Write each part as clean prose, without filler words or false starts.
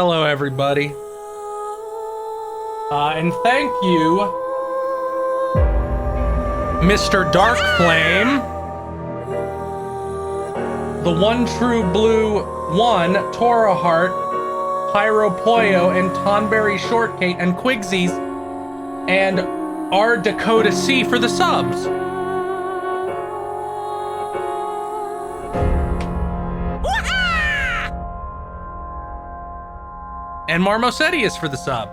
Hello, everybody. And thank you, Mr. Dark Flame, the One True Blue One, Tora Heart, Pyro Poyo, and Tonberry Shortcake, and Quigsies, and R Dakota C for the subs. And Marmosetius for the sub.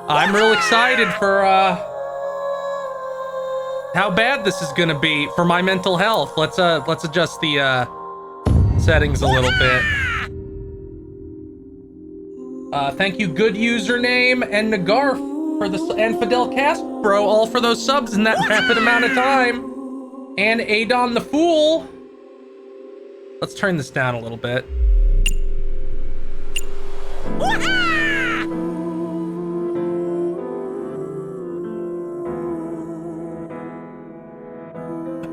I'm real excited for how bad this is gonna be for my mental health. Let's adjust the settings a little bit. Thank you, good username, and Nagar for the and Fidel Castro, all for those subs in that rapid amount of time. And Adon the Fool. Let's turn this down a little bit.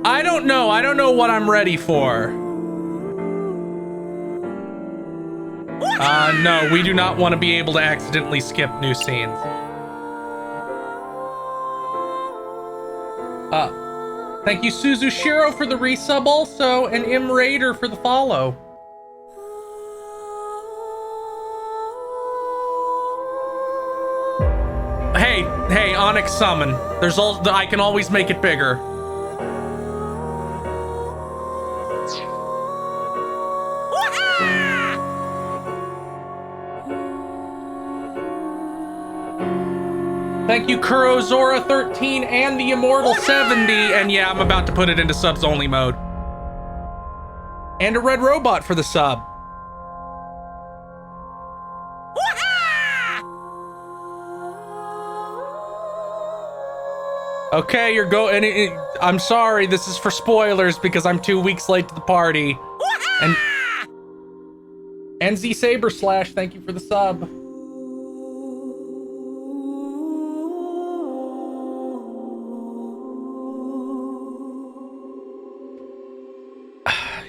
I don't know what I'm ready for. No, we do not want to be able to accidentally skip new scenes. Thank you, Suzushiro, for the resub also, and M Raider for the follow. Hey, Onyx Summon. I can always make it bigger. Thank you, Kurozora13 and the Immortal 70. And yeah, I'm about to put it into subs only mode. And a Red Robot for the sub. Okay, you're I'm sorry, this is for spoilers because I'm 2 weeks late to the party. And Z Saber Slash, thank you for the sub.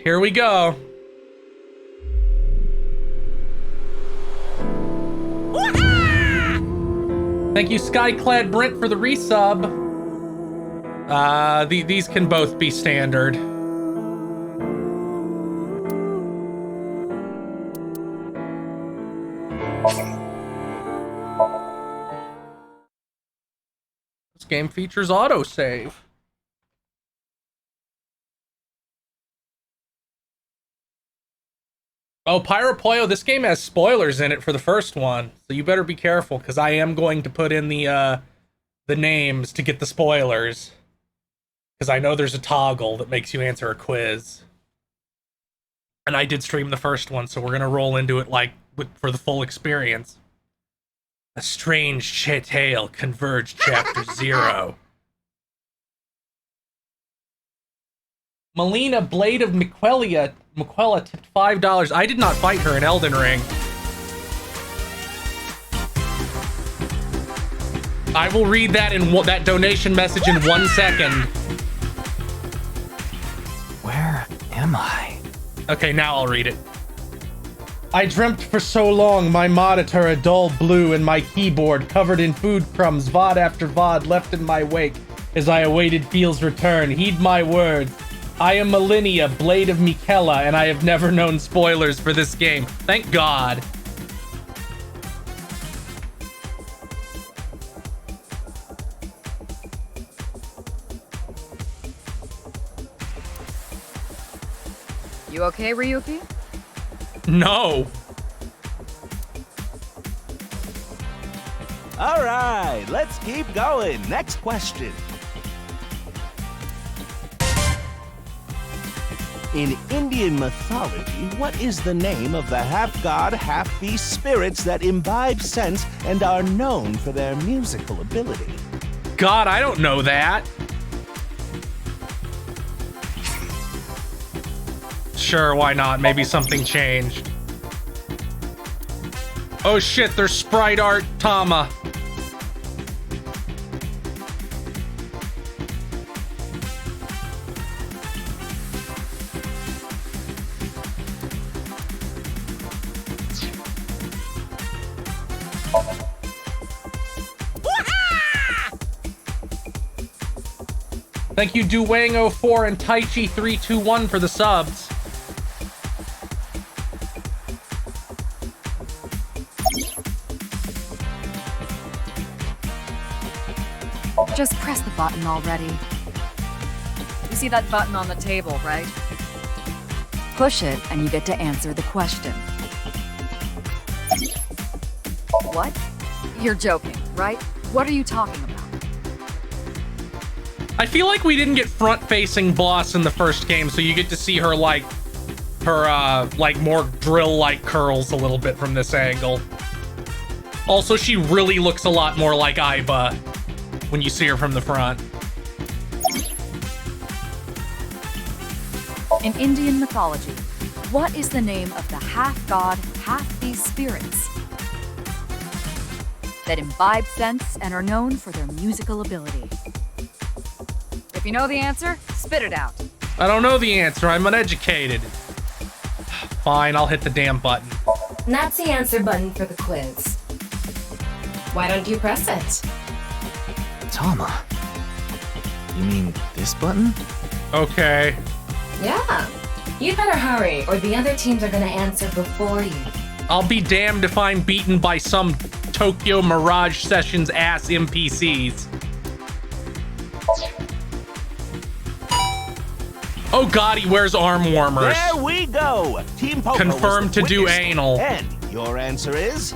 Here we go. Thank you, Skyclad Brent, for the resub. These can both be standard. This game features autosave. Oh, Pyro Poyo, this game has spoilers in it for the first one, so you better be careful, because I am going to put in the names to get the spoilers. Because I know there's a toggle that makes you answer a quiz. And I did stream the first one, so we're going to roll into it for the full experience. A Strange Tale Converged Chapter 0. Melina Blade of Miquella tipped $5. I did not fight her in Elden Ring. I will read that that donation message in 1 second. Where am I? Okay, now I'll read it. I dreamt for so long, my monitor a dull blue and my keyboard covered in food crumbs, VOD after VOD left in my wake as I awaited Feel's return. Heed my words. I am Millennia, Blade of Miquella, and I have never known spoilers for this game. Thank God. You okay, Ryuki? No. All right, let's keep going. Next question. In Indian mythology, what is the name of the half-god, half-beast spirits that imbibe sense and are known for their musical ability? God, I don't know that. Sure, why not? Maybe something changed. Oh shit, there's sprite art Tama. Thank you, Duwang04 and Taichi321 for the subs. Just press the button already. You see that button on the table, right? Push it and you get to answer the question. What? You're joking, right? What are you talking about? I feel like we didn't get front-facing boss in the first game, so you get to see her, like, her, like, more drill-like curls a little bit from this angle. Also, she really looks a lot more like Aiba when you see her from the front. In Indian mythology, what is the name of the half-god, half-beast spirits that imbibe sense and are known for their musical ability? If you know the answer, spit it out. I don't know the answer. I'm uneducated. Fine, I'll hit the damn button. That's the answer button for the quiz. Why don't you press it? Tama. You mean this button? Okay. Yeah. You better hurry, or the other teams are gonna answer before you. I'll be damned if I'm beaten by some Tokyo Mirage Sessions ass NPCs. Oh god, he wears arm warmers. There we go. Team Popo Confirmed was the to do quickest. anal. And your answer is?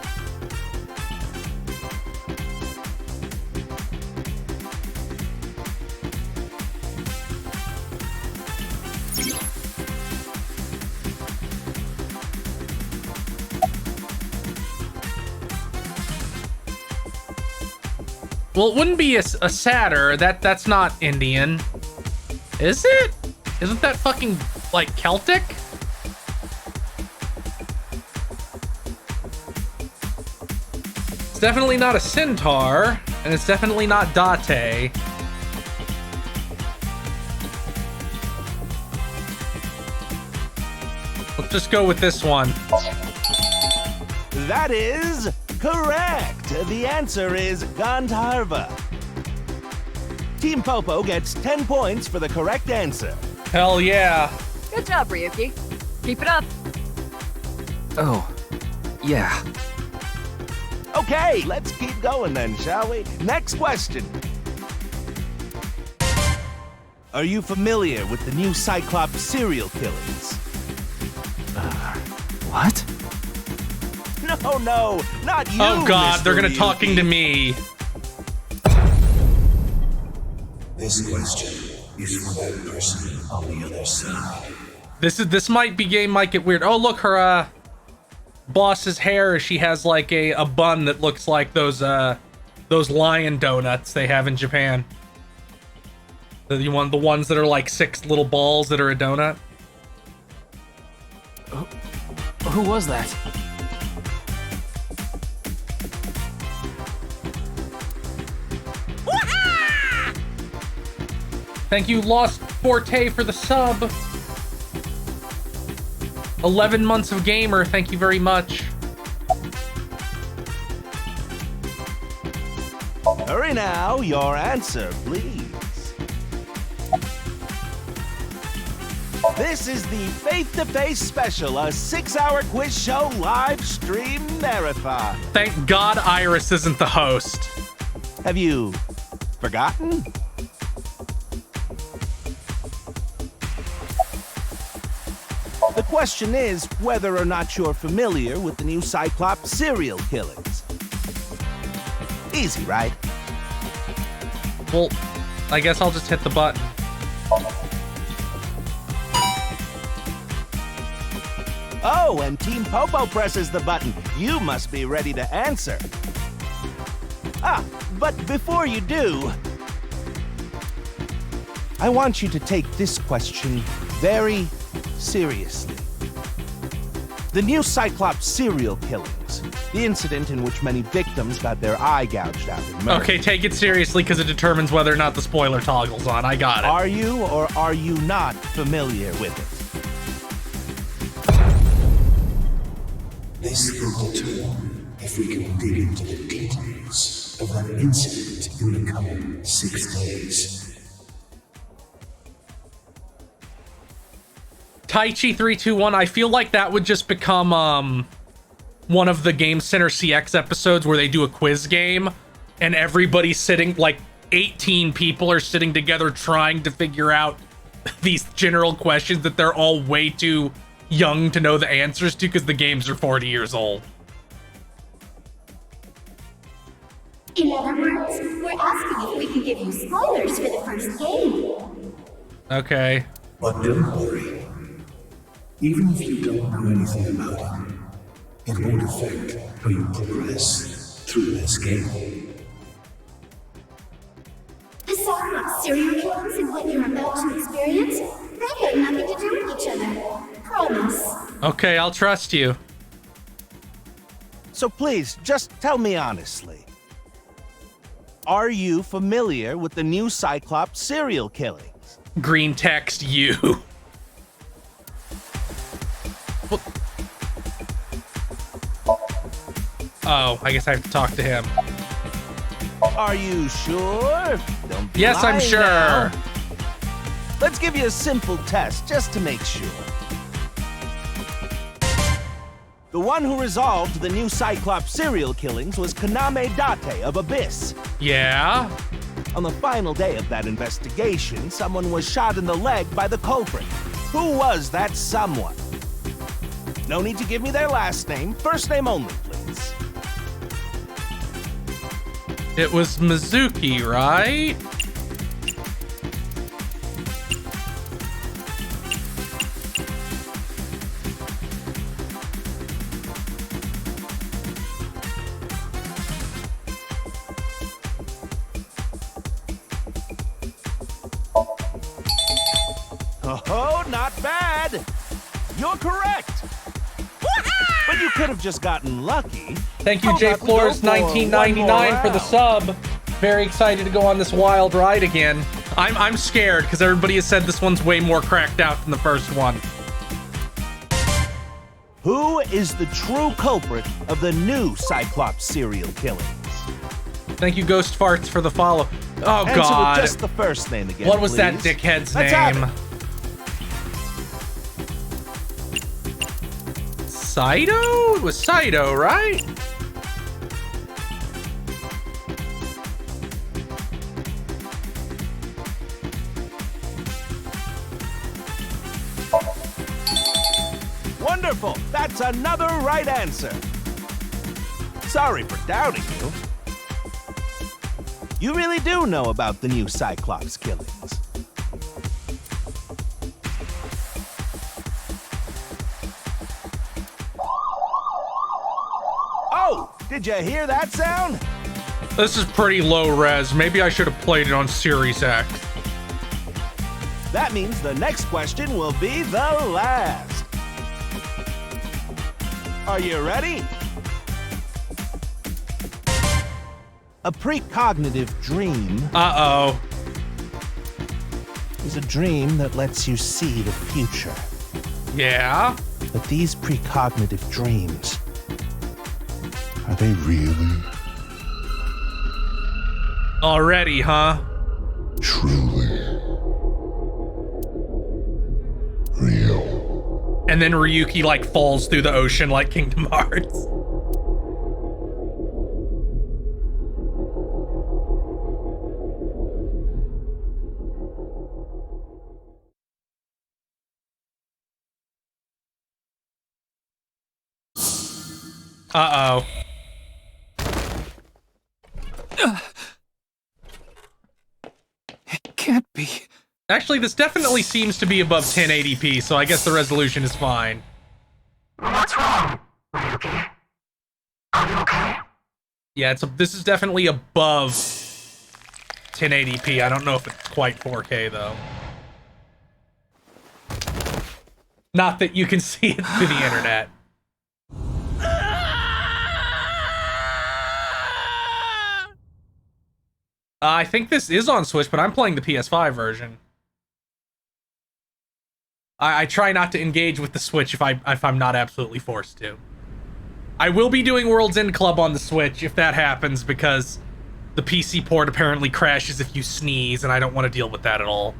Well, it wouldn't be a satyr. That's not Indian. Is it? Isn't that fucking, like, Celtic? It's definitely not a centaur, and it's definitely not Date. Let's just go with this one. That is correct. The answer is Gandharva. Team Popo gets 10 points for the correct answer. Hell yeah. Good job, Ryuki. Keep it up. Oh, yeah. Okay, let's keep going then, shall we? Next question. Are you familiar with the new Cyclops serial killings? What? No, not you, Oh god, Mr. they're gonna Ryuki. talking to me. This question is for that person on the other side. This might get weird. Oh look, her boss's hair, she has like a bun that looks like those lion donuts they have in Japan. The ones that are like 6 little balls that are a donut. Who was that? Thank you, Lost Forte, for the sub. 11 months of gamer, thank you very much. Hurry now, your answer, please. This is the Face to Face Special, a 6-hour quiz show live stream marathon. Thank God Iris isn't the host. Have you forgotten? The question is whether or not you're familiar with the new Cyclops serial killings. Easy, right? Well, I guess I'll just hit the button. Oh, and Team Popo presses the button. You must be ready to answer. Ah, but before you do, I want you to take this question very seriously. The new Cyclops serial killings, the incident in which many victims got their eye gouged out and murdered. Okay, take it seriously because it determines whether or not the spoiler toggle's on. I got it. Are you or are you not familiar with it? This will determine if we can dig into the details of that incident in the coming 6 days. Taichi 321, I feel like that would just become one of the Game Center CX episodes where they do a quiz game and everybody's sitting, like 18 people are sitting together trying to figure out these general questions that they're all way too young to know the answers to because the games are 40 years old. In other words, we're asking if we can give you spoilers for the first game. Okay. But don't worry. Even if you don't know anything about it, it won't affect how you progress through this game. The Somnium serial killings and what you're about to experience, they have nothing to do with each other. Promise. Okay, I'll trust you. So please, just tell me honestly. Are you familiar with the new Cyclops serial killings? Green text you. Oh, I guess I have to talk to him. Are you sure? Don't be Yes, I'm lying sure. now. Let's give you a simple test just to make sure. The one who resolved the new Cyclops serial killings was Kaname Date of Abyss. Yeah? On the final day of that investigation, someone was shot in the leg by the culprit. Who was that someone? No need to give me their last name, first name only, please. It was Mizuki, right? Oh, not bad. You're correct. But you could have just gotten lucky. Thank you, How J about we go Floors for one more 1999 for the round? sub. Very excited to go on this wild ride again. I'm scared because everybody has said this one's way more cracked out than the first one. Who is the true culprit of the new Cyclops serial killings? Thank you, Ghost Farts, for the follow. Oh, Answer God. with just the first name again, What was that please. dickhead's Let's have name? it. Saito? It was Saito, right? Wonderful. That's another right answer. Sorry for doubting you. You really do know about the new Cyclops killings. Oh, did you hear that sound? This is pretty low res. Maybe I should have played it on Series X. That means the next question will be the last. Are you ready? A precognitive dream Uh-oh. is a dream that lets you see the future. Yeah? But these precognitive dreams, Are they really, Already, huh? truly real? And then Ryuki, like, falls through the ocean like Kingdom Hearts. Uh-oh. It can't be. Actually, this definitely seems to be above 1080p, so I guess the resolution is fine. What's wrong, Ryuki? Are you okay? Yeah, this is definitely above 1080p. I don't know if it's quite 4K, though. Not that you can see it through the internet. I think this is on Switch, but I'm playing the PS5 version. I try not to engage with the Switch if I'm not absolutely forced to. I will be doing World's End Club on the Switch if that happens, because the PC port apparently crashes if you sneeze, and I don't want to deal with that at all.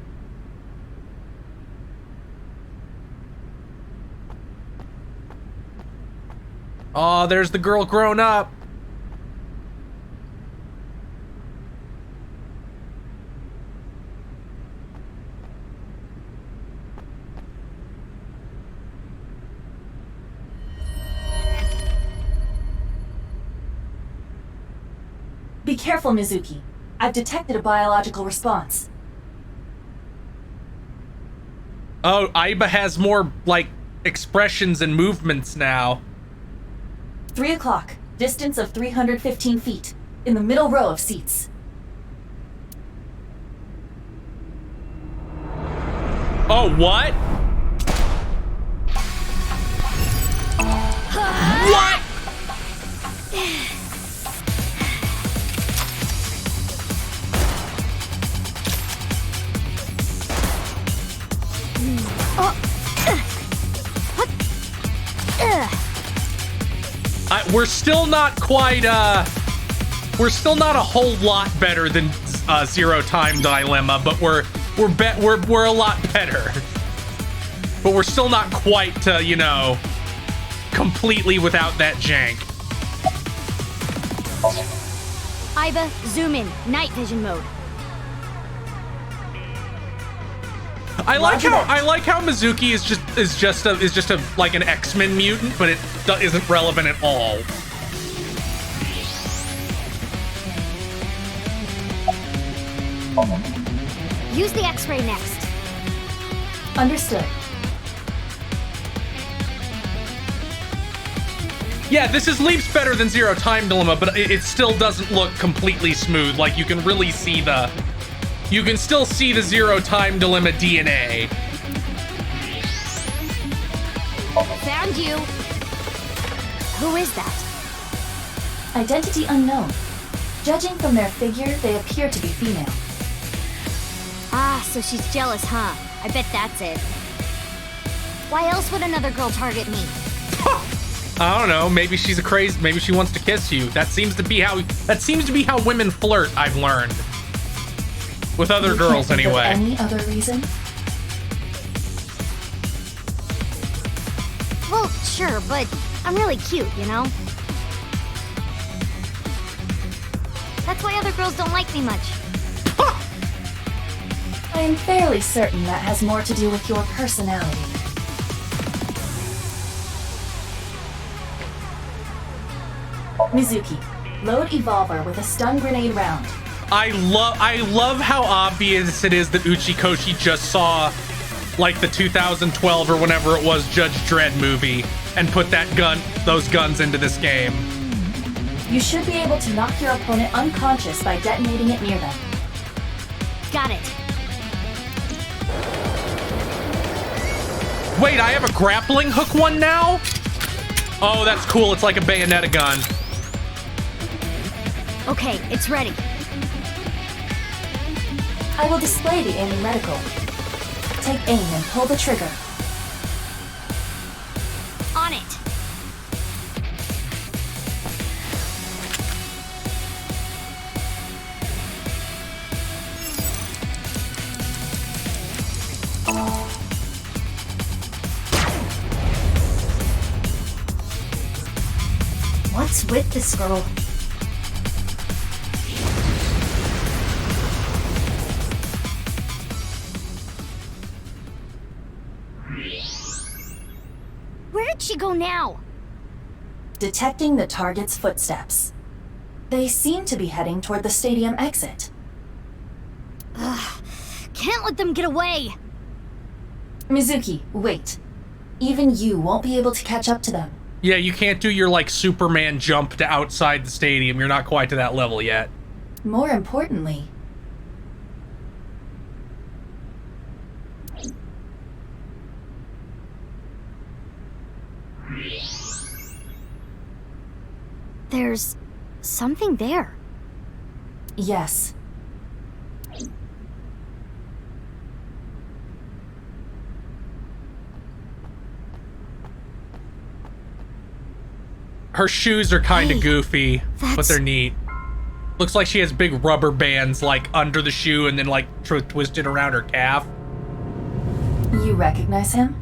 Oh, there's the girl grown up. Be careful, Mizuki. I've detected a biological response. Oh, Aiba has more, like, expressions and movements now. 3 o'clock. Distance of 315 feet. In the middle row of seats. Oh, what? What? We're still not quite, we're still not a whole lot better than Zero Time Dilemma, but we're a lot better. But we're still not quite, you know, completely without that jank. Aiba, zoom in. Night vision mode. I like how Mizuki is just a like an X-Men mutant, but it isn't relevant at all. Use the X-ray next. Understood. Yeah, this is leaps better than Zero Time Dilemma, but it still doesn't look completely smooth. Like, you can really see you can still see the Zero Time Dilemma DNA. Found you. Who is that? Identity unknown. Judging from their figure, they appear to be female. Ah, so she's jealous, huh? I bet that's it. Why else would another girl target me? I don't know. Maybe she's a crazy. Maybe she wants to kiss you. That seems to be how women flirt. I've learned with other girls anyway. Any other reason? Well, sure, but I'm really cute, you know? That's why other girls don't like me much. I am fairly certain that has more to do with your personality. Mizuki, load Evolver with a stun grenade round. I love how obvious it is that Uchikoshi just saw like the 2012 or whenever it was Judge Dredd movie and put those guns into this game. You should be able to knock your opponent unconscious by detonating it near them. Got it. Wait, I have a grappling hook one now? Oh, that's cool. It's like a Bayonetta gun. Okay, it's ready. I will display the aiming reticle. Take aim and pull the trigger. On it. What's with this girl? Where did she go now? Detecting the target's footsteps. They seem to be heading toward the stadium exit. Ugh, can't let them get away. Mizuki, wait. Even you won't be able to catch up to them. Yeah, you can't do your like Superman jump to outside the stadium. You're not quite to that level yet. More importantly, there's something there. yes. Her shoes are kind of Hey, goofy, but that's- they're neat. Looks like she has big rubber bands like under the shoe and then like twisted around her calf. You recognize him?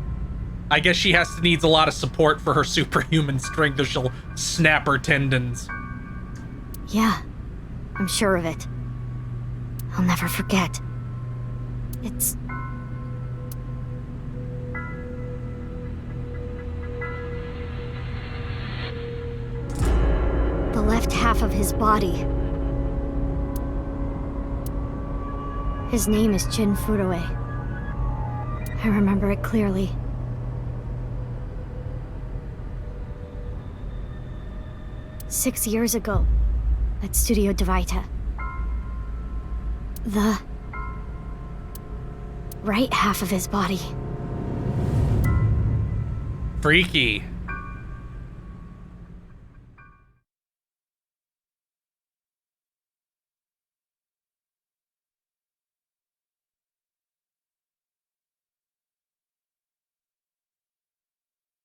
I guess she needs a lot of support for her superhuman strength, or she'll snap her tendons. Yeah, I'm sure of it. I'll never forget. It's... the left half of his body. His name is Jin Furue. I remember it clearly. Six years ago, at Studio Devita. The right half of his body. Freaky.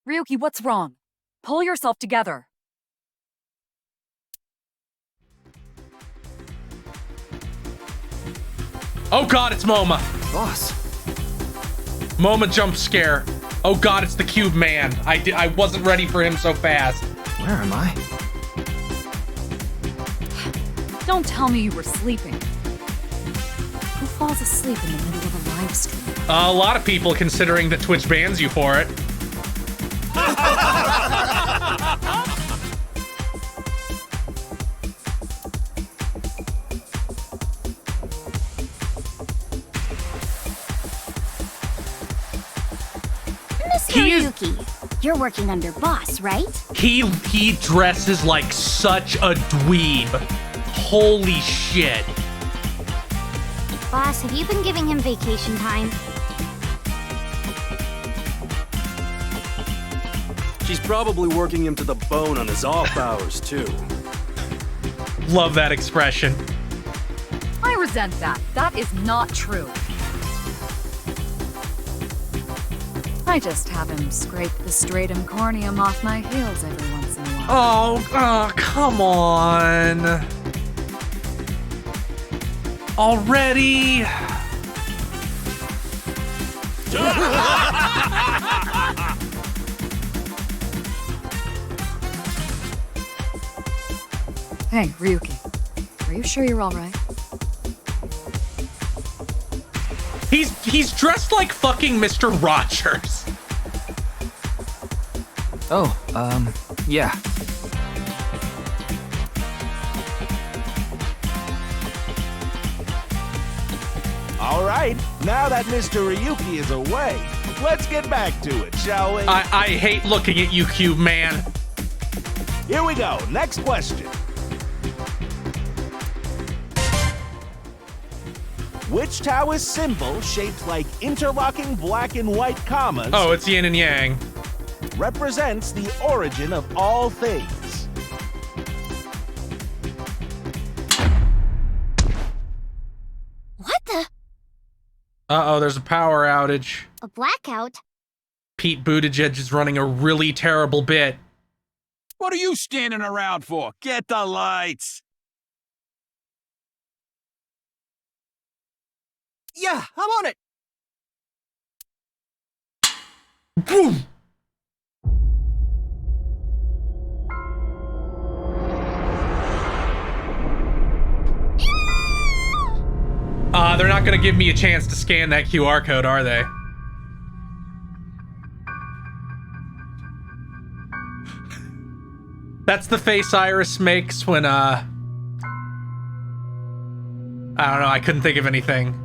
Ryuki, what's wrong? Pull yourself together. Oh god, it's Moma. Boss. Moma jump scare. Oh god, it's the Cube Man. I wasn't ready for him so fast. Where am I? Don't tell me you were sleeping. Who falls asleep in the middle of a live stream? A lot of people, considering that Twitch bans you for it. Mr. Ryuki, you're working under boss, right? He dresses like such a dweeb. Holy shit. Boss, have you been giving him vacation time? She's probably working him to the bone on his off hours, too. Love that expression. I resent that. That is not true. I just have him scrape the stratum corneum off my heels every once in a while. Oh, come on. Already? Hey, Ryuki. Are you sure you're alright? He's dressed like fucking Mr. Rogers. Oh, yeah. All right, now that Mr. Ryuki is away, let's get back to it, shall we? I hate looking at you, Cube Man. Here we go. Next question. Which Taoist symbol, shaped like interlocking black and white commas, Oh, it's yin and yang. represents the origin of all things? What the? Uh-oh, there's a power outage. A blackout? Pete Buttigieg is running a really terrible bit. What are you standing around for? Get the lights! Yeah, I'm on it! Boom! They're not gonna give me a chance to scan that QR code, are they? That's the face Iris makes when, I don't know, I couldn't think of anything.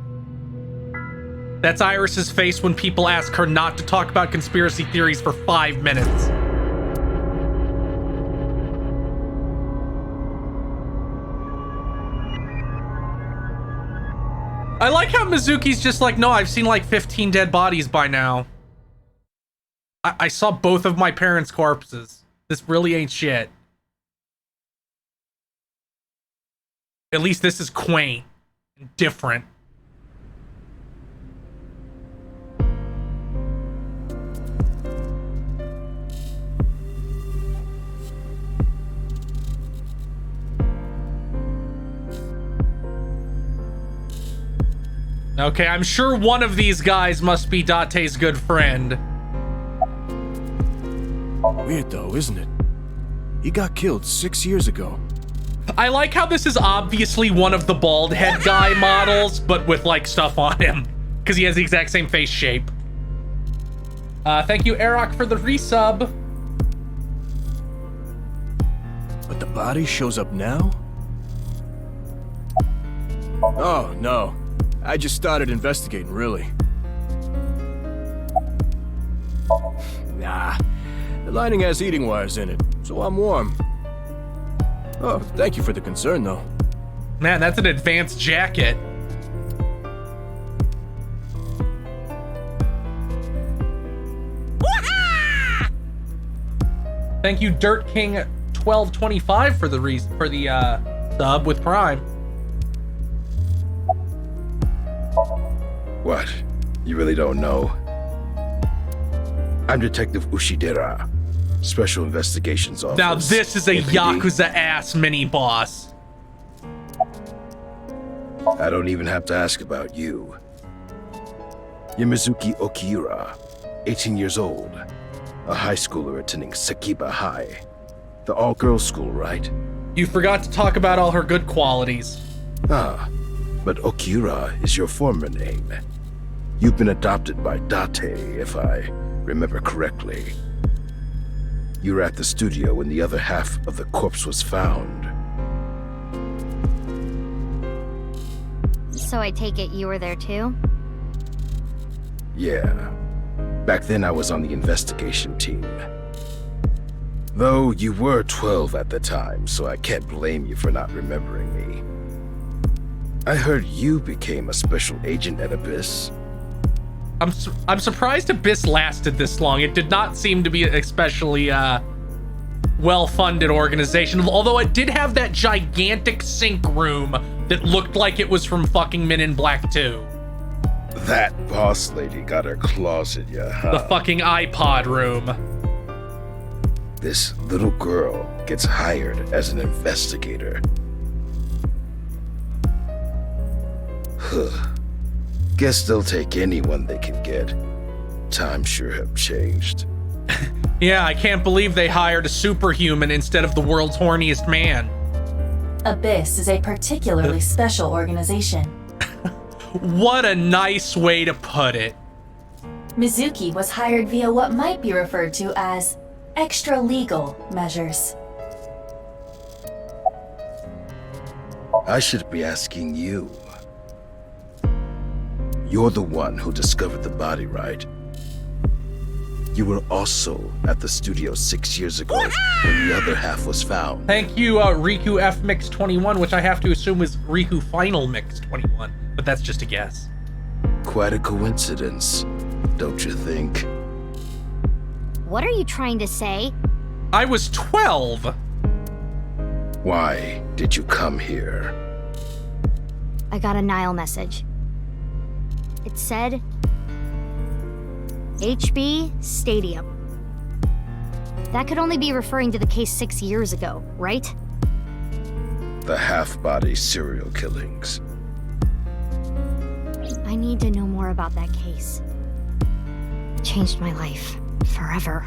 That's Iris's face when people ask her not to talk about conspiracy theories for 5 minutes. I like how Mizuki's just like, no, I've seen like 15 dead bodies by now. I saw both of my parents' corpses. This really ain't shit. At least this is quaint and different. Okay, I'm sure one of these guys must be Date's good friend. Weird though, isn't it? He got killed 6 years ago. I like how this is obviously one of the bald head guy models, but with like stuff on him. Because he has the exact same face shape. Thank you, Arok, for the resub. But the body shows up now? Oh, no. I just started investigating, really. Nah. The lining has heating wires in it, so I'm warm. Oh, thank you for the concern, though. Man, that's an advanced jacket. Thank you, Dirt King 1225 for the sub with Prime. What? You really don't know? I'm Detective Ushidera, Special Investigations Office. Now this is a APD. Yakuza-ass mini-boss. I don't even have to ask about you. Yamizuki Okiura, 18 years old, a high schooler attending Sakiba High. The all-girls school, right? You forgot to talk about all her good qualities. Ah, but Okiura is your former name. You've been adopted by Date, if I remember correctly. You were at the studio when the other half of the corpse was found. So I take it you were there too? Yeah. Back then I was on the investigation team. Though you were 12 at the time, so I can't blame you for not remembering me. I heard you became a special agent at Abyss. I'm surprised Abyss lasted this long. It did not seem to be an especially well-funded organization, although it did have that gigantic sync room that looked like it was from fucking Men in Black 2. That boss lady got her claws in ya, huh? The fucking iPod room. This little girl gets hired as an investigator. Huh. Guess they'll take anyone they can get. Times sure have changed. Yeah, I can't believe they hired a superhuman instead of the world's horniest man. Abyss is a particularly special organization. What a nice way to put it. Mizuki was hired via what might be referred to as extra-legal measures. I should be asking you. You're the one who discovered the body, right? You were also at the studio 6 years ago when the other half was found. Thank you, Riku F Mix 21, which I have to assume is Riku Final Mix 21, but that's just a guess. Quite a coincidence, don't you think? What are you trying to say? I was 12. Why did you come here? I got a Nile message. It said, HB Stadium. That could only be referring to the case 6 years ago, right? The half-body serial killings. I need to know more about that case. It changed my life forever.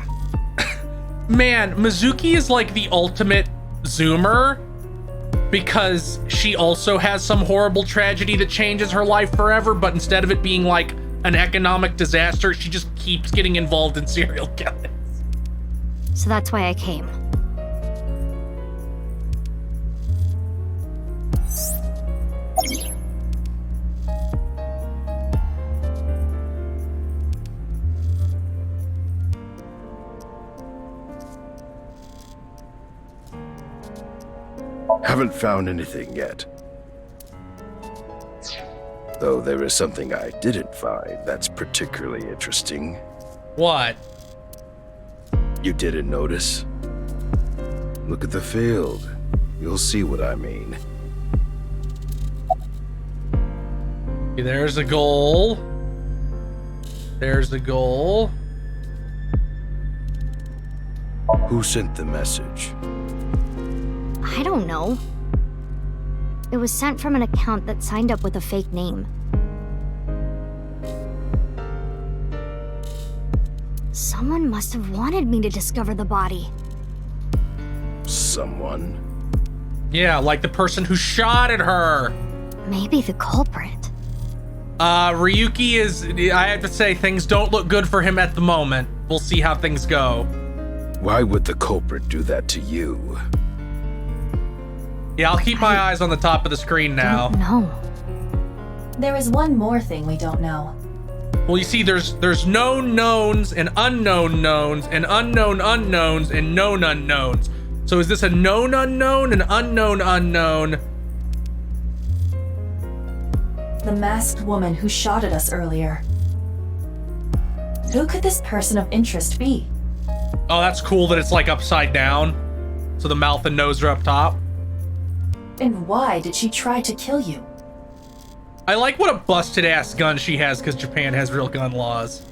Man, Mizuki is like the ultimate zoomer because she also has some horrible tragedy that changes her life forever, but instead of it being like an economic disaster, she just keeps getting involved in serial killings. So that's why I came. Haven't found anything yet. Though there is something I didn't find that's particularly interesting. What? You didn't notice? Look at the field. You'll see what I mean. There's a goal. There's a goal. Who sent the message? I don't know. It was sent from an account that signed up with a fake name. Someone must have wanted me to discover the body. Someone? Yeah, like the person who shot at her. Maybe the culprit. Ryuki is, I have to say, things don't look good for him at the moment. We'll see how things go. Why would the culprit do that to you? Yeah, I'll keep my eyes on the top of the screen now. No. There is one more thing we don't know. Well, you see, there's known knowns and unknown knowns and unknown unknowns and known unknowns. So is this a known unknown and unknown unknown? The masked woman who shot at us earlier. Who could this person of interest be? Oh, that's cool that it's like upside down. So the mouth and nose are up top. And why did she try to kill you? I like what a busted ass gun she has because Japan has real gun laws.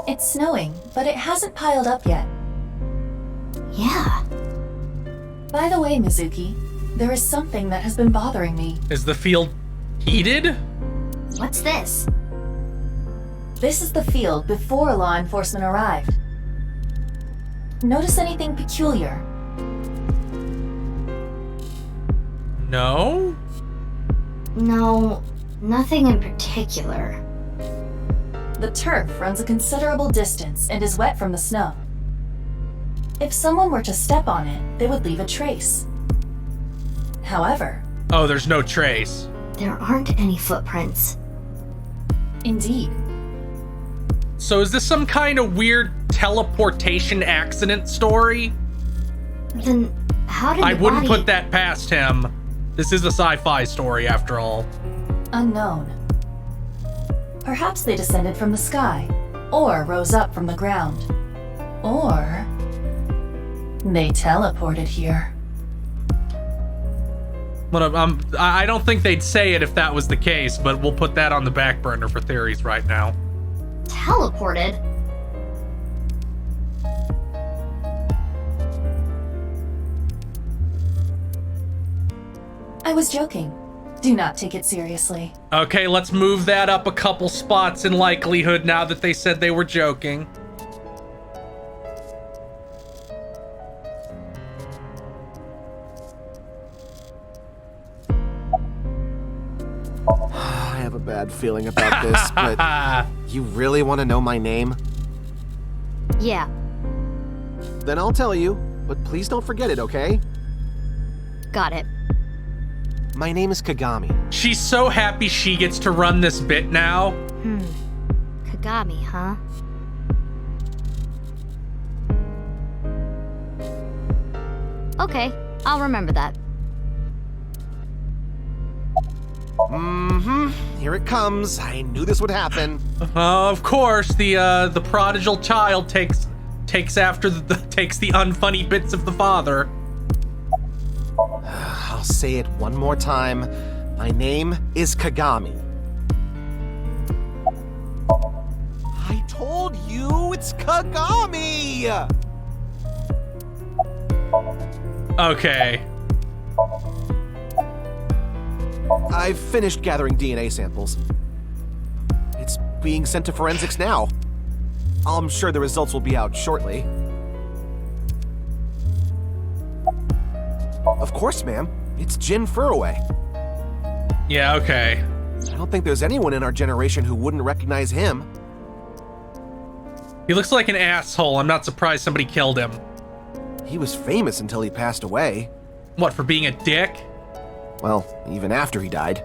It's snowing, but it hasn't piled up yet. Yeah. By the way, Mizuki, there is something that has been bothering me. Is the field heated? What's this? This is the field before law enforcement arrived. Notice anything peculiar? No? No, nothing in particular. The turf runs a considerable distance and is wet from the snow. If someone were to step on it, they would leave a trace. However... Oh, there's no trace. There aren't any footprints. Indeed. So is this some kind of weird teleportation accident story? Then how did I the wouldn't body... put that past him. This is a sci-fi story after all. Unknown. Perhaps they descended from the sky, or rose up from the ground, or they teleported here. But I don't think they'd say it if that was the case, but we'll put that on the back burner for theories right now. Teleported? I was joking. Do not take it seriously. Okay, let's move that up a couple spots in likelihood now that they said they were joking. I have a bad feeling about this, but you really want to know my name? Yeah. Then I'll tell you, but please don't forget it, okay? Got it. My name is Kagami. She's so happy she gets to run this bit now. Kagami, huh? Okay, I'll remember that. Here it comes. I knew this would happen. Of course, the prodigal child takes after takes the unfunny bits of the father. I'll say it one more time. My name is Kagami. I told you it's Kagami! Okay. I've finished gathering DNA samples. It's being sent to forensics now. I'm sure the results will be out shortly. Of course, ma'am. It's Jin Furaway. Yeah, okay. I don't think there's anyone in our generation who wouldn't recognize him. He looks like an asshole. I'm not surprised somebody killed him. He was famous until he passed away. What, for being a dick? Well, even after he died.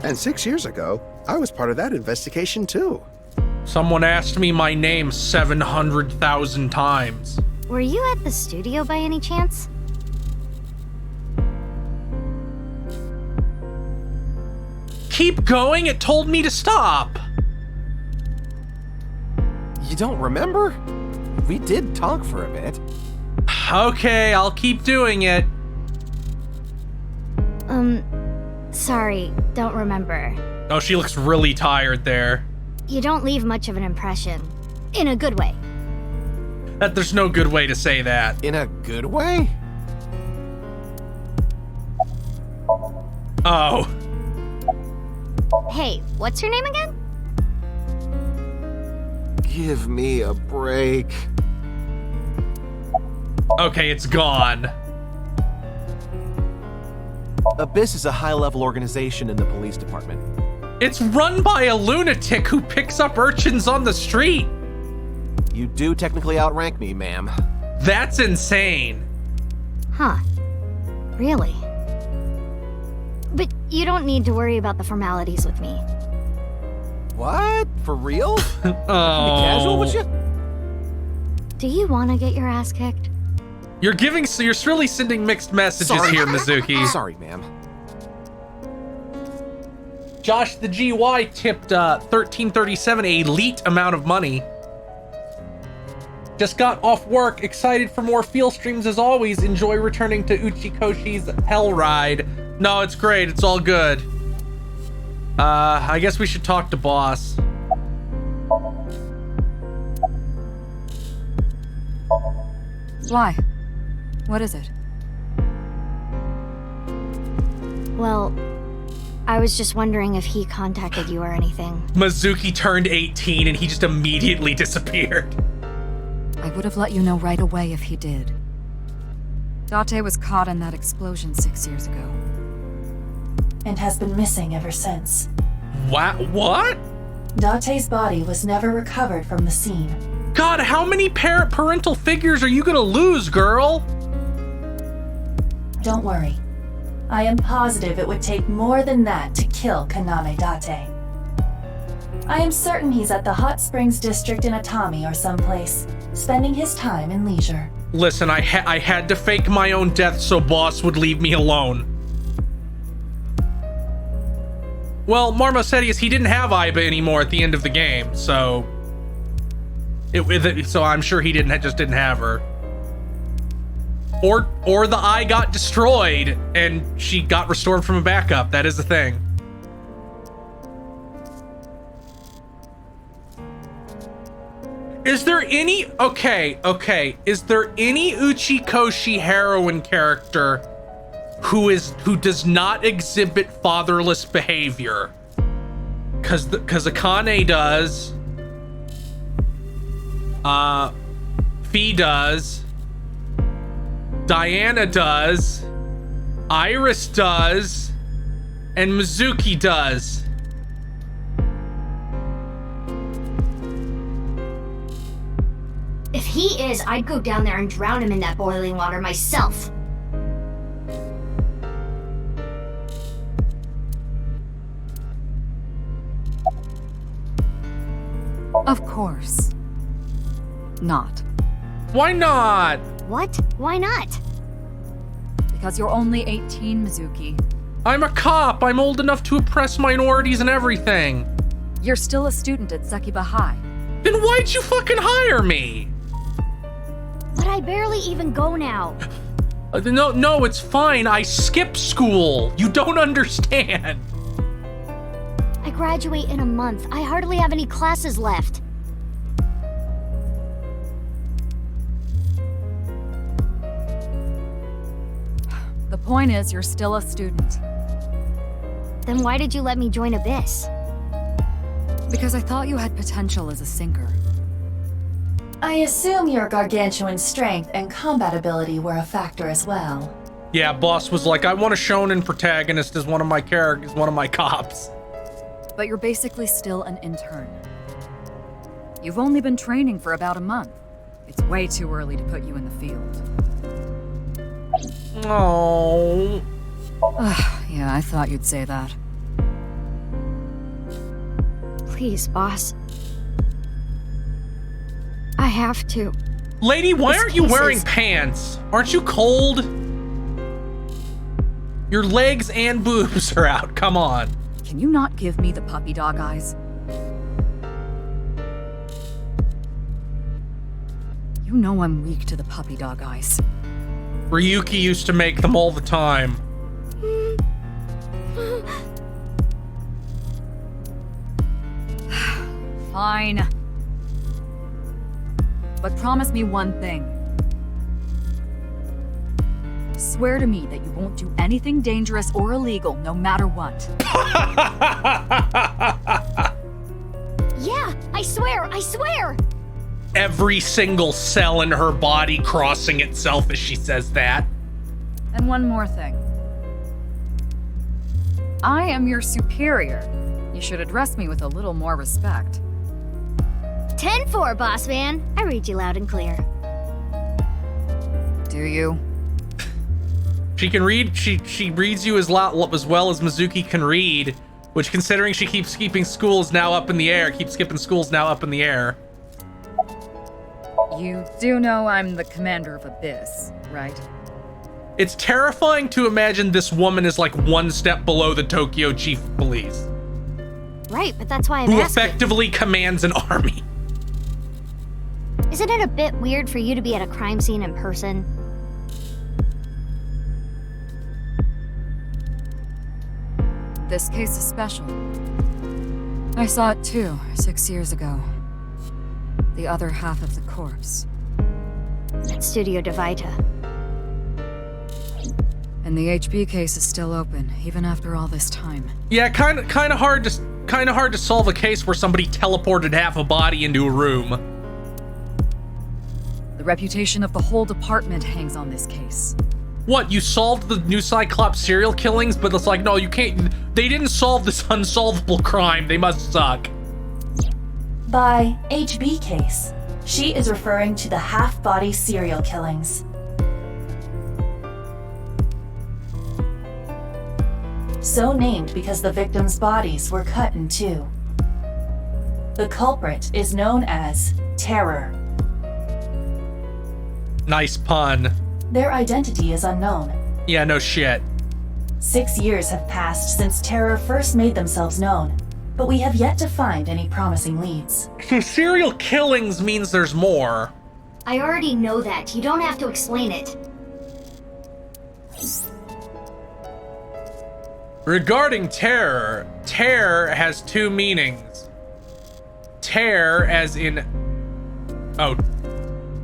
And 6 years ago, I was part of that investigation too. Someone asked me my name 700,000 times. Were you at the studio by any chance? Keep going, it told me to stop. You don't remember? We did talk for a bit. Okay, I'll keep doing it. Sorry, don't remember. Oh, she looks really tired there. You don't leave much of an impression. In a good way. There's no good way to say that. In a good way? Oh. Hey, what's your name again? Give me a break. Okay, it's gone. Abyss is a high-level organization in the police department. It's run by a lunatic who picks up urchins on the street. You do technically outrank me, ma'am. That's insane. Huh. Really? But you don't need to worry about the formalities with me. What? For real? Oh. Be casual with you? Do you want to get your ass kicked? You're really sending mixed messages here, Mizuki. Sorry, ma'am. Josh the GY tipped 1337 a elite amount of money. Just got off work, excited for more feel streams as always. Enjoy returning to Uchikoshi's Hell Ride. No, it's great. It's all good. I guess we should talk to boss. Why? What is it? Well, I was just wondering if he contacted you or anything. Mizuki turned 18 and he just immediately disappeared. I would have let you know right away if he did. Date was caught in that explosion 6 years ago. And has been missing ever since. What? Date's body was never recovered from the scene. God, how many parental figures are you gonna lose, girl? Don't worry. I am positive it would take more than that to kill Kaname Date. I am certain he's at the Hot Springs district in Atami or someplace, spending his time in leisure. Listen, I had to fake my own death so boss would leave me alone. Well, Marmo said he didn't have Aiba anymore at the end of the game, so so I'm sure he didn't have her. Or the eye got destroyed and she got restored from a backup. That is the thing. Is there any okay, is there any Uchikoshi heroine character who does not exhibit fatherless behavior? Cause Akane does. Fee does. Diana does. Iris does. And Mizuki does. If he is, I'd go down there and drown him in that boiling water myself. Of course. Not. Why not? What? Why not? Because you're only 18, Mizuki. I'm a cop. I'm old enough to oppress minorities and everything. You're still a student at Sekiba High. Then why'd you fucking hire me? But I barely even go now. No, it's fine. I skip school. You don't understand. I graduate in a month. I hardly have any classes left. The point is, you're still a student. Then why did you let me join Abyss? Because I thought you had potential as a sinker. I assume your gargantuan strength and combat ability were a factor as well. Yeah, boss was like, I want a shonen protagonist as one of my characters, one of my cops. But you're basically still an intern. You've only been training for about a month. It's way too early to put you in the field. Oh. Yeah, I thought you'd say that. Please, boss. I have to. Lady, why aren't you wearing pants? Aren't you cold? Your legs and boobs are out. Come on. Can you not give me the puppy dog eyes? You know I'm weak to the puppy dog eyes. Ryuki used to make them all the time. Fine. But promise me one thing. Swear to me that you won't do anything dangerous or illegal, no matter what. Yeah, I swear, I swear! Every single cell in her body crossing itself as she says that. And one more thing. I am your superior. You should address me with a little more respect. 10-4, boss man. I read you loud and clear. Do you? She can read. She reads you as well as Mizuki can read, which, considering she keeps keeping schools now up in the air, You do know I'm the commander of Abyss, right? It's terrifying to imagine this woman is like one step below the Tokyo Chief of Police. Right, but that's why I'm who asking. effectively commands an army. Isn't it a bit weird for you to be at a crime scene in person? This case is special. I saw it too, 6 years ago. The other half of the corpse. At Studio Devita. And the HB case is still open, even after all this time. Yeah, kind of hard to solve a case where somebody teleported half a body into a room. The reputation of the whole department hangs on this case. What, you solved the new Cyclops serial killings, but it's like, no, you can't. They didn't solve this unsolvable crime. They must suck. By HB case, she is referring to the half-body serial killings. So named because the victims' bodies were cut in two. The culprit is known as Terror. Nice pun. Their identity is unknown. Yeah, no shit. 6 years have passed since Terror first made themselves known, but we have yet to find any promising leads. So serial killings means there's more. I already know that. You don't have to explain it. Regarding terror, terror has two meanings. Tear as in... Oh.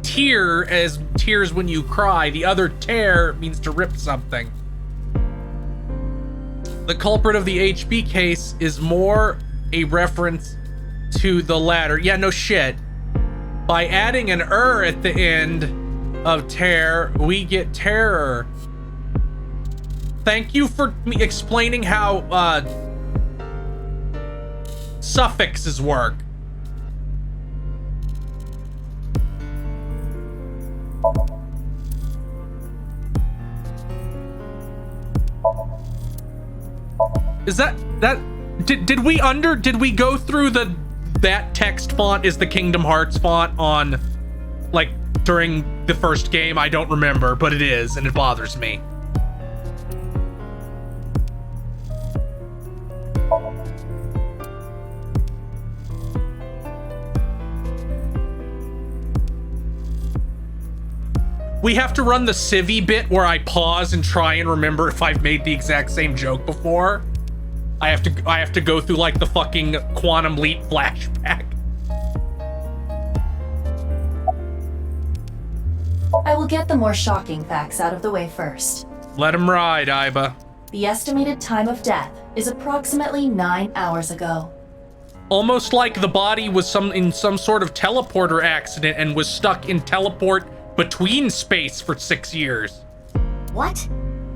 Tear as tears when you cry. The other tear means to rip something. The culprit of the HB case is more a reference to the latter. Yeah, no shit. By adding an at the end of tear, we get terror. Thank you for me explaining how suffixes work. Is that did we go through that text font is the Kingdom Hearts font on, like, during the first game? I don't remember, but it is, and it bothers me. We have to run the civvy bit where I pause and try and remember if I've made the exact same joke before. I have to go through like the fucking Quantum Leap flashback. I will get the more shocking facts out of the way first. Let him ride, Iba. The estimated time of death is approximately 9 hours ago. Almost like the body was in some sort of teleporter accident and was stuck in teleport between space for 6 years. What?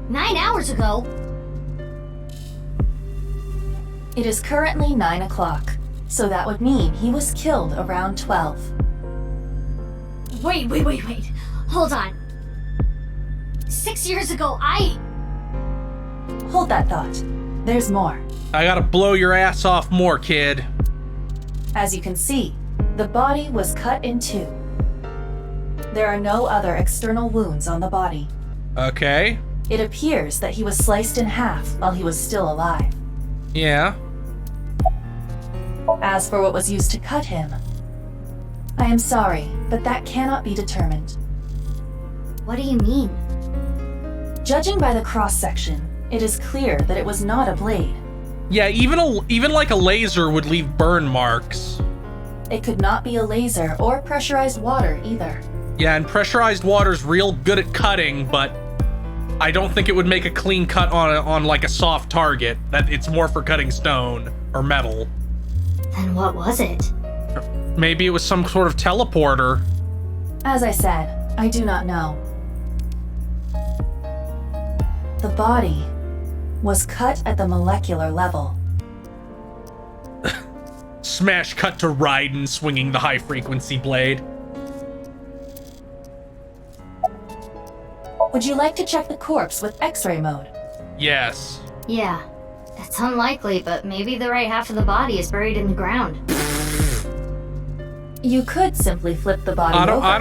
9 hours ago? It is currently 9 o'clock, so that would mean he was killed around 12. Wait. Hold on. 6 years ago, Hold that thought. There's more. I gotta blow your ass off more, kid. As you can see, the body was cut in two. There are no other external wounds on the body. Okay. It appears that he was sliced in half while he was still alive. Yeah. As for what was used to cut him, I am sorry, but that cannot be determined. What do you mean? Judging by the cross-section, it is clear that it was not a blade. Yeah, even like a laser would leave burn marks. It could not be a laser or pressurized water either. Yeah, and pressurized water's real good at cutting, but I don't think it would make a clean cut on like a soft target. That it's more for cutting stone or metal. Then what was it? Maybe it was some sort of teleporter. As I said, I do not know. The body was cut at the molecular level. Smash cut to Raiden swinging the high-frequency blade. Would you like to check the corpse with X-ray mode? Yes. Yeah. It's unlikely, but maybe the right half of the body is buried in the ground. You could simply flip the body over. I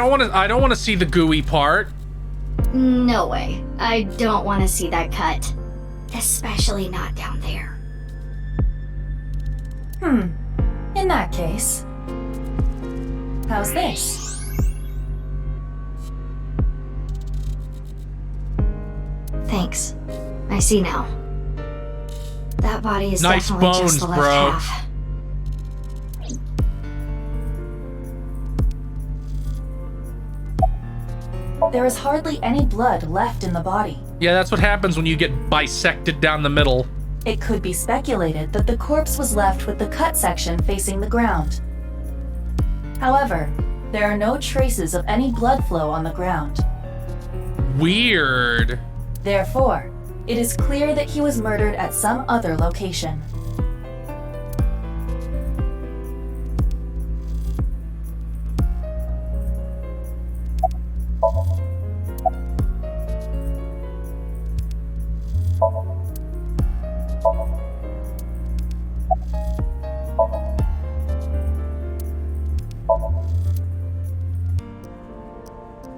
don't want to see the gooey part. No way. I don't want to see that cut. Especially not down there. In that case, how's this? Thanks. I see now. That body is nice definitely bones, just the left bro. half. There is hardly any blood left in the body. Yeah, that's what happens when you get bisected down the middle. It could be speculated that the corpse was left with the cut section facing the ground. However, there are no traces of any blood flow on the ground. Weird. Therefore, it is clear that he was murdered at some other location.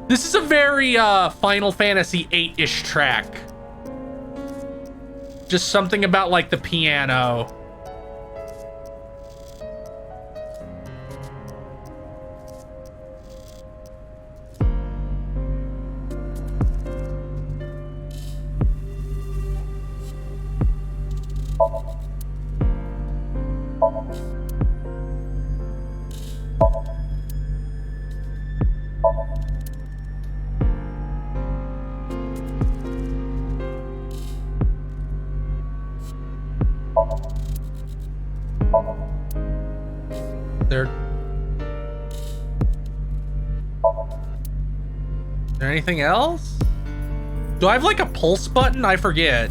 This is a very Final Fantasy VIII-ish track. Just something about like the piano. Is there anything else? Do I have like a pulse button? I forget.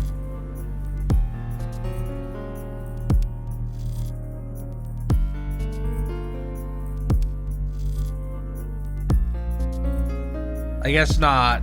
I guess not.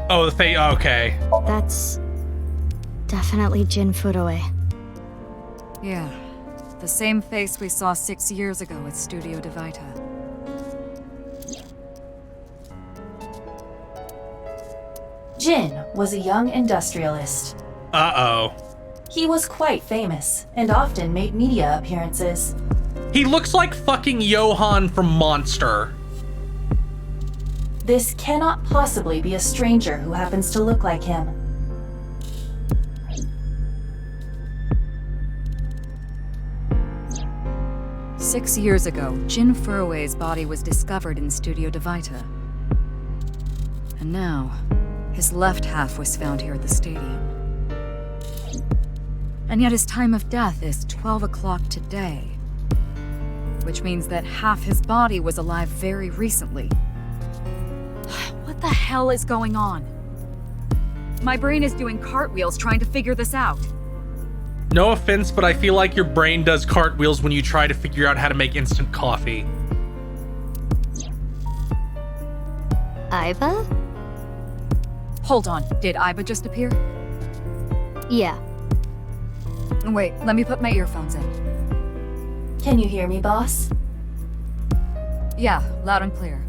Oh, the face. Okay. That's definitely Jin Furue. Yeah, the same face we saw 6 years ago at Studio DeVita. Jin was a young industrialist. Uh-oh. He was quite famous and often made media appearances. He looks like fucking Johan from Monster. This cannot possibly be a stranger who happens to look like him. Six years ago, Jin Furue's body was discovered in Studio DeVita. And now, his left half was found here at the stadium. And yet his time of death is 12 o'clock today. Which means that half his body was alive very recently. What the hell is going on? My brain is doing cartwheels trying to figure this out. No offense, but I feel like your brain does cartwheels when you try to figure out how to make instant coffee. Aiba? Hold on, did Aiba just appear? Yeah. Wait, let me put my earphones in. Can you hear me, boss? Yeah, loud and clear.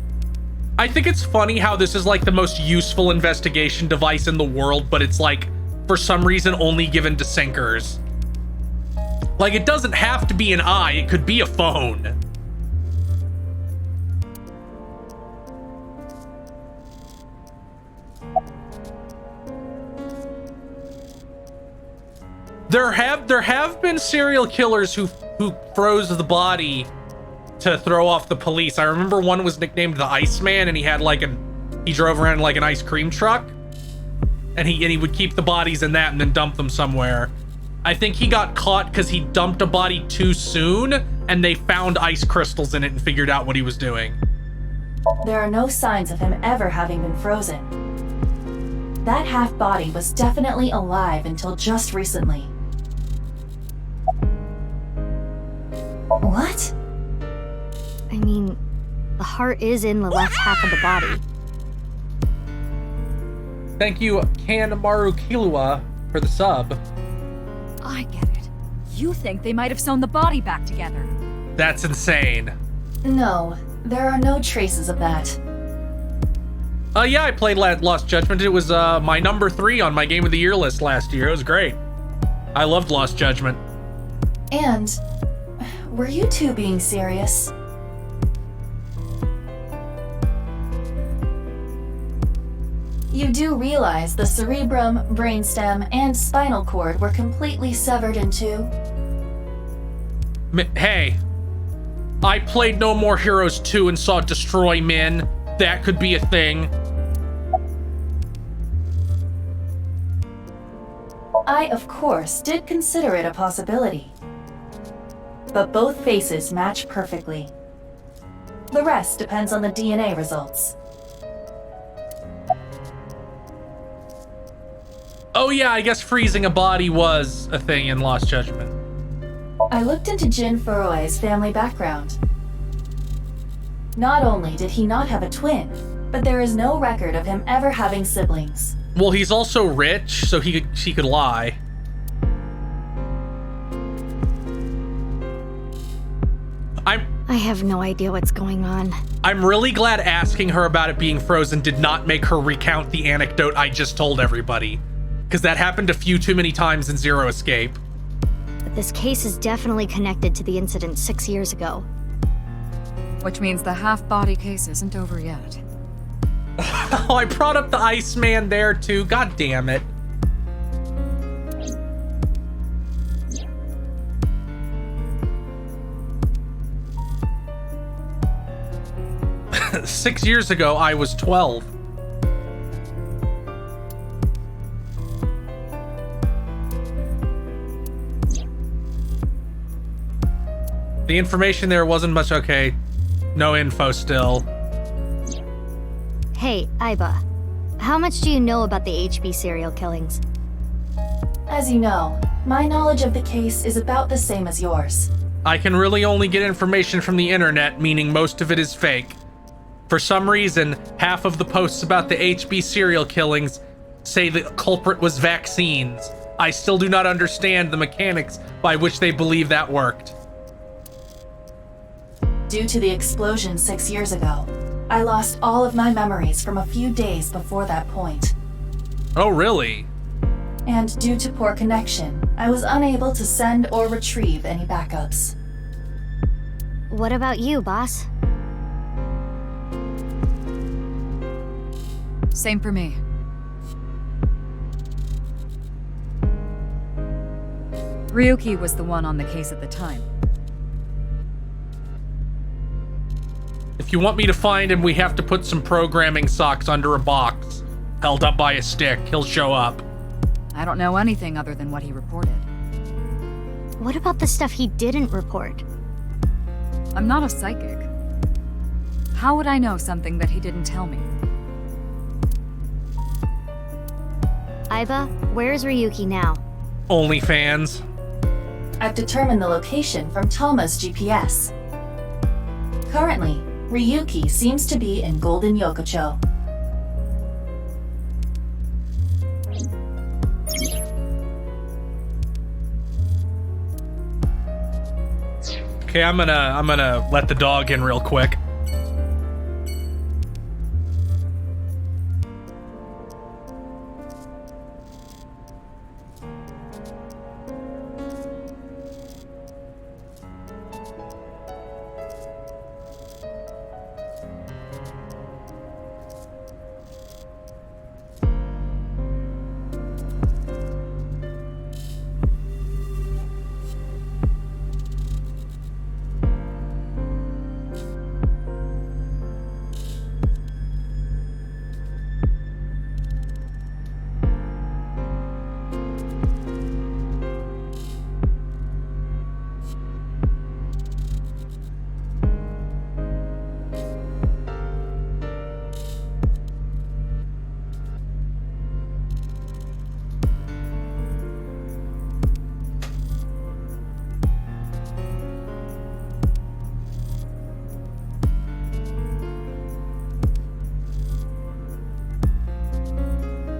I think it's funny how this is like the most useful investigation device in the world, but it's like for some reason, only given to sinkers. Like, it doesn't have to be an eye, it could be a phone. There have been serial killers who froze the body to throw off the police. I remember one was nicknamed the Iceman, and he had like he drove around like an ice cream truck, and he would keep the bodies in that and then dump them somewhere. I think he got caught because he dumped a body too soon, and they found ice crystals in it and figured out what he was doing. There are no signs of him ever having been frozen. That half-body was definitely alive until just recently. What? I mean, the heart is in the left half of the body. Thank you, Kanemaru Kilua, for the sub. I get it. You think they might have sewn the body back together. That's insane. No, there are no traces of that. Yeah, I played Lost Judgment. It was my number 3 on my Game of the Year list last year. It was great. I loved Lost Judgment. And were you two being serious? You do realize the cerebrum, brainstem, and spinal cord were completely severed in two? Hey, I played No More Heroes 2 and saw Destroy Min. That could be a thing. I, of course, did consider it a possibility. But both faces match perfectly. The rest depends on the DNA results. Oh yeah, I guess freezing a body was a thing in Lost Judgment. I looked into Jin Furui's family background. Not only did he not have a twin, but there is no record of him ever having siblings. Well, he's also rich, so she could lie. I have no idea what's going on. I'm really glad asking her about it being frozen did not make her recount the anecdote I just told everybody. Because that happened a few too many times in Zero Escape. But this case is definitely connected to the incident 6 years ago. Which means the half-body case isn't over yet. Oh, I brought up the Iceman there too. God damn it. Six years ago, I was 12. The information there wasn't much. Okay. No info still. Hey, Aiba. How much do you know about the HB serial killings? As you know, my knowledge of the case is about the same as yours. I can really only get information from the internet, meaning most of it is fake. For some reason, half of the posts about the HB serial killings say the culprit was vaccines. I still do not understand the mechanics by which they believe that worked. Due to the explosion 6 years ago, I lost all of my memories from a few days before that point. Oh, really? And due to poor connection, I was unable to send or retrieve any backups. What about you, boss? Same for me. Ryuki was the one on the case at the time. If you want me to find him, we have to put some programming socks under a box, held up by a stick. He'll show up. I don't know anything other than what he reported. What about the stuff he didn't report? I'm not a psychic. How would I know something that he didn't tell me? Aiba, where's Ryuki now? OnlyFans. I've determined the location from Toma's GPS. Currently, Ryuki seems to be in Golden Yokocho. Okay, I'm gonna let the dog in real quick.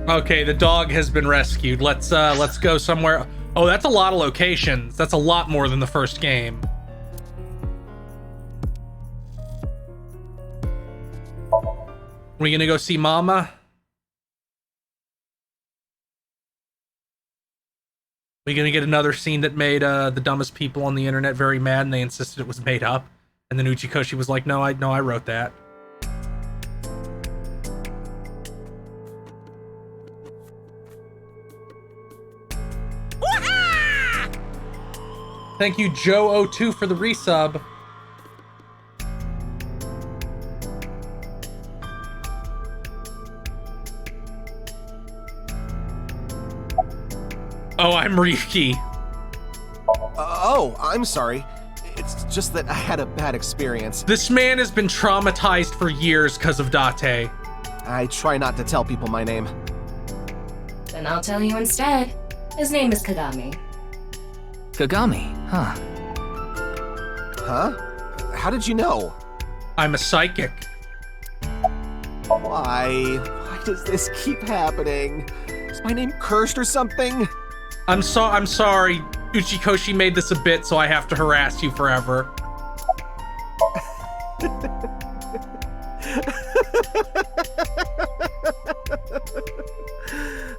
Okay, the dog has been rescued. Let's go somewhere. Oh, that's a lot of locations. That's a lot more than the first game. We gonna go see Mama? We gonna get another scene that made the dumbest people on the internet very mad, and they insisted it was made up. And then Uchikoshi was like, "No, I wrote that." Thank you, Joe02, for the resub. Oh, I'm Ryuki. Oh, I'm sorry. It's just that I had a bad experience. This man has been traumatized for years because of Date. I try not to tell people my name. Then I'll tell you instead. His name is Kagami. Kagami, huh? Huh? How did you know? I'm a psychic. Why? Why does this keep happening? Is my name cursed or something? I'm sorry. Uchikoshi made this a bit, so I have to harass you forever.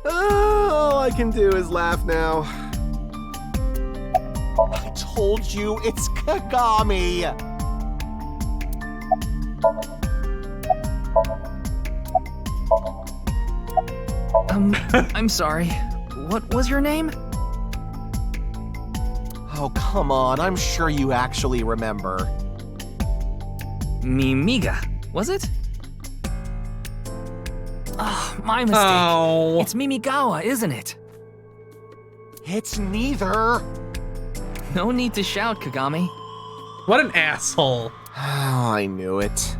All I can do is laugh now. I told you it's Kagami. I'm sorry. What was your name? Oh, come on. I'm sure you actually remember. Mimiga, was it? Oh, my mistake. Oh. It's Mimigawa, isn't it? It's neither. No need to shout, Kagami. What an asshole. Oh, I knew it.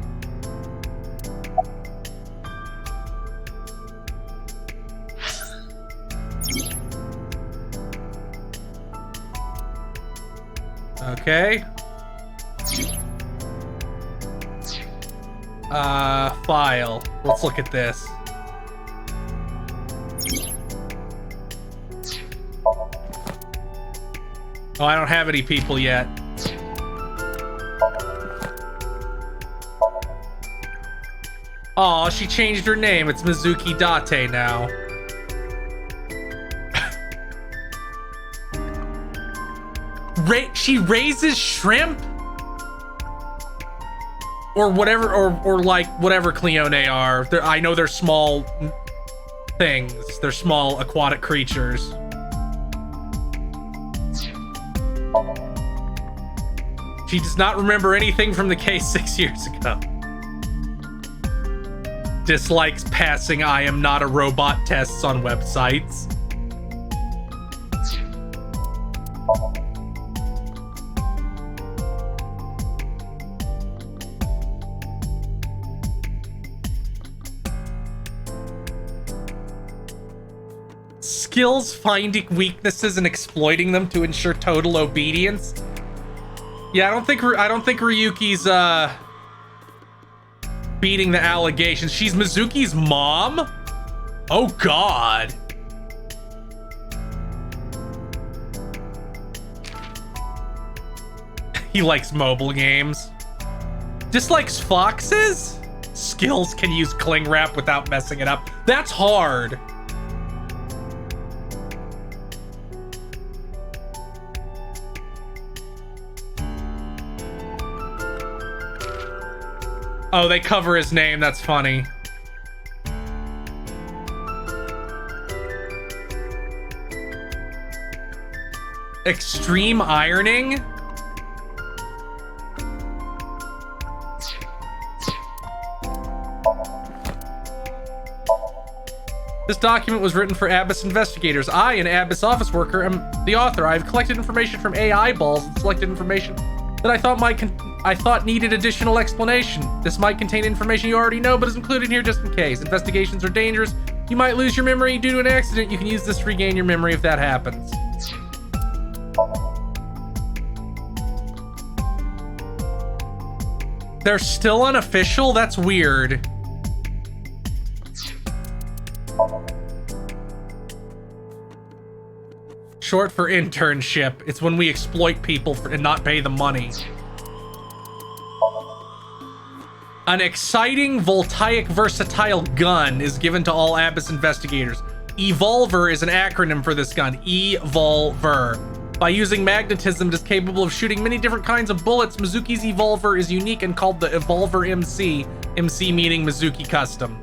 Okay. File. Let's look at this. Oh, I don't have any people yet. Oh, she changed her name. It's Mizuki Date now. She raises shrimp? Or whatever, or like whatever Cleone are. I know they're small things. They're small aquatic creatures. She does not remember anything from the case 6 years ago. Dislikes passing I am not a robot tests on websites. Skills finding weaknesses and exploiting them to ensure total obedience. Yeah, I don't think Ryuki's beating the allegations. She's Mizuki's mom? Oh god. He likes mobile games. Dislikes foxes? Skills can use cling wrap without messing it up. That's hard. Oh, they cover his name. That's funny. Extreme ironing? This document was written for Abyss investigators. I, an Abyss office worker, am the author. I've collected information from AI balls and selected information that I thought needed additional explanation. This might contain information you already know, but is included here just in case. Investigations are dangerous. You might lose your memory due to an accident. You can use this to regain your memory if that happens. They're still unofficial? That's weird. Short for internship. It's when we exploit people and not pay them money. An exciting voltaic versatile gun is given to all Abyss investigators. Evolver is an acronym for this gun. Evolver. By using magnetism, it is capable of shooting many different kinds of bullets. Mizuki's Evolver is unique and called the Evolver MC. MC meaning Mizuki Custom.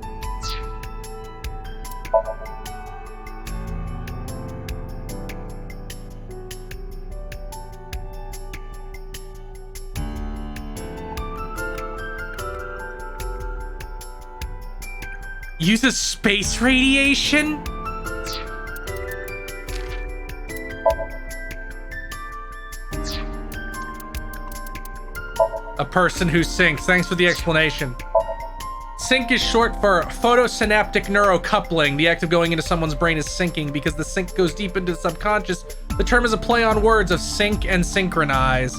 Uses space radiation? A person who sinks. Thanks for the explanation. Sync is short for photosynaptic neurocoupling. The act of going into someone's brain is syncing because the sync goes deep into the subconscious. The term is a play on words of sync and synchronize.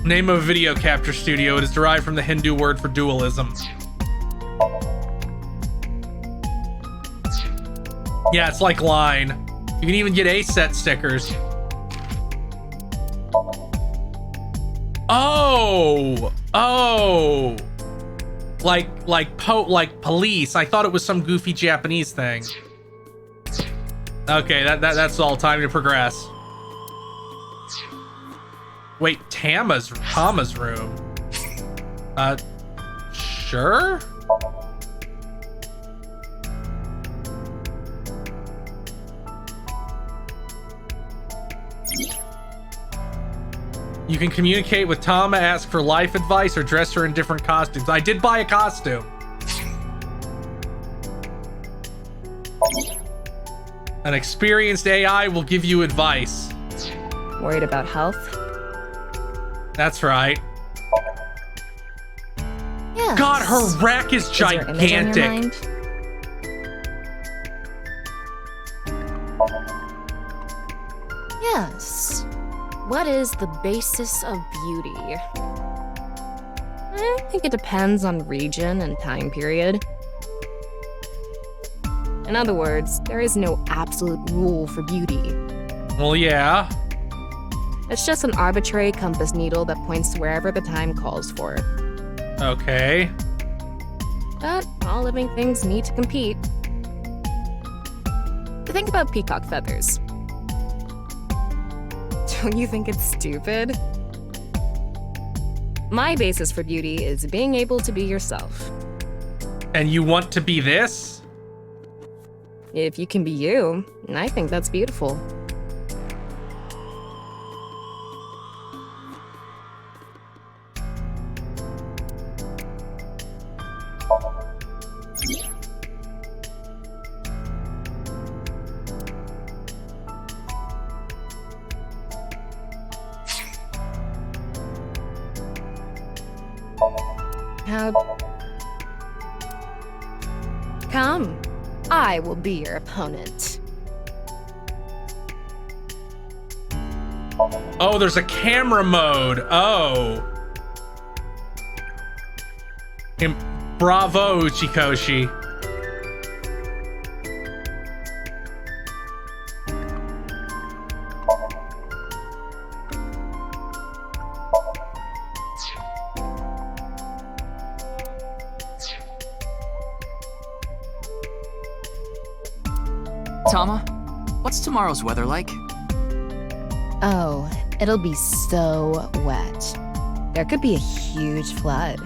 Name of a video capture studio. It is derived from the Hindu word for dualism. Yeah, it's like Line. You can even get A-set stickers. Oh! Oh! Like police. I thought it was some goofy Japanese thing. Okay, that's all. Time to progress. Wait, Tama's room. Sure? You can communicate with Tama, ask for life advice, or dress her in different costumes. I did buy a costume. An experienced AI will give you advice. Worried about health? That's right. Yes. God, her rack is gigantic. There image on your mind? Yes. What is the basis of beauty? I think it depends on region and time period. In other words, there is no absolute rule for beauty. Well, yeah. It's just an arbitrary compass needle that points to wherever the time calls for. Okay. But all living things need to compete. Think about peacock feathers. Don't you think it's stupid? My basis for beauty is being able to be yourself. And you want to be this? If you can be you, I think that's beautiful. Come, I will be your opponent. Oh, there's a camera mode. Oh. Bravo, Uchikoshi. Tama, what's tomorrow's weather like? Oh, it'll be so wet. There could be a huge flood.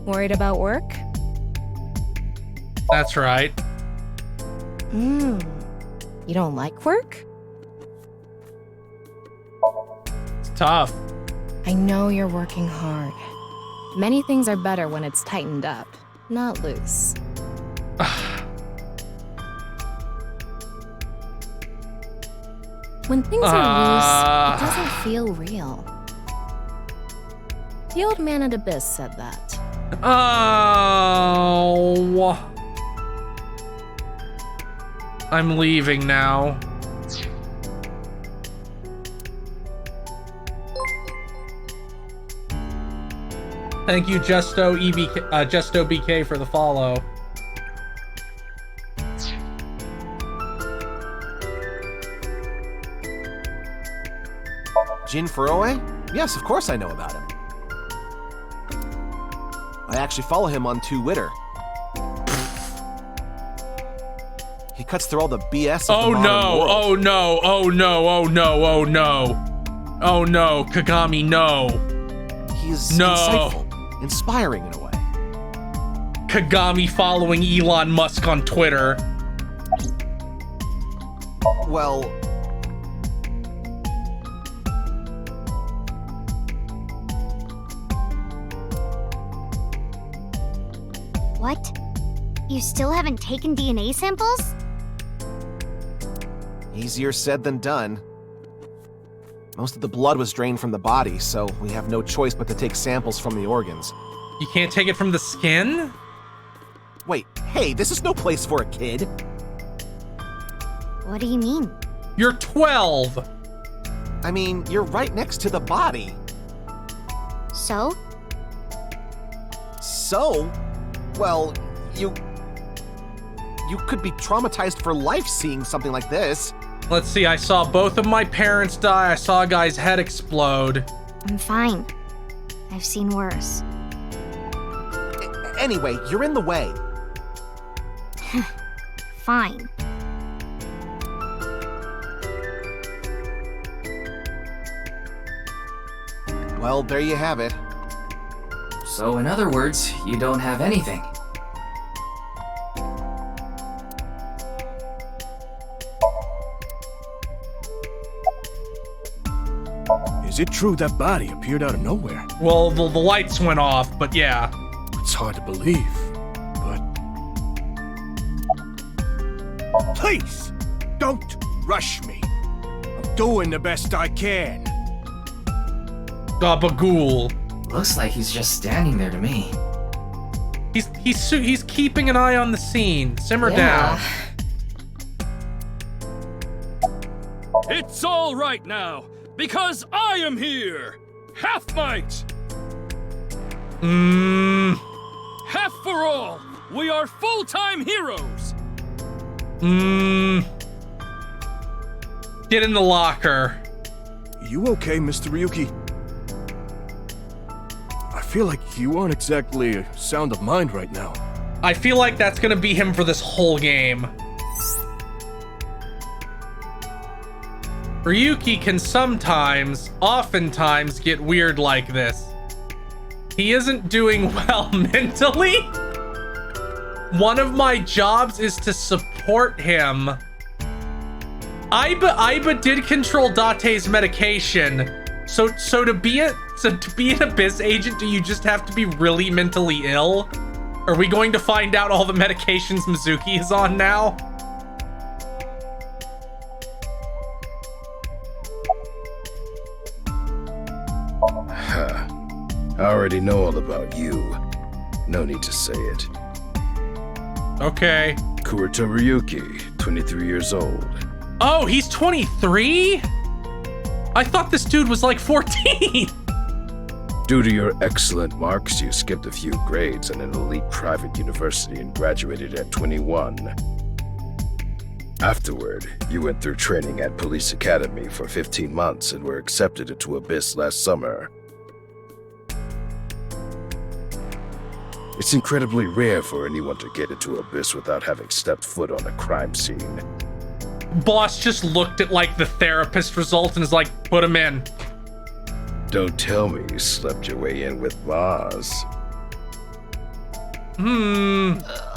Worried about work? That's right. You don't like work? It's tough. I know you're working hard. Many things are better when it's tightened up, not loose. When things are loose, it doesn't feel real. The old man at Abyss said that. Oh. I'm leaving now. Thank you, Justo BK for the follow. Jin Furoe? Yes, of course I know about him. I actually follow him on Twitter. He cuts through all the BS of the modern world. Oh no, oh no, oh no, oh no. Oh no, Kagami, no. He's insightful, inspiring in a way. Kagami following Elon Musk on Twitter. Well... What? You still haven't taken DNA samples? Easier said than done. Most of the blood was drained from the body, so we have no choice but to take samples from the organs. You can't take it from the skin? Wait, hey, this is no place for a kid. What do you mean? You're 12. I mean, you're right next to the body. So? So? Well, you could be traumatized for life seeing something like this. Let's see, I saw both of my parents die. I saw a guy's head explode. I'm fine. I've seen worse. Anyway, you're in the way. Fine. Well, there you have it. So in other words, you don't have anything. Is it true that body appeared out of nowhere? Well, the lights went off, but yeah. It's hard to believe, but... Please! Don't rush me. I'm doing the best I can. Gabagool. Looks like he's just standing there to me. He's keeping an eye on the scene. Simmer down. It's all right now, because I am here! Half might! Half for all! We are full-time heroes! Get in the locker. You okay, Mr. Ryuki? I feel like you aren't exactly sound of mind right now. I feel like that's gonna be him for this whole game. Ryuki can oftentimes get weird like this. He isn't doing well mentally. One of my jobs is to support him. Aiba did control Date's medication. So to be an Abyss agent, do you just have to be really mentally ill? Are we going to find out all the medications Mizuki is on now? I already know all about you. No need to say it. Okay. Kurita Ryuki, 23 years old. Oh, he's 23? I thought this dude was like 14. Due to your excellent marks, you skipped a few grades in an elite private university and graduated at 21. Afterward, you went through training at Police Academy for 15 months and were accepted into Abyss last summer. It's incredibly rare for anyone to get into Abyss without having stepped foot on a crime scene. Boss just looked at like the therapist result and is like, put him in. Don't tell me you slept your way in with Maz.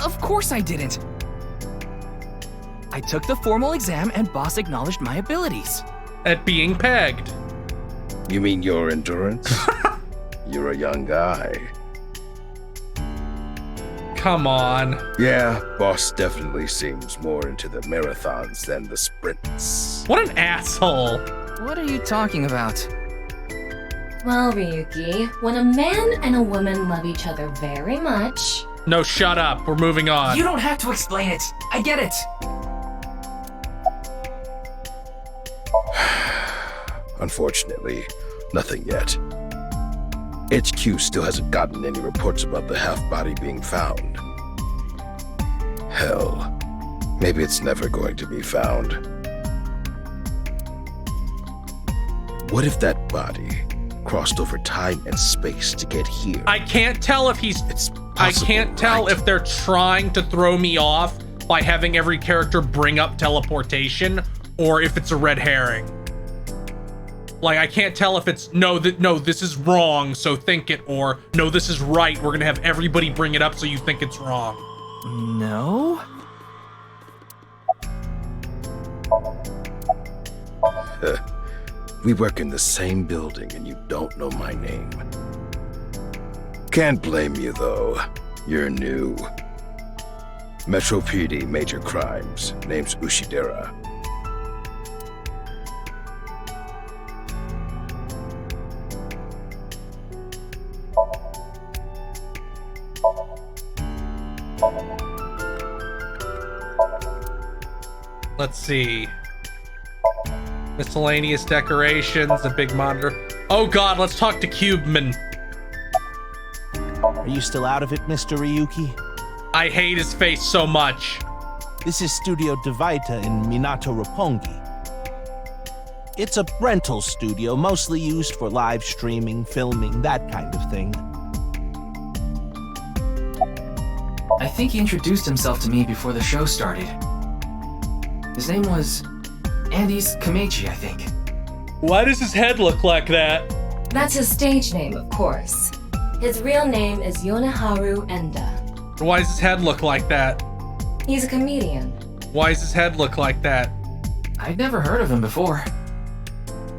Of course I didn't. I took the formal exam and boss acknowledged my abilities. At being pegged. You mean your endurance? You're a young guy. Come on. Yeah, boss definitely seems more into the marathons than the sprints. What an asshole. What are you talking about? Well, Ryuki, when a man and a woman love each other very much... No, shut up. We're moving on. You don't have to explain it. I get it. unfortunately, nothing yet. HQ still hasn't gotten any reports about the half-body being found. Hell, maybe it's never going to be found. What if that body crossed over time and space to get here? I can't tell if he's... It's I possible, can't tell right? if they're trying to throw me off by having every character bring up teleportation, or if it's a red herring. Like, I can't tell if it's, no, this is wrong, so think it, or, no, this is right, we're gonna have everybody bring it up so you think it's wrong. No? We work in the same building and you don't know my name. Can't blame you, though. You're new. Metro PD, Major Crimes. Name's Ushidera. Let's see. Miscellaneous decorations, a big monitor. Oh god, let's talk to Cubeman. Are you still out of it, Mr. Ryuki? I hate his face so much. This is Studio Devaita in Minato Roppongi. It's a rental studio mostly used for live streaming, filming, that kind of thing. I think he introduced himself to me before the show started. His name was Andes Kameji, I think. Why does his head look like that? That's his stage name, of course. His real name is Yoneharu Enda. Why does his head look like that? He's a comedian. Why does his head look like that? I'd never heard of him before.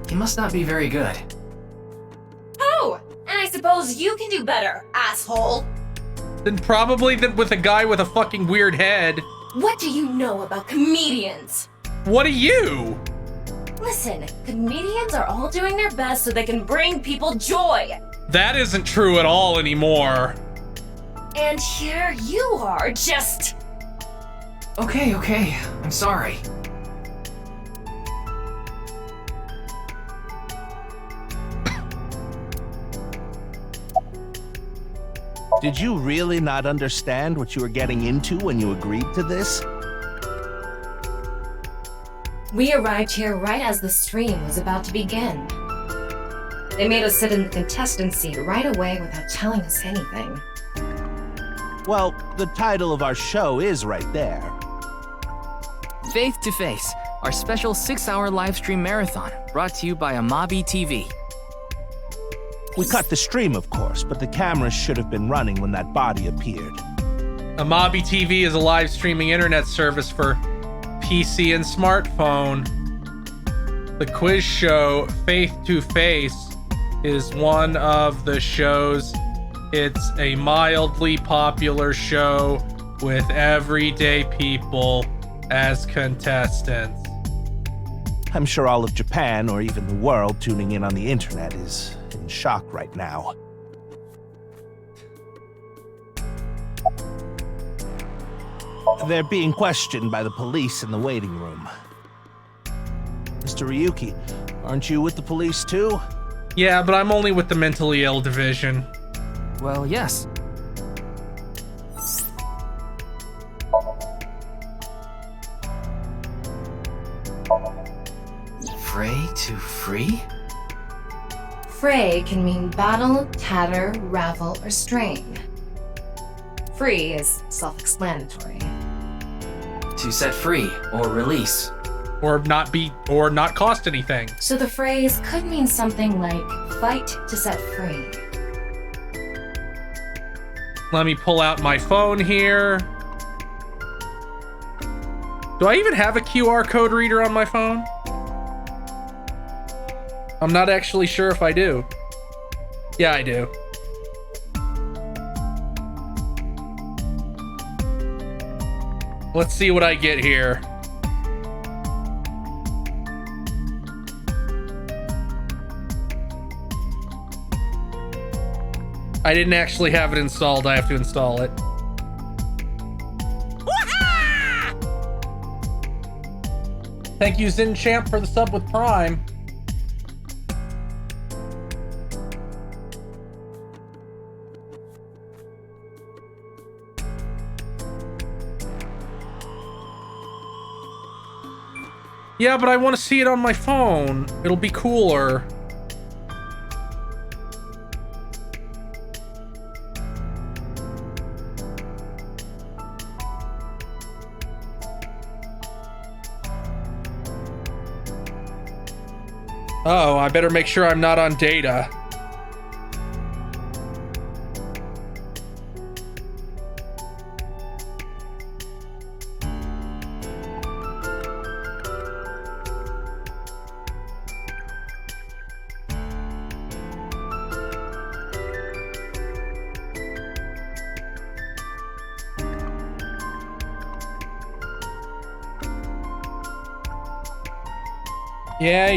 He must not be very good. Oh, and I suppose you can do better, asshole. Then probably with a guy with a fucking weird head. What do you know about comedians? What are you? Listen, comedians are all doing their best so they can bring people joy. That isn't true at all anymore. And here you are, just... Okay, I'm sorry. Did you really not understand what you were getting into when you agreed to this? We arrived here right as the stream was about to begin. They made us sit in the contestant seat right away without telling us anything. Well, the title of our show is right there. Faith to Face, our special 6-hour live stream marathon, brought to you by Amabi TV. We cut the stream, of course, but the cameras should have been running when that body appeared. Amabi TV is a live streaming internet service for PC and smartphone. The quiz show Faith to Face is one of the shows. It's a mildly popular show with everyday people as contestants. I'm sure all of Japan, or even the world, tuning in on the internet is in shock right now. They're being questioned by the police in the waiting room. Mr. Ryuki, aren't you with the police too? Yeah, but I'm only with the mentally ill division. Well, yes. Fray to free? Fray can mean battle, tatter, ravel, or strain. Free is self-explanatory. To set free or release. Or not cost anything. So the phrase could mean something like fight to set free. Let me pull out my phone here. Do I even have a QR code reader on my phone? I'm not actually sure if I do. Yeah, I do. Let's see what I get here. I didn't actually have it installed. I have to install it. Thank you, Zinchamp, for the sub with Prime. Yeah, but I want to see it on my phone. It'll be cooler. Oh, I better make sure I'm not on data. Yeah.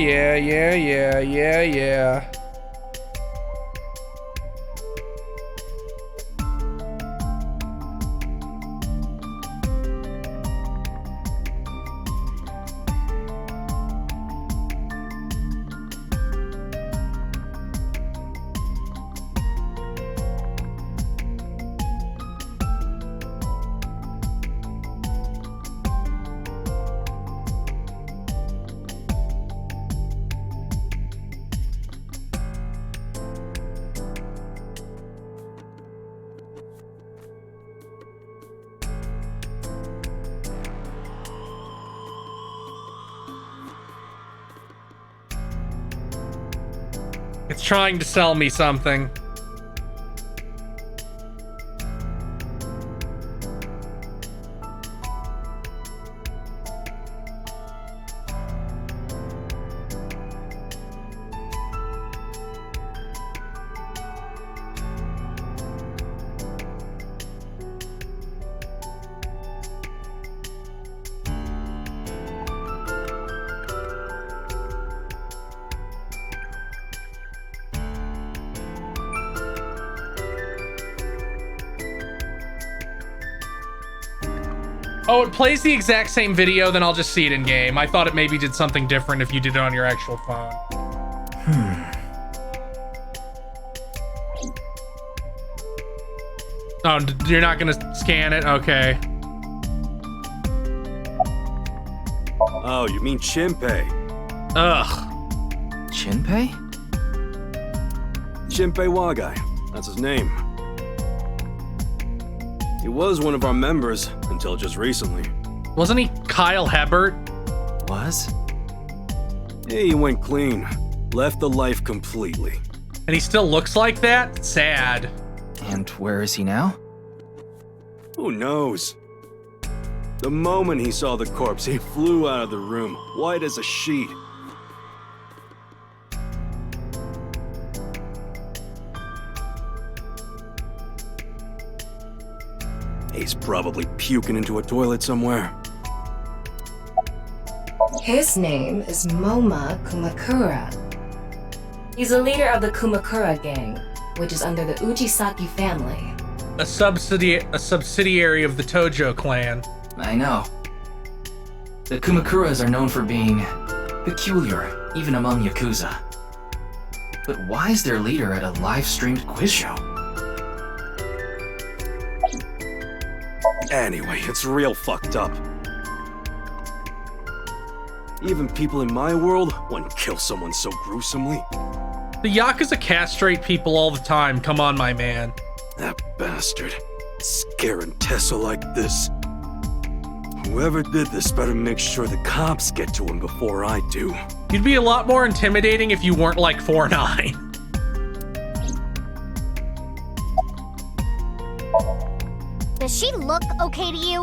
It's trying to sell me something. Oh, it plays the exact same video, then I'll just see it in game. I thought it maybe did something different if you did it on your actual phone. Oh, you're not gonna scan it? Okay. Oh, you mean Shinpei? Ugh. Shinpei? Shinpei Wagai. That's his name. He was one of our members until just recently. Wasn't he Kyle Hebert? Was? Yeah, he went clean. Left the life completely. And he still looks like that? Sad. And where is he now? Who knows? The moment he saw the corpse, he flew out of the room, white as a sheet. He's probably puking into a toilet somewhere. His name is Moma Kumakura. He's a leader of the Kumakura gang, which is under the Ujisaki family. A subsidiary of the Tojo clan. I know. The Kumakuras are known for being peculiar, even among Yakuza. But why is their leader at a live-streamed quiz show? Anyway, it's real fucked up. Even people in my world wouldn't kill someone so gruesomely. The Yakuza castrate people all the time. Come on, my man. That bastard. Scaring Tessa like this. Whoever did this better make sure the cops get to him before I do. You'd be a lot more intimidating if you weren't like 4'9". Does she look okay to you?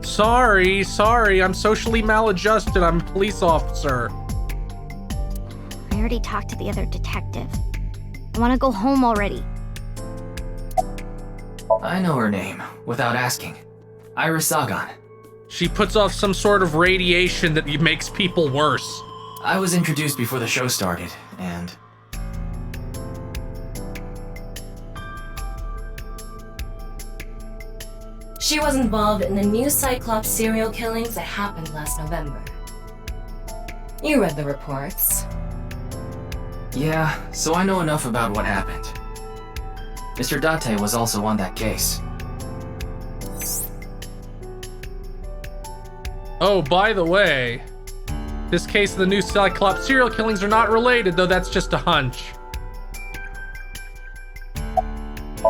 Sorry. I'm socially maladjusted. I'm a police officer. I already talked to the other detective. I want to go home already. I know her name, without asking. Iris Sagan. She puts off some sort of radiation that makes people worse. I was introduced before the show started, and... She was involved in the new Cyclops serial killings that happened last November. You read the reports. Yeah, so I know enough about what happened. Mr. Date was also on that case. Oh, by the way, This case of the new Cyclops serial killings are not related, though that's just a hunch.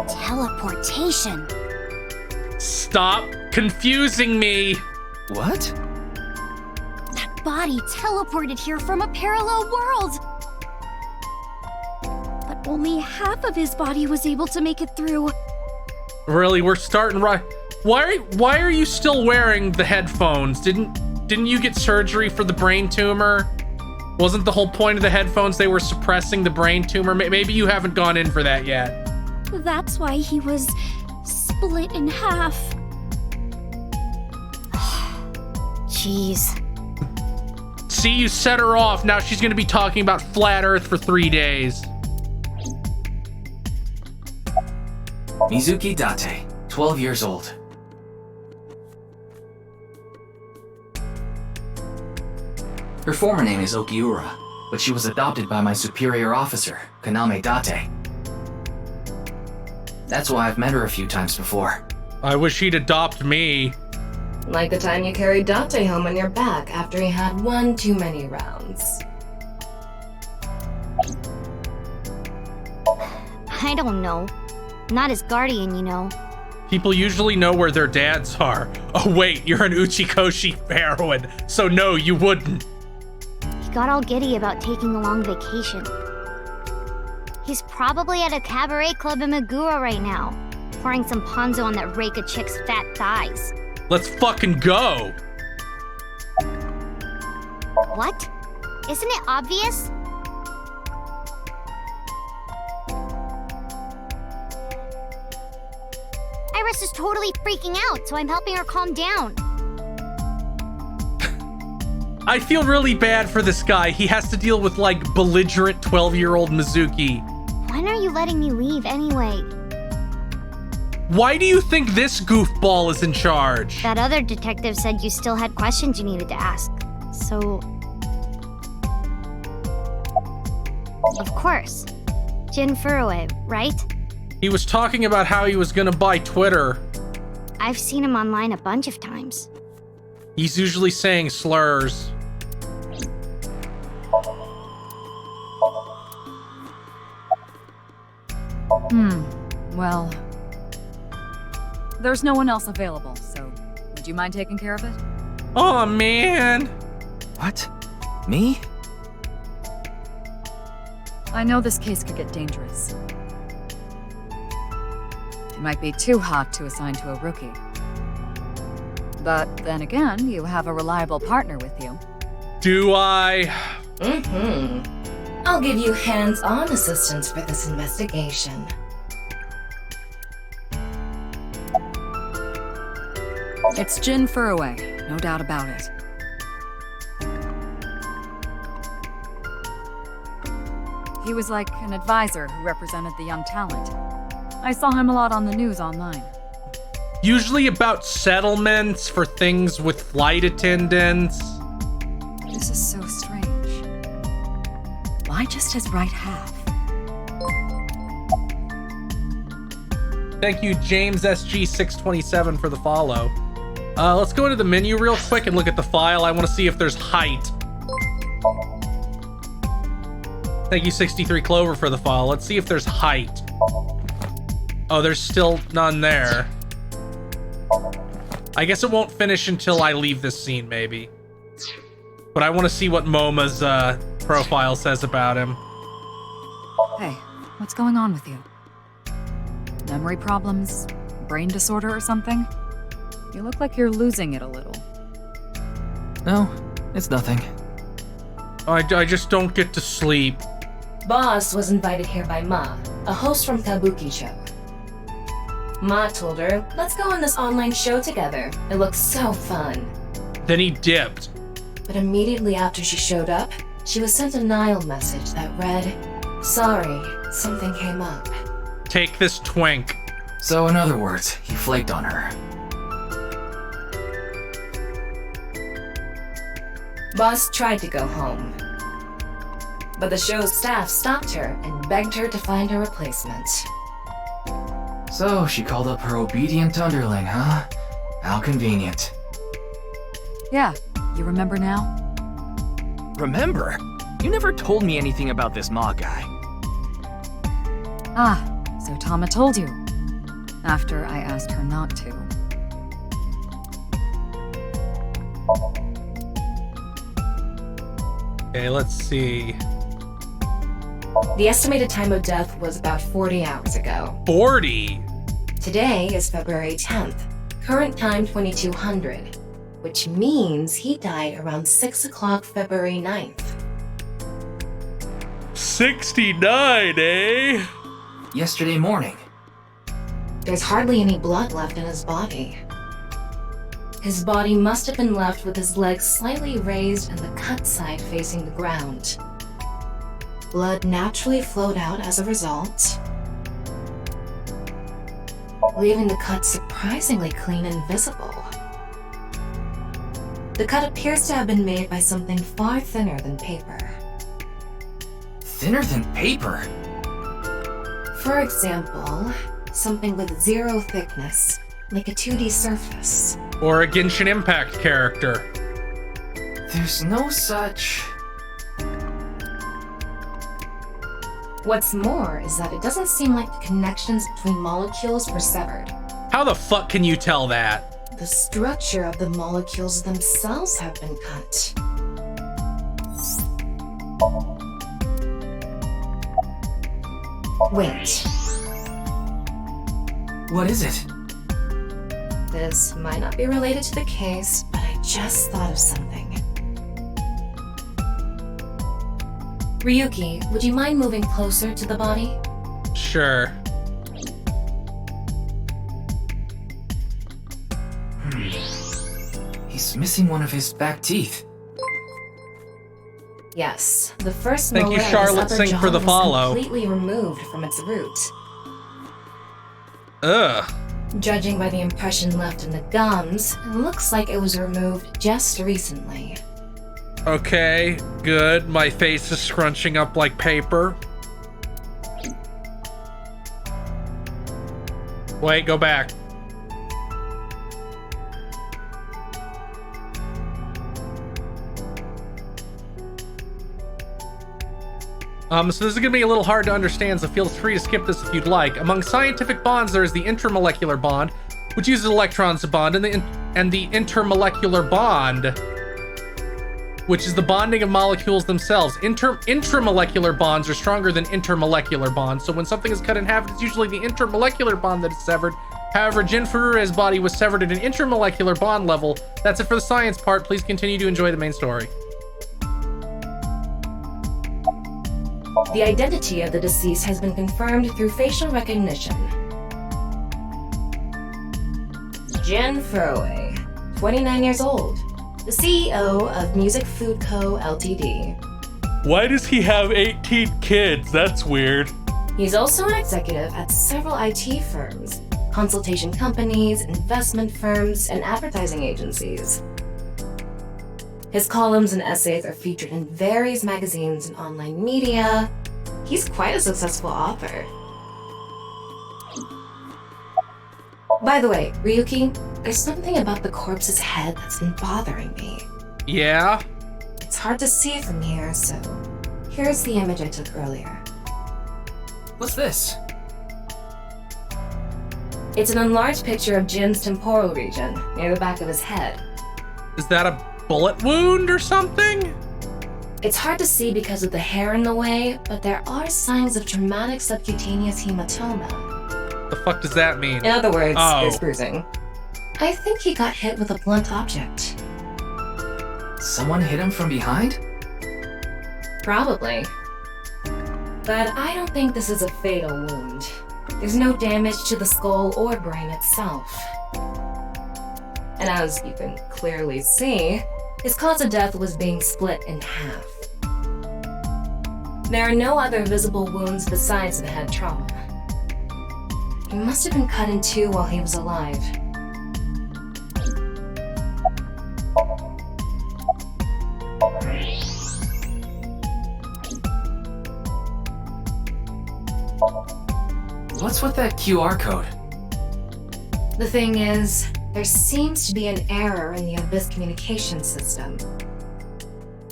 Teleportation. Stop confusing me. What? That body teleported here from a parallel world. But only half of his body was able to make it through. Really, we're starting right. Why are you still wearing the headphones? Didn't you get surgery for the brain tumor? Wasn't the whole point of the headphones they were suppressing the brain tumor? Maybe you haven't gone in for that yet. That's why he was split in half. Jeez. See, you set her off. Now she's gonna be talking about flat Earth for 3 days. Mizuki Date, 12 years old. Her former name is Okiura, but she was adopted by my superior officer, Kaname Date. That's why I've met her a few times before. I wish he'd adopt me. Like the time you carried Date home on your back after he had one too many rounds. I don't know. Not his guardian, you know. People usually know where their dads are. Oh wait, you're an Uchikoshi heroine, so no, you wouldn't. He got all giddy about taking a long vacation. He's probably at a cabaret club in Meguro right now, pouring some ponzo on that Reika chick's fat thighs. Let's fucking go! What? Isn't it obvious? Iris is totally freaking out, so I'm helping her calm down. I feel really bad for this guy. He has to deal with, like, belligerent 12-year-old Mizuki. When are you letting me leave, anyway? Why do you think this goofball is in charge? That other detective said you still had questions you needed to ask, so... Of course. Jin Furue, right? He was talking about how he was gonna buy Twitter. I've seen him online a bunch of times. He's usually saying slurs. Well... There's no one else available, so would you mind taking care of it? Oh man! What? Me? I know this case could get dangerous. It might be too hot to assign to a rookie. But then again, you have a reliable partner with you. Do I? I'll give you hands-on assistance for this investigation. It's Jin Furue, no doubt about it. He was like an advisor who represented the young talent. I saw him a lot on the news online. Usually about settlements for things with flight attendants. This is so strange. Why just his right half? Thank you, James SG627, for the follow. Let's go into the menu real quick and look at the file. I want to see if there's height. Thank you, 63 Clover, for the file. Let's see if there's height. Oh, there's still none there. I guess it won't finish until I leave this scene, maybe. But I want to see what Moma's profile says about him. Hey, what's going on with you? Memory problems? Brain disorder or something? You look like you're losing it a little. No, it's nothing. I just don't get to sleep. Boss was invited here by Ma, a host from Kabuki show. Ma told her, let's go on this online show together. It looks so fun. Then he dipped. But immediately after she showed up, she was sent a Nile message that read, sorry, something came up. Take this twink. So in other words, he flaked on her. Boss tried to go home, but the show's staff stopped her and begged her to find a replacement. So she called up her obedient underling, huh? How convenient. Yeah, you remember now? Remember, you never told me anything about this Ma guy. Ah, so Tama told you. After I asked her not to. Okay, let's see. The estimated time of death was about 40 hours ago. 40? Today is February 10th. Current time 2200, which means he died around 6 o'clock February 9th. 69, eh? Yesterday morning. There's hardly any blood left in his body. His body must have been left with his legs slightly raised and the cut side facing the ground. Blood naturally flowed out as a result, leaving the cut surprisingly clean and visible. The cut appears to have been made by something far thinner than paper. Thinner than paper? For example, something with 0 thickness, like a 2D surface. Or a Genshin Impact character. There's no such... What's more is that it doesn't seem like the connections between molecules were severed. How the fuck can you tell that? The structure of the molecules themselves have been cut. Wait. What is it? This might not be related to the case, but I just thought of something. Ryuki, would you mind moving closer to the body? Sure. He's missing one of his back teeth. Yes, the first Thank you, molar of Charlotte his upper Singh, jaw for the was follow. completely removed from its root. Ugh. Judging by the impression left in the gums, it looks like it was removed just recently. Okay, good. My face is scrunching up like paper. Wait, go back. So this is gonna be a little hard to understand, so feel free to skip this if you'd like. Among scientific bonds, there is the intermolecular bond, which uses electrons to bond, and the intermolecular bond, which is the bonding of molecules themselves. Intramolecular bonds are stronger than intermolecular bonds, so when something is cut in half, it's usually the intermolecular bond that is severed. However, Jin Furure's body was severed at an intramolecular bond level. That's it for the science part. Please continue to enjoy the main story. The identity of the deceased has been confirmed through facial recognition. Jin Furue, 29 years old, the CEO of Music Food Co. Ltd. Why does he have 18 kids? That's weird. He's also an executive at several IT firms, consultation companies, investment firms, and advertising agencies. His columns and essays are featured in various magazines and online media. He's quite a successful author. By the way, Ryuki, there's something about the corpse's head that's been bothering me. Yeah? It's hard to see from here, so here's the image I took earlier. What's this? It's an enlarged picture of Jin's temporal region, near the back of his head. Is that a bullet wound or something? It's hard to see because of the hair in the way, but there are signs of traumatic subcutaneous hematoma. The fuck does that mean? In other words, Oh. there's bruising. I think he got hit with a blunt object. Someone hit him from behind? Probably. But I don't think this is a fatal wound. There's no damage to the skull or brain itself. And as you can clearly see, his cause of death was being split in half. There are no other visible wounds besides the head trauma. He must have been cut in two while he was alive. What's with that QR code? The thing is, there seems to be an error in the Abyss communication system.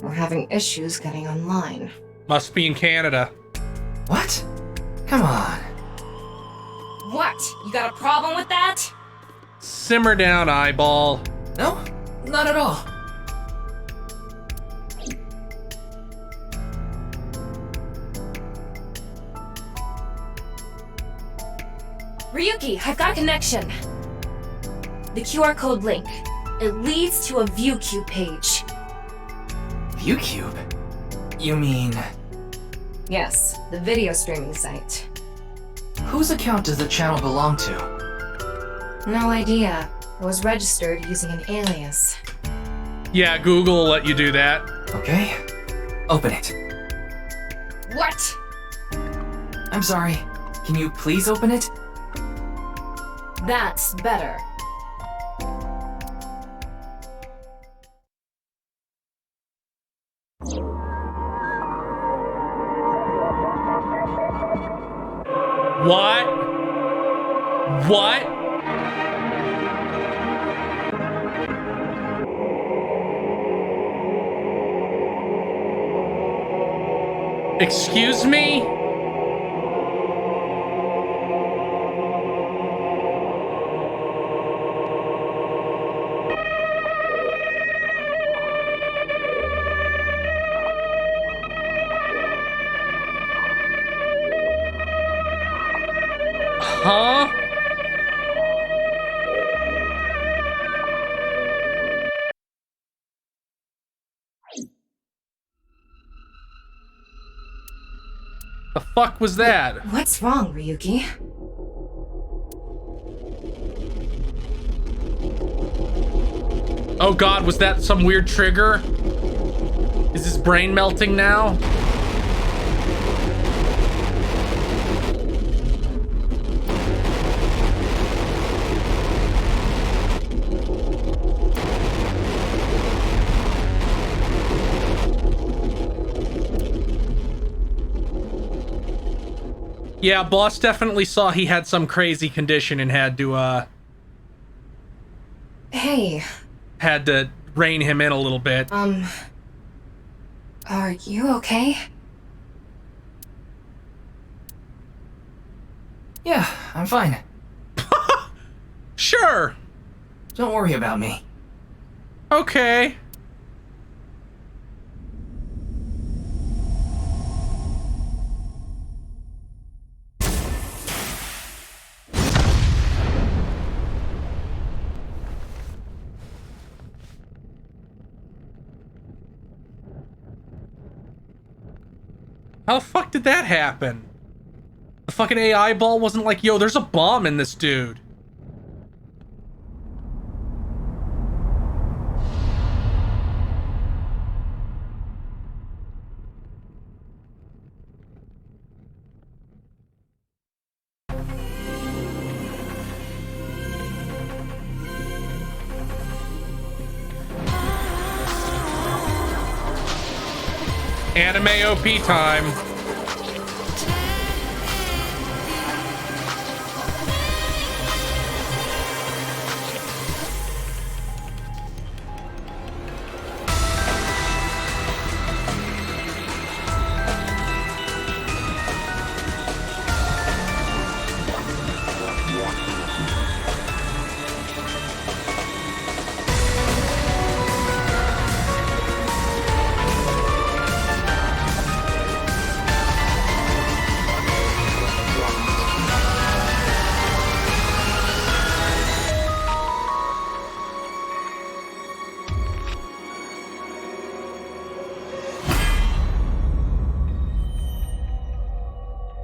We're having issues getting online. Must be in Canada. What? Come on. What? You got a problem with that? Simmer down, eyeball. No, not at all. Ryuki, I've got a connection. The QR code link. It leads to a ViewCube page. ViewCube? You mean... Yes, the video streaming site. Whose account does the channel belong to? No idea. It was registered using an alias. Yeah, Google will let you do that. Okay. Open it. What? I'm sorry. Can you please open it? That's better. What? What? Excuse me? Huh? The fuck was that? What's wrong, Ryuki? Oh god, was that some weird trigger? Is his brain melting now? Yeah, boss definitely saw he had some crazy condition and had to, Hey. had to rein him in a little bit. Are you okay? Yeah, I'm fine. Sure. Don't worry about me. Okay. How the fuck did that happen? The fucking AI ball wasn't like, yo, there's a bomb in this dude. Anime OP time.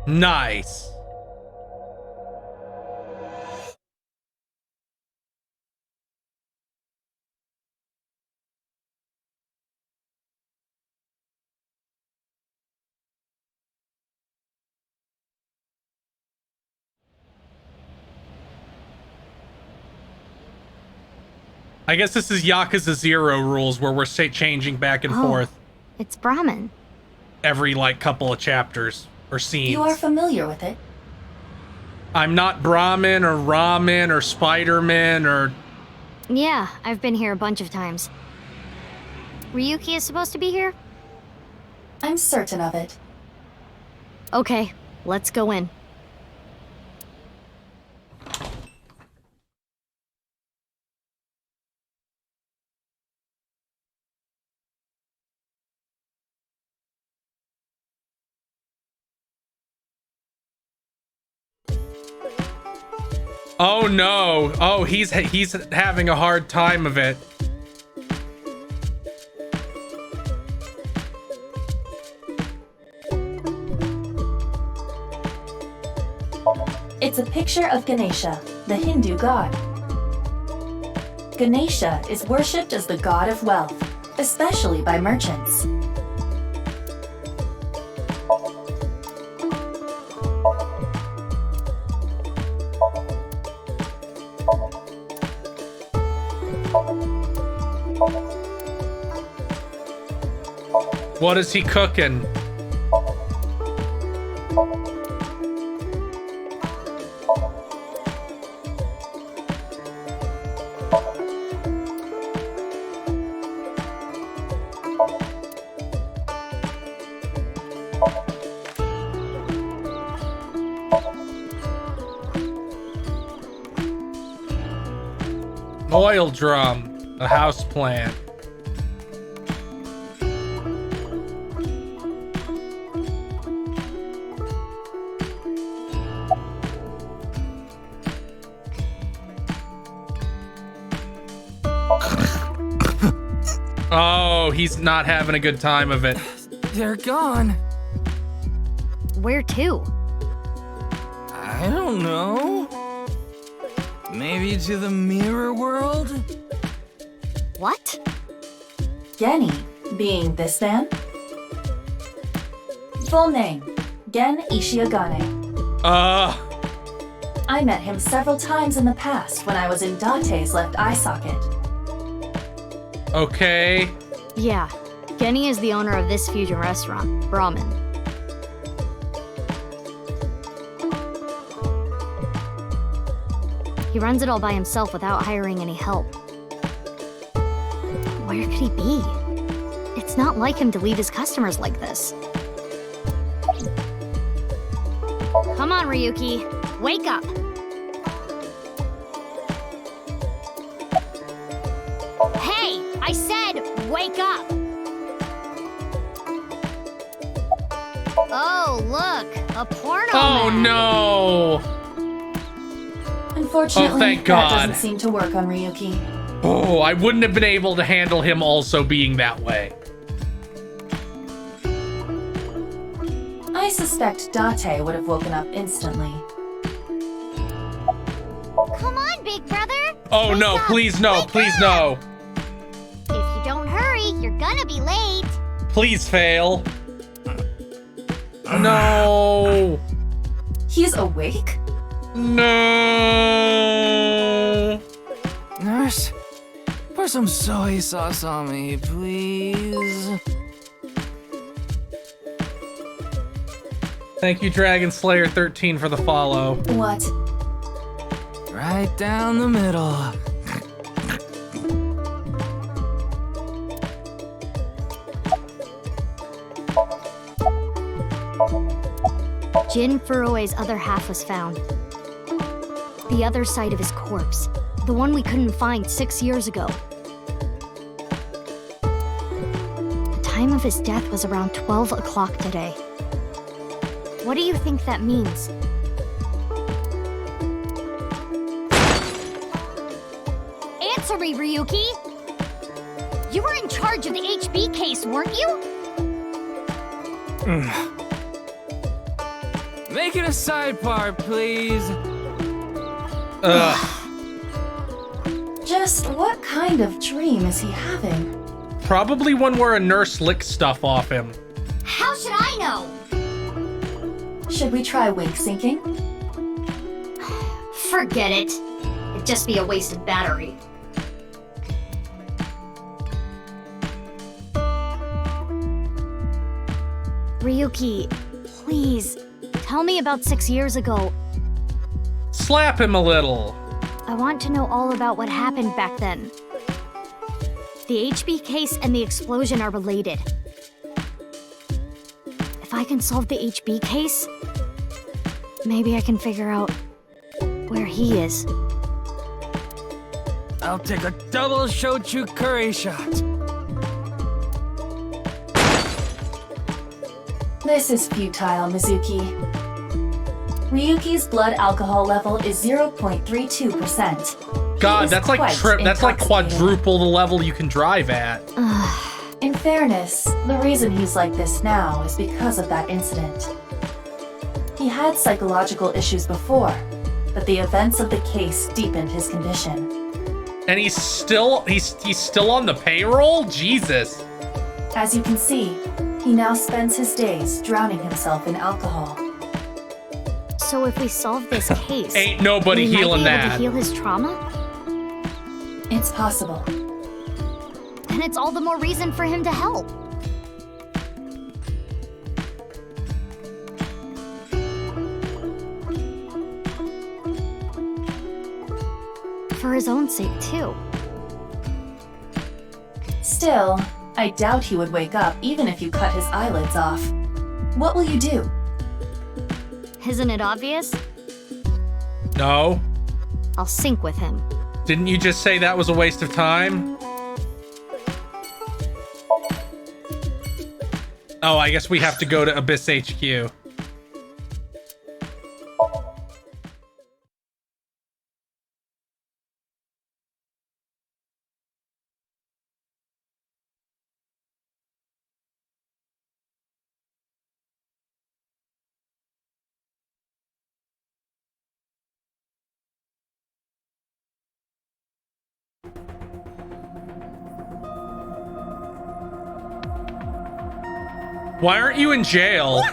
Nice. I guess this is Yakuza 0 rules where we're changing back and forth It's Brahmin. every like couple of chapters or scenes. You are familiar with it. I'm not Brahmin or Ramen or Spider-Man or... Yeah, I've been here a bunch of times. Ryuki is supposed to be here? I'm certain of it. Okay, let's go in. Oh no! Oh, he's having a hard time of it. It's a picture of Ganesha, the Hindu god. Ganesha is worshipped as the god of wealth, especially by merchants. What is he cooking? Oil drum, a house plant. Oh, he's not having a good time of it. They're gone. Where to? I don't know. Maybe to the mirror world? What? Geni, being this man? Full name, Gen Ishiagane. I met him several times in the past when I was in Date's left eye socket. Okay. Yeah, Geni is the owner of this fusion restaurant, Brahmin. He runs it all by himself without hiring any help. Where could he be? It's not like him to leave his customers like this. Come on, Ryuki. Wake up! Hey! I said wake up! Oh, look! A porno Oh mag. no! Unfortunately, Oh, thank that God. doesn't seem to work on Ryuki. Oh, I wouldn't have been able to handle him also being that way. I suspect Date would have woken up instantly. Come on, big brother! Oh Wake no, up. please no, Wake please up. no. If you don't hurry, you're gonna be late. Please fail. No. He's awake? No. Nurse, pour some soy sauce on me, please. Thank you, Dragon Slayer 13, for the follow. What? Right down the middle. Jin Furue's other half was found. The other side of his corpse. The one we couldn't find 6 years ago. The time of his death was around 12 o'clock today. What do you think that means? Answer me, Ryuki! You were in charge of the HB case, weren't you? Make it a side part, please. Just what kind of dream is he having? Probably one where a nurse licks stuff off him. How should I know? Should we try wink syncing? Forget it. It'd just be a wasted battery. Ryuki, please, tell me about 6 years ago. Slap him a little. I want to know all about what happened back then. the HB case and the explosion are related. If I can solve the HB case, maybe I can figure out where he is. I'll take a double shochu curry shot. This is futile, Mizuki. Ryuki's blood alcohol level is 0.32%. God, that's like quadruple the level you can drive at. In fairness, the reason he's like this now is because of that incident. He had psychological issues before, but the events of the case deepened his condition. And he's still on the payroll? Jesus. As you can see, he now spends his days drowning himself in alcohol. So if we solve this case, ain't nobody healing that. that. To heal his trauma? It's possible. Then it's all the more reason for him to help. For his own sake, too. Still, I doubt he would wake up even if you cut his eyelids off. What will you do? Isn't it obvious? No. I'll sync with him. Didn't you just say that was a waste of time? Oh, I guess we have to go to Abyss HQ. Why aren't you in jail?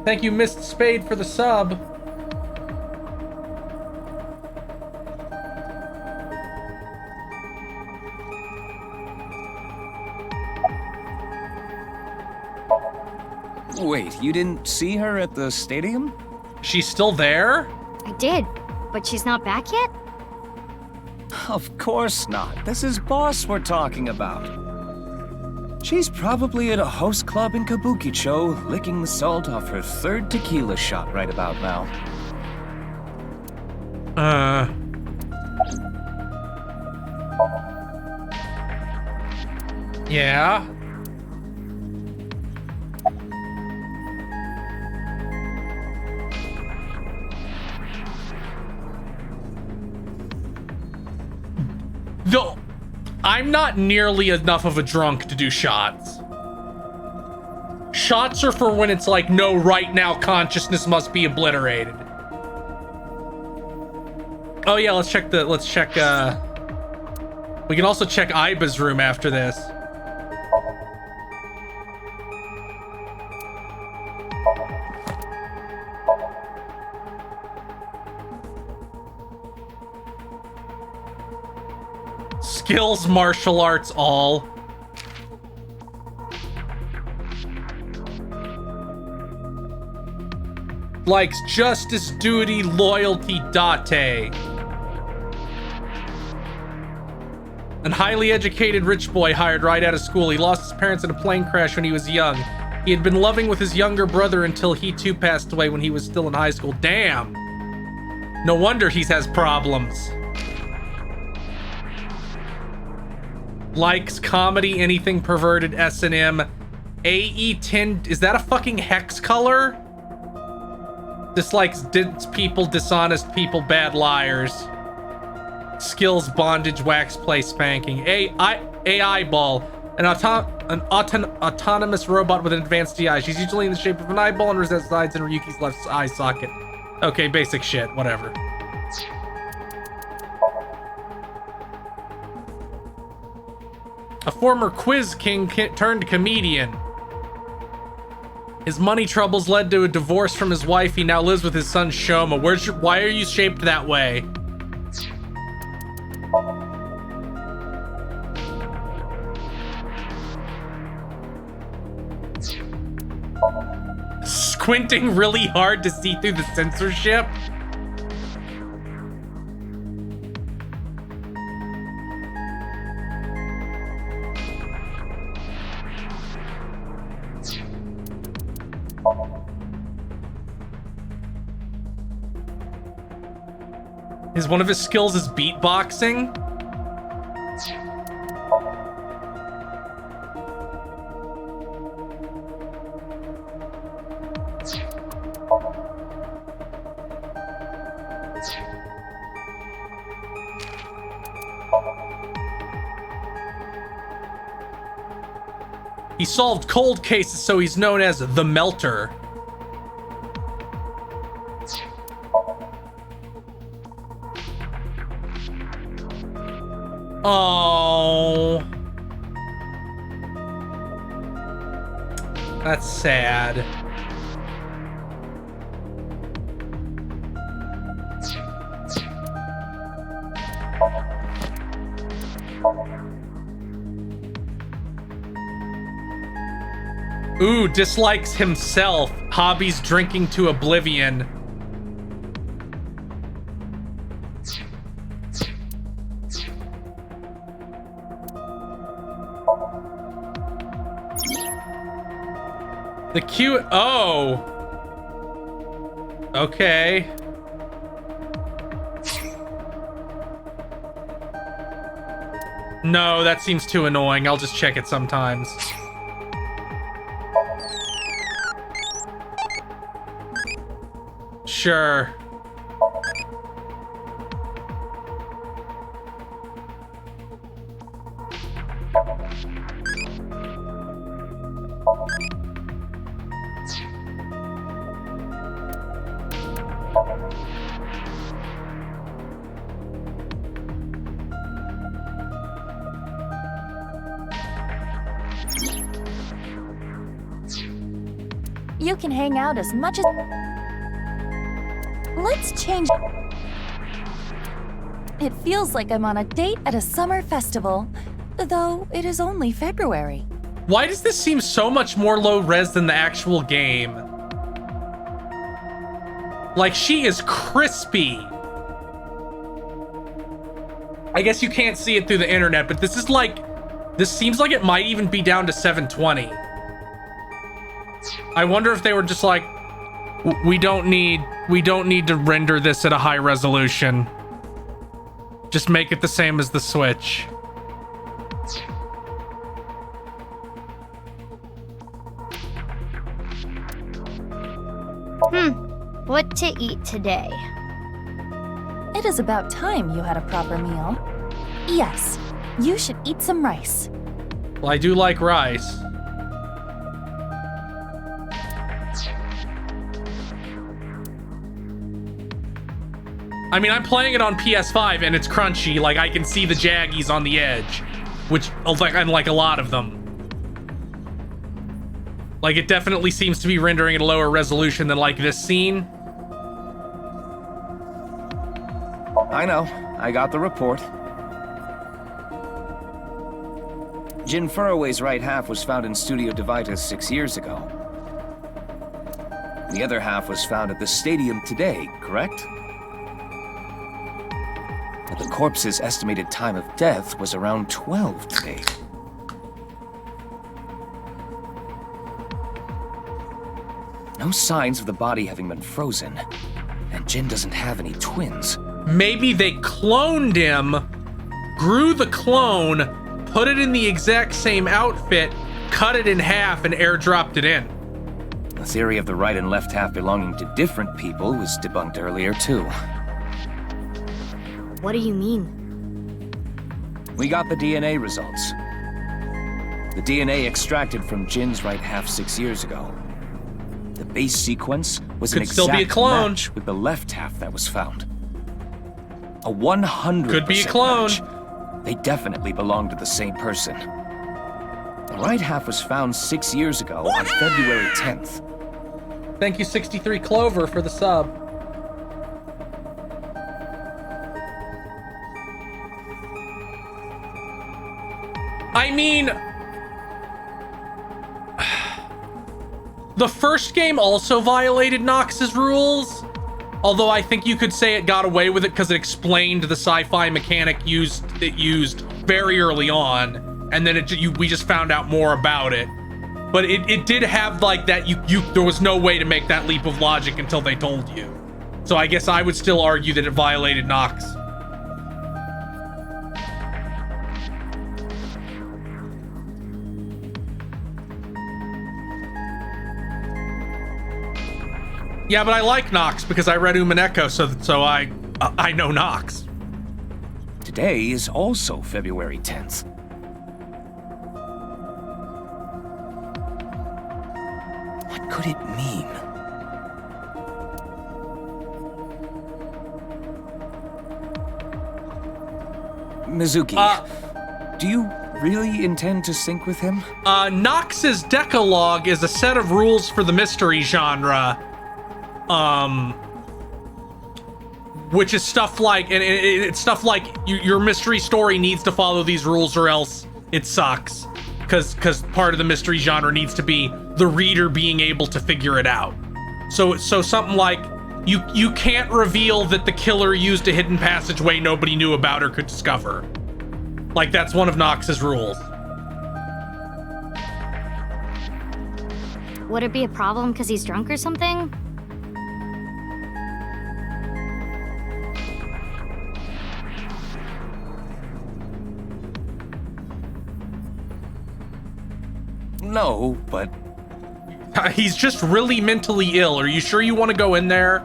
Thank you, Mist Spade, for the sub. Wait, you didn't see her at the stadium? She's still there? I did, but she's not back yet? Of course not. This is Boss we're talking about. She's probably at a host club in Kabukicho, licking the salt off her third tequila shot right about now. Yeah. Though, I'm not nearly enough of a drunk to do shots. Shots are for when it's like, no, right now consciousness must be obliterated. Oh yeah, let's check, we can also check Aiba's room after this. Skills, martial arts, all. Likes justice, duty, loyalty, date. An highly educated rich boy hired right out of school. He lost his parents in a plane crash when he was young. He had been loving with his younger brother until he too passed away when he was still in high school. Damn. No wonder he has problems. Likes comedy, anything perverted, S&M. AE10, is that a fucking hex color? Dislikes dense people, dishonest people, bad liars. Skills, bondage, wax play, spanking. AI ball, an autonomous robot with an advanced DI. She's usually in the shape of an eyeball and resides in Ryuki's left eye socket. Okay, basic shit, whatever. A former quiz king turned comedian. His money troubles led to a divorce from his wife. He now lives with his son Shoma. Why are you shaped that way? Squinting really hard to see through the censorship. One of his skills is beatboxing. He solved cold cases, so he's known as the Melter. Oh. That's sad. Ooh, dislikes himself. Hobbies drinking to oblivion. The Q. Oh. Okay. No, that seems too annoying. I'll just check it sometimes. Sure. You can hang out as much as... Let's change... It feels like I'm on a date at a summer festival, though it is only February. Why does this seem so much more low res than the actual game? Like, she is crispy. I guess you can't see it through the internet, but this is like... This seems like it might even be down to 720. I wonder if they were just like, we don't need to render this at a high resolution. Just make it the same as the Switch. What to eat today? It is about time you had a proper meal. Yes, you should eat some rice. Well, I do like rice. I mean, I'm playing it on PS5 and it's crunchy. Like, I can see the jaggies on the edge, which, like a lot of them. Like, it definitely seems to be rendering at a lower resolution than, like, this scene. I know. I got the report. Jin Furroway's right half was found in Studio Devitas 6 years ago. The other half was found at the stadium today, correct? But the corpse's estimated time of death was around 12 today. No signs of the body having been frozen, and Jin doesn't have any twins. Maybe they cloned him, grew the clone, put it in the exact same outfit, cut it in half, and airdropped it in. The theory of the right and left half belonging to different people was debunked earlier, too. What do you mean? We got the DNA results. The DNA extracted from Jin's right half 6 years ago. The base sequence was an Could still exact be a clone. match with the left half that was found. A 100% Could be a clone. match. They definitely belong to the same person. The right half was found 6 years ago on February 10th. Thank you, 63 Clover, for the sub. I mean, the first game also violated Nox's rules, although I think you could say it got away with it because it explained the sci-fi mechanic it used very early on, and then we just found out more about it. But it did have like that there was no way to make that leap of logic until they told you. So I guess I would still argue that it violated Nox. Yeah, but I like Nox because I read Umineko, so I know Nox. Today is also February 10th. What could it mean? Mizuki, do you really intend to sync with him? Nox's Decalogue is a set of rules for the mystery genre. Which is stuff like, and it's stuff like your mystery story needs to follow these rules or else it sucks. Because part of the mystery genre needs to be the reader being able to figure it out. So something like, you can't reveal that the killer used a hidden passageway nobody knew about or could discover. Like, that's one of Nox's rules. Would it be a problem because he's drunk or something? No, but... He's just really mentally ill. Are you sure you want to go in there?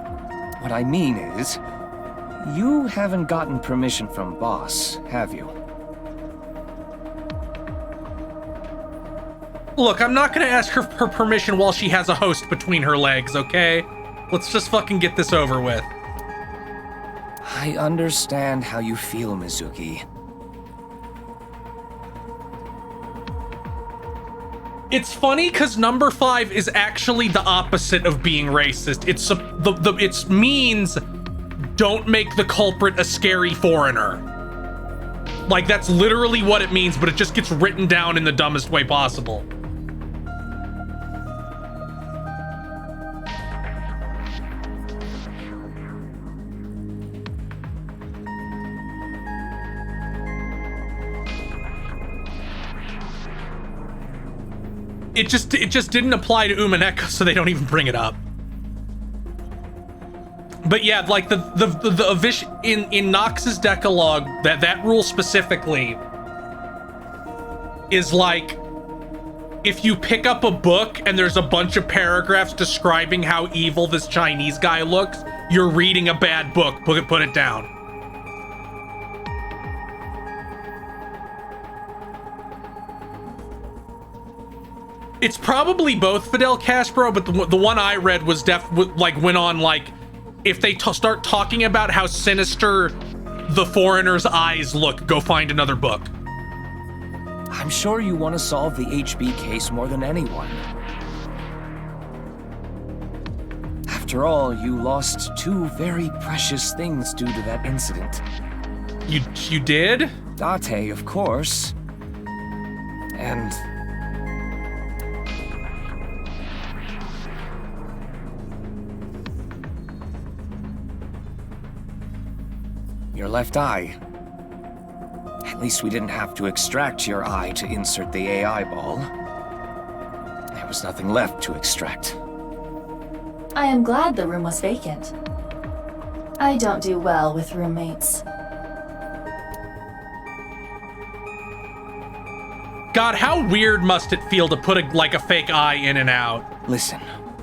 What I mean is, you haven't gotten permission from Boss, have you? Look, I'm not gonna ask her for permission while she has a host between her legs, okay? Let's just fucking get this over with. I understand how you feel, Mizuki. It's funny because number 5 is actually the opposite of being racist. It means don't make the culprit a scary foreigner. Like, that's literally what it means, but it just gets written down in the dumbest way possible. It just didn't apply to Umineko, so they don't even bring it up. But yeah, like in Nox's Decalogue, that rule specifically is like, if you pick up a book and there's a bunch of paragraphs describing how evil this Chinese guy looks, you're reading a bad book. Put it down. It's probably both, Fidel Castro, but the one I read was went on like, if they start talking about how sinister the foreigner's eyes look, go find another book. I'm sure you want to solve the HB case more than anyone. After all, you lost 2 very precious things due to that incident. You did? Date, of course. And... your left eye. At least we didn't have to extract your eye to insert the AI ball. There was nothing left to extract. I am glad the room was vacant. I don't do well with roommates. God, how weird must it feel to put a fake eye in and out? Listen,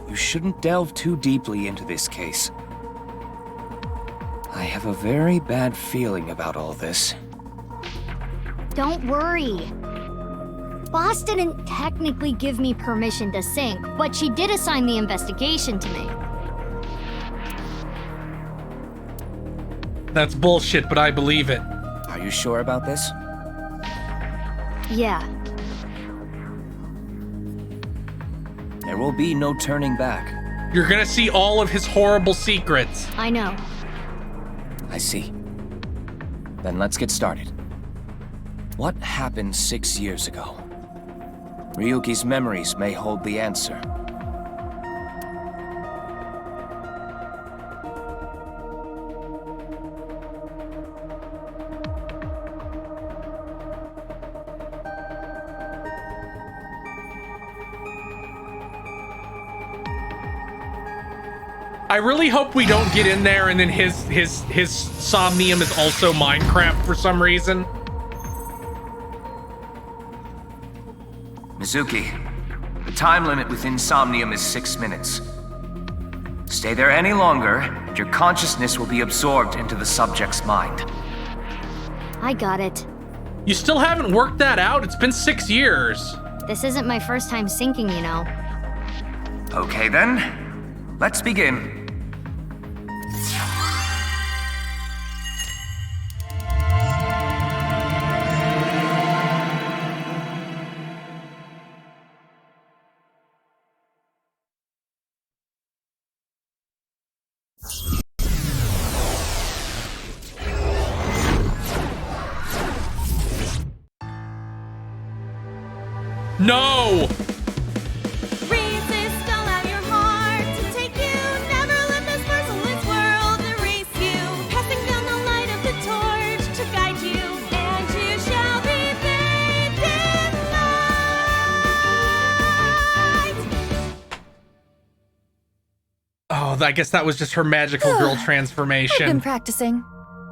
you shouldn't delve too deeply into this case. I have a very bad feeling about all this. Don't worry. Boss didn't technically give me permission to sync, but she did assign the investigation to me. That's bullshit, but I believe it. Are you sure about this? Yeah. There will be no turning back. You're gonna see all of his horrible secrets. I know. I see. Then let's get started. What happened 6 years ago? Ryuki's memories may hold the answer. I really hope we don't get in there and then his Somnium is also Minecraft for some reason. Mizuki, the time limit within Somnium is 6 minutes. Stay there any longer, and your consciousness will be absorbed into the subject's mind. I got it. You still haven't worked that out? It's been 6 years. This isn't my first time syncing, you know. Okay then, let's begin. No! Resist, allow your heart to take you. Never let this merciless world erase you. Passing down the light of the torch to guide you, and you shall be bathed in light. Oh, I guess that was just her magical girl I've been transformation. practicing.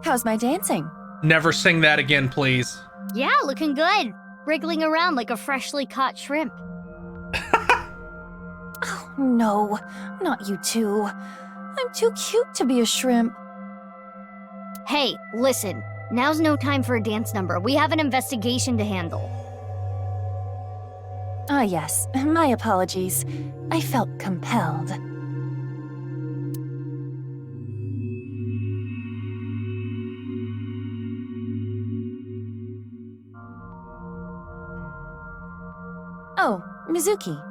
How's my dancing? Never sing that again, please. Yeah, looking good. Wriggling around like a freshly caught shrimp. Oh, no, not you two. I'm too cute to be a shrimp. Hey, listen. Now's no time for a dance number. We have an investigation to handle. Ah, yes, my apologies. I felt compelled. Oh, Mizuki,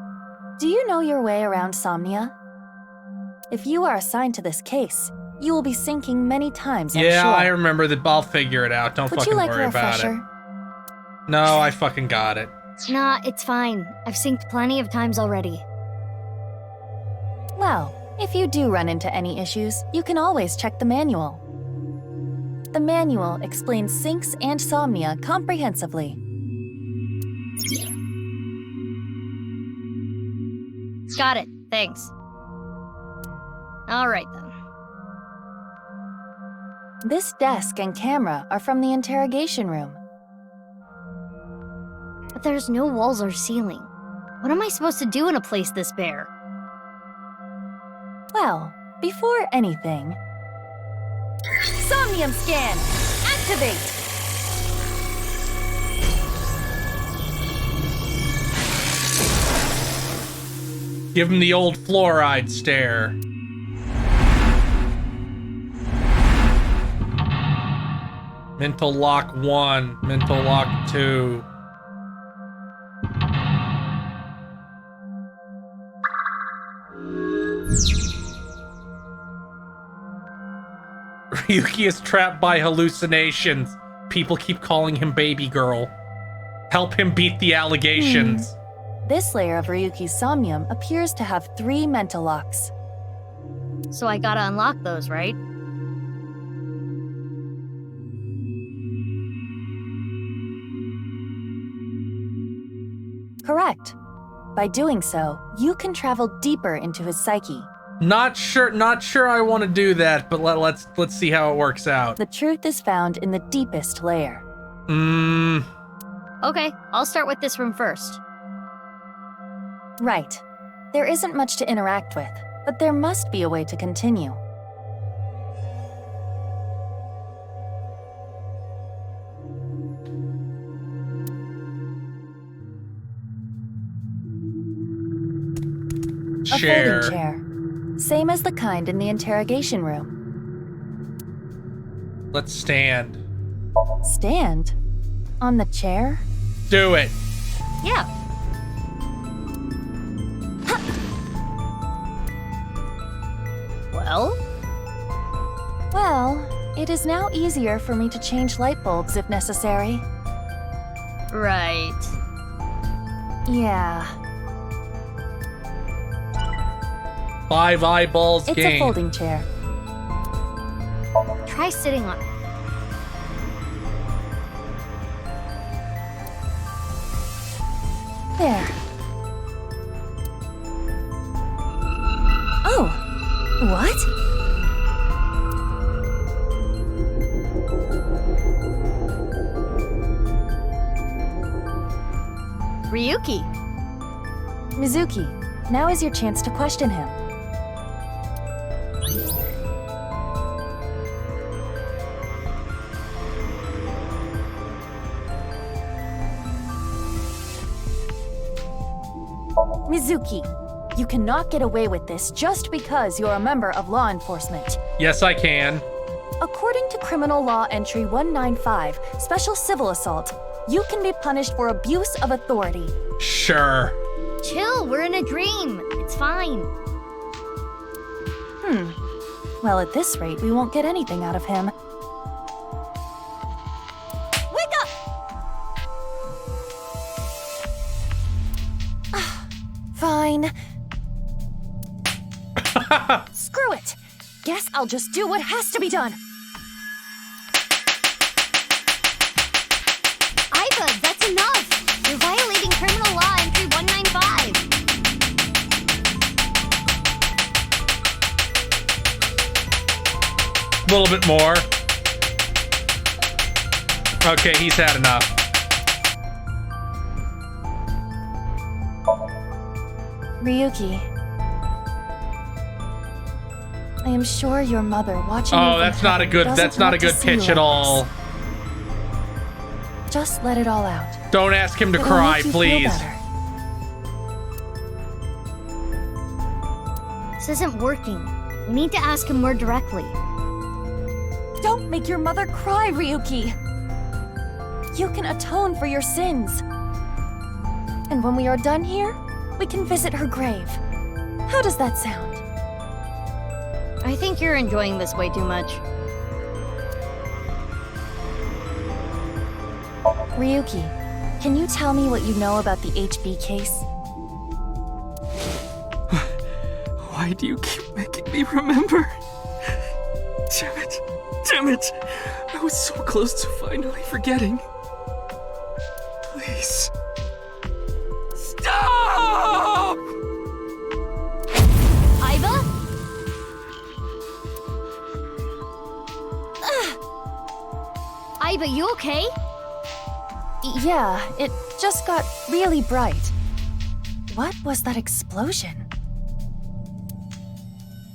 do you know your way around Somnia? If you are assigned to this case, you will be sinking many times, I'm Yeah, sure. I remember that. I'll figure it out. Don't Would fucking you like worry a about it. refresher? No, I fucking got it. Nah, it's fine. I've synced plenty of times already. Well, if you do run into any issues, you can always check the manual. The manual explains syncs and Somnia comprehensively. Got it. Thanks. All right, then. This desk and camera are from the interrogation room. But there's no walls or ceiling. What am I supposed to do in a place this bare? Well, before anything... Somnium scan! Activate! Give him the old fluoride stare. Mental lock 1, mental lock 2. Ryuki is trapped by hallucinations. People keep calling him baby girl. Help him beat the allegations. This layer of Ryuki's Somnium appears to have 3 mental locks. So I gotta unlock those, right? Correct. By doing so, you can travel deeper into his psyche. Not sure I want to do that, but let's see how it works out. The truth is found in the deepest layer. Okay, I'll start with this room first. Right. There isn't much to interact with, but there must be a way to continue. A Chair. folding chair. Same as the kind in the interrogation room. Let's stand. Stand? On the chair? Do it. Yeah. Well? Well, it is now easier for me to change light bulbs if necessary. Right. Yeah. 5 eyeballs It's game. a folding chair. Try sitting on it. There. Oh, What? Ryuki. Mizuki, now is your chance to question him. Mizuki, you cannot get away with this just because you're a member of law enforcement. Yes, I can. According to Criminal Law Entry 195, Special Civil Assault, you can be punished for abuse of authority. Sure. Chill, we're in a dream. It's fine. Well, at this rate, we won't get anything out of him. Wake up! Fine. Screw it! Guess I'll just do what has to be done. Iva, that's enough! You're violating Criminal Law Entry 195. A little bit more. Okay, he's had enough. Ryuki. I am sure your mother watching you Oh, from that's not a heaven good. doesn't That's not a want to good see you pitch at like all. this. Just let it all out. Don't ask him to It'll cry, make you feel please. better. This isn't working. We need to ask him more directly. Don't make your mother cry, Ryuki. You can atone for your sins. And when we are done here, we can visit her grave. How does that sound? I think you're enjoying this way too much. Ryuki, can you tell me what you know about the HB case? Why do you keep making me remember? Damn it. Damn it. I was so close to finally forgetting. Please. Stop! Iva? Iva, you okay? Yeah, it just got really bright. What was that explosion?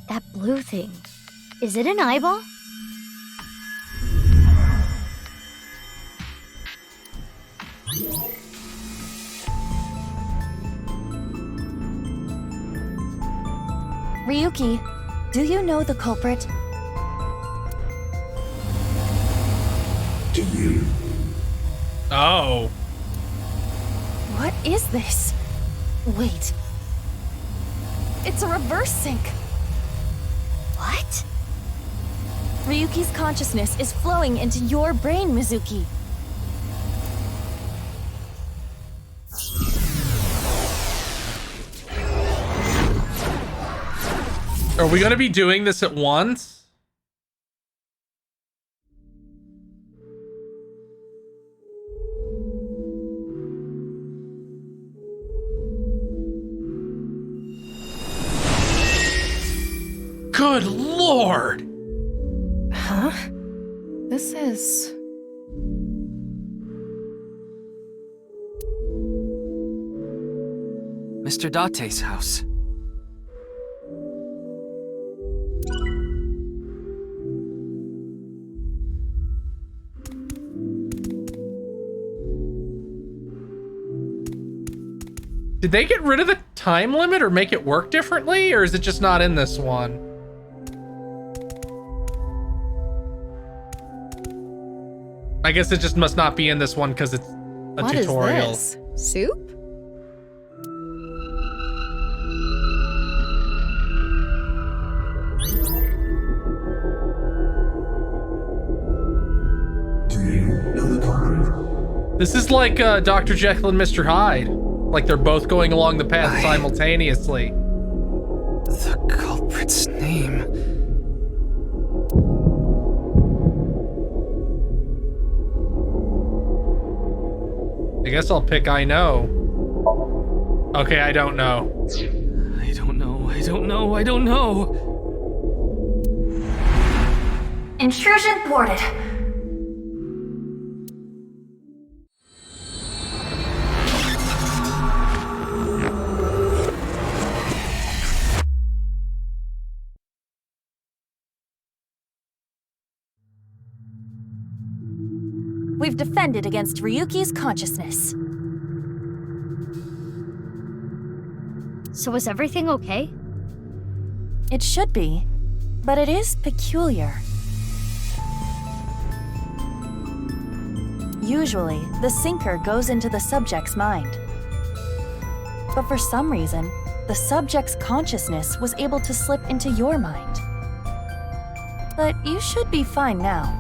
That blue thing. Is it an eyeball? Ryuki, do you know the culprit? Do you? Oh. What is this? Wait. It's a reverse sync. What? Ryuki's consciousness is flowing into your brain, Mizuki. Are we gonna be doing this at once? Good lord! Huh? This is... Mr. Date's house. Did they get rid of the time limit or make it work differently, or is it just not in this one? I guess it just must not be in this one because it's a What is tutorial. this? Soup? Do you know the culprit? This is like Dr. Jekyll and Mr. Hyde. Like they're both going along the path simultaneously. The culprit's name. I guess I'll pick I know. Okay, I don't know. I don't know. Intrusion thwarted. We've defended against Ryuki's consciousness. So is everything okay? It should be, but it is peculiar. Usually, the sinker goes into the subject's mind. But for some reason, the subject's consciousness was able to slip into your mind. But you should be fine now.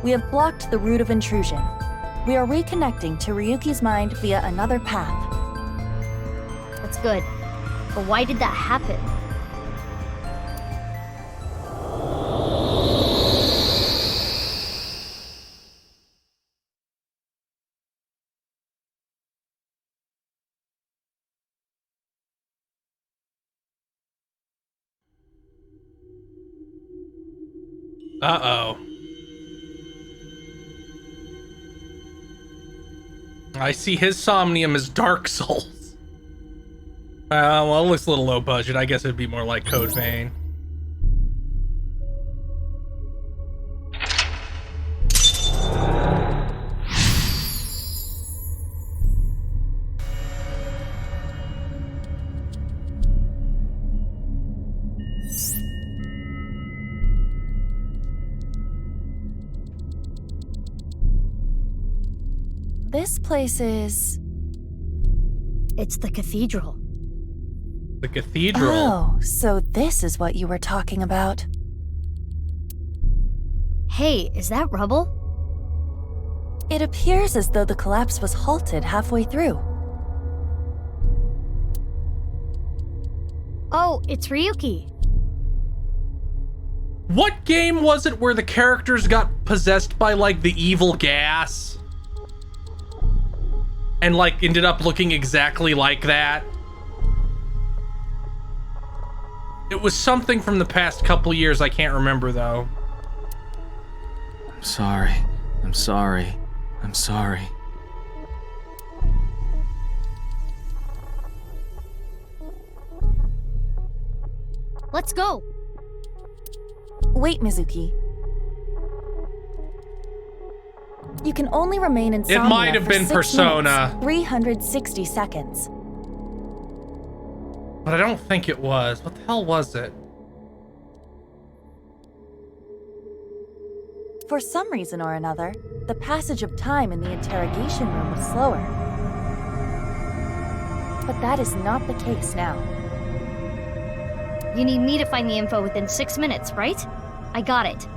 We have blocked the route of intrusion. We are reconnecting to Ryuki's mind via another path. That's good. But why did that happen? Uh-oh. I see his Somnium as Dark Souls. Well, it looks a little low budget. I guess it'd be more like Code Vein. This place is... It's the cathedral. The cathedral? Oh, so this is what you were talking about. Hey, is that rubble? It appears as though the collapse was halted halfway through. Oh, it's Ryuki. What game was it where the characters got possessed by, like, the evil gas? And, like, ended up looking exactly like that? It was something from the past couple years, I can't remember, though. I'm sorry. I'm sorry. I'm sorry. Let's go. Wait, Mizuki. You can only remain in Somnium It might have for been 6 Persona. minutes, 360 seconds. But I don't think it was. What the hell was it? For some reason or another, the passage of time in the interrogation room was slower. But that is not the case now. You need me to find the info within 6 minutes, right? I got it.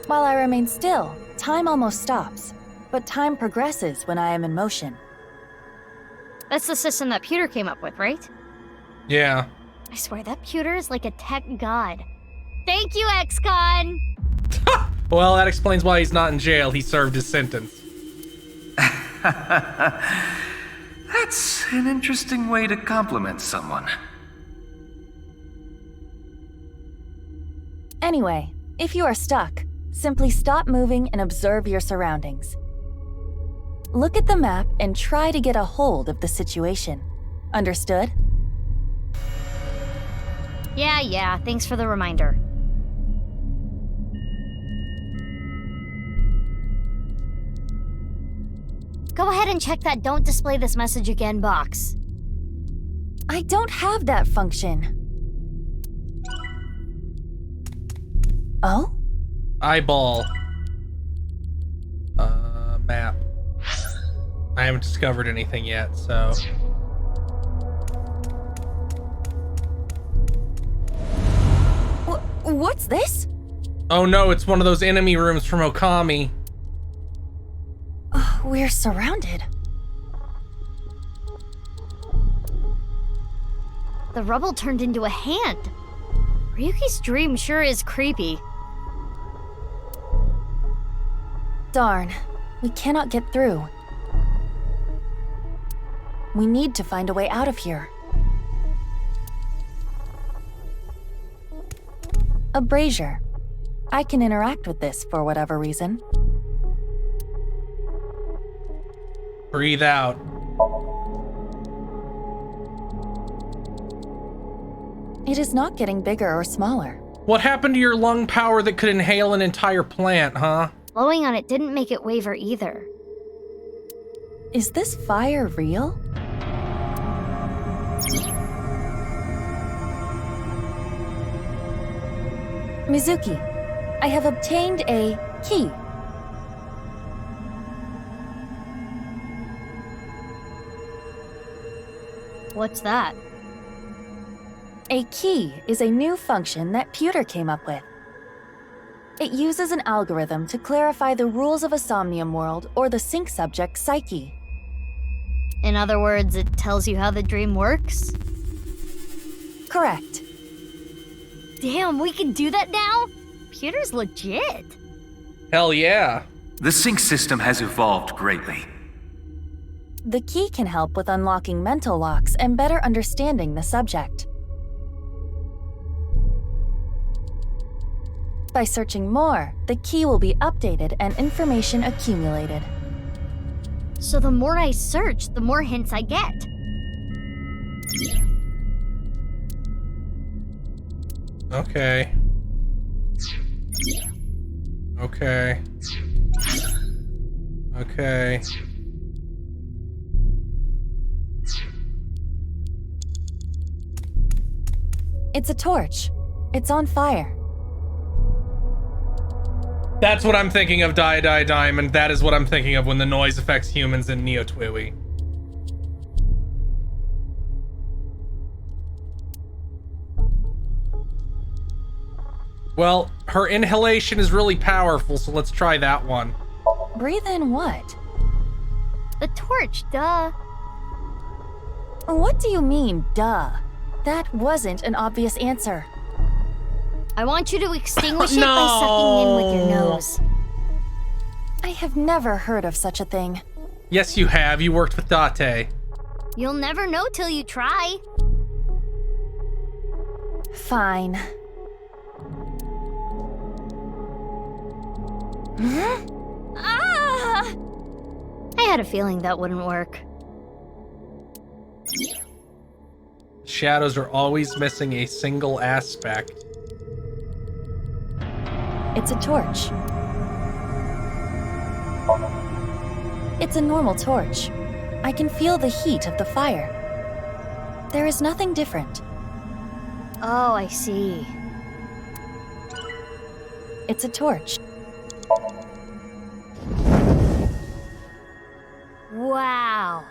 While I remain still, time almost stops. But time progresses when I am in motion. That's the system that Pewter came up with, right? Yeah. I swear, that Pewter is like a tech god. Thank you, XCon! Well, that explains why he's not in jail. He served his sentence. That's an interesting way to compliment someone. Anyway, if you are stuck, simply stop moving and observe your surroundings. Look at the map and try to get a hold of the situation. Understood? Yeah, thanks for the reminder. Go ahead and check that "Don't display this message again" box. I don't have that function. Oh? Eyeball. Map. I haven't discovered anything yet, so... What's this? Oh no, it's one of those enemy rooms from Okami. We're surrounded. The rubble turned into a hand. Ryuki's dream sure is creepy. Darn, we cannot get through. We need to find a way out of here. A brazier. I can interact with this for whatever reason. Breathe out. It is not getting bigger or smaller. What happened to your lung power that could inhale an entire plant, huh? Blowing on it didn't make it waver either. Is this fire real? Mizuki, I have obtained a key. What's that? A key is a new function that Pewter came up with. It uses an algorithm to clarify the rules of a Somnium world or the sync subject's psyche. In other words, it tells you how the dream works? Correct. Damn, we can do that now? Pewter's legit. Hell yeah. The sync system has evolved greatly. The key can help with unlocking mental locks and better understanding the subject. By searching more, the key will be updated and information accumulated. So the more I search, the more hints I get. Okay. Okay. Okay. It's a torch. It's on fire. That's what I'm thinking of, Diamond. That is what I'm thinking of when the noise affects humans in Neo Twiwi. Well, her inhalation is really powerful, so let's try that one. Breathe in what? The torch, duh. What do you mean, duh? That wasn't an obvious answer. I want you to extinguish it by sucking in with your nose. I have never heard of such a thing. Yes, you have. You worked with Date. You'll never know till you try. Fine. Ah! I had a feeling that wouldn't work. Shadows are always missing a single aspect. It's a torch. It's a normal torch. I can feel the heat of the fire. There is nothing different. Oh, I see. It's a torch. Wow.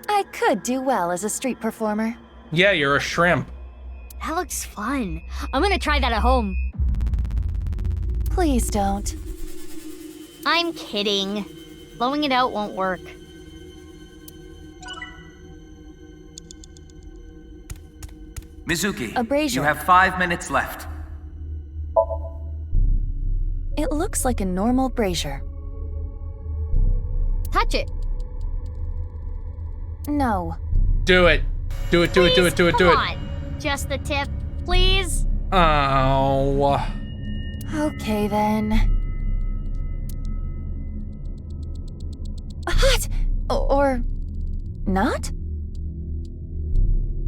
I could do well as a street performer. Yeah, you're a shrimp. That looks fun. I'm gonna try that at home. Please don't. I'm kidding. Blowing it out won't work. Mizuki, A brazier. you have 5 minutes left. It looks like a normal brazier. Touch it. No. Do it. Do it, do it, do it, do it, do it. Come on. Just the tip, please. Oh. Okay then. Hot! Or not?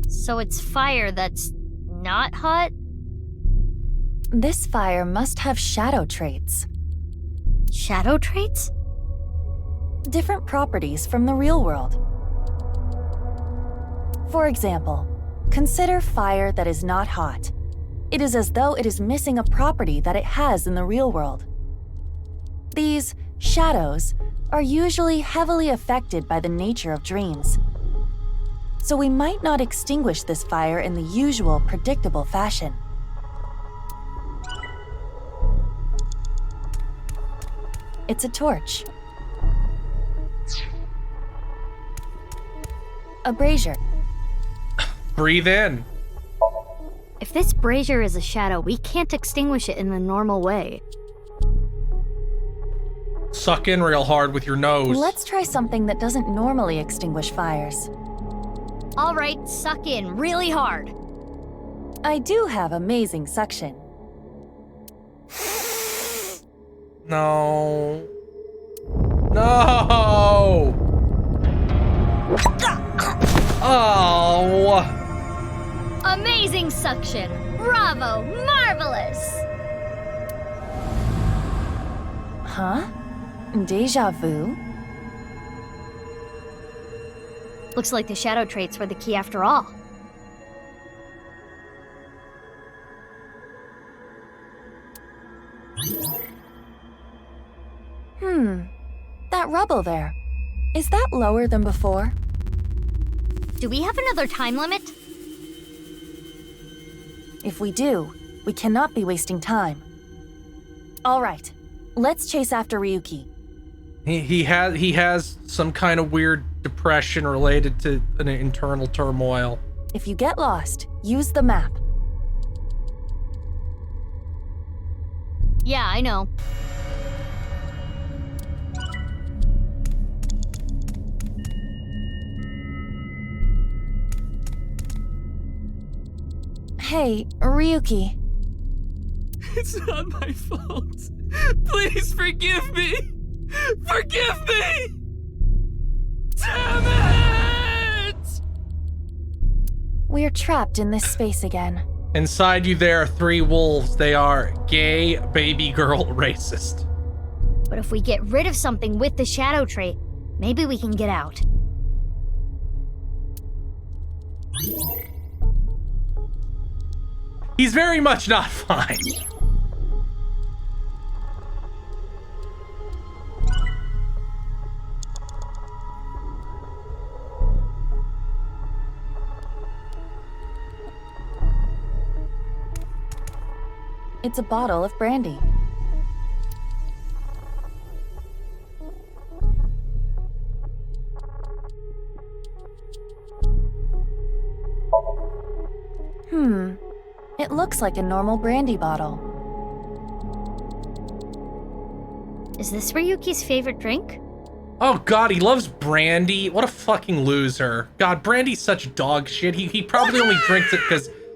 So it's fire that's not hot? This fire must have shadow traits. Shadow traits? Different properties from the real world. For example, consider fire that is not hot. It is as though it is missing a property that it has in the real world. These shadows are usually heavily affected by the nature of dreams. So we might not extinguish this fire in the usual predictable fashion. It's a torch. A brazier. Breathe in. If this brazier is a shadow, we can't extinguish it in the normal way. Suck in real hard with your nose. Let's try something that doesn't normally extinguish fires. All right, suck in really hard. I do have amazing suction. No. No! Oh! Amazing suction! Bravo! Marvelous! Huh? Deja vu? Looks like the shadow traits were the key after all. That rubble there. Is that lower than before? Do we have another time limit? If we do, we cannot be wasting time. All right, let's chase after Ryuki. He has some kind of weird depression related to an internal turmoil. If you get lost, use the map. Yeah, I know. Hey, Ryuki. It's not my fault. Please forgive me. Forgive me! Damn it! We're trapped in this space again. Inside you there are 3 wolves. They are gay, baby girl, racist. But if we get rid of something with the shadow trait, maybe we can get out. He's very much not fine. It's a bottle of brandy. It looks like a normal brandy bottle. Is this Ryuki's favorite drink? Oh god, he loves brandy. What a fucking loser. God, brandy's such dog shit. He probably only drinks it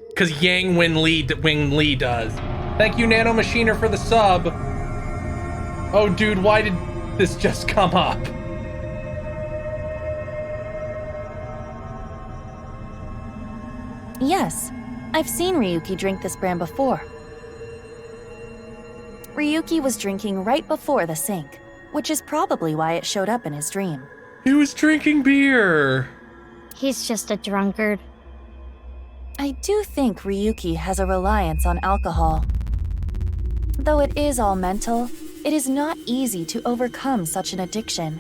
because Yang Wing Lee does. Thank you, Nano Machiner, for the sub. Oh dude, why did this just come up? Yes, I've seen Ryuki drink this brand before. Ryuki was drinking right before the sink, which is probably why it showed up in his dream. He was drinking beer. He's just a drunkard. I do think Ryuki has a reliance on alcohol. Though it is all mental, it is not easy to overcome such an addiction.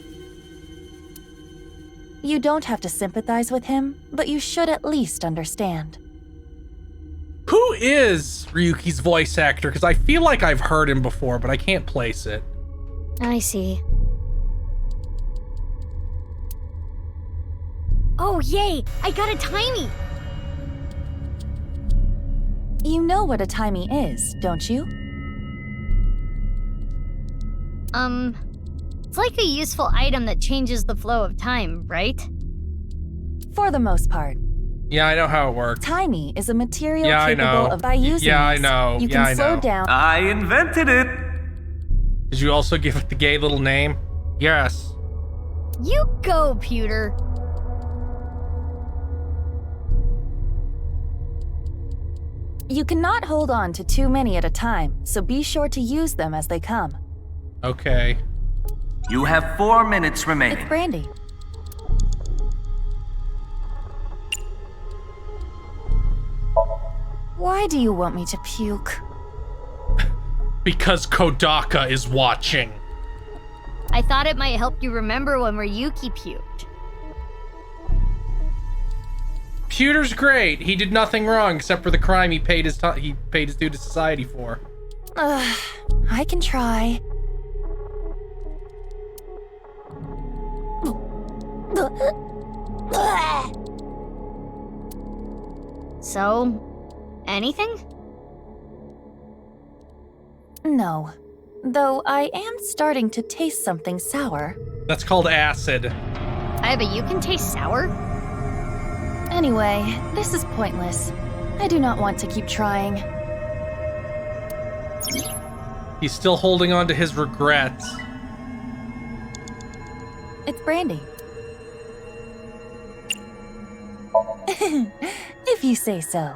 You don't have to sympathize with him, but you should at least understand. Who is Ryuki's voice actor? Because I feel like I've heard him before, but I can't place it. I see. Oh, yay! I got a timey! You know what a timey is, don't you? It's like a useful item that changes the flow of time, right? For the most part. Yeah, I know how it works. Timey is a material Yeah, I capable know. of by using Yeah, I this, know. you Yeah, can I slow know. down. I invented it! Did you also give it the gay little name? Yes. You go, Pewter! You cannot hold on to too many at a time, so be sure to use them as they come. Okay. You have 4 minutes remaining. It's brandy. Why do you want me to puke? Because Kodaka is watching. I thought it might help you remember when Ryuki puked. Pewter's great. He did nothing wrong except for the crime he paid his due to society for. I can try. So, anything? No. Though I am starting to taste something sour. That's called acid. I bet you can taste sour? Anyway, this is pointless. I do not want to keep trying. He's still holding on to his regrets. It's Brandy. If you say so.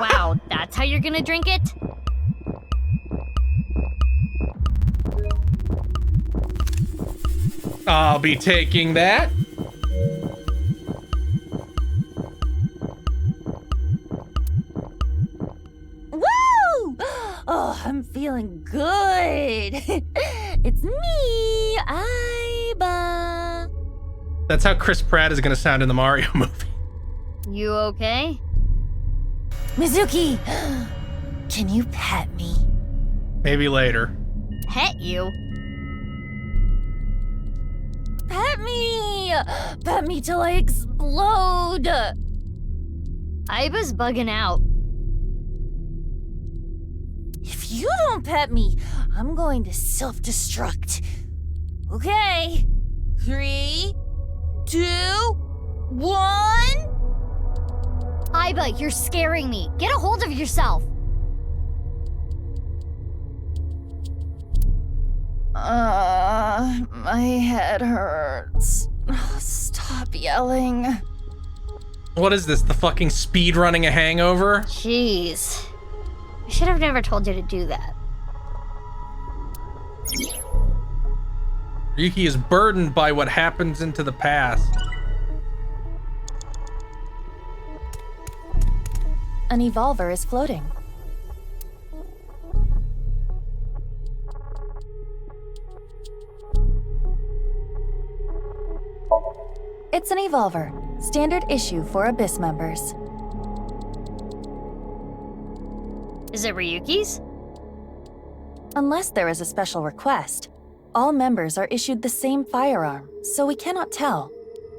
Wow, that's how you're gonna drink it? I'll be taking that. Woo! Oh, I'm feeling good. It's me, Aiba. That's how Chris Pratt is gonna sound in the Mario movie. You okay? Mizuki, can you pet me? Maybe later. Pet you? Pet me! Pet me till I explode! Aiba's bugging out. If you don't pet me, I'm going to self-destruct. Okay. 3, 2, 1... Aiba, you're scaring me. Get a hold of yourself. My head hurts. Stop yelling. What is this, the fucking speed running a hangover? Jeez. I should have never told you to do that. Ryuki is burdened by what happens into the past. An evolver is floating. It's an evolver, standard issue for Abyss members. Is it Ryuki's? Unless there is a special request, all members are issued the same firearm, so we cannot tell.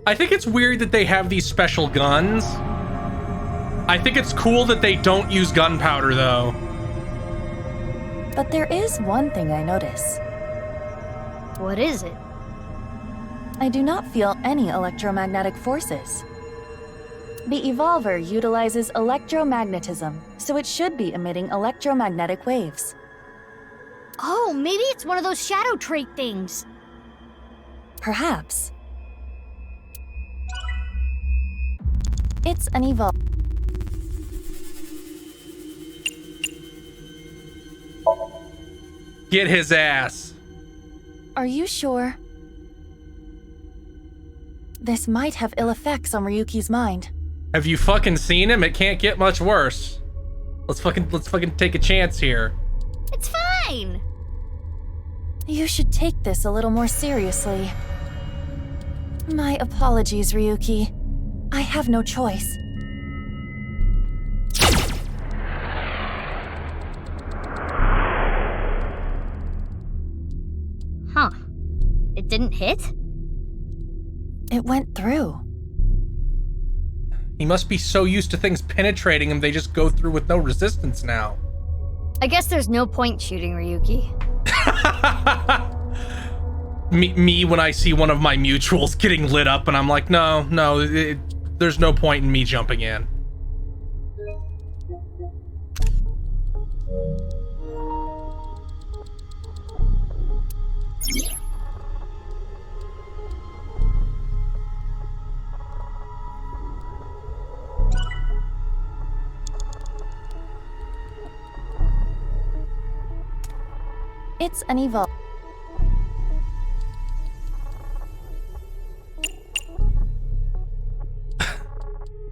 I think it's weird that they have these special guns. I think it's cool that they don't use gunpowder, though. But there is one thing I notice. What is it? I do not feel any electromagnetic forces. The evolver utilizes electromagnetism, so it should be emitting electromagnetic waves. Oh, maybe it's one of those shadow trait things. Perhaps. It's an evolver. Get his ass. Are you sure? This might have ill effects on Ryuki's mind. Have you fucking seen him? It can't get much worse. Let's fucking take a chance here. It's fine. You should take this a little more seriously. My apologies, Ryuki. I have no choice. Huh. It didn't hit? It went through. He must be so used to things penetrating him, they just go through with no resistance now. I guess there's no point shooting Ryuki. Me when I see one of my mutuals getting lit up and I'm like, no, there's no point in me jumping in. It's an evolve.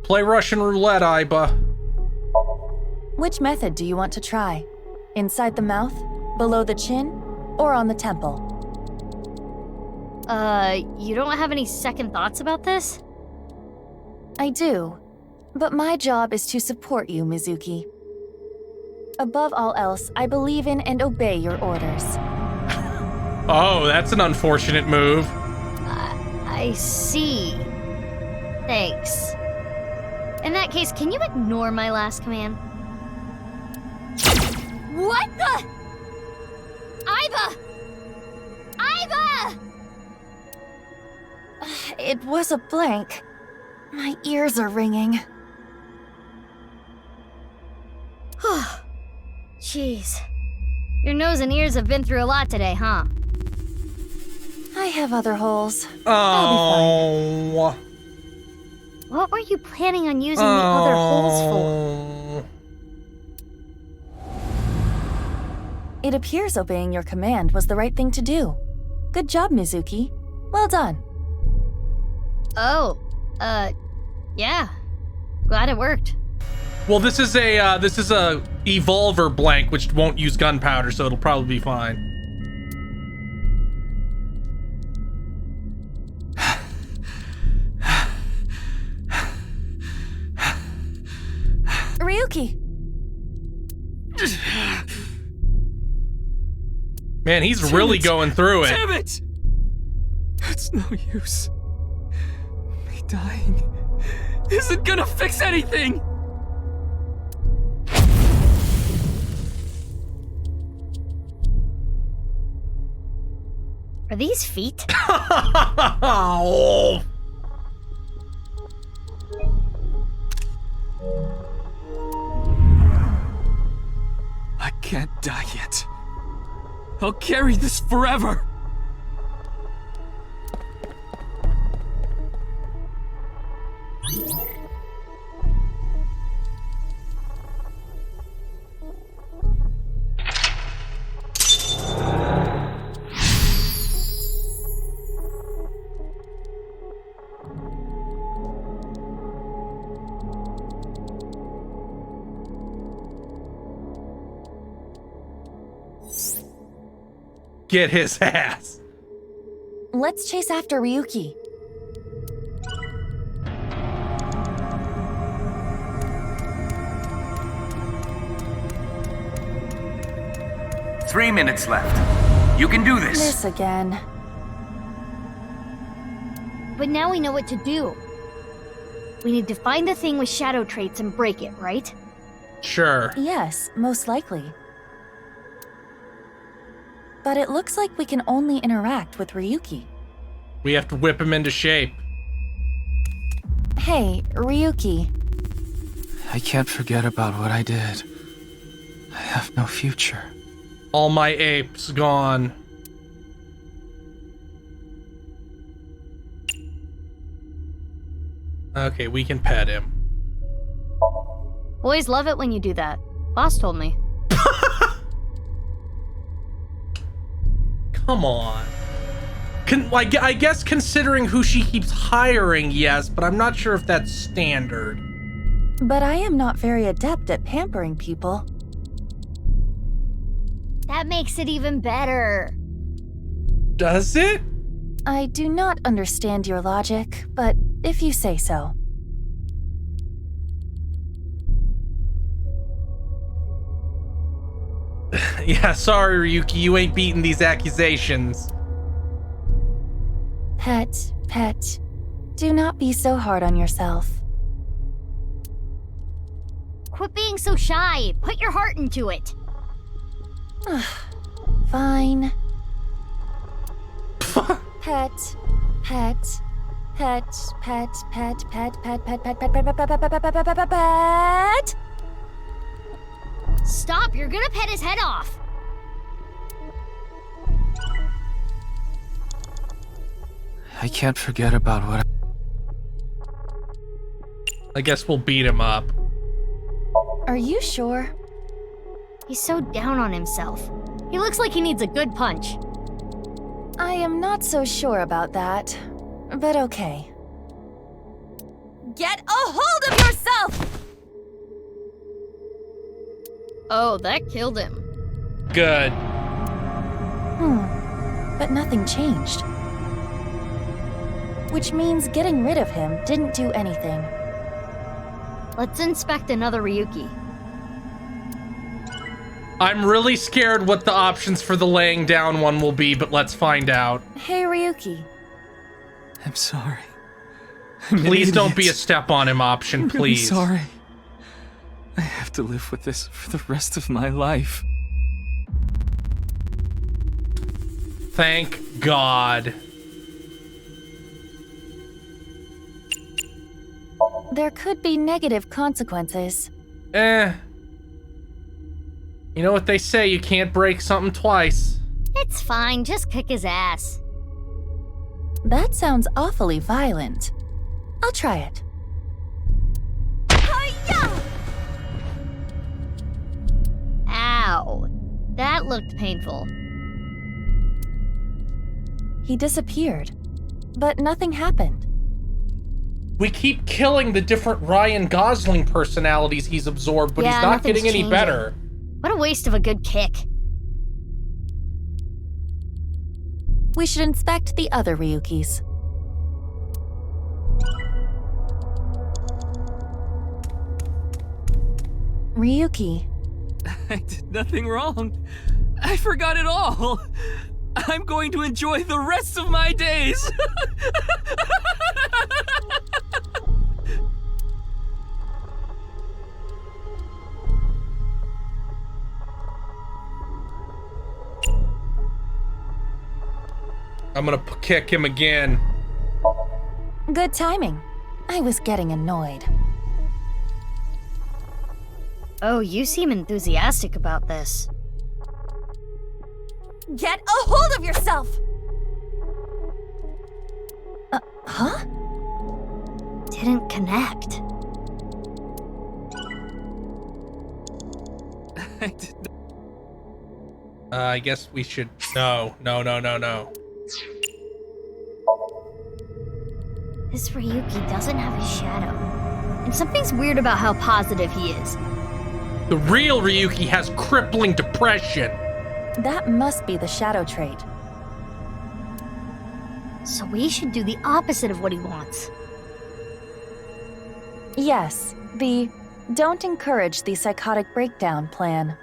Play Russian roulette, Aiba. Which method do you want to try? Inside the mouth, below the chin, or on the temple? You don't have any second thoughts about this? I do, but my job is to support you, Mizuki. Above all else, I believe in and obey your orders. Oh, that's an unfortunate move. I see. Thanks. In that case, can you ignore my last command? What the? Aiba! Aiba! It was a blank. My ears are ringing. Jeez. Your nose and ears have been through a lot today, huh? I have other holes. Oh. What were you planning on using the other holes for? It appears obeying your command was the right thing to do. Good job, Mizuki. Well done. Oh, yeah. Glad it worked. Well, this is a evolver blank, which won't use gunpowder, so it'll probably be fine. Ryuki! Man, he's really going through it. Damn it! It's no use. Me dying isn't gonna fix anything! Are these feet? Oh. I can't die yet. I'll carry this forever. Get his ass. Let's chase after Ryuki. Three minutes left. You can do this. This again. But now we know what to do. We need to find the thing with shadow traits and break it, right? Sure. Yes, most likely. But it looks like we can only interact with Ryuki. We have to whip him into shape. Hey, Ryuki. I can't forget about what I did. I have no future. All my apes gone. Okay, we can pet him. Boys love it when you do that. Boss told me. Come on. I guess considering who she keeps hiring, yes, but I'm not sure if that's standard. But I am not very adept at pampering people. That makes it even better. Does it? I do not understand your logic, but if you say so. Yeah, sorry, Ryuki, you ain't beating these accusations. Pet, do not be so hard on yourself. Quit being so shy. Put your heart into it. Fine. Pet. Stop, you're gonna pet his head off. I can't forget about what I guess we'll beat him up. Are you sure? He's so down on himself. He looks like he needs a good punch. I am not so sure about that, but okay. Get a hold of yourself! Oh, that killed him. Good. But nothing changed. Which means getting rid of him didn't do anything. Let's inspect another Ryuki. I'm really scared what the options for the laying down one will be, but let's find out. Hey, Ryuki. I'm sorry. Please don't be a step on him option, please. I'm really sorry. I have to live with this for the rest of my life. Thank God. There could be negative consequences. You know what they say, you can't break something twice. It's fine, just kick his ass. That sounds awfully violent. I'll try it. Ow. That looked painful. He disappeared, but nothing happened. We keep killing the different Ryan Gosling personalities he's absorbed, but he's not getting any better. What a waste of a good kick. We should inspect the other Ryukis. Ryuki. I did nothing wrong. I forgot it all. I'm going to enjoy the rest of my days. I'm gonna kick him again. Good timing. I was getting annoyed. Oh, you seem enthusiastic about this. Get a hold of yourself! Huh? Didn't connect. I guess we should... No. This Ryuki doesn't have a shadow. And something's weird about how positive he is. The real Ryuki has crippling depression. That must be the shadow trait. So we should do the opposite of what he wants. Yes, the don't encourage the psychotic breakdown plan.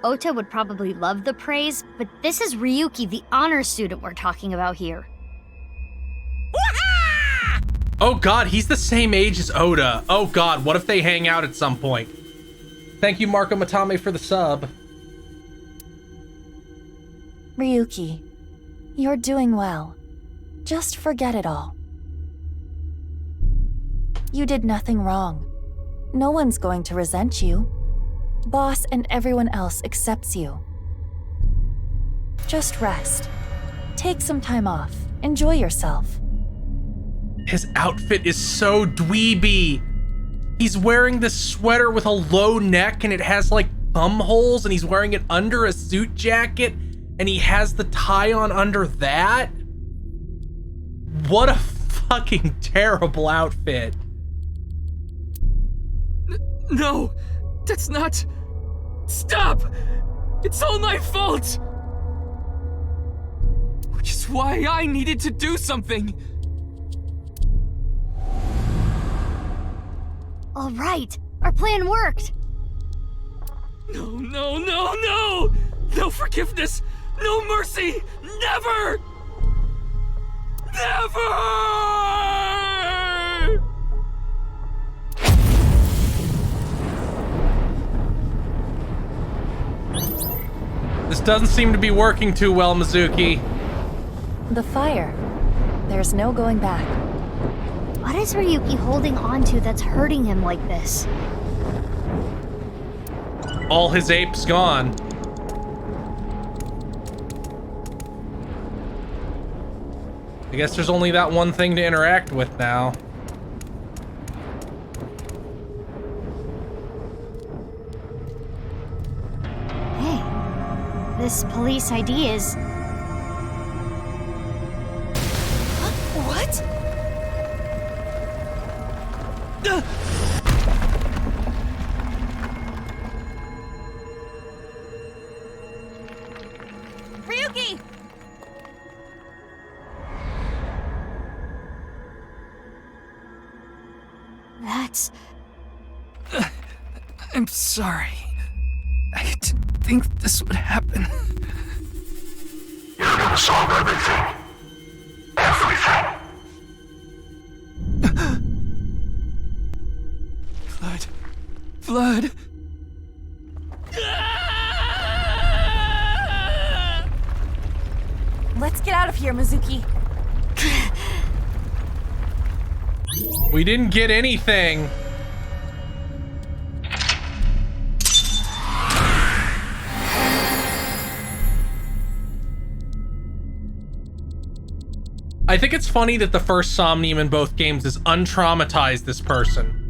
Ota would probably love the praise, but this is Ryuki, the honor student we're talking about here. Oh god, he's the same age as Oda. Oh god, what if they hang out at some point? Thank you, Marco Matame, for the sub. Ryuki, you're doing well. Just forget it all. You did nothing wrong. No one's going to resent you. Boss and everyone else accepts you. Just rest. Take some time off. Enjoy yourself. His outfit is so dweeby. He's wearing this sweater with a low neck and it has like thumb holes, and he's wearing it under a suit jacket, and he has the tie on under that. What a fucking terrible outfit. No, that's not... Stop! It's all my fault! Which is why I needed to do something. All right, our plan worked. No! No forgiveness! No mercy! Never! Never! This doesn't seem to be working too well, Mizuki. The fire. There's no going back. What is Ryuki holding onto that's hurting him like this? All his apes gone. I guess there's only that one thing to interact with now. Hey, this police ID is... What? Ryuki! That's... I'm sorry. I didn't think this would happen. You're gonna solve everything. Everything. Blood. Let's get out of here, Mizuki. We didn't get anything. I think it's funny that the first Somnium in both games is untraumatize this person.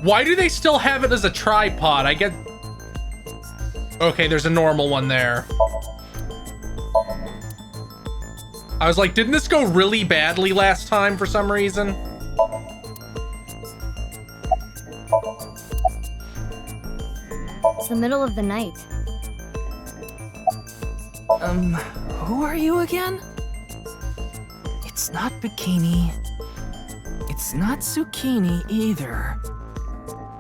Why do they still have it as a tripod? I get... Okay, there's a normal one there. I was like, didn't this go really badly last time for some reason? It's the middle of the night. Who are you again? It's not Bikini. It's not Zucchini either.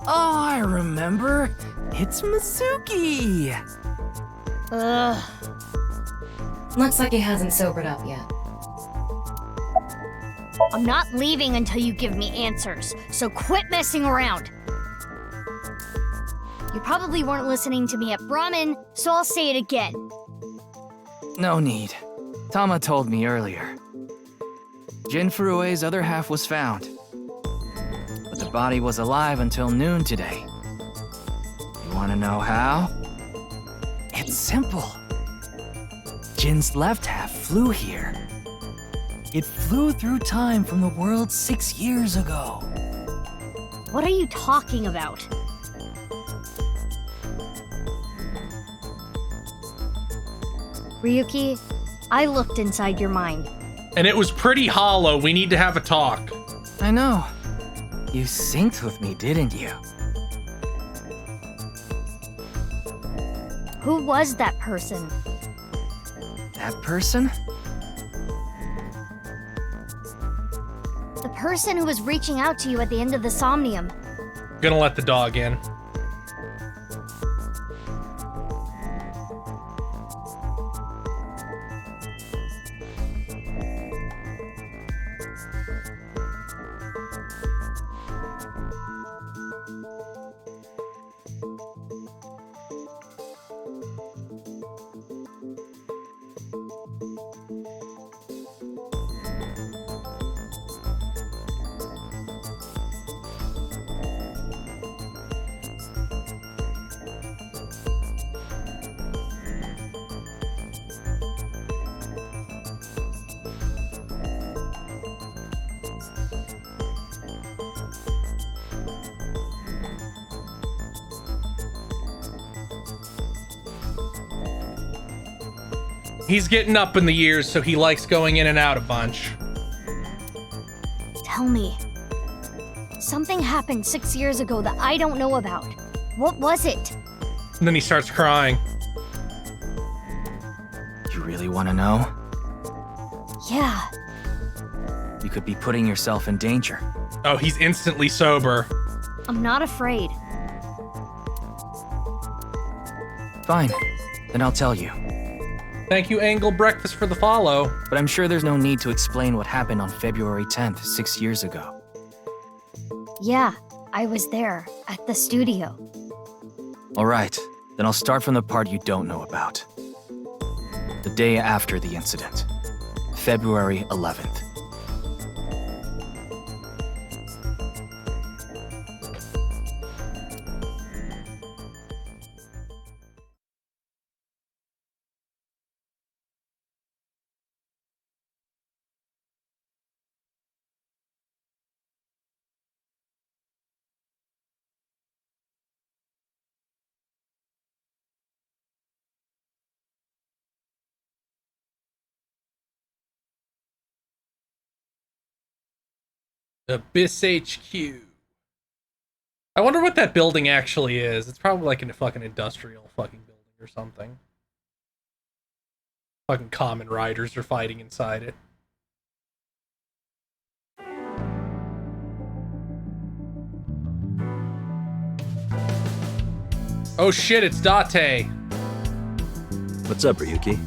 Oh, I remember. It's Mizuki. Ugh. Looks like he hasn't sobered up yet. I'm not leaving until you give me answers, so quit messing around. You probably weren't listening to me at Brahmin, so I'll say it again. No need. Tama told me earlier. Jin Furue's other half was found. But the body was alive until noon today. You wanna know how? It's simple. Jin's left half flew here. It flew through time from the world 6 years ago. What are you talking about? Ryuki, I looked inside your mind. And it was pretty hollow. We need to have a talk. I know. You synced with me, didn't you? Who was that person? That person? The person who was reaching out to you at the end of the Somnium. Gonna let the dog in. He's getting up in the years, so he likes going in and out a bunch. Tell me. Something happened 6 years ago that I don't know about. What was it? And then he starts crying. You really want to know? Yeah. You could be putting yourself in danger. Oh, he's instantly sober. I'm not afraid. Fine. Then I'll tell you. Thank you, Angle Breakfast, for the follow. But I'm sure there's no need to explain what happened on February 10th, 6 years ago. Yeah, I was there, at the studio. Alright, then I'll start from the part you don't know about. The day after the incident. February 11th. Abyss HQ. I wonder what that building actually is. It's probably like a fucking industrial fucking building or something. Fucking common riders are fighting inside it. Oh shit, it's Date. What's up, Ryuki?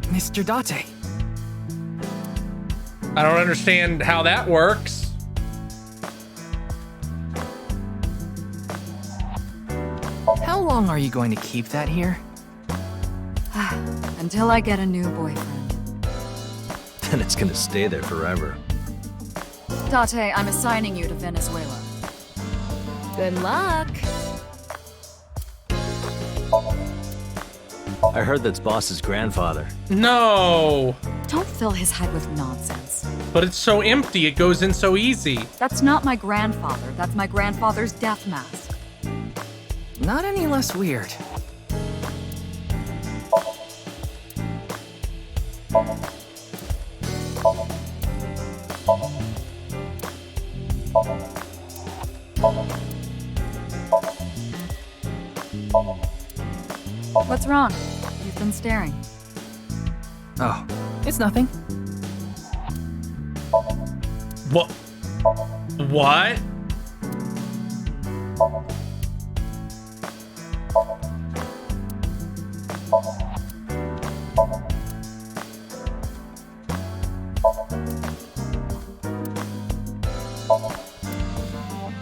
Mr. Date. I don't understand how that works. How long are you going to keep that here? Until I get a new boyfriend. Then it's gonna stay there forever. Date, I'm assigning you to Venezuela. Good luck. I heard that's Boss's grandfather. No! Don't fill his head with nonsense. But it's so empty, it goes in so easy. That's not my grandfather. That's my grandfather's death mask. Not any less weird. What's wrong? You've been staring. Oh, it's nothing. What? What?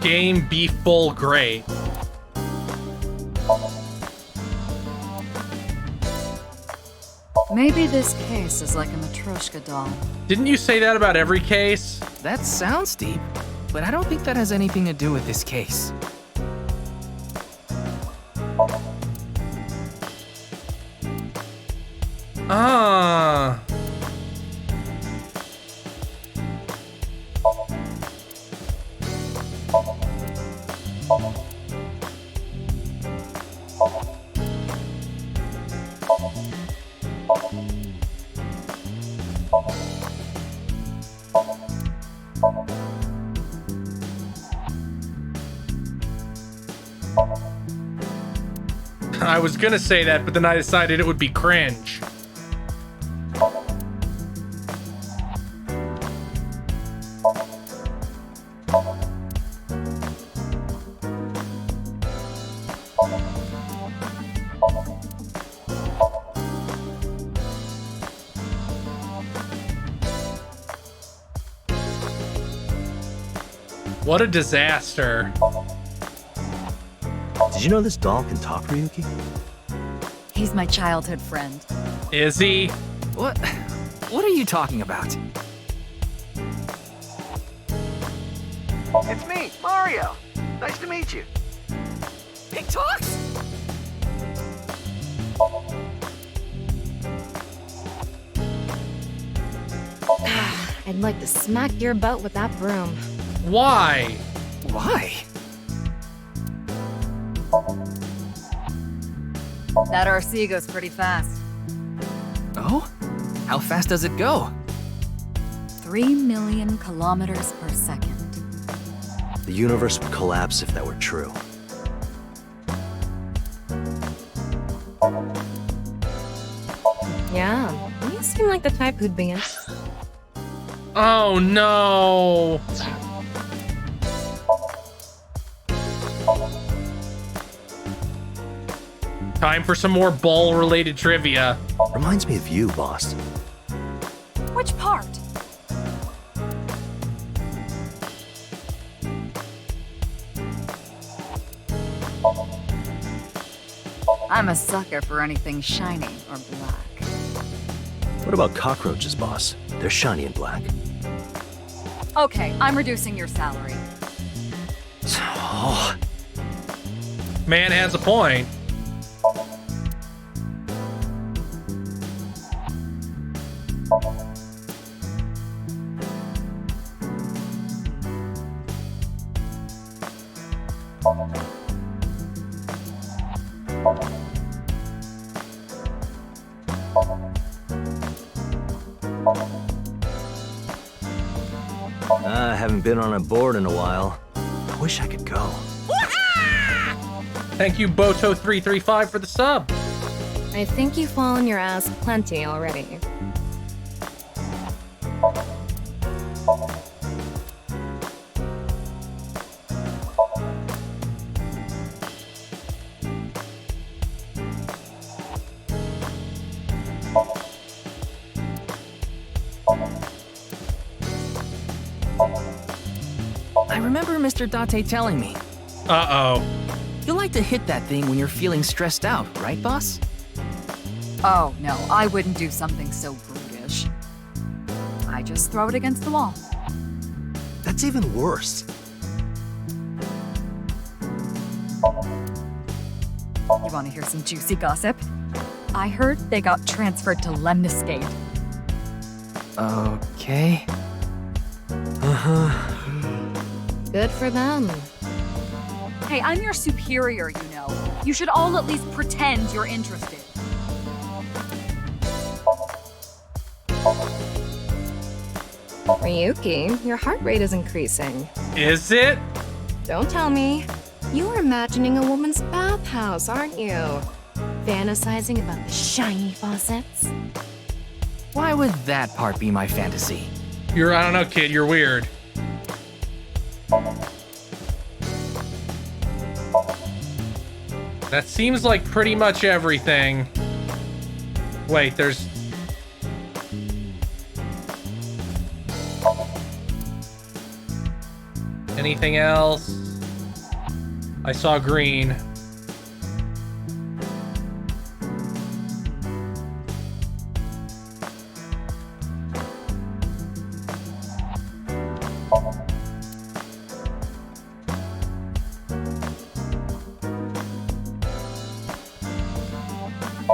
Game be full great. Maybe this case is like a Matryoshka doll. Didn't you say that about every case? That sounds deep, but I don't think that has anything to do with this case. Ah. I was gonna say that, but then I decided it would be cringe. What a disaster. Did you know this doll can talk, Ryuki? He's my childhood friend. Is he? What are you talking about? It's me, Mario. Nice to meet you. He talks? I'd like to smack your butt with that broom. Why? Why? That RC goes pretty fast. Oh? How fast does it go? 3 million kilometers per second. The universe would collapse if that were true. Yeah, you seem like the type who'd be in. Oh no. Time for some more ball-related trivia. Reminds me of you, boss. Which part? I'm a sucker for anything shiny or black. What about cockroaches, boss? They're shiny and black. Okay, I'm reducing your salary. Oh. Man has a point. I haven't Haven't been on a board in a while. I wish I could go. Thank you, Boto335, for the sub. I think you've fallen your ass plenty already. I remember Mr. Date telling me. Uh-oh. You like to hit that thing when you're feeling stressed out, right, boss? Oh, no, I wouldn't do something so brutish. I just throw it against the wall. That's even worse. You want to hear some juicy gossip? I heard they got transferred to Lemniscate. Okay. Good for them. Hey, I'm your superior, you know. You should all at least pretend you're interested. Ryuki, your heart rate is increasing. Is it? Don't tell me. You are imagining a woman's bathhouse, aren't you? Fantasizing about the shiny faucets? Why would that part be my fantasy? I don't know, kid, you're weird. That seems like pretty much everything. Wait, there's... Anything else? I saw green.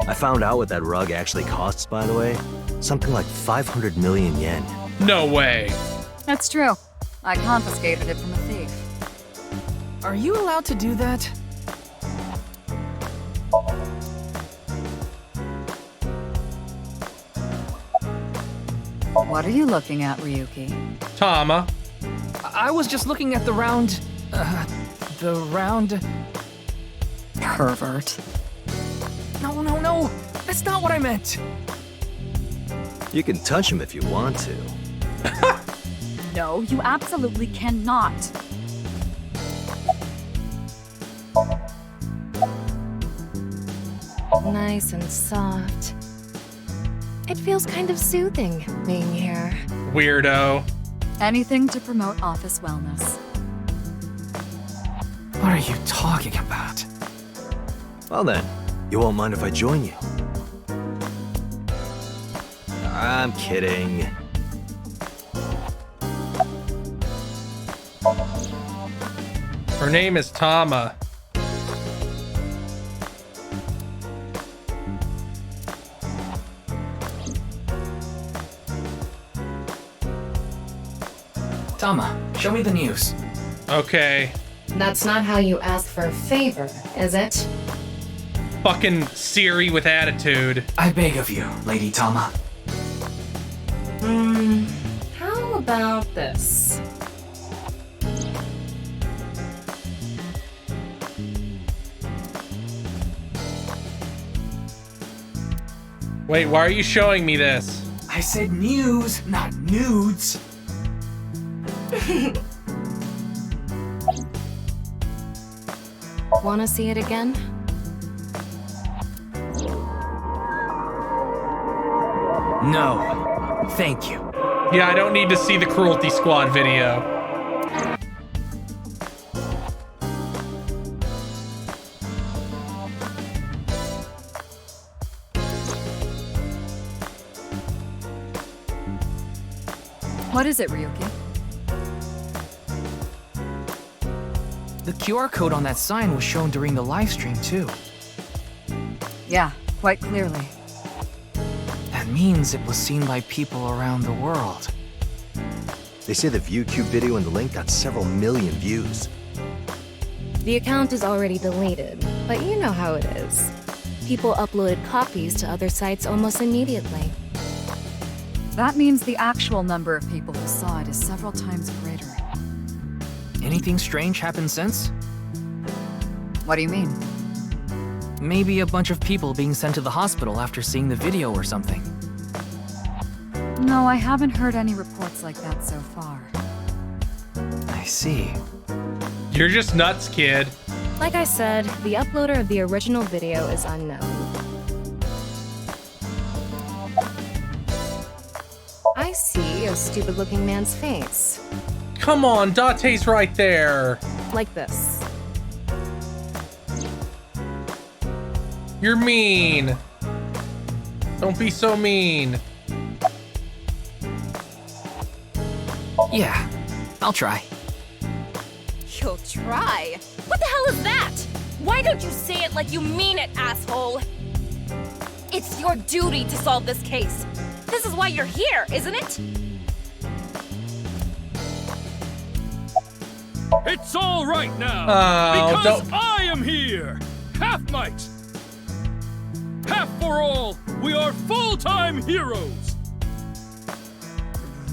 I found out what that rug actually costs, by the way. Something like 500 million yen. No way. That's true. I confiscated it from a thief. Are you allowed to do that? What are you looking at, Ryuki? Tama. I was just looking at the round... Pervert. No. That's not what I meant. You can touch him if you want to. No, you absolutely cannot. Nice and soft. It feels kind of soothing being here. Weirdo. Anything to promote office wellness. What are you talking about? Well then, you won't mind if I join you. I'm kidding. Her name is Tama. Tama, show me the news. Okay. That's not how you ask for a favor, is it? Fucking Siri with attitude. I beg of you, Lady Tama. How about this? Wait, why are you showing me this? I said news, not nudes. Wanna see it again? No, thank you. Yeah, I don't need to see the Cruelty Squad video. What is it, Ryuki? The QR code on that sign was shown during the live stream too. Yeah, quite clearly. That means it was seen by people around the world. They say the ViewCube video and the link got several million views. The account is already deleted, but you know how it is. People uploaded copies to other sites almost immediately. That means the actual number of people who saw it is several times greater. Anything strange happened since? What do you mean? Maybe a bunch of people being sent to the hospital after seeing the video or something. No, I haven't heard any reports like that so far. I see. You're just nuts, kid. Like I said, the uploader of the original video is unknown. I see a stupid-looking man's face. Come on, Date's right there. Like this. You're mean. Don't be so mean. Yeah, I'll try. You'll try? What the hell is that? Why don't you say it like you mean it, asshole? It's your duty to solve this case. This is why you're here, isn't it? It's all right now, Oh, because don't- I am here! Half might! Half for all, we are full-time heroes!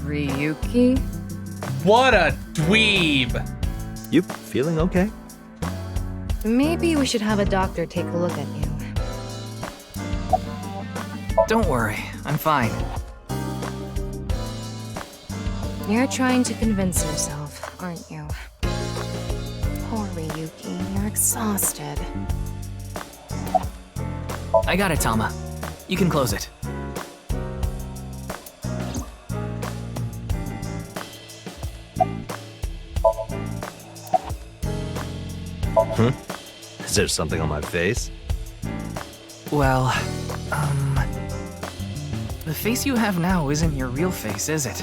Ryuki? What a dweeb. You feeling okay? Maybe we should have a doctor take a look at you. Don't worry, I'm fine. You're trying to convince yourself, aren't you? Poor Ryuki, you're exhausted. I got it, Tama. You can close it. Is there something on my face? Well, the face you have now isn't your real face, is it?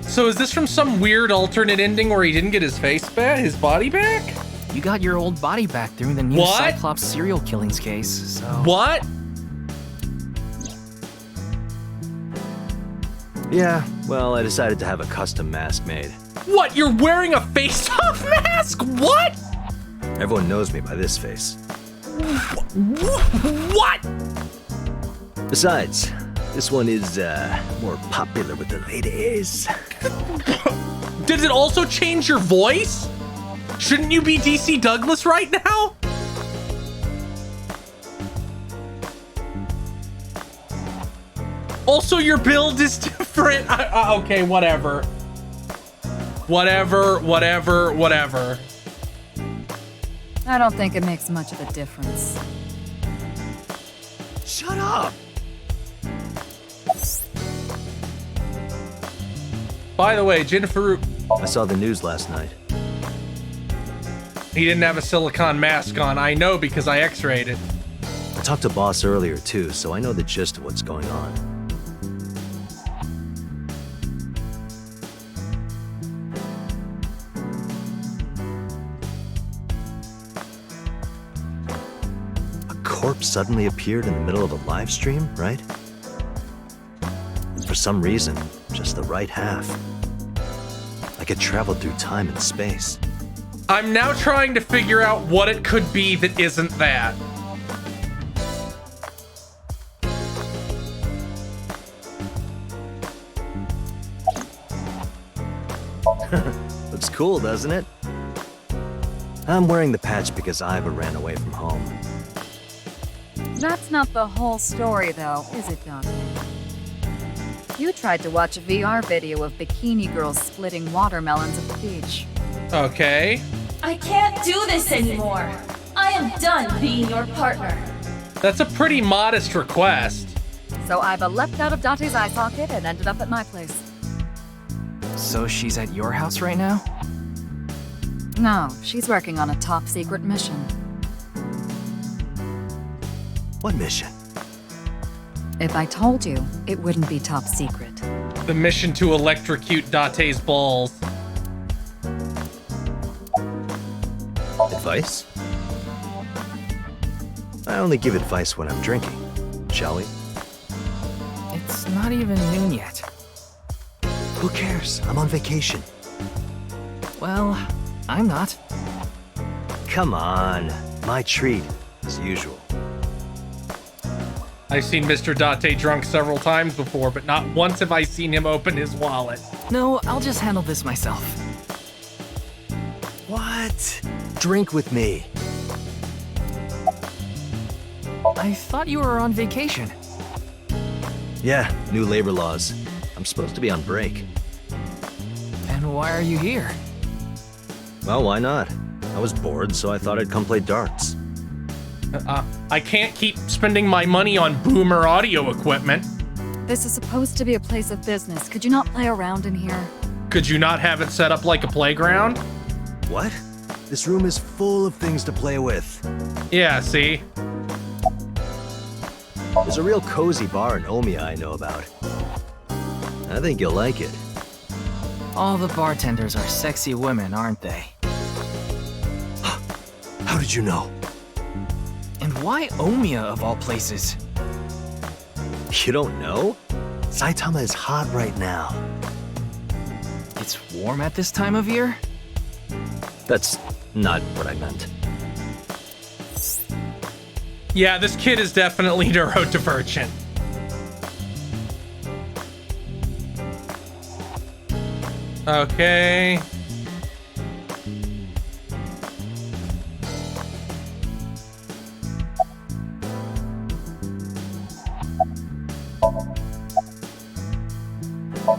So is this from some weird alternate ending where he didn't get his face back, his body back? You got your old body back during the new What? Cyclops serial killings case, so... What? Yeah, well, I decided to have a custom mask made. What? You're wearing a face-off mask? What? Everyone knows me by this face. What? Besides, this one is, more popular with the ladies. Did it also change your voice? Shouldn't you be DC Douglas right now? Also, your build is different. Okay, whatever. Whatever. I don't think it makes much of a difference. Shut up! By the way, Jennifer... I saw the news last night. He didn't have a silicone mask on. I know because I x-rayed it. I talked to Boss earlier too, so I know the gist of what's going on. A corpse suddenly appeared in the middle of a live stream, right? For some reason, just the right half. Like it traveled through time and space. I'm now trying to figure out what it could be that isn't that. Looks cool, doesn't it? I'm wearing the patch because Iva ran away from home. That's not the whole story, though, is it, Dante? You tried to watch a VR video of bikini girls splitting watermelons at the beach. Okay. I can't do this anymore. I am done being your partner. That's a pretty modest request. So Iva leapt out of Dante's eye socket and ended up at my place. So she's at your house right now? No, she's working on a top secret mission. What mission? If I told you, it wouldn't be top secret. The mission to electrocute Date's balls. Advice? I only give advice when I'm drinking. Shall we? It's not even noon yet. Who cares? I'm on vacation. Well, I'm not. Come on. My treat, as usual. I've seen Mr. Date drunk several times before, but not once have I seen him open his wallet. No, I'll just handle this myself. What? Drink with me. I thought you were on vacation. Yeah, new labor laws. I'm supposed to be on break. And why are you here? Well, why not? I was bored, so I thought I'd come play darts. I can't keep spending my money on boomer audio equipment. This is supposed to be a place of business. Could you not play around in here? Could you not have it set up like a playground? What? This room is full of things to play with. Yeah, see? There's a real cozy bar in Omiya I know about. I think you'll like it. All the bartenders are sexy women, aren't they? How did you know? And why Omiya of all places? You don't know? Saitama is hot right now. It's warm at this time of year? That's not what I meant. Yeah, this kid is definitely neurodivergent. Okay.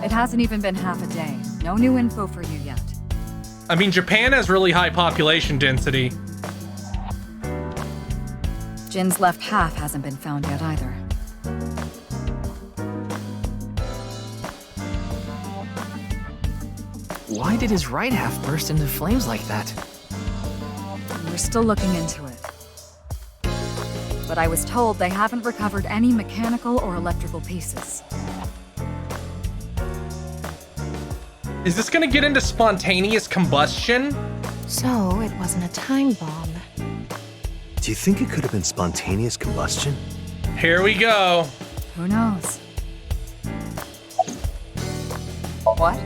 It hasn't even been half a day. No new info for you yet. I mean, Japan has really high population density. Jin's left half hasn't been found yet either. Why did his right half burst into flames like that? We're still looking into it. But I was told they haven't recovered any mechanical or electrical pieces. Is this gonna get into spontaneous combustion? So, it wasn't a time bomb. Do you think it could have been spontaneous combustion? Here we go. Who knows? What?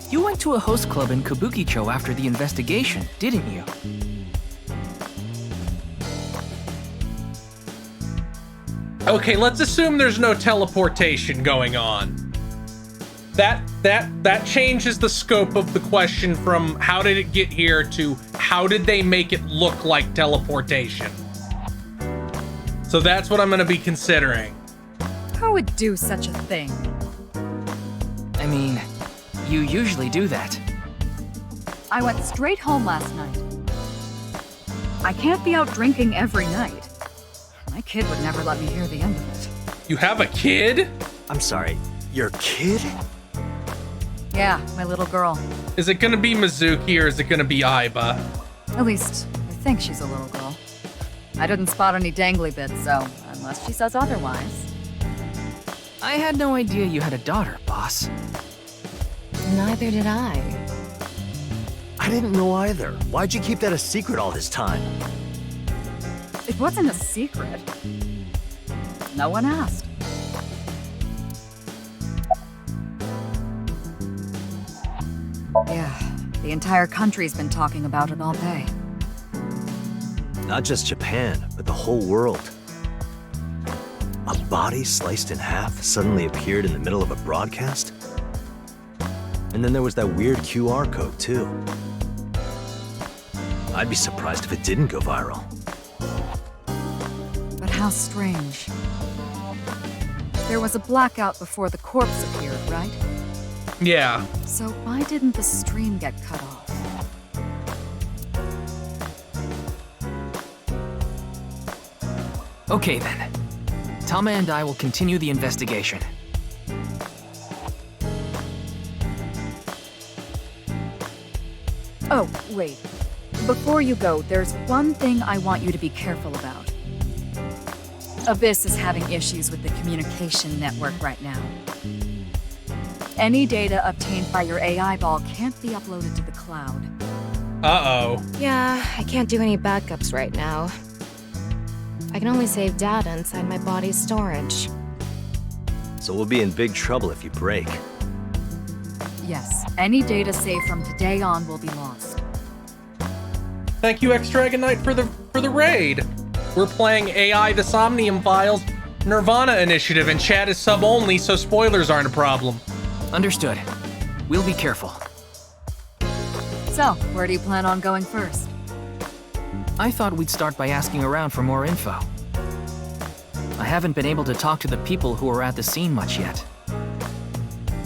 You went to a host club in Kabukicho after the investigation, didn't you? Okay, let's assume there's no teleportation going on. That changes the scope of the question from how did it get here to how did they make it look like teleportation? So that's what I'm gonna be considering. Who would do such a thing? I mean, you usually do that. I went straight home last night. I can't be out drinking every night. My kid would never let me hear the end of it. You have a kid? I'm sorry, your kid? Yeah, my little girl. Is it gonna be Mizuki or is it gonna be Aiba? At least, I think she's a little girl. I didn't spot any dangly bits, so unless she says otherwise. I had no idea you had a daughter, boss. Neither did I. I didn't know either. Why'd you keep that a secret all this time? It wasn't a secret. No one asked. Yeah, the entire country's been talking about it all day. Not just Japan, but the whole world. A body sliced in half suddenly appeared in the middle of a broadcast? And then there was that weird QR code, too. I'd be surprised if it didn't go viral. But how strange. There was a blackout before the corpse appeared, right? Yeah. So why didn't the stream get cut off? Okay then. Tama and I will continue the investigation. Oh, wait. Before you go, there's one thing I want you to be careful about. Abyss is having issues with the communication network right now. Any data obtained by your AI ball can't be uploaded to the cloud. Uh-oh. Yeah, I can't do any backups right now. I can only save data inside my body's storage. So we'll be in big trouble if you break. Yes, any data saved from today on will be lost. Thank you, X-Dragon Knight, for the raid. We're playing AI the Somnium Files Nirvana initiative, and chat is sub-only, so spoilers aren't a problem. Understood. We'll be careful. So, where do you plan on going first? I thought we'd start by asking around for more info. I haven't been able to talk to the people who were at the scene much yet.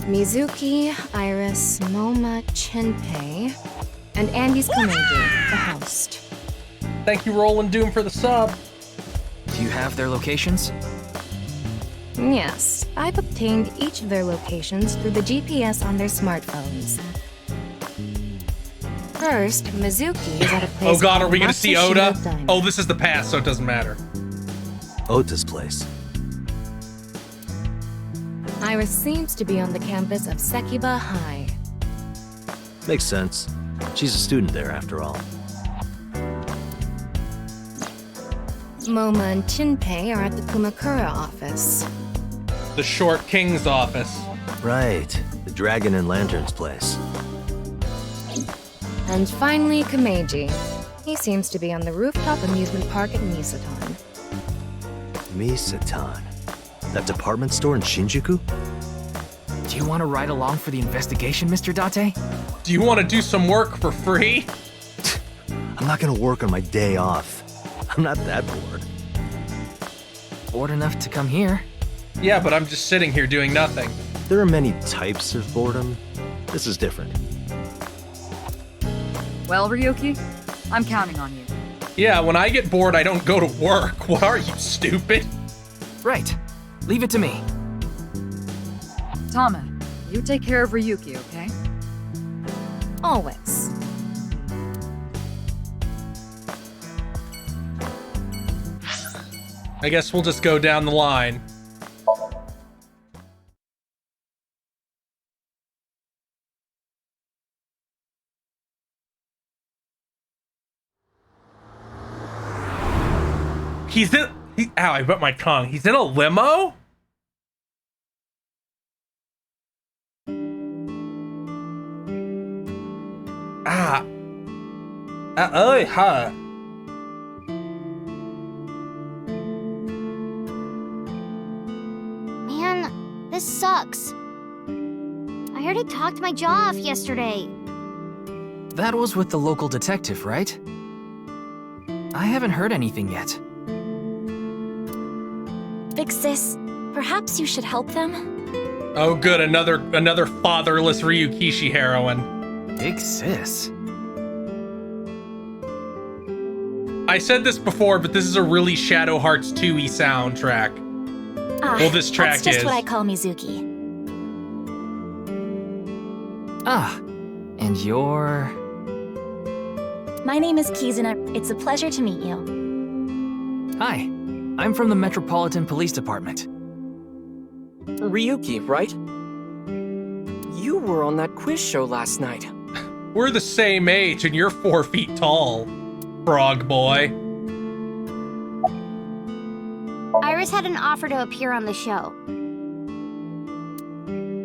Mizuki, Iris, Moma, Chinpei, and Andy's Komeiji, the host. Thank you, Roland Doom, for the sub. Do you have their locations? Yes, I've obtained each of their locations through the GPS on their smartphones. First, Mizuki is at a place Oh god, are called we gonna see Matsushima Oda? Diamond. Oh, this is the past, so it doesn't matter. Ota's place. Iris seems to be on the campus of Sekiba High. Makes sense. She's a student there, after all. Moma and Chinpei are at the Kumakura office. The Short King's office. Right. The Dragon and Lantern's place. And finally, Komeiji. He seems to be on the rooftop amusement park at Misatan. Misatan. That department store in Shinjuku? Do you want to ride along for the investigation, Mr. Date? Do you want to do some work for free? I'm not gonna work on my day off. I'm not that bored. Bored enough to come here. Yeah, but I'm just sitting here doing nothing. There are many types of boredom. This is different. Well, Ryuki, I'm counting on you. Yeah, when I get bored, I don't go to work. What are you, stupid? Right. Leave it to me. Tama, you take care of Ryuki, okay? Always. I guess we'll just go down the line. He's in. Ow, I bit my tongue. He's in a limo? Ah. Oh, huh. Man, this sucks. I already talked my jaw off yesterday. That was with the local detective, right? I haven't heard anything yet. Big sis, perhaps you should help them? Oh, good. Another fatherless Ryukishi heroine. Big sis. I said this before, but this is a really Shadow Hearts 2-y soundtrack. Well, this track That's just is. what I call Mizuki. Ah, and you're... My name is Kizuna. It's a pleasure to meet you. Hi, I'm from the Metropolitan Police Department. Ryuki, right? You were on that quiz show last night. We're the same age, and you're 4 feet tall, frog boy. Iris had an offer to appear on the show.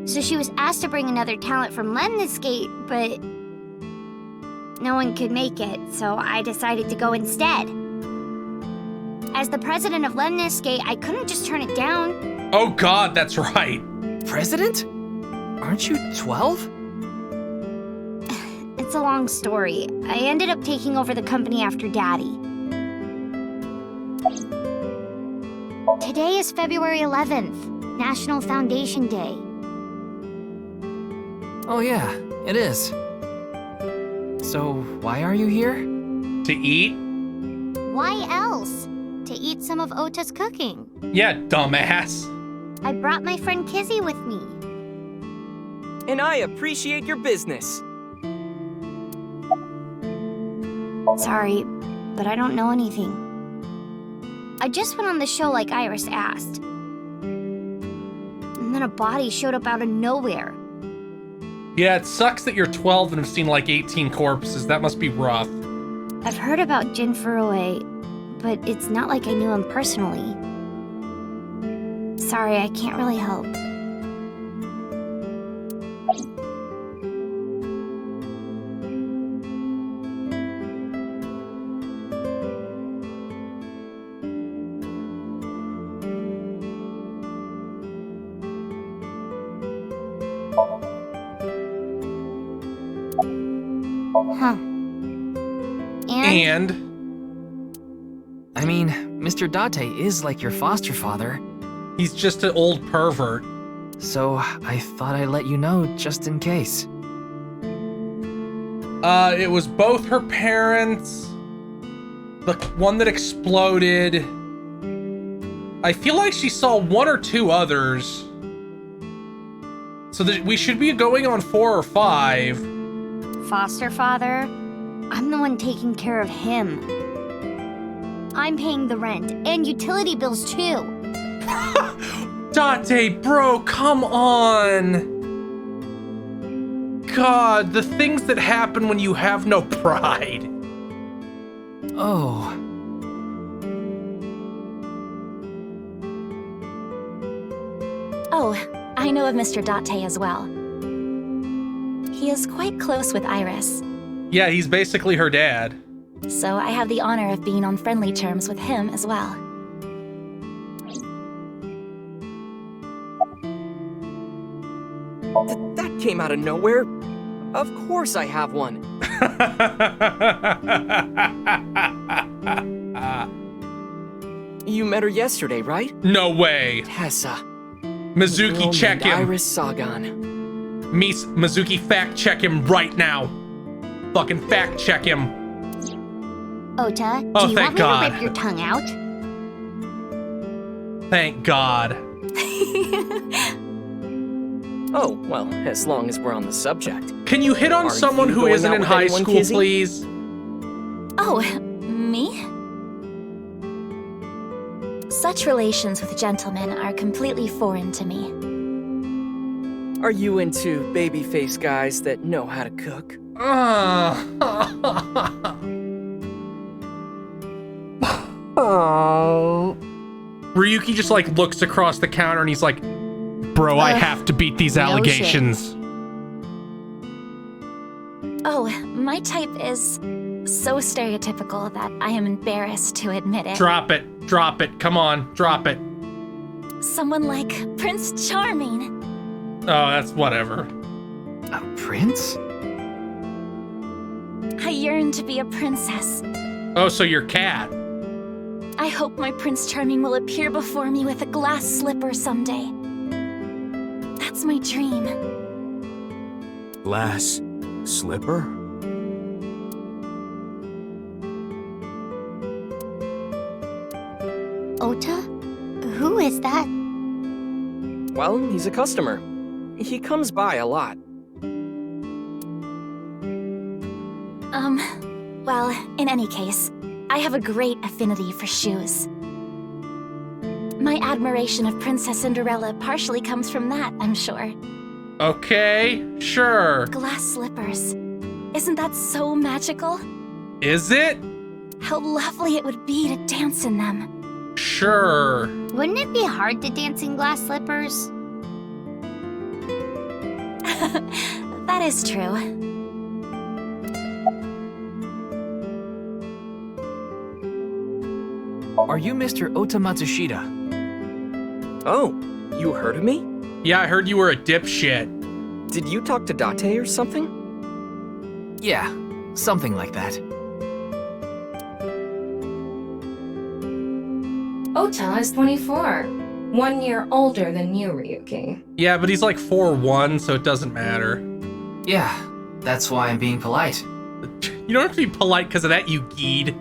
So she was asked to bring another talent from Lemniscate, but no one could make it, so I decided to go instead. As the president of Lemniscate, I couldn't just turn it down. Oh god, that's right. President? Aren't you 12? It's a long story. I ended up taking over the company after Daddy. Today is February 11th, National Foundation Day. Oh yeah, it is. So, why are you here? To eat? Why else? To eat some of Ota's cooking. Yeah, dumbass. I brought my friend Kizzy with me. And I appreciate your business. Sorry, but I don't know anything. I just went on the show like Iris asked. And then a body showed up out of nowhere. Yeah, it sucks that you're 12 and have seen like 18 corpses. That must be rough. I've heard about Jin Furue, but it's not like I knew him personally. Sorry, I can't really help. Huh. And? I mean, Mr. Date is like your foster father. He's just an old pervert. So I thought I'd let you know just in case. It was both her parents, the one that exploded. I feel like she saw one or two others. So that we should be going on 4 or 5. Foster father? I'm the one taking care of him. I'm paying the rent and utility bills too. Date, bro, come on. God, the things that happen when you have no pride. Oh. Oh, I know of Mr. Date as well. He is quite close with Iris, Yeah, he's basically her dad. so I have the honor of being on friendly terms with him as well. That came out of nowhere. Of course I have one. You met her yesterday, right? No way. Tessa. Mizuki, Girl check named him. Iris Sagan. Mizuki, fact check him right now. Fucking fact check him. Ota, Oh, do you thank want me God. to rip your tongue out? Thank God. Oh, well, as long as we're on the subject. Can you hit on Are someone you who going isn't out in with high anyone, school, Kizzy? please? Oh, me? Such relations with gentlemen are completely foreign to me. Are you into babyface guys that know how to cook? Oh. Ryuki just like looks across the counter and he's like, bro, I have to beat these no allegations. Oh, my type is so stereotypical that I am embarrassed to admit it. Drop it. Drop it. Come on. Drop it. Someone like Prince Charming. Oh, that's whatever. A prince? I yearn to be a princess. Oh, so you're Cat. I hope my Prince Charming will appear before me with a glass slipper someday. That's my dream. Glass slipper? Ota? Who is that? Well, he's a customer. He comes by a lot. Well, in any case, I have a great affinity for shoes. My admiration of Princess Cinderella partially comes from that, I'm sure. Okay, sure. Glass slippers. Isn't that so magical? Is it? How lovely it would be to dance in them. Sure. Wouldn't it be hard to dance in glass slippers? That is true. Are you Mr. Ota Matsushita? Oh, you heard of me? Yeah, I heard you were a dipshit. Did you talk to Date or something? Yeah, something like that. Ota is 24. 1 year older than you, Ryuki. Yeah, but he's like 4'1", so it doesn't matter. Yeah, that's why I'm being polite. You don't have to be polite because of that, you geed.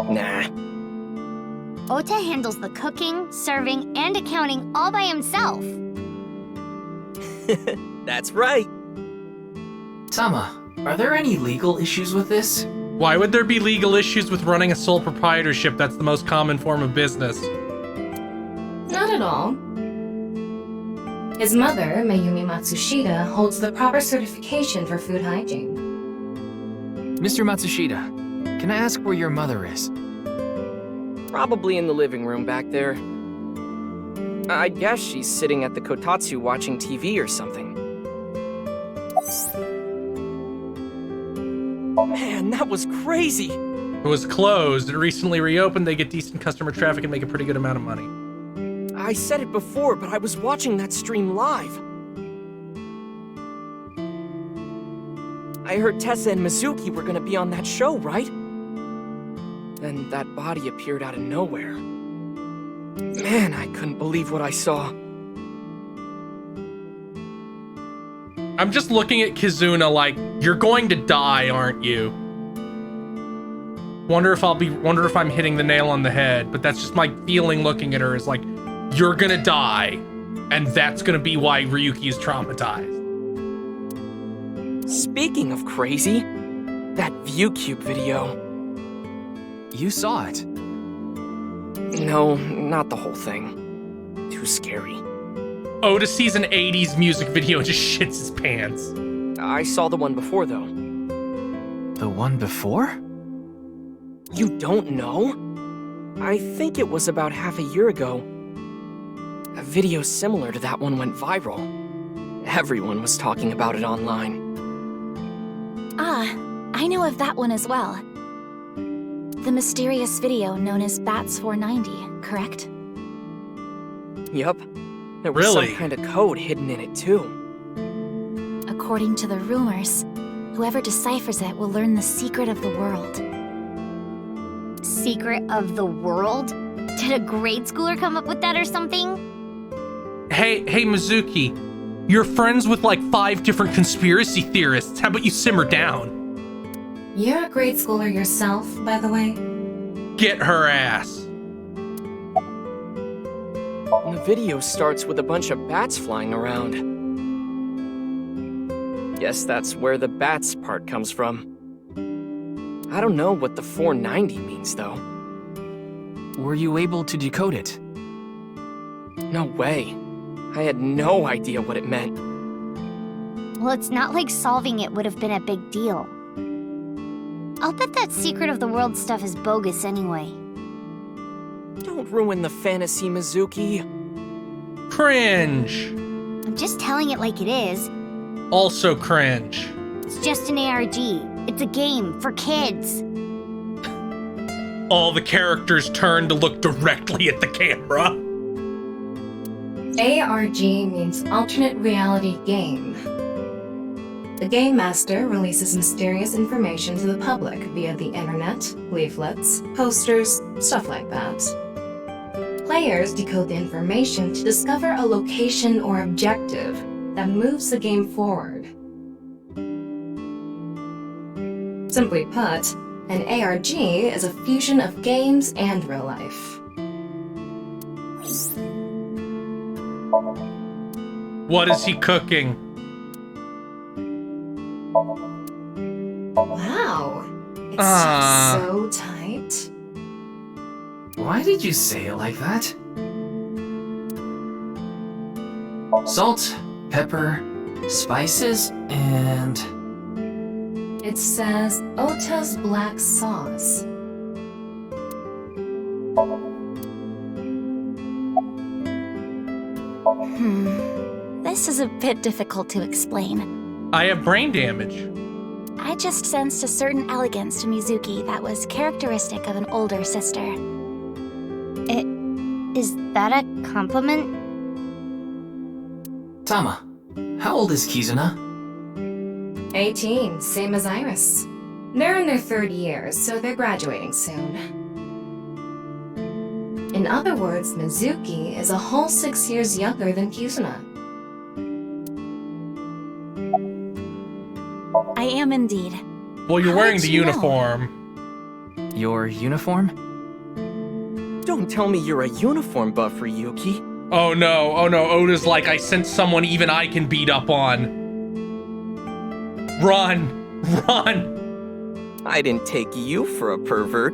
Nah. Ota handles the cooking, serving, and accounting all by himself. That's right. Tama, are there any legal issues with this? Why would there be legal issues with running a sole proprietorship? That's the most common form of business. Not at all. His mother, Mayumi Matsushita, holds the proper certification for food hygiene. Mr. Matsushita, can I ask where your mother is? Probably in the living room back there. I guess she's sitting at the kotatsu watching TV or something. Man, that was crazy! It was closed. It recently reopened. They get decent customer traffic and make a pretty good amount of money. I said it before, but I was watching that stream live. I heard Tessa and Mizuki were gonna be on that show, right? Then that body appeared out of nowhere. Man, I couldn't believe what I saw. I'm just looking at Kizuna like, you're going to die, aren't you? Wonder if I'm hitting the nail on the head, but that's just my feeling looking at her is like, you're gonna die, and that's gonna be why Ryuki is traumatized. Speaking of crazy, that ViewCube video. You saw it? No, not the whole thing. Too scary. Otis sees an 80s music video and just shits his pants. I saw the one before, though. The one before? You don't know? I think it was about half a year ago. A video similar to that one went viral. Everyone was talking about it online. Ah, I know of that one as well. The mysterious video known as Bats 490, correct? Yup. There was Really? some kind of code hidden in it, too. According to the rumors, whoever deciphers it will learn the secret of the world. Secret of the world? Did a grade schooler come up with that or something? Hey, Mizuki, you're friends with like 5 different conspiracy theorists. How about you simmer down? You're a grade schooler yourself, by the way. Get her ass. The video starts with a bunch of bats flying around. Guess that's where the bats part comes from. I don't know what the 490 means, though. Were you able to decode it? No way. I had no idea what it meant. Well, it's not like solving it would have been a big deal. I'll bet that secret of the world stuff is bogus anyway. Don't ruin the fantasy, Mizuki. Cringe. I'm just telling it like it is. Also cringe. It's just an ARG. It's a game for kids. All the characters turn to look directly at the camera. ARG means alternate reality game. The Game Master releases mysterious information to the public via the internet, leaflets, posters, stuff like that. Players decode the information to discover a location or objective that moves the game forward. Simply put, an ARG is a fusion of games and real life. What is he cooking? Wow, it's just so tight. Why did you say it like that? Salt, pepper, spices, and... It says Ota's black sauce. This is a bit difficult to explain. I have brain damage. I just sensed a certain elegance to Mizuki that was characteristic of an older sister. Is that a compliment? Tama, how old is Kizuna? 18, same as Iris. They're in their 3rd year, so they're graduating soon. In other words, Mizuki is a whole 6 years younger than Kizuna. I am indeed. Well, you're How wearing did the you know? uniform. Your uniform? Don't tell me you're a uniform buff, Ryuki. Oh no, Oda's like, I sent someone even I can beat up on. Run! I didn't take you for a pervert.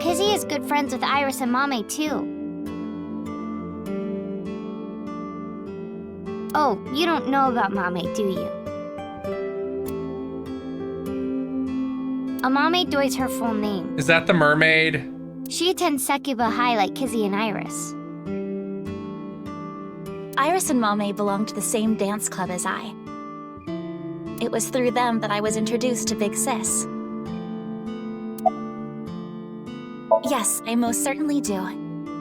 Kizzy is good friends with Iris and Mame, too. Oh, you don't know about Mame, do you? Amame Doi's her full name. Is that the mermaid? She attends Sekuba High like Kizzy and Iris. Iris and Mame belonged to the same dance club as I. It was through them that I was introduced to Big Sis. Yes, I most certainly do.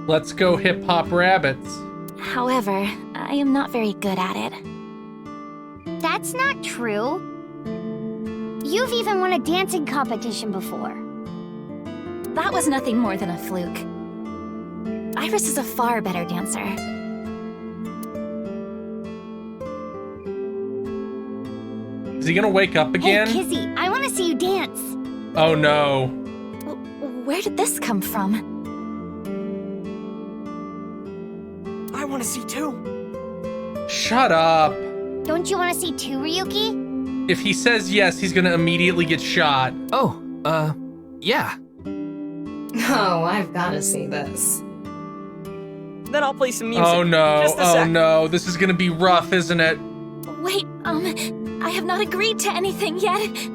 Let's go hip hop rabbits. However, I am not very good at it. That's not true. You've even won a dancing competition before. That was nothing more than a fluke. Iris is a far better dancer. Is he gonna wake up again? Hey, Kizzy, I want to see you dance. Oh no. Where did this come from? I want to see too. Shut up. Don't you want to see too, Ryuki? If he says yes, he's gonna immediately get shot. Oh, yeah. Oh, I've gotta see this. Then I'll play some music. Oh no, Just a oh sec. no, this is gonna be rough, isn't it? Wait, I have not agreed to anything yet.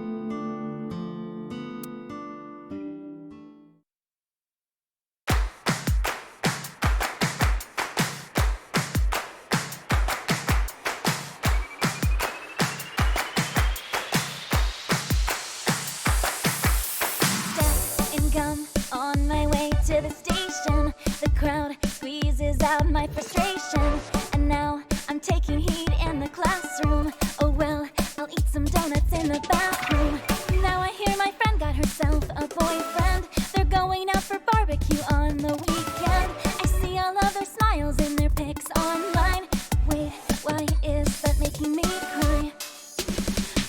And gum on my way to the station. The crowd squeezes out my frustration. And now I'm taking heat in the classroom. Oh well, I'll eat some donuts in the bathroom. Now I hear my friend got herself a boyfriend. They're going out for barbecue on the weekend. I see all of their smiles in their pics online. Wait, why is that making me cry?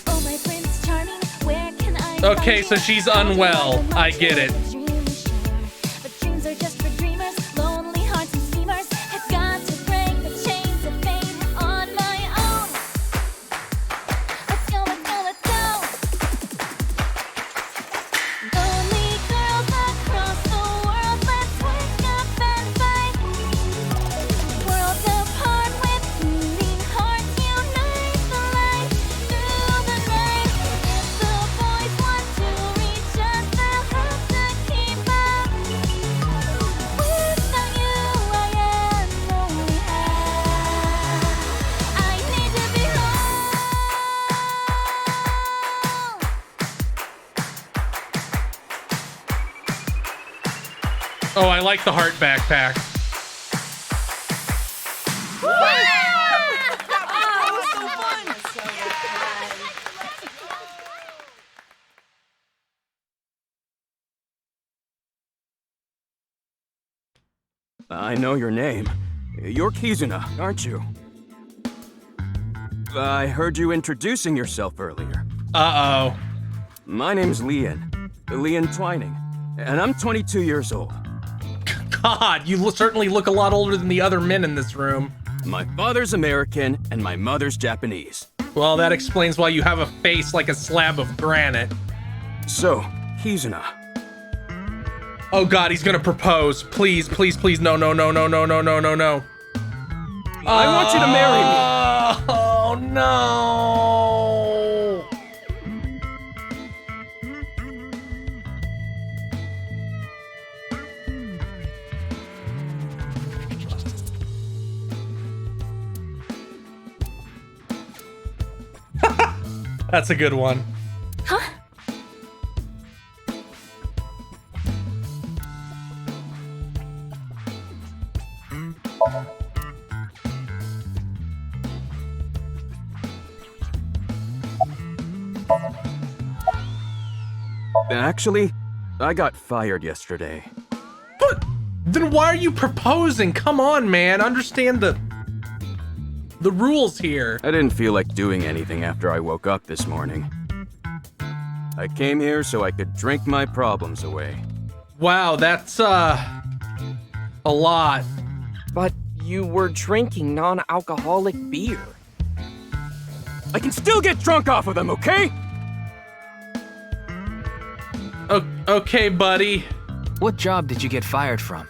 Oh my Prince Charming, where can I Okay, so she's unwell. I get it. but dreams are just for dreamers, lonely hearts and schemers. Have got to break the chains of fate on my own. Let's go, let's go, let's go. Lonely girls across the world, let's wake up and fight. Worlds apart with beating hearts, unite the light through the night. If the boys want to reach us, they'll have to keep up. Without you, I am only half. I need to be whole. Oh, I like the heart backpack. I know your name. You're Kizuna, aren't you? I heard you introducing yourself earlier. Uh-oh. My name's Lian Twining, and I'm 22 years old. God, you certainly look a lot older than the other men in this room. My father's American, and my mother's Japanese. Well, that explains why you have a face like a slab of granite. So, Kizuna. Oh God, he's gonna propose. Please, please, please, no, no, no, no, no, no, no, no, no. I want you to marry me. Oh no. That's a good one. Huh? Actually, I got fired yesterday. But then why are you proposing? Come on, man. Understand the rules here. I didn't feel like doing anything after I woke up this morning. I came here so I could drink my problems away. Wow, that's a lot. But you were drinking non-alcoholic beer. I can still get drunk off of them, okay? Okay, buddy. What job did you get fired from?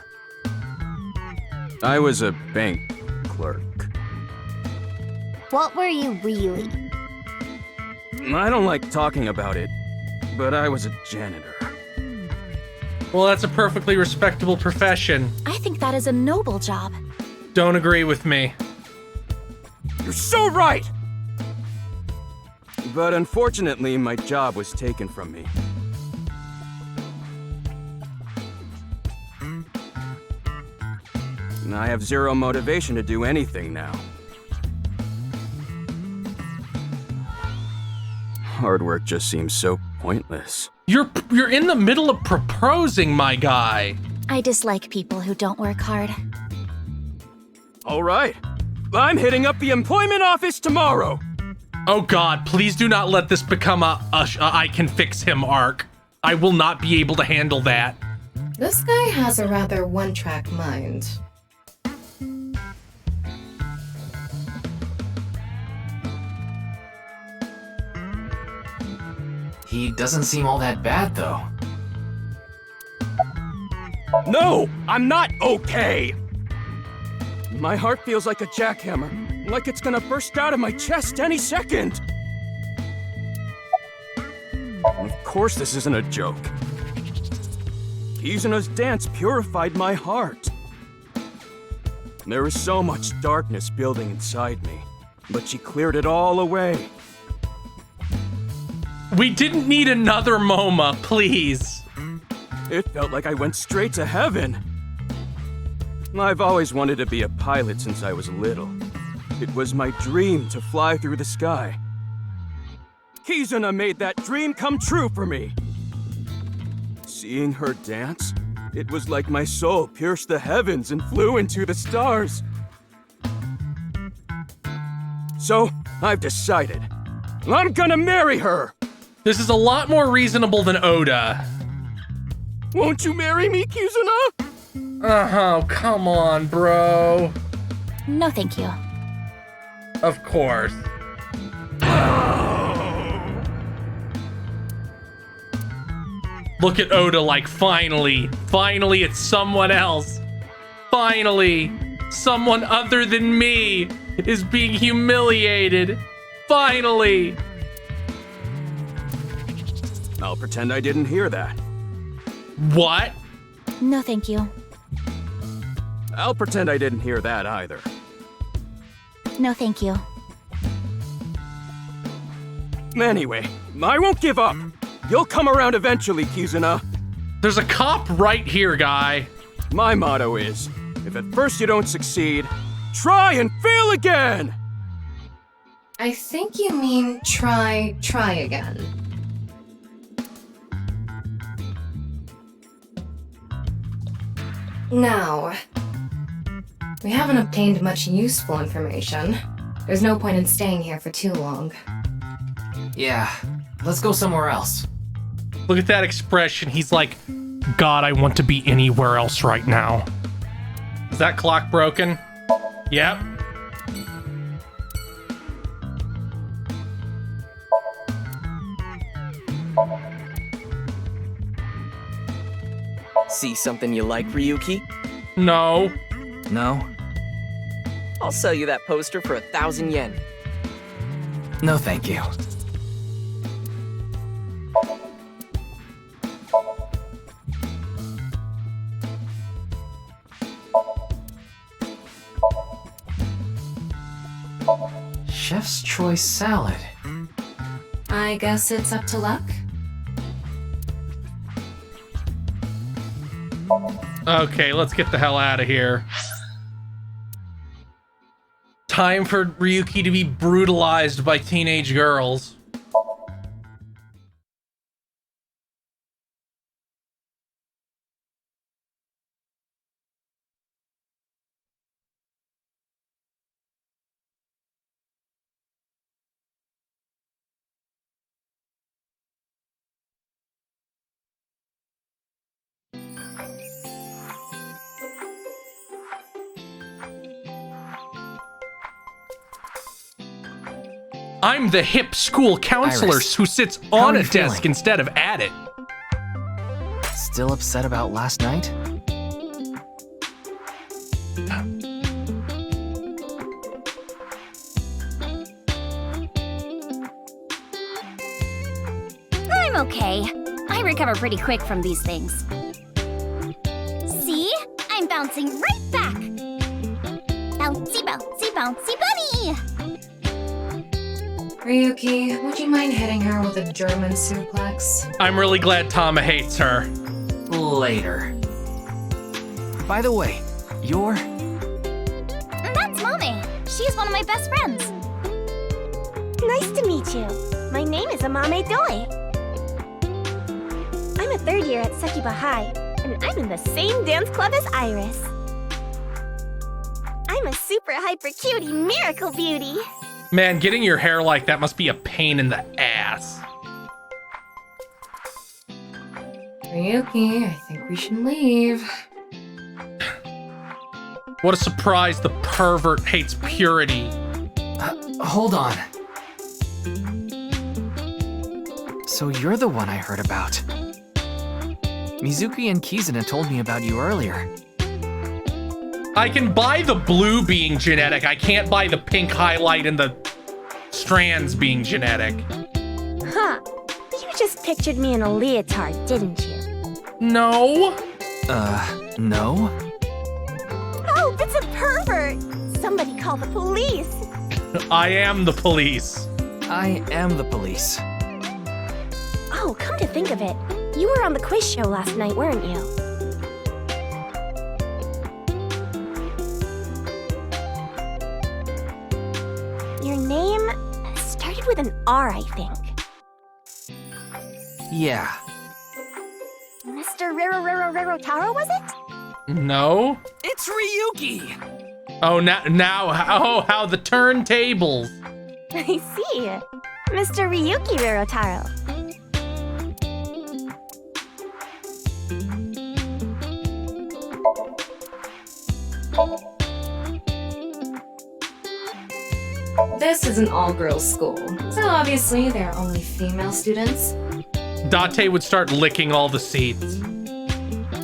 I was a bank clerk. What were you really? I don't like talking about it, but I was a janitor. Well, that's a perfectly respectable profession. I think that is a noble job. Don't agree with me. You're so right! But unfortunately, my job was taken from me. I have zero motivation to do anything now. hard work just seems so pointless. You're in the middle of proposing, my guy. I dislike people who don't work hard. All right. I'm hitting up the employment office tomorrow. Oh God, please do not let this become a I can fix him arc. I will not be able to handle that. This guy has a rather one-track mind. He doesn't seem all that bad, though. No, I'm not okay. My heart feels like a jackhammer, like it's gonna burst out of my chest any second. Of course this isn't a joke. Kizuna's dance purified my heart. There was so much darkness building inside me, but she cleared it all away. We didn't need another MoMA, please. It felt like I went straight to heaven. I've always wanted to be a pilot since I was little. It was my dream to fly through the sky. Kizuna made that dream come true for me. Seeing her dance, it was like my soul pierced the heavens and flew into the stars. So, I've decided. I'm gonna marry her! This is a lot more reasonable than Oda. Won't you marry me, Kizuna? Oh, come on, bro. No, thank you. Of course. Look at Oda like, finally it's someone else. Finally, someone other than me is being humiliated. Finally. I'll pretend I didn't hear that. What? No, thank you. I'll pretend I didn't hear that either. No, thank you. Anyway, I won't give up. You'll come around eventually, Kizuna. There's a cop right here, guy. My motto is, if at first you don't succeed, try and fail again! I think you mean try again. Now, we haven't obtained much useful information. There's no point in staying here for too long. Yeah, let's go somewhere else. Look at that expression. He's like, God, I want to be anywhere else right now. Is that clock broken? Yep. See something you like, Ryuki? No. No? I'll sell you that poster for 1,000 yen. No, thank you. Chef's choice salad. I guess it's up to luck. Okay, let's get the hell out of here. Time for Ryuki to be brutalized by teenage girls. I'm the hip school counselor Iris, who sits how on are a you desk feeling? instead of at it. Still upset about last night? I'm okay. I recover pretty quick from these things. See? I'm bouncing right back. Bouncy, bouncy, bouncy bunny! Ryuki, would you mind hitting her with a German suplex? I'm really glad Tama hates her. Later. By the way, you're... That's Mommy. She's one of my best friends. Nice to meet you. My name is Amame Doi. I'm a third year at Sekiba High, and I'm in the same dance club as Iris. I'm a super hyper cutie miracle beauty. Man, getting your hair like that must be a pain in the ass. Ryuki, I think we should leave. What a surprise, the pervert hates purity. Hold on. So you're the one I heard about. Mizuki and Kizuna told me about you earlier. I can buy the blue being genetic. I can't buy the pink highlight and the strands being genetic. Huh. You just pictured me in a leotard, didn't you? No. No? Oh, it's a pervert! Somebody call the police! I am the police. I am the police. Oh, come to think of it, you were on the quiz show last night, weren't you? Your name started with an R, I think. Yeah. Mr. Rero was it? No. It's Ryuki! Oh, now, how the turntables. I see. Mr. Ryuki Rerotaro. This is an all-girls school, so obviously there are only female students. Date would start licking all the seats.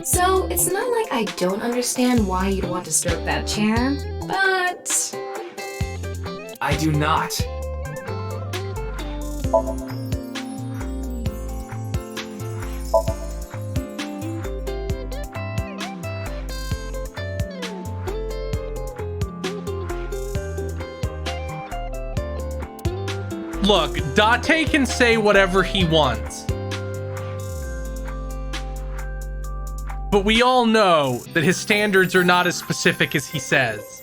So it's not like I don't understand why you'd want to stroke that chair, but... I do not. Look, Date can say whatever he wants. But we all know that his standards are not as specific as he says.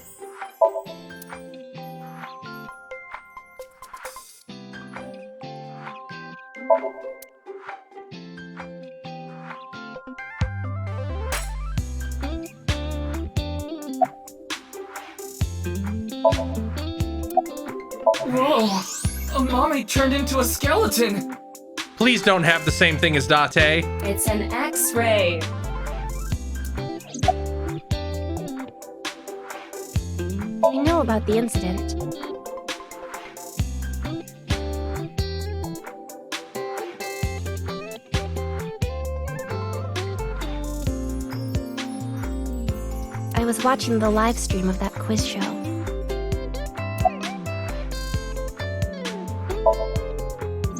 Whoa! Amame turned into a skeleton! Please don't have the same thing as Date. It's an X-ray. I know about the incident. I was watching the live stream of that quiz show.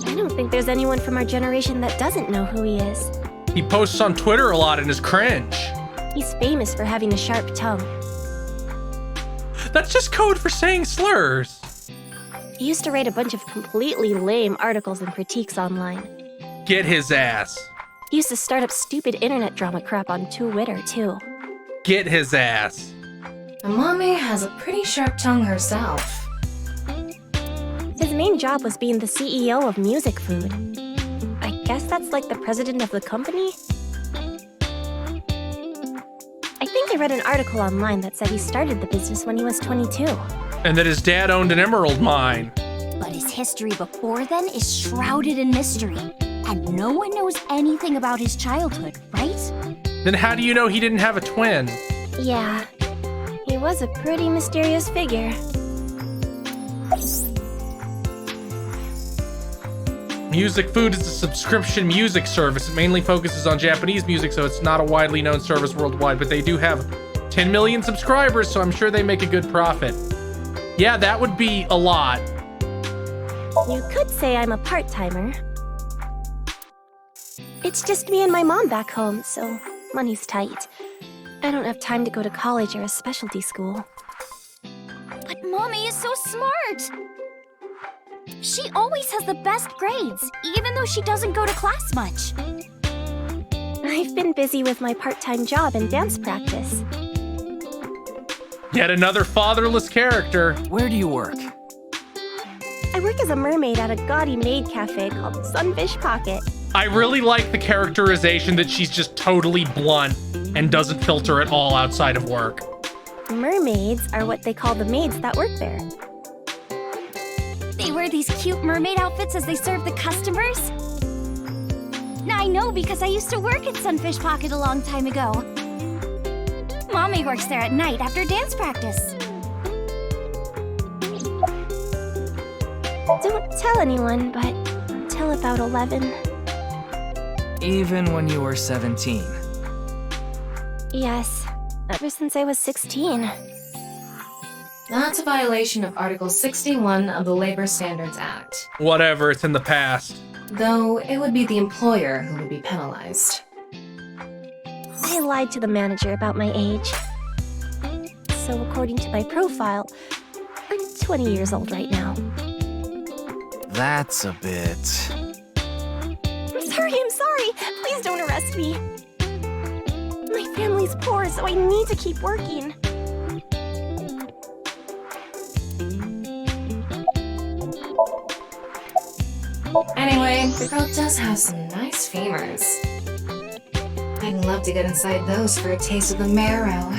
I don't think there's anyone from our generation that doesn't know who he is. He posts on Twitter a lot and is cringe. He's famous for having a sharp tongue. That's just code for saying slurs. He used to write a bunch of completely lame articles and critiques online. Get his ass. He used to start up stupid internet drama crap on Twitter, too. Get his ass. Amame has a pretty sharp tongue herself. His main job was being the CEO of Music Food. I guess that's like the president of the company? I think I read an article online that said he started the business when he was 22. And that his dad owned an emerald mine. But his history before then is shrouded in mystery, and no one knows anything about his childhood, right? Then how do you know he didn't have a twin? Yeah, he was a pretty mysterious figure. Music Food is a subscription music service. It mainly focuses on Japanese music, so it's not a widely known service worldwide, but they do have 10 million subscribers, so I'm sure they make a good profit. Yeah, that would be a lot. You could say I'm a part-timer. It's just me and my mom back home, so money's tight. I don't have time to go to college or a specialty school. But Mommy is so smart! She always has the best grades, even though she doesn't go to class much. I've been busy with my part-time job and dance practice. Yet another fatherless character. Where do you work? I work as a mermaid at a gaudy maid cafe called Sunfish Pocket. I really like the characterization that she's just totally blunt and doesn't filter at all outside of work. Mermaids are what they call the maids that work there. They wear these cute mermaid outfits as they serve the customers? I know because I used to work at Sunfish Pocket a long time ago. Mommy works there at night after dance practice. Don't tell anyone, but until about 11. Even when you were 17. Yes, ever since I was 16. That's a violation of Article 61 of the Labor Standards Act. Whatever, it's in the past. Though it would be the employer who would be penalized. I lied to the manager about my age. So according to my profile, I'm 20 years old right now. That's a bit... I'm sorry. Please don't arrest me. My family's poor, so I need to keep working. Anyway, the girl does have some nice femurs. I'd love to get inside those for a taste of the marrow.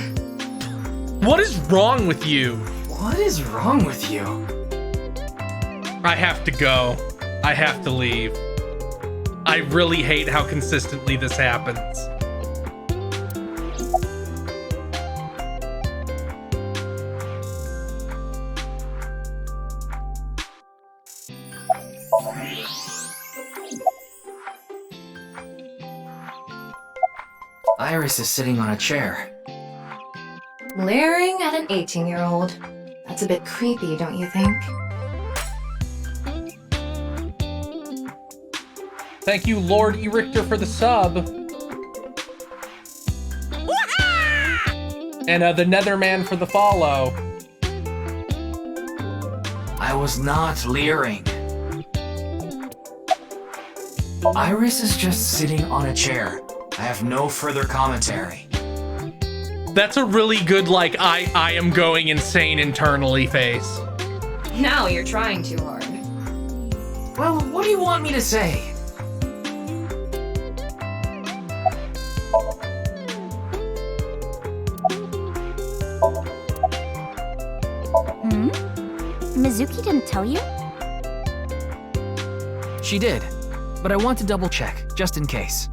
What is wrong with you? What is wrong with you? I have to go. I have to leave. I really hate how consistently this happens. Iris is sitting on a chair. Leering at an 18-year-old. That's a bit creepy, don't you think? Thank you, Lord Erichter, for the sub. And the Netherman for the follow. I was not leering. Iris is just sitting on a chair. I have no further commentary. That's a really good, like, I am going insane internally face. Now you're trying too hard. Well, what do you want me to say? Mizuki didn't tell you? She did, but I want to double check, just in case.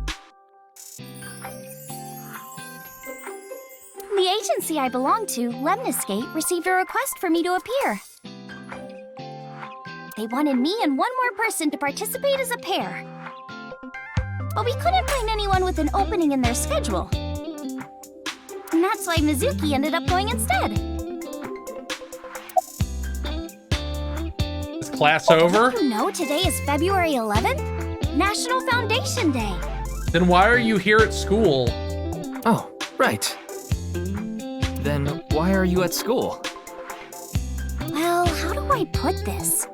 The agency I belong to, Lemniscate, received a request for me to appear. They wanted me and one more person to participate as a pair. But we couldn't find anyone with an opening in their schedule. And that's why Mizuki ended up going instead. Is class over? Did you know today is February 11th? National Foundation Day. Then why are you here at school? Oh, right. Then why are you at school? Well, how do I put this?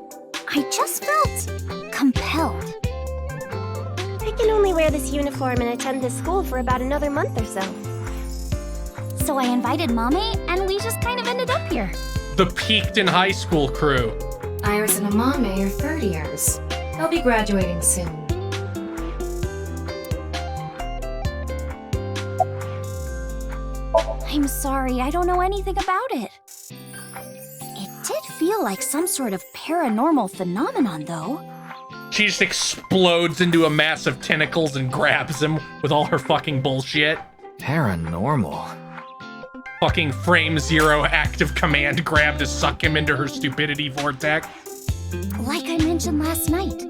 I just felt compelled. I can only wear this uniform and attend this school for about another month or so. So I invited Mommy, and we just kind of ended up here. The peaked in high school crew. Iris and Amame are third years. They'll be graduating soon. I'm sorry, I don't know anything about it. It did feel like some sort of paranormal phenomenon, though. She just explodes into a mass of tentacles and grabs him with all her fucking bullshit. Paranormal. Fucking frame zero active command grab to suck him into her stupidity vortex. Like I mentioned last night.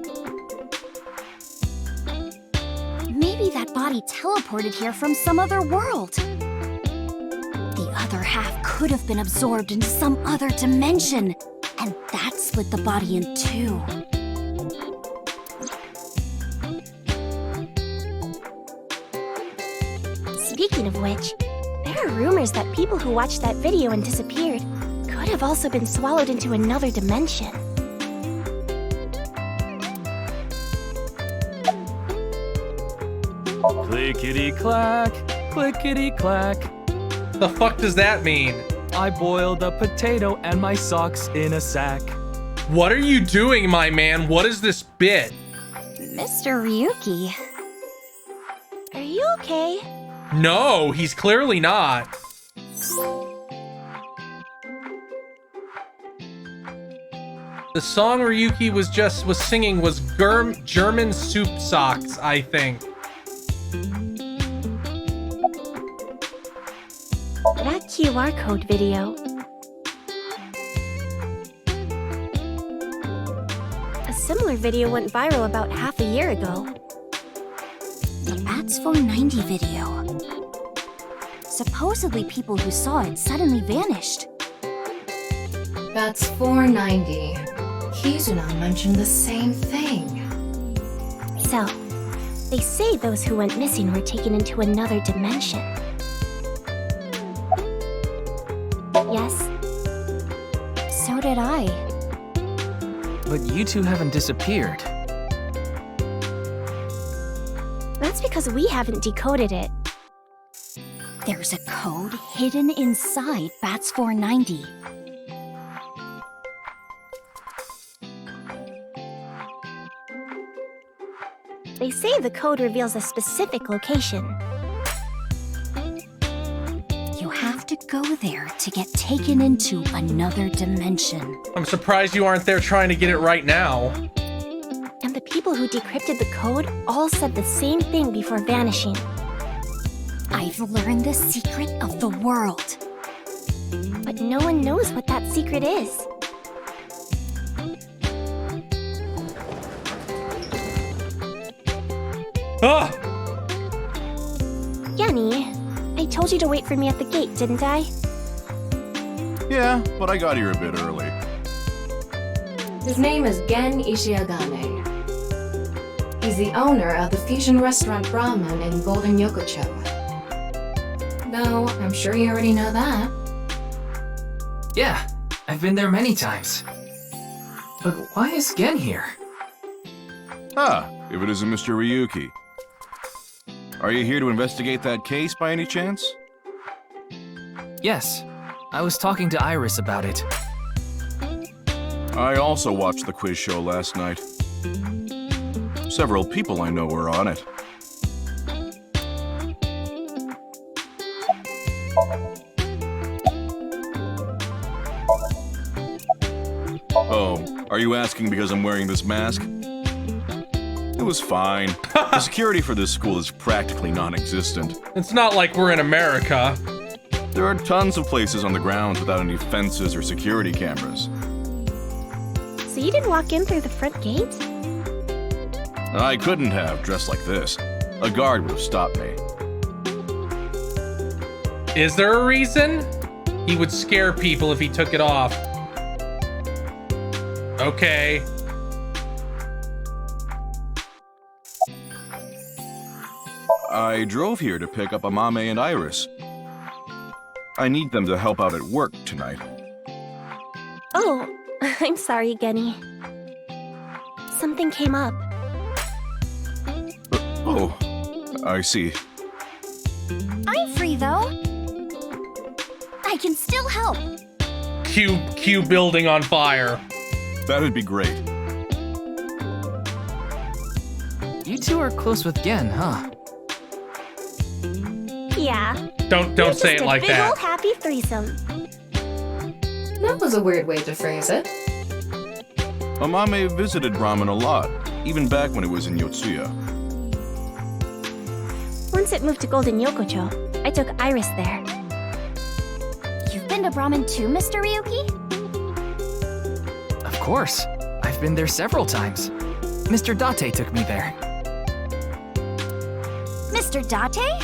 Maybe that body teleported here from some other world. The other half could have been absorbed into some other dimension, and that split the body in two. Speaking of which, there are rumors that people who watched that video and disappeared could have also been swallowed into another dimension. Clickety-clack, clickety-clack. The fuck does that mean? I boiled a potato and my socks in a sack. What are you doing, my man? What is this bit? Mr. Ryuki. Are you okay? No, he's clearly not. The song Ryuki was singing was German Soup Socks, I think. That QR code video. A similar video went viral about half a year ago. The Bats 490 video. Supposedly people who saw it suddenly vanished. Bats 490. Kizuna mentioned the same thing. So, they say those who went missing were taken into another dimension. Yes. So did I. But you two haven't disappeared. That's because we haven't decoded it. There's a code hidden inside Bats 490. They say the code reveals a specific location. You have to go there to get taken into another dimension. I'm surprised you aren't there trying to get it right now. And the people who decrypted the code all said the same thing before vanishing. I've learned the secret of the world. But no one knows what that secret is. Ah! Yanni, I told you to wait for me at the gate, didn't I? Yeah, but I got here a bit early. His name is Gen Ishiagane. He's the owner of the fusion restaurant Ramen in Golden Yokocho. Though, I'm sure you already know that. Yeah, I've been there many times. But why is Gen here? Ah, if it isn't Mr. Ryuki. Are you here to investigate that case by any chance? Yes, I was talking to Iris about it. I also watched the quiz show last night. Several people I know were on it. Oh, are you asking because I'm wearing this mask? It was fine. The security for this school is practically non-existent. It's not like we're in America. There are tons of places on the grounds without any fences or security cameras. So you didn't walk in through the front gate? I couldn't have, dressed like this. A guard would have stopped me. Is there a reason? He would scare people if he took it off. Okay. I drove here to pick up Amame and Iris. I need them to help out at work tonight. Oh, I'm sorry, Genny. Something came up. Oh, I see. I'm free though. I can still help. Q building on fire. That'd be great. You two are close with Gen, huh? Yeah. Don't say it like Big that. old happy threesome. That was a weird way to phrase it. Amame visited Ramen a lot, even back when it was in Yotsuya. Once it moved to Golden Yokocho, I took Iris there. You've been to Brahmin too, Mr. Ryuki? Of course. I've been there several times. Mr. Date took me there. Mr. Date?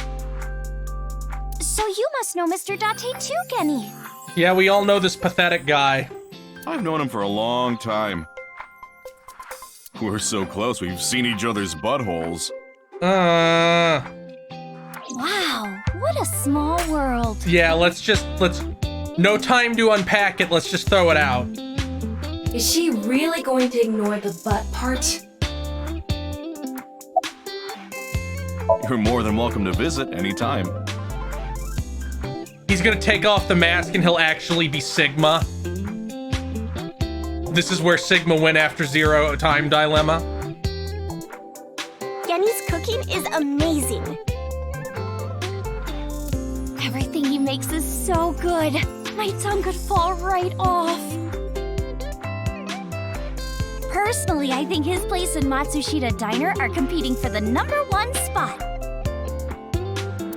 So you must know Mr. Date too, Genny. Yeah, we all know this pathetic guy. I've known him for a long time. We're so close, we've seen each other's buttholes. Wow, what a small world. Yeah, let's no time to unpack it, let's just throw it out. Is she really going to ignore the butt part? You're more than welcome to visit anytime. He's gonna take off the mask and he'll actually be Sigma. This is where Sigma went after Zero Time Dilemma. Yenny's cooking is amazing. Everything he makes is so good. My tongue could fall right off. Personally, I think his place and Matsushita Diner are competing for the #1 spot.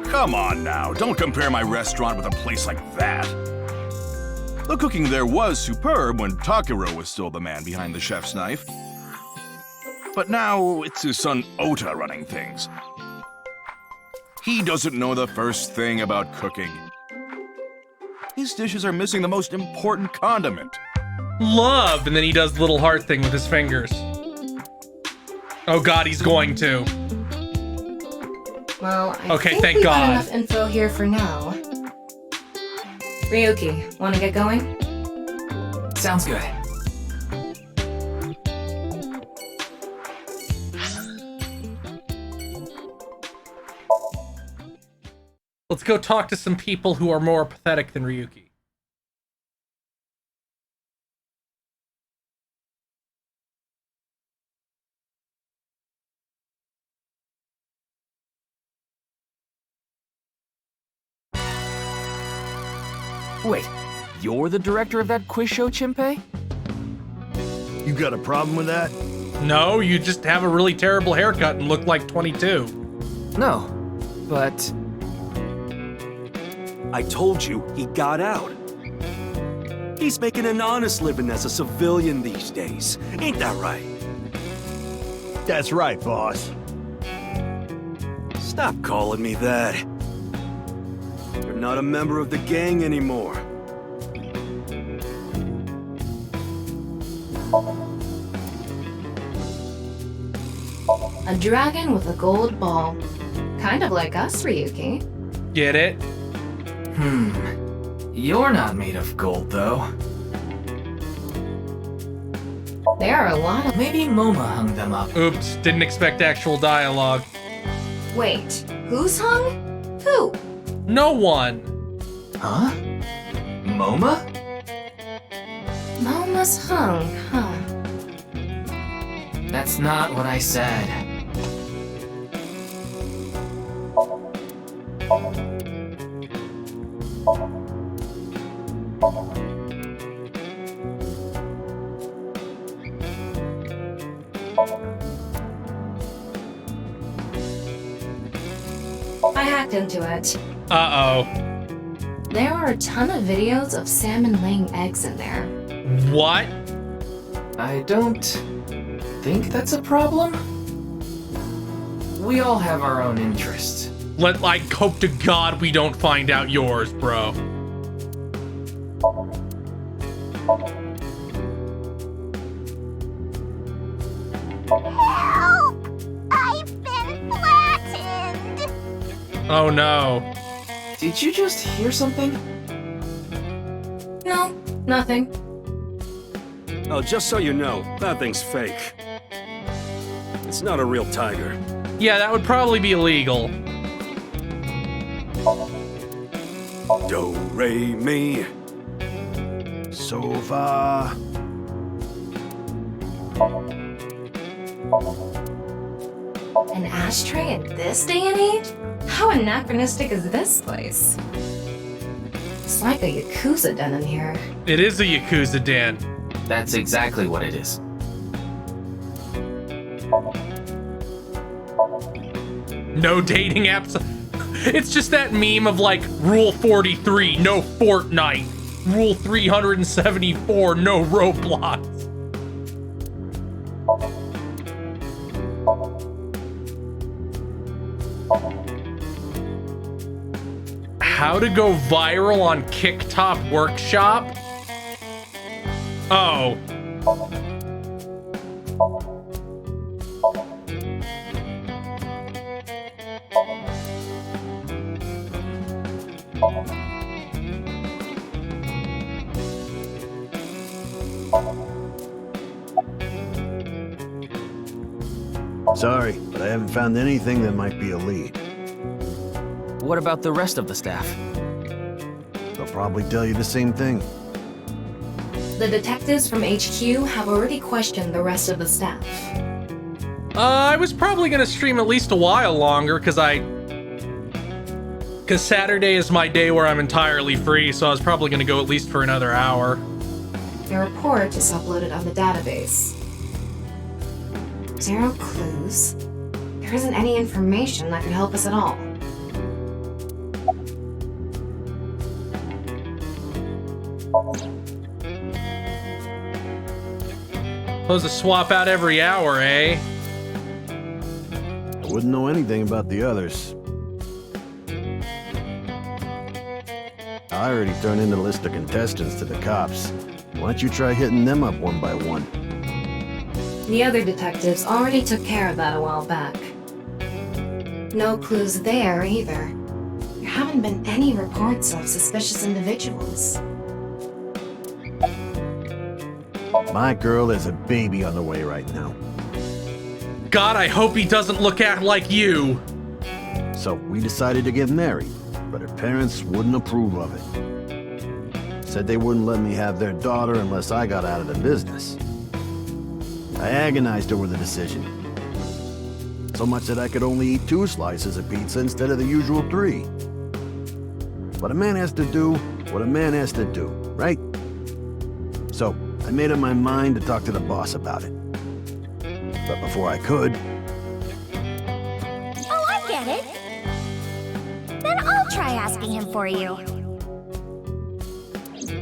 Come on now, don't compare my restaurant with a place like that. The cooking there was superb when Takiro was still the man behind the chef's knife. But now it's his son Ota running things. He doesn't know the first thing about cooking. His dishes are missing the most important condiment. Love, and then he does the little heart thing with his fingers. Oh god, he's going to. Well, I Okay, think thank we've God. got enough info here for now. Ryuki, wanna get going? Sounds good. Let's go talk to some people who are more pathetic than Ryuki. Wait, you're the director of that quiz show, Chimpei? You got a problem with that? No, you just have a really terrible haircut and look like 22. No, but... I told you he got out. He's making an honest living as a civilian these days. Ain't that right? That's right, boss. Stop calling me that. You're not a member of the gang anymore. A dragon with a gold ball. Kind of like us, Ryuki. Get it? You're not made of gold, though. There are a lot of... Maybe MoMA hung them up. Oops, didn't expect actual dialogue. Wait, who's hung? Who? No one. Huh? MoMA? Moma's hung, huh? That's not what I said. I hacked into it. Uh-oh. There are a ton of videos of salmon laying eggs in there. What? I don't think that's a problem. We all have our own interests. I hope to God we don't find out yours, bro. Help! I've been flattened! Oh no. Did you just hear something? No, nothing. Oh, just so you know, that thing's fake. It's not a real tiger. Yeah, that would probably be illegal. Do, re, mi. So far. An ashtray in this day and age? How anachronistic is this place? It's like a Yakuza den in here. It is a Yakuza den. That's exactly what it is. No dating apps. It's just that meme of like Rule 43, no Fortnite. Rule 374, no Roblox. How to go viral on Kicktop Workshop? Oh. Sorry, but I haven't found anything that might be a lead. What about the rest of the staff? They'll probably tell you the same thing. The detectives from HQ have already questioned the rest of the staff. I was probably gonna stream at least a while longer, because Saturday is my day where I'm entirely free, so I was probably gonna go at least for another hour. The report is uploaded on the database. 0 clues. There isn't any information that could help us at all. Supposed to swap out every hour, eh? I wouldn't know anything about the others. I already turned in the list of contestants to the cops. Why don't you try hitting them up one by one? The other detectives already took care of that a while back. No clues there either. There haven't been any reports of suspicious individuals. My girl has a baby on the way right now. God, I hope he doesn't look at like you. So we decided to get married, but her parents wouldn't approve of it. Said they wouldn't let me have their daughter unless I got out of the business. I agonized over the decision. So much that I could only eat 2 slices of pizza instead of the usual 3. But a man has to do what a man has to do, right? So I made up my mind to talk to the boss about it. But before I could... Oh, I get it. Then I'll try asking him for you.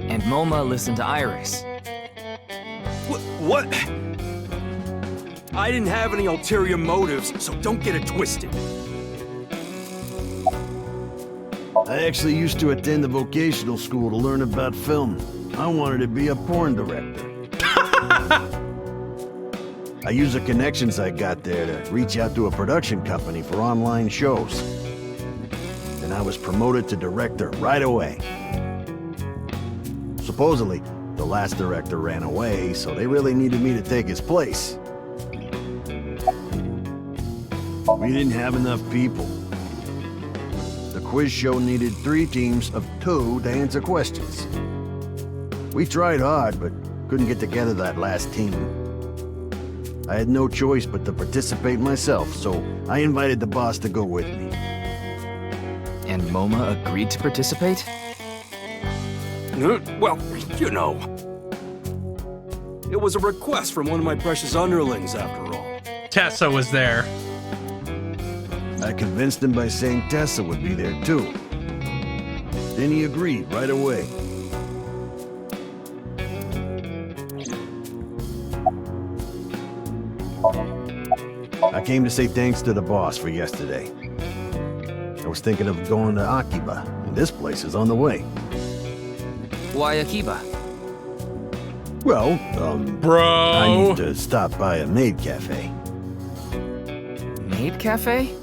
And Moma listened to Iris. What? I didn't have any ulterior motives, so don't get it twisted. I actually used to attend the vocational school to learn about film. I wanted to be a porn director. I used the connections I got there to reach out to a production company for online shows. And I was promoted to director right away. Supposedly, the last director ran away, so they really needed me to take his place. We didn't have enough people. The quiz show needed 3 teams of 2 to answer questions. We tried hard, but couldn't get together that last team. I had no choice but to participate myself, so I invited the boss to go with me. And Moma agreed to participate? Well, you know. It was a request from one of my precious underlings, after all. Tessa was there. I convinced him by saying Tessa would be there too. Then he agreed right away. I came to say thanks to the boss for yesterday. I was thinking of going to Akiba, and this place is on the way. Why Akiba? Well, Bro! I need to stop by a maid cafe. Maid cafe?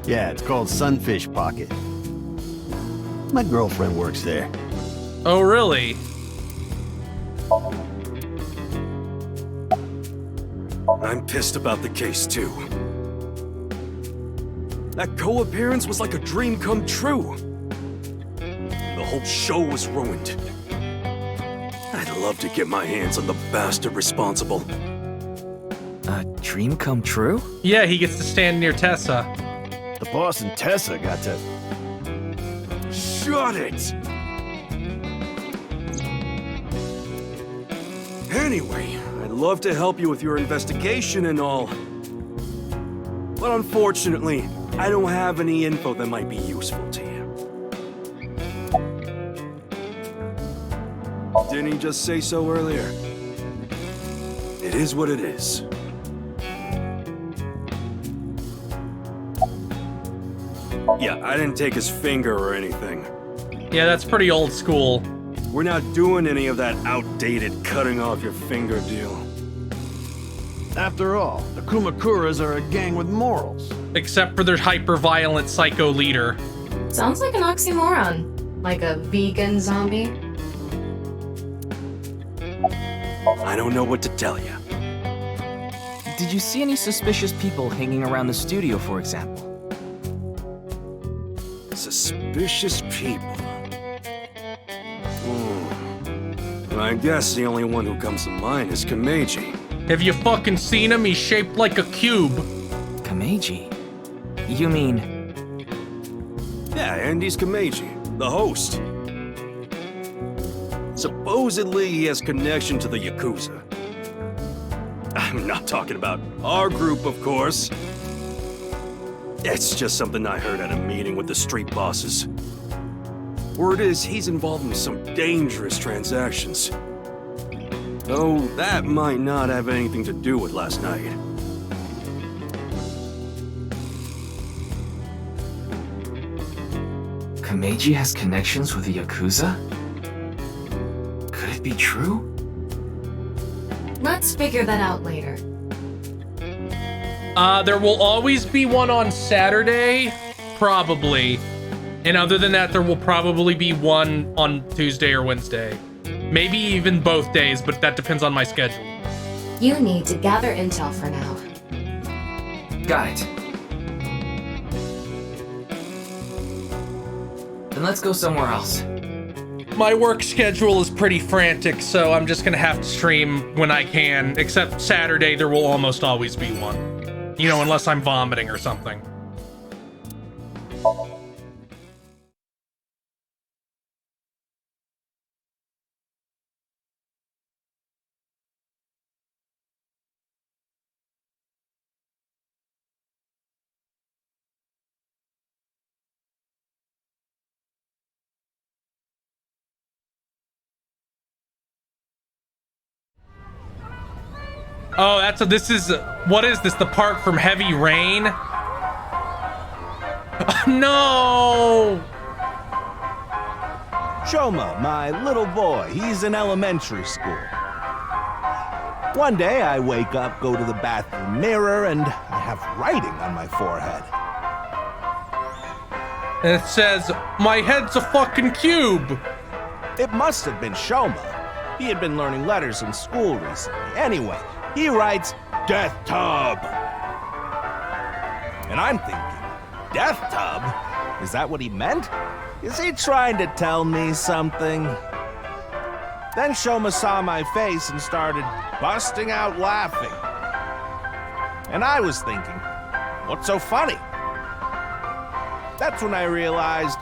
Yeah, it's called Sunfish Pocket. My girlfriend works there. Oh, really? I'm pissed about the case, too. That co-appearance was like a dream come true. The whole show was ruined. I'd love to get my hands on the bastard responsible. A dream come true? Yeah, he gets to stand near Tessa. The boss and Tessa got to... Shut it! Anyway, I'd love to help you with your investigation and all. But unfortunately, I don't have any info that might be useful to you. Didn't he just say so earlier? It is what it is. Yeah, I didn't take his finger or anything. Yeah, that's pretty old school. We're not doing any of that outdated cutting off your finger deal. After all, the Kumakuras are a gang with morals. Except for their hyper-violent psycho leader. Sounds like an oxymoron. Like a vegan zombie. I don't know what to tell you. Did you see any suspicious people hanging around the studio, for example? Suspicious people. I guess the only one who comes to mind is Kameji. Have you fucking seen him? He's shaped like a cube. Kameji? You mean... Yeah, Andy's Kameji, the host. Supposedly, he has connection to the Yakuza. I'm not talking about our group, of course. It's just something I heard at a meeting with the street bosses. Word is, he's involved in some dangerous transactions. Though that might not have anything to do with last night. Kameji has connections with the Yakuza? Could it be true? Let's figure that out later. There will always be one on Saturday, probably. And other than that, there will probably be one on Tuesday or Wednesday. Maybe even both days, but that depends on my schedule. You need to gather intel for now. Got it. Then let's go somewhere else. My work schedule is pretty frantic, so I'm just gonna have to stream when I can, except Saturday there will almost always be one. You know, unless I'm vomiting or something. Oh, this is, what is this? The part from Heavy Rain? No! Shoma, my little boy, he's in elementary school. One day I wake up, go to the bathroom mirror, and I have writing on my forehead. And it says, my head's a fucking cube. It must have been Shoma. He had been learning letters in school recently. Anyway, he writes, Death Tub. And I'm thinking, Death Tub? Is that what he meant? Is he trying to tell me something? Then Shoma saw my face and started busting out laughing. And I was thinking, what's so funny? That's when I realized,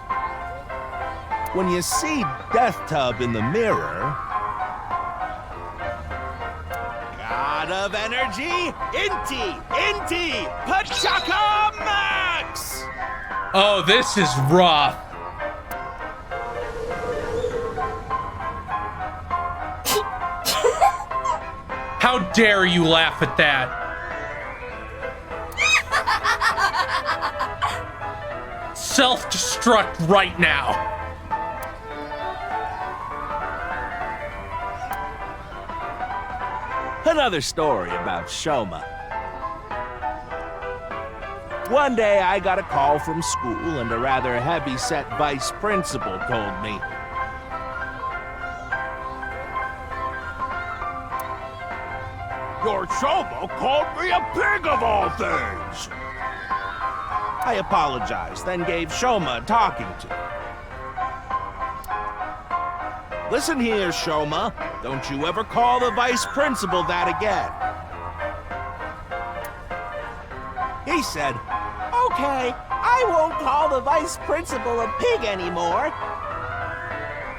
when you see Death Tub in the mirror, God of energy, Inti, Pachaka Max! Oh, this is rough. How dare you laugh at that? Self-destruct right now. Another story about Shoma. One day I got a call from school and a rather heavy-set vice principal told me, "Your Shoma called me a pig of all things!" I apologized, then gave Shoma a talking to. "Listen here, Shoma. Don't you ever call the vice principal that again." He said, "Okay, I won't call the vice principal a pig anymore.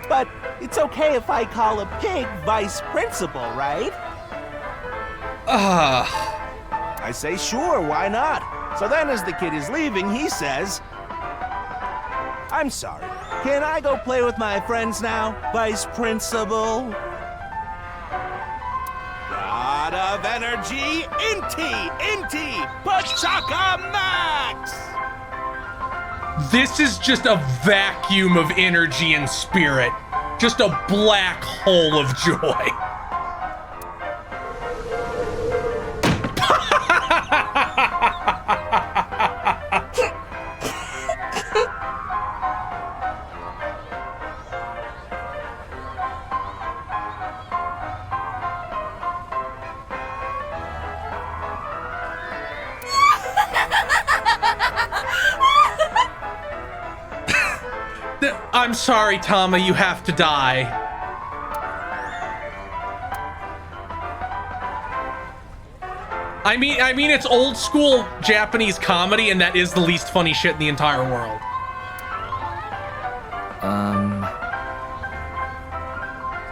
But it's okay if I call a pig vice principal, right?" I say, "Sure, why not?" So then as the kid is leaving, he says, "I'm sorry, can I go play with my friends now, Vice Principal?" God of energy, Inti, Pachaka Max! This is just a vacuum of energy and spirit. Just a black hole of joy. I'm sorry, Tama, you have to die. I mean, it's old school Japanese comedy, and that is the least funny shit in the entire world.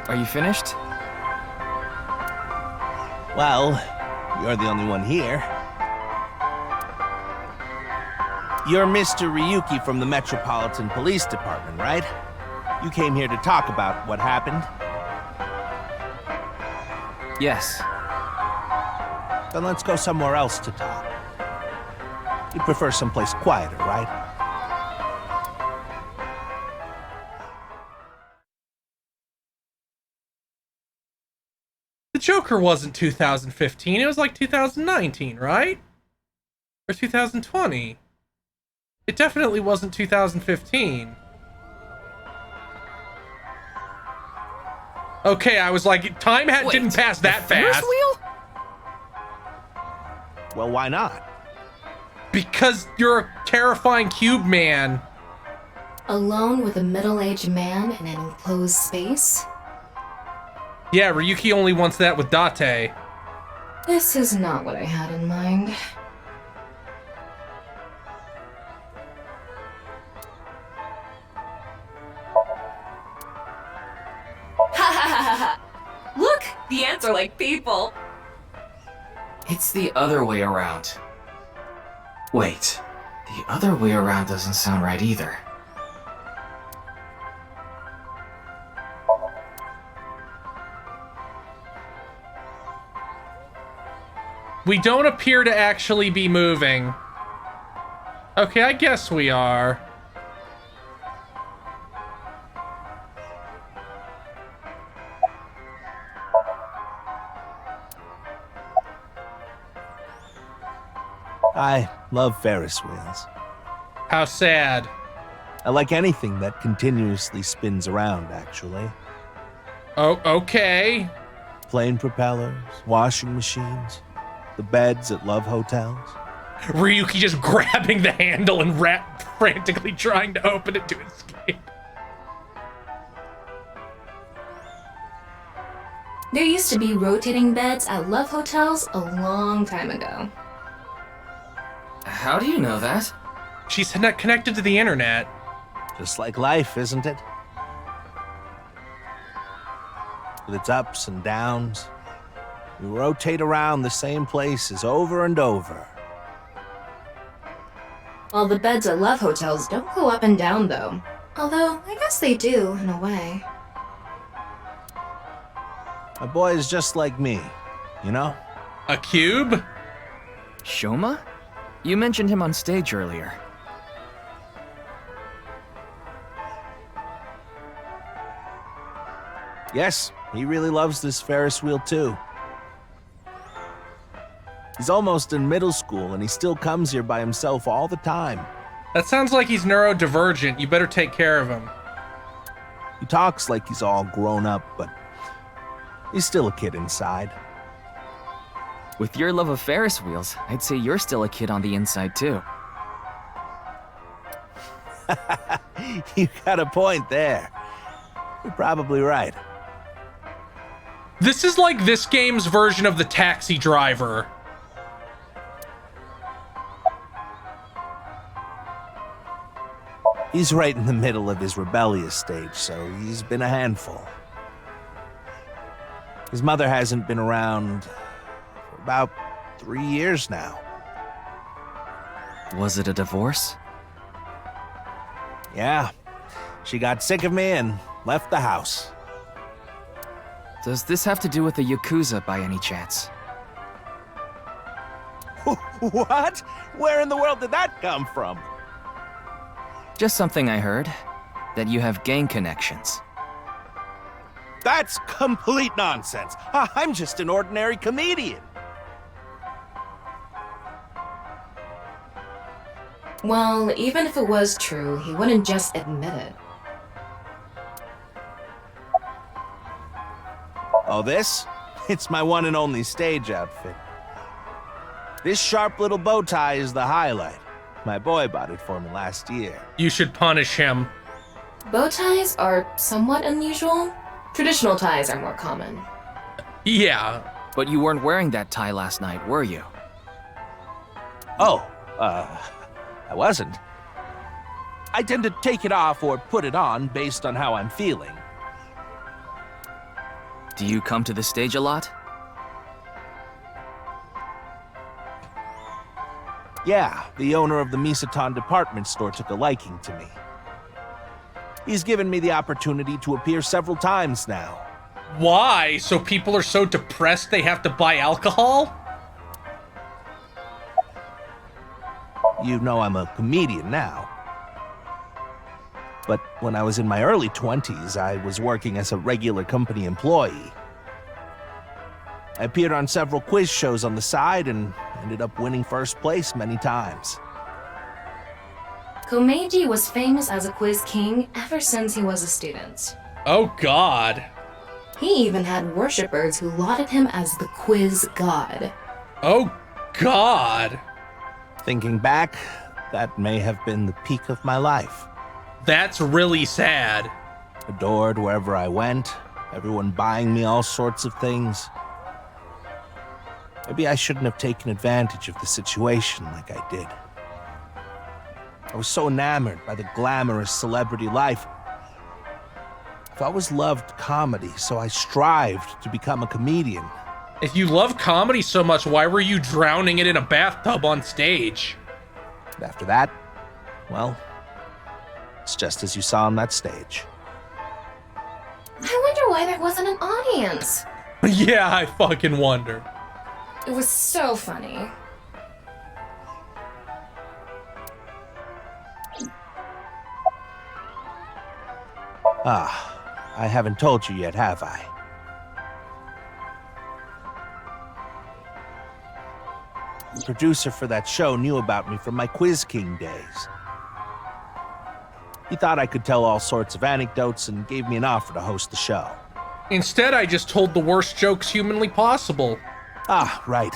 Are you finished? Well, you're the only one here. You're Mr. Ryuki from the Metropolitan Police Department, right? You came here to talk about what happened? Yes. Then let's go somewhere else to talk. You prefer someplace quieter, right? The Joker wasn't 2015, it was like 2019, right? Or 2020. It definitely wasn't 2015. Okay, I was like, time didn't pass that fast. Wheel? Well, why not? Because you're a terrifying cube man. Alone with a middle-aged man in an enclosed space? Yeah, Ryuki only wants that with Date. This is not what I had in mind. Look, the ants are like people. It's the other way around. Wait, the other way around doesn't sound right either. We don't appear to actually be moving. Okay, I guess we are. I love Ferris wheels. How sad. I like anything that continuously spins around, actually. Oh, okay. Plane propellers, washing machines, the beds at love hotels. Ryuki just grabbing the handle and frantically trying to open it to escape. There used to be rotating beds at love hotels a long time ago. How do you know that? She's not connected to the internet. Just like life, isn't it? With its ups and downs, we rotate around the same places over and over. Well, the beds at love hotels don't go up and down, though. Although, I guess they do, in a way. My boy is just like me, you know? A cube? Shoma? You mentioned him on stage earlier. Yes, he really loves this Ferris wheel too. He's almost in middle school and he still comes here by himself all the time. That sounds like he's neurodivergent. You better take care of him. He talks like he's all grown up, but he's still a kid inside. With your love of Ferris wheels, I'd say you're still a kid on the inside too. You got a point there. You're probably right. This is like this game's version of the Taxi Driver. He's right in the middle of his rebellious stage, so he's been a handful. His mother hasn't been around for about 3 years now. Was it a divorce? Yeah. She got sick of me and left the house. Does this have to do with the Yakuza by any chance? What? Where in the world did that come from? Just something I heard. That you have gang connections. That's complete nonsense. I'm just an ordinary comedian. Well, even if it was true, he wouldn't just admit it. Oh, this? It's my one and only stage outfit. This sharp little bow tie is the highlight. My boy bought it for me last year. You should punish him. Bow ties are somewhat unusual. Traditional ties are more common. Yeah. But you weren't wearing that tie last night, were you? Oh, I wasn't. I tend to take it off or put it on based on how I'm feeling. Do you come to the stage a lot? Yeah, the owner of the Misatan department store took a liking to me. He's given me the opportunity to appear several times now. Why? So people are so depressed they have to buy alcohol? You know I'm a comedian now. But when I was in my early 20s, I was working as a regular company employee. I appeared on several quiz shows on the side and ended up winning first place many times. Komeiji was famous as a quiz king ever since he was a student. Oh god. He even had worshippers who lauded him as the quiz god. Oh god. Thinking back, that may have been the peak of my life. That's really sad. Adored wherever I went, everyone buying me all sorts of things. Maybe I shouldn't have taken advantage of the situation like I did. I was so enamored by the glamorous celebrity life. I've always loved comedy, so I strived to become a comedian. If you love comedy so much, why were you drowning it in a bathtub on stage? After that, well, it's just as you saw on that stage. I wonder why there wasn't an audience. Yeah, I fucking wonder. It was so funny. Ah, I haven't told you yet, have I? The producer for that show knew about me from my Quiz King days. He thought I could tell all sorts of anecdotes and gave me an offer to host the show. Instead, I just told the worst jokes humanly possible. Ah, right.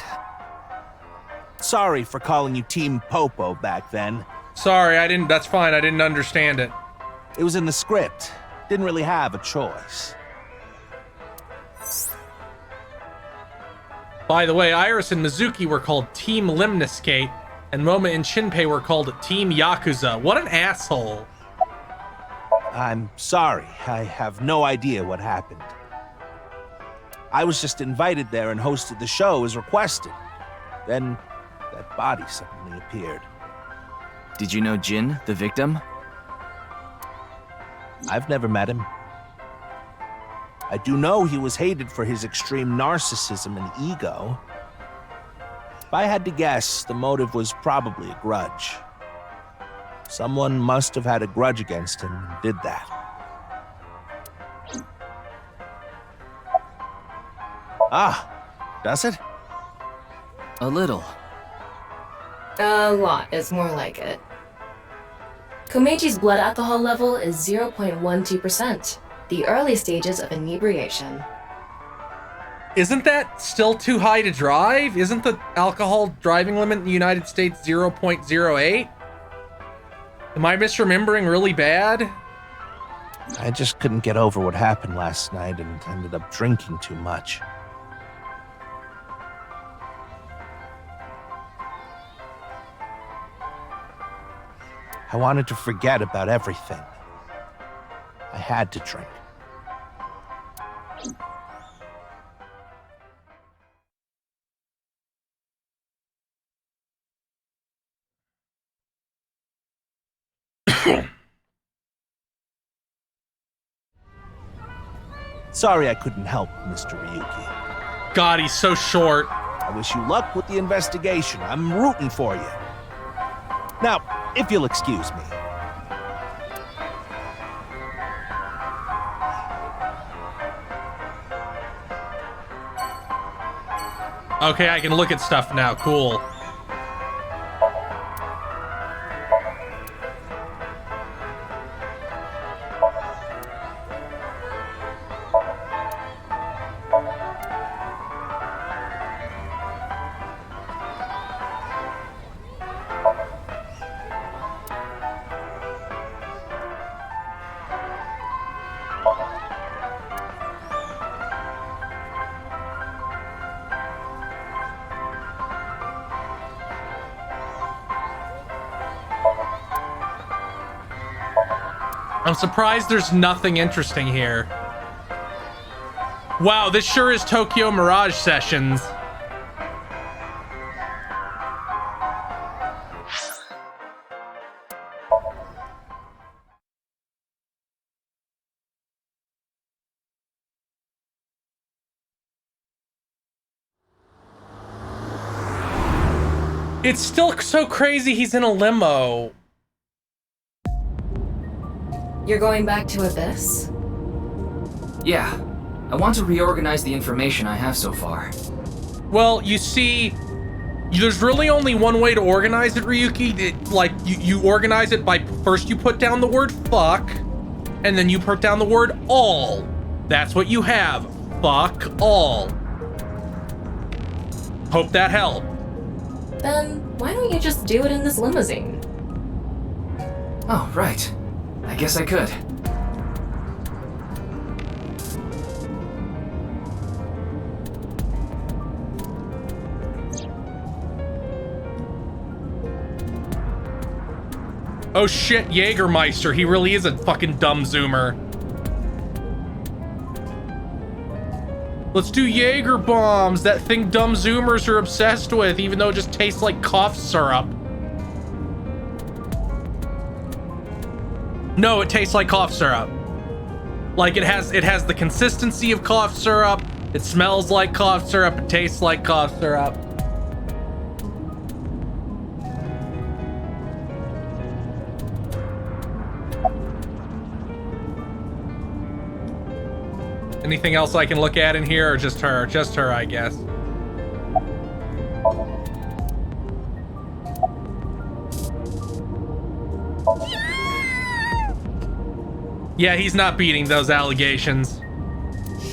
Sorry for calling you Team Popo back then. Sorry, that's fine, I didn't understand it. It was in the script. Didn't really have a choice. By the way, Iris and Mizuki were called Team Lemniscate, and Moma and Shinpei were called Team Yakuza. What an asshole. I'm sorry. I have no idea what happened. I was just invited there and hosted the show as requested. Then that body suddenly appeared. Did you know Jin, the victim? I've never met him. I do know he was hated for his extreme narcissism and ego. If I had to guess, the motive was probably a grudge. Someone must have had a grudge against him and did that. Ah, does it? A little. A lot is more like it. Komeiji's blood alcohol level is 0.12%, the early stages of inebriation. Isn't that still too high to drive? Isn't the alcohol driving limit in the United States 0.08? Am I misremembering really bad? I just couldn't get over what happened last night and ended up drinking too much. I wanted to forget about everything. I had to drink. Sorry I couldn't help, Mr. Ryuki. God, he's so short. I wish you luck with the investigation. I'm rooting for you. Now, if you'll excuse me. Okay, I can look at stuff now. Cool. I'm surprised there's nothing interesting here. Wow, this sure is Tokyo Mirage Sessions. It's still so crazy he's in a limo. You're going back to Abyss? Yeah. I want to reorganize the information I have so far. Well, you see, there's really only one way to organize it, Ryuki. You organize it by first you put down the word fuck, and then you put down the word all. That's what you have. Fuck all. Hope that helped. Then why don't you just do it in this limousine? Oh, right. I guess I could. Oh shit, Jägermeister, he really is a fucking dumb zoomer. Let's do Jaeger bombs, that thing dumb zoomers are obsessed with, even though it just tastes like cough syrup. No, it tastes like cough syrup. Like it has the consistency of cough syrup, it smells like cough syrup, it tastes like cough syrup. Anything else I can look at in here, or just her? Just her, I guess. Yeah, he's not beating those allegations.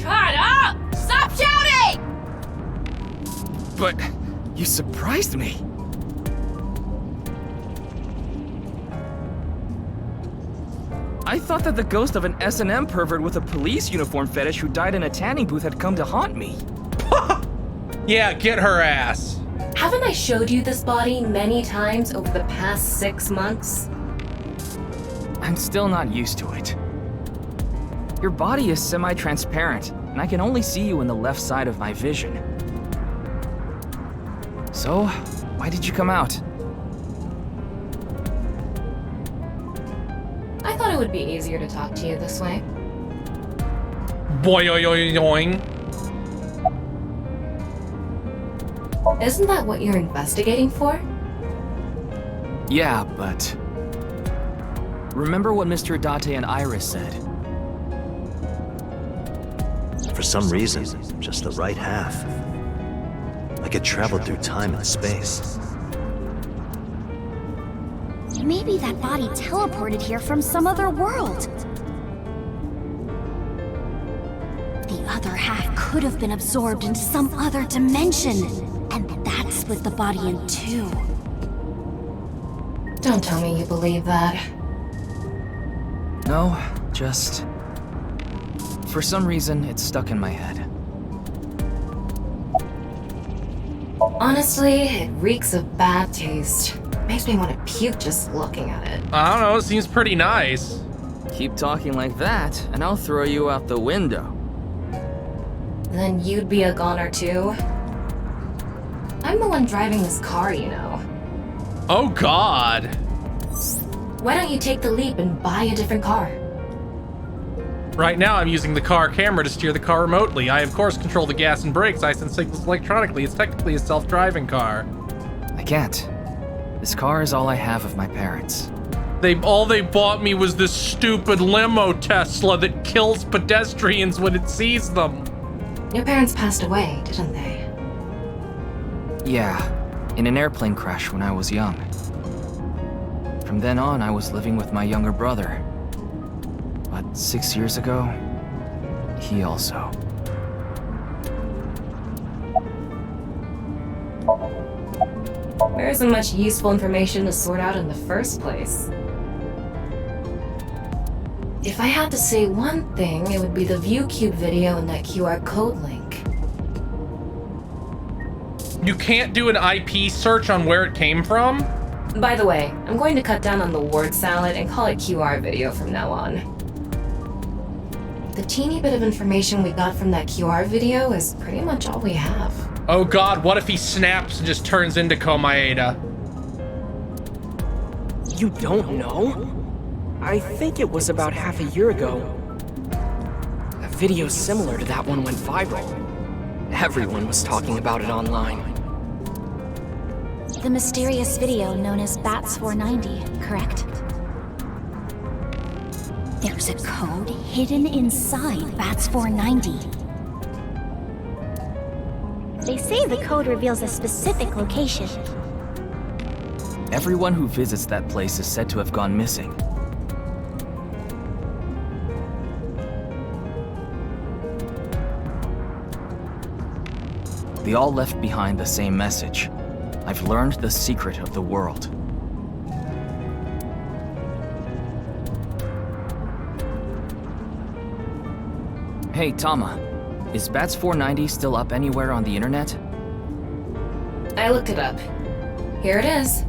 Shut up! Stop shouting! But you surprised me. I thought that the ghost of an S&M pervert with a police uniform fetish who died in a tanning booth had come to haunt me. Yeah, get her ass. Haven't I showed you this body many times over the past 6 months? I'm still not used to it. Your body is semi-transparent, and I can only see you in the left side of my vision. So, why did you come out? I thought it would be easier to talk to you this way. Boing. Isn't that what you're investigating for? Yeah, but... remember what Mr. Date and Iris said? For some reason, just the right half. Like it traveled through time and space. Maybe that body teleported here from some other world. The other half could have been absorbed into some other dimension, and that split the body in two. Don't tell me you believe that. No, just... for some reason, it's stuck in my head. Honestly, it reeks of bad taste. Makes me want to puke just looking at it. I don't know, it seems pretty nice. Keep talking like that, and I'll throw you out the window. Then you'd be a goner too. I'm the one driving this car, you know. Oh god. Why don't you take the leap and buy a different car? Right now I'm using the car camera to steer the car remotely. I of course control the gas and brakes. I sense signals electronically. It's technically a self-driving car. I can't. This car is all I have of my parents. All they bought me was this stupid limo Tesla that kills pedestrians when it sees them. Your parents passed away, didn't they? Yeah, in an airplane crash when I was young. From then on, I was living with my younger brother. But 6 years ago, he also. There isn't much useful information to sort out in the first place. If I had to say one thing, it would be the ViewCube video and that QR code link. You can't do an IP search on where it came from? By the way, I'm going to cut down on the word salad and call it QR video from now on. The teeny bit of information we got from that QR video is pretty much all we have. Oh god, what if he snaps and just turns into Komaeda? You don't know? I think it was about half a year ago. A video similar to that one went viral. Everyone was talking about it online. The mysterious video known as Bats 490, correct? There's a code hidden inside Bats 490. They say the code reveals a specific location. Everyone who visits that place is said to have gone missing. They all left behind the same message. I've learned the secret of the world. Hey, Tama. Is Bats 490 still up anywhere on the internet? I looked it up. Here it is.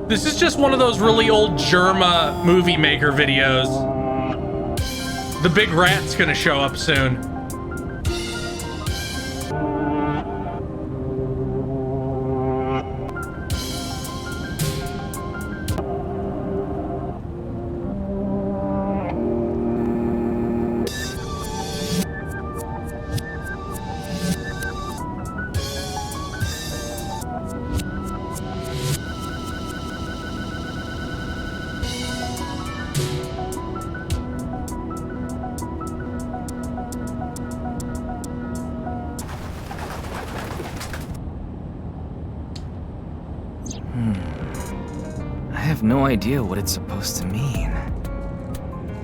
This is just one of those really old Germa movie maker videos. The big rat's gonna show up soon. I have no idea what it's supposed to mean.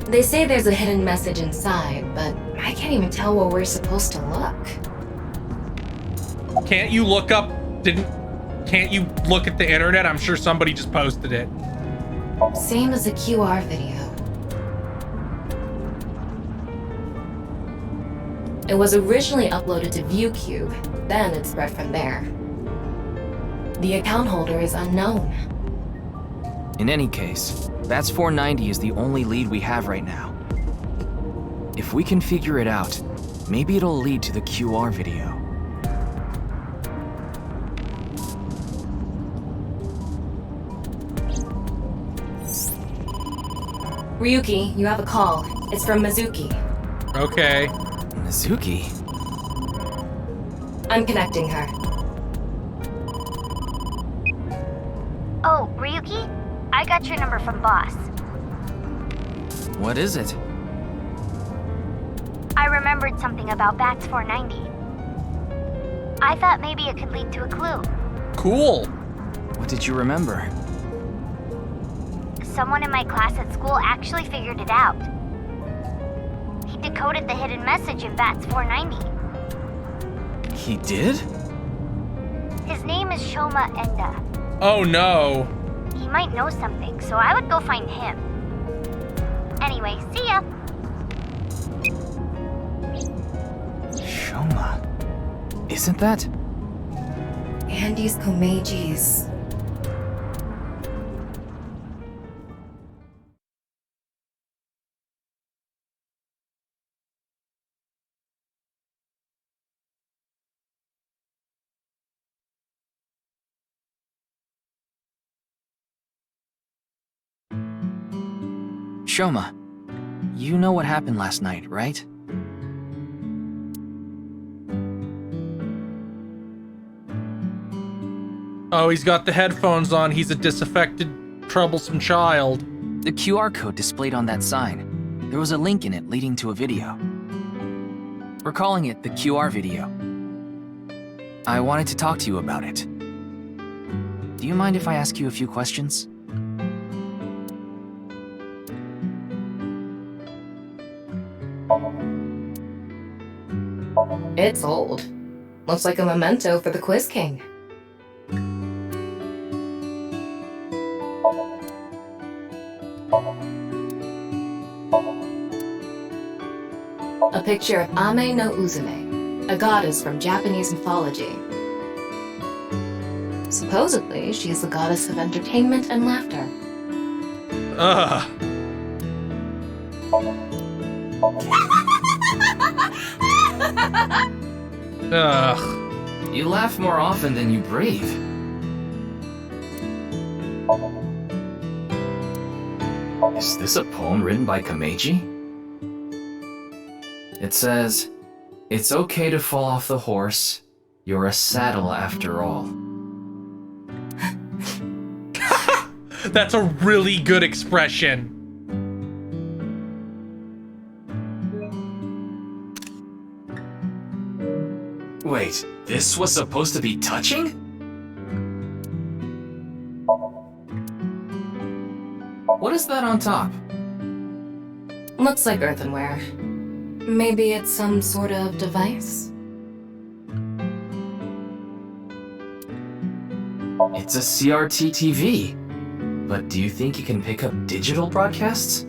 They say there's a hidden message inside, but I can't even tell where we're supposed to look. Can't you look up, can't you look at the internet? I'm sure somebody just posted it. Same as the QR video. It was originally uploaded to ViewCube, then it spread from there. The account holder is unknown. In any case, Bats 490 is the only lead we have right now. If we can figure it out, maybe it'll lead to the QR video. Ryuki, you have a call. It's from Mizuki. Okay. Mizuki? I'm connecting her. Oh, Ryuki? I got your number from Boss. What is it? I remembered something about Bats 490. I thought maybe it could lead to a clue. Cool. What did you remember? Someone in my class at school actually figured it out. He decoded the hidden message in Bats 490. He did? His name is Shoma Enda. Oh no. He might know something, so I would go find him. Anyway, see ya. Shoma. Isn't that? Andy's Komeiji's. Shoma, you know what happened last night, right? Oh, he's got the headphones on. He's a disaffected, troublesome child. The QR code displayed on that sign. There was a link in it leading to a video. We're calling it the QR video. I wanted to talk to you about it. Do you mind if I ask you a few questions? It's old. Looks like a memento for the Quiz King. A picture of Ame no Uzume, a goddess from Japanese mythology. Supposedly, she is the goddess of entertainment and laughter. Ugh. Ugh. You laugh more often than you breathe. Is this a poem written by Komeiji? It says, "It's okay to fall off the horse. You're a saddle after all." That's a really good expression. Wait, this was supposed to be touching? What is that on top? Looks like earthenware. Maybe it's some sort of device? It's a CRT TV. But do you think it can pick up digital broadcasts?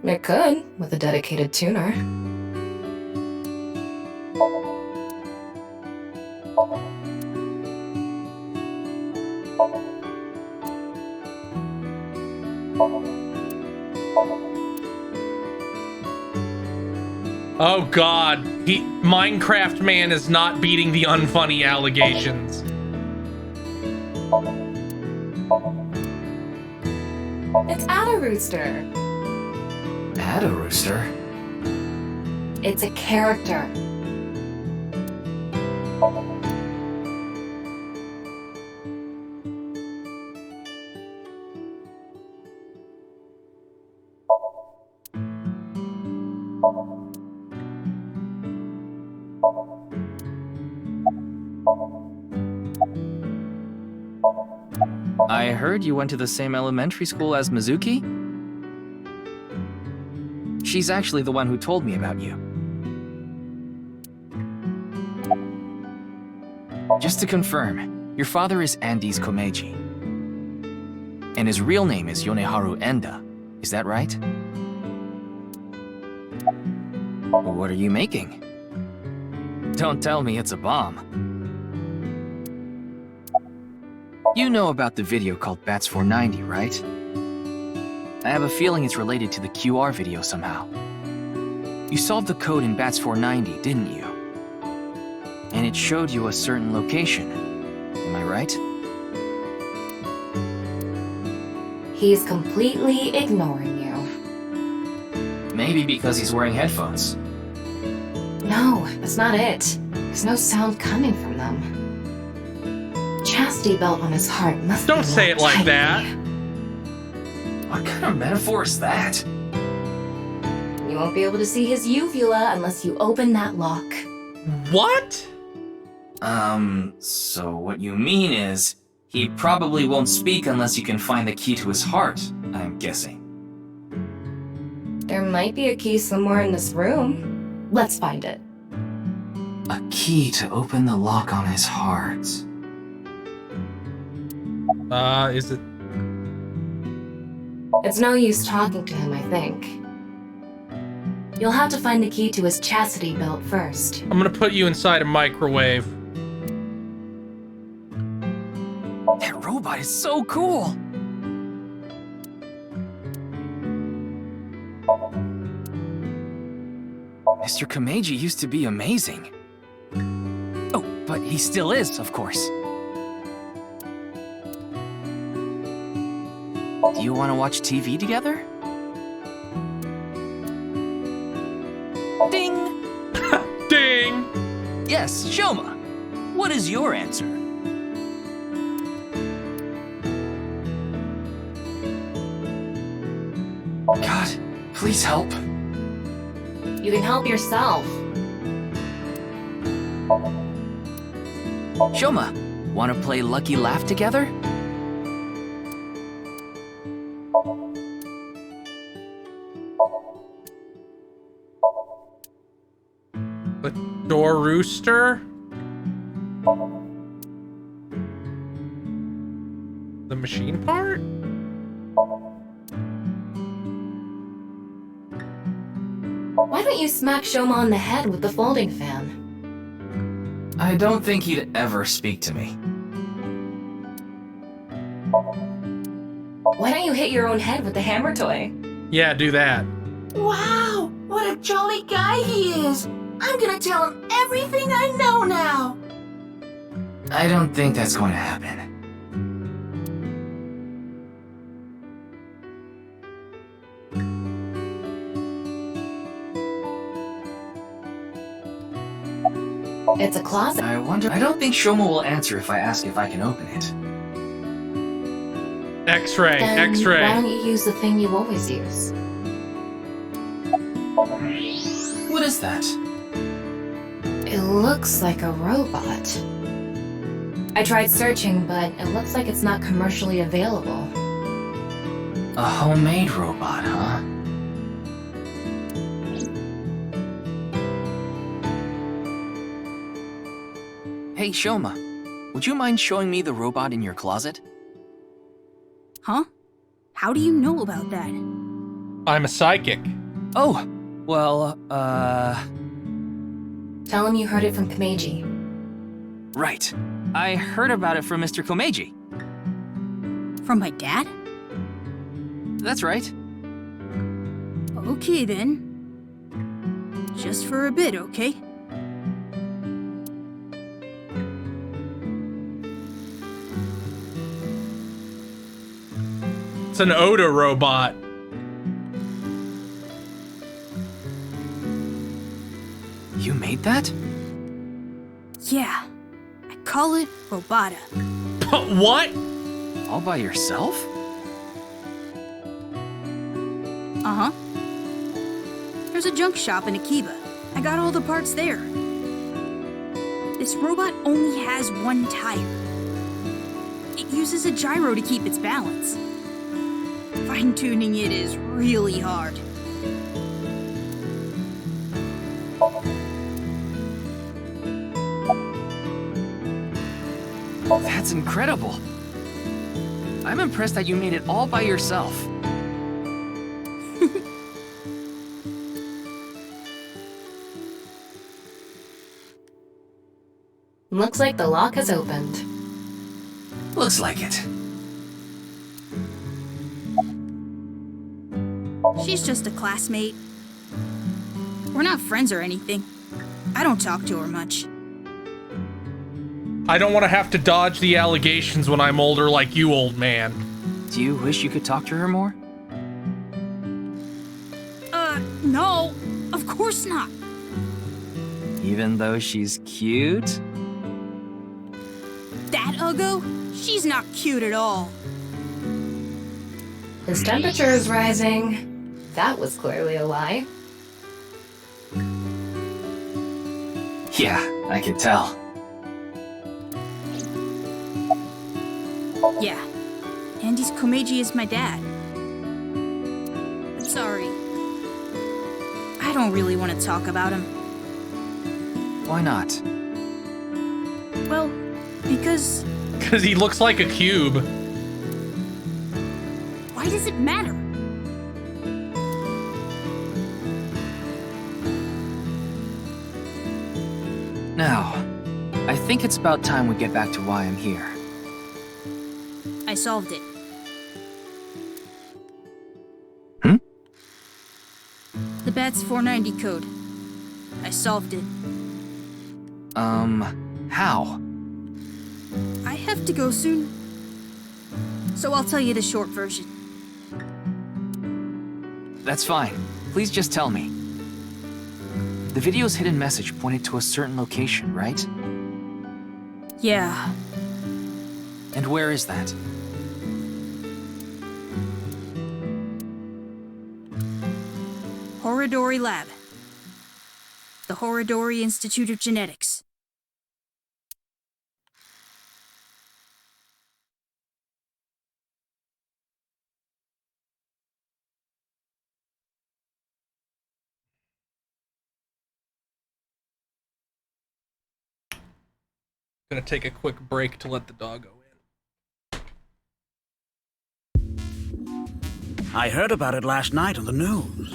It could, with a dedicated tuner. Oh god, Minecraft Man is not beating the unfunny allegations. It's Ada Rooster. Ada Rooster? It's a character. I heard you went to the same elementary school as Mizuki? She's actually the one who told me about you. Just to confirm, your father is Andes Komeiji. And his real name is Yoneharu Enda. Is that right? What are you making? Don't tell me it's a bomb. You know about the video called Bats 490, right? I have a feeling it's related to the QR video somehow. You solved the code in Bats 490, didn't you? And it showed you a certain location. Am I right? He's completely ignoring you. Maybe because he's wearing headphones. No, that's not it. There's no sound coming from them. Chastity belt on his heart must Don't say it like tightly. that. What kind of metaphor is that? You won't be able to see his uvula unless you open that lock. What? So what you mean is, he probably won't speak unless you can find the key to his heart, I'm guessing. There might be a key somewhere in this room. Let's find it. A key to open the lock on his heart. Is it? It's no use talking to him, I think. You'll have to find the key to his chastity belt first. I'm gonna put you inside a microwave. That robot is so cool! Mr. Komeiji used to be amazing. Oh, but he still is, of course. Do you want to watch TV together? Ding! Ding! Yes, Shoma. What is your answer? God, please help. You can help yourself. Shoma, want to play Lucky Laugh together? The door rooster? The machine part? Why don't you smack Shoma on the head with the folding fan? I don't think he'd ever speak to me. Why don't you hit your own head with the hammer toy? Yeah, do that. Wow, what a jolly guy he is! I'm gonna tell him everything I know now! I don't think that's going to happen. It's a closet. I don't think Shoma will answer if I ask if I can open it. X-ray, Then X-ray. why don't you use the thing you always use? What is that? It looks like a robot. I tried searching, but it looks like it's not commercially available. A homemade robot, huh? Hey, Shoma, would you mind showing me the robot in your closet? Huh? How do you know about that? I'm a psychic. Oh, well, Tell him you heard it from Komeiji. Right. I heard about it from Mr. Komeiji. From my dad? That's right. Okay then. Just for a bit, okay? It's an Oda robot. You made that? Yeah. I call it Robota. What? All by yourself? Uh-huh. There's a junk shop in Akiba. I got all the parts there. This robot only has one tire. It uses a gyro to keep its balance. Fine-tuning it is really hard. That's incredible. I'm impressed that you made it all by yourself. Looks like the lock has opened. Looks like it. She's just a classmate. We're not friends or anything. I don't talk to her much. I don't want to have to dodge the allegations when I'm older like you, old man. Do you wish you could talk to her more? No. Of course not. Even though she's cute? That Uggo? She's not cute at all. His temperature is rising. That was clearly a lie. Yeah, I could tell. Yeah. Andy's Komeiji is my dad. But sorry. I don't really want to talk about him. Why not? Well, because... Because he looks like a cube. Why does it matter? Now, I think it's about time we get back to why I'm here. I solved it. The BATS 490 code. I solved it. How? I have to go soon. So I'll tell you the short version. That's fine. Please just tell me. The video's hidden message pointed to a certain location, right? Yeah. And where is that? Horodori Lab. The Horodori Institute of Genetics. Gonna take a quick break to let the dog go in. I heard about it last night on the news.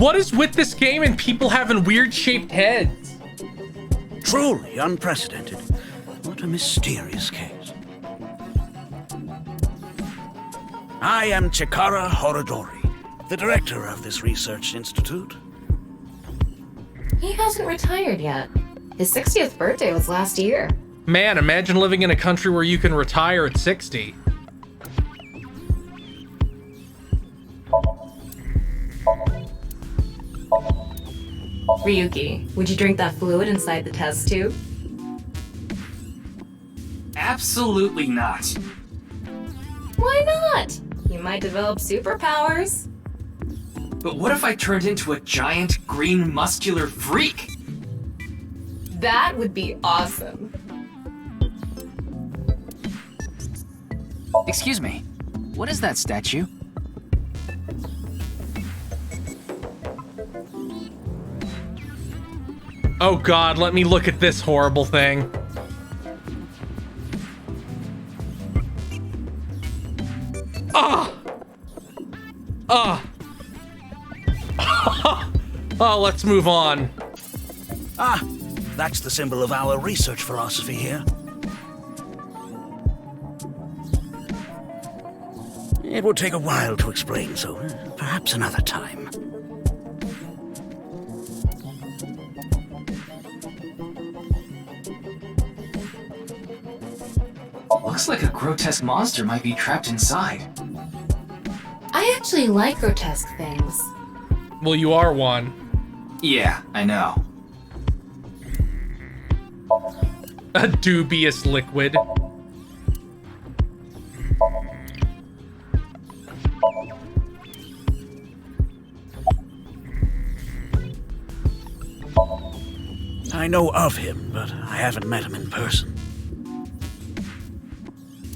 What is with this game and people having weird shaped heads? Truly unprecedented. What a mysterious case. I am Chikara Horodori, the director of this research institute. He hasn't retired yet. His 60th birthday was last year. Man, imagine living in a country where you can retire at 60. Ryuki, would you drink that fluid inside the test tube? Absolutely not. Why not? You might develop superpowers. But what if I turned into a giant, green, muscular freak? That would be awesome. Excuse me, what is that statue? Oh god, let me look at this horrible thing. Ah! Ah! Oh, let's move on. Ah, that's the symbol of our research philosophy here. It would take a while to explain, so perhaps another time. Looks like a grotesque monster might be trapped inside. I actually like grotesque things. Well, you are one. Yeah, I know. A dubious liquid. I know of him, but I haven't met him in person.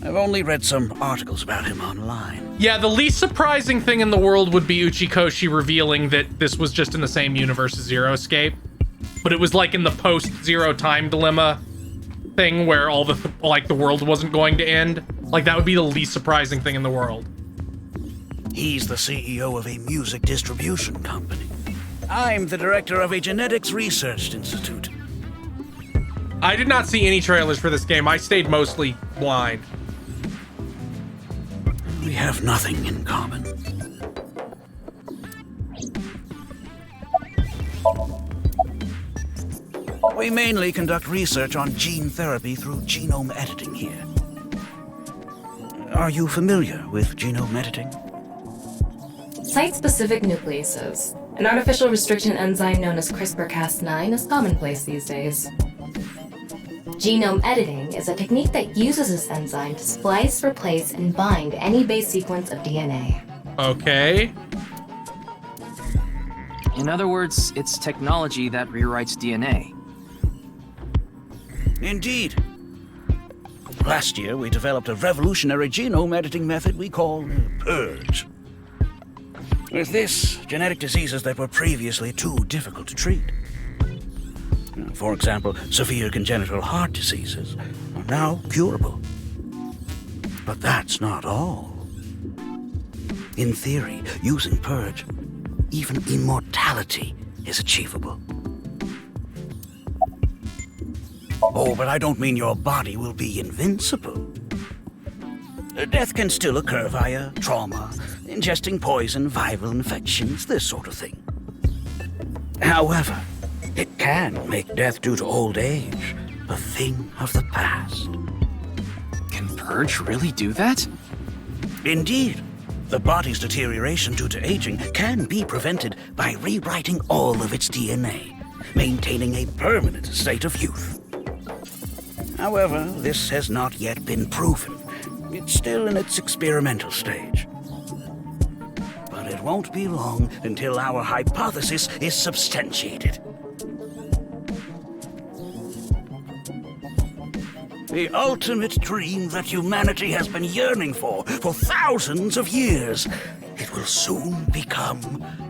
I've only read some articles about him online. Yeah, the least surprising thing in the world would be Uchikoshi revealing that this was just in the same universe as Zero Escape. But it was like in the post-Zero Time Dilemma thing where all the, like, the world wasn't going to end. Like, that would be the least surprising thing in the world. He's the CEO of a music distribution company. I'm the director of a genetics research institute. I did not see any trailers for this game. I stayed mostly blind. We have nothing in common. We mainly conduct research on gene therapy through genome editing here. Are you familiar with genome editing? Site-specific nucleases. An artificial restriction enzyme known as CRISPR-Cas9 is commonplace these days. Genome editing is a technique that uses this enzyme to splice, replace, and bind any base sequence of DNA. Okay. In other words, it's technology that rewrites DNA. Indeed. Last year, we developed a revolutionary genome editing method we call Purge. With this, genetic diseases that were previously too difficult to treat. For example, severe congenital heart diseases are now curable. But that's not all. In theory, using Purge, even immortality is achievable. Oh, but I don't mean your body will be invincible. Death can still occur via trauma, ingesting poison, viral infections, this sort of thing. However, it can make death due to old age a thing of the past. Can Purge really do that? Indeed. The body's deterioration due to aging can be prevented by rewriting all of its DNA, maintaining a permanent state of youth. However, this has not yet been proven. It's still in its experimental stage. But it won't be long until our hypothesis is substantiated. The ultimate dream that humanity has been yearning for thousands of years. It will soon become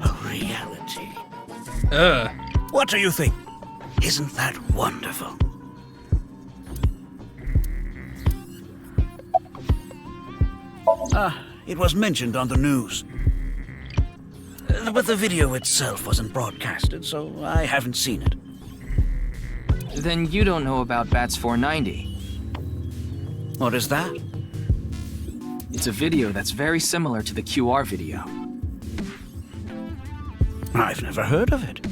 a reality. What do you think? Isn't that wonderful? It was mentioned on the news. But the video itself wasn't broadcasted, so I haven't seen it. Then you don't know about Bats 490. What is that? It's a video that's very similar to the QR video. I've never heard of it.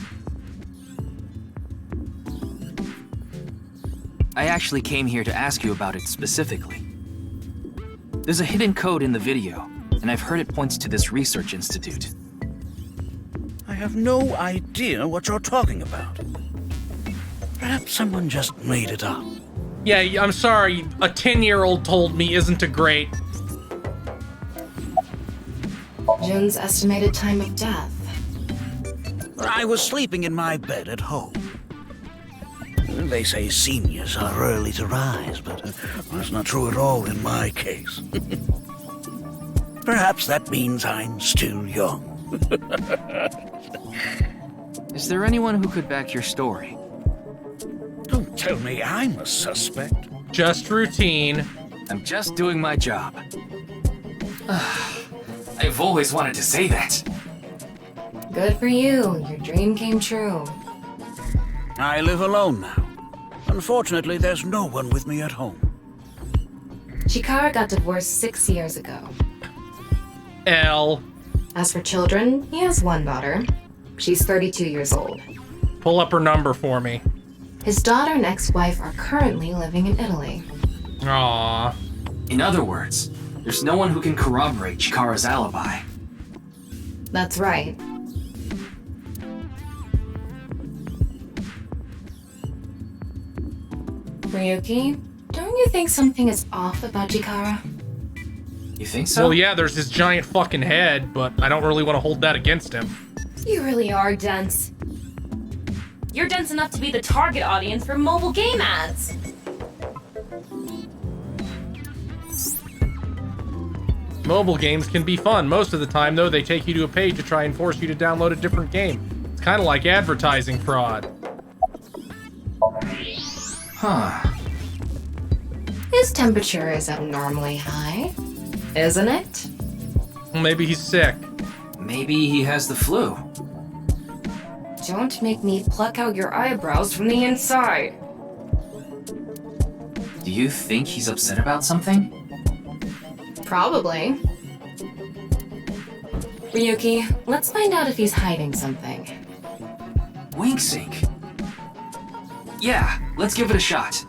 I actually came here to ask you about it specifically. There's a hidden code in the video, and I've heard it points to this research institute. I have no idea what you're talking about. Perhaps someone just made it up. Yeah, I'm sorry. A 10-year-old told me isn't a great... Jun's estimated time of death. I was sleeping in my bed at home. They say seniors are early to rise, but that's not true at all in my case. Perhaps that means I'm still young. Is there anyone who could back your story? Don't tell me I'm a suspect. Just routine. I'm just doing my job. I've always wanted to say that. Good for you. Your dream came true. I live alone now. Unfortunately, there's no one with me at home. Chikara got divorced 6 years ago. L. As for children, he has one daughter. She's 32 years old. Pull up her number for me. His daughter and ex-wife are currently living in Italy. Aww. In other words, there's no one who can corroborate Chikara's alibi. That's right. Ryuki, don't you think something is off about Chikara? You think so? Well, yeah, there's this giant fucking head, but I don't really want to hold that against him. You really are dense. You're dense enough to be the target audience for mobile game ads. Mobile games can be fun. Most of the time, though, they take you to a page to try and force you to download a different game. It's kind of like advertising fraud. Huh. His temperature is abnormally high, isn't it? Maybe he's sick. Maybe he has the flu. Don't make me pluck out your eyebrows from the inside. Do you think he's upset about something? Probably. Ryuki, let's find out if he's hiding something. Wink sync. Yeah, let's give it a shot.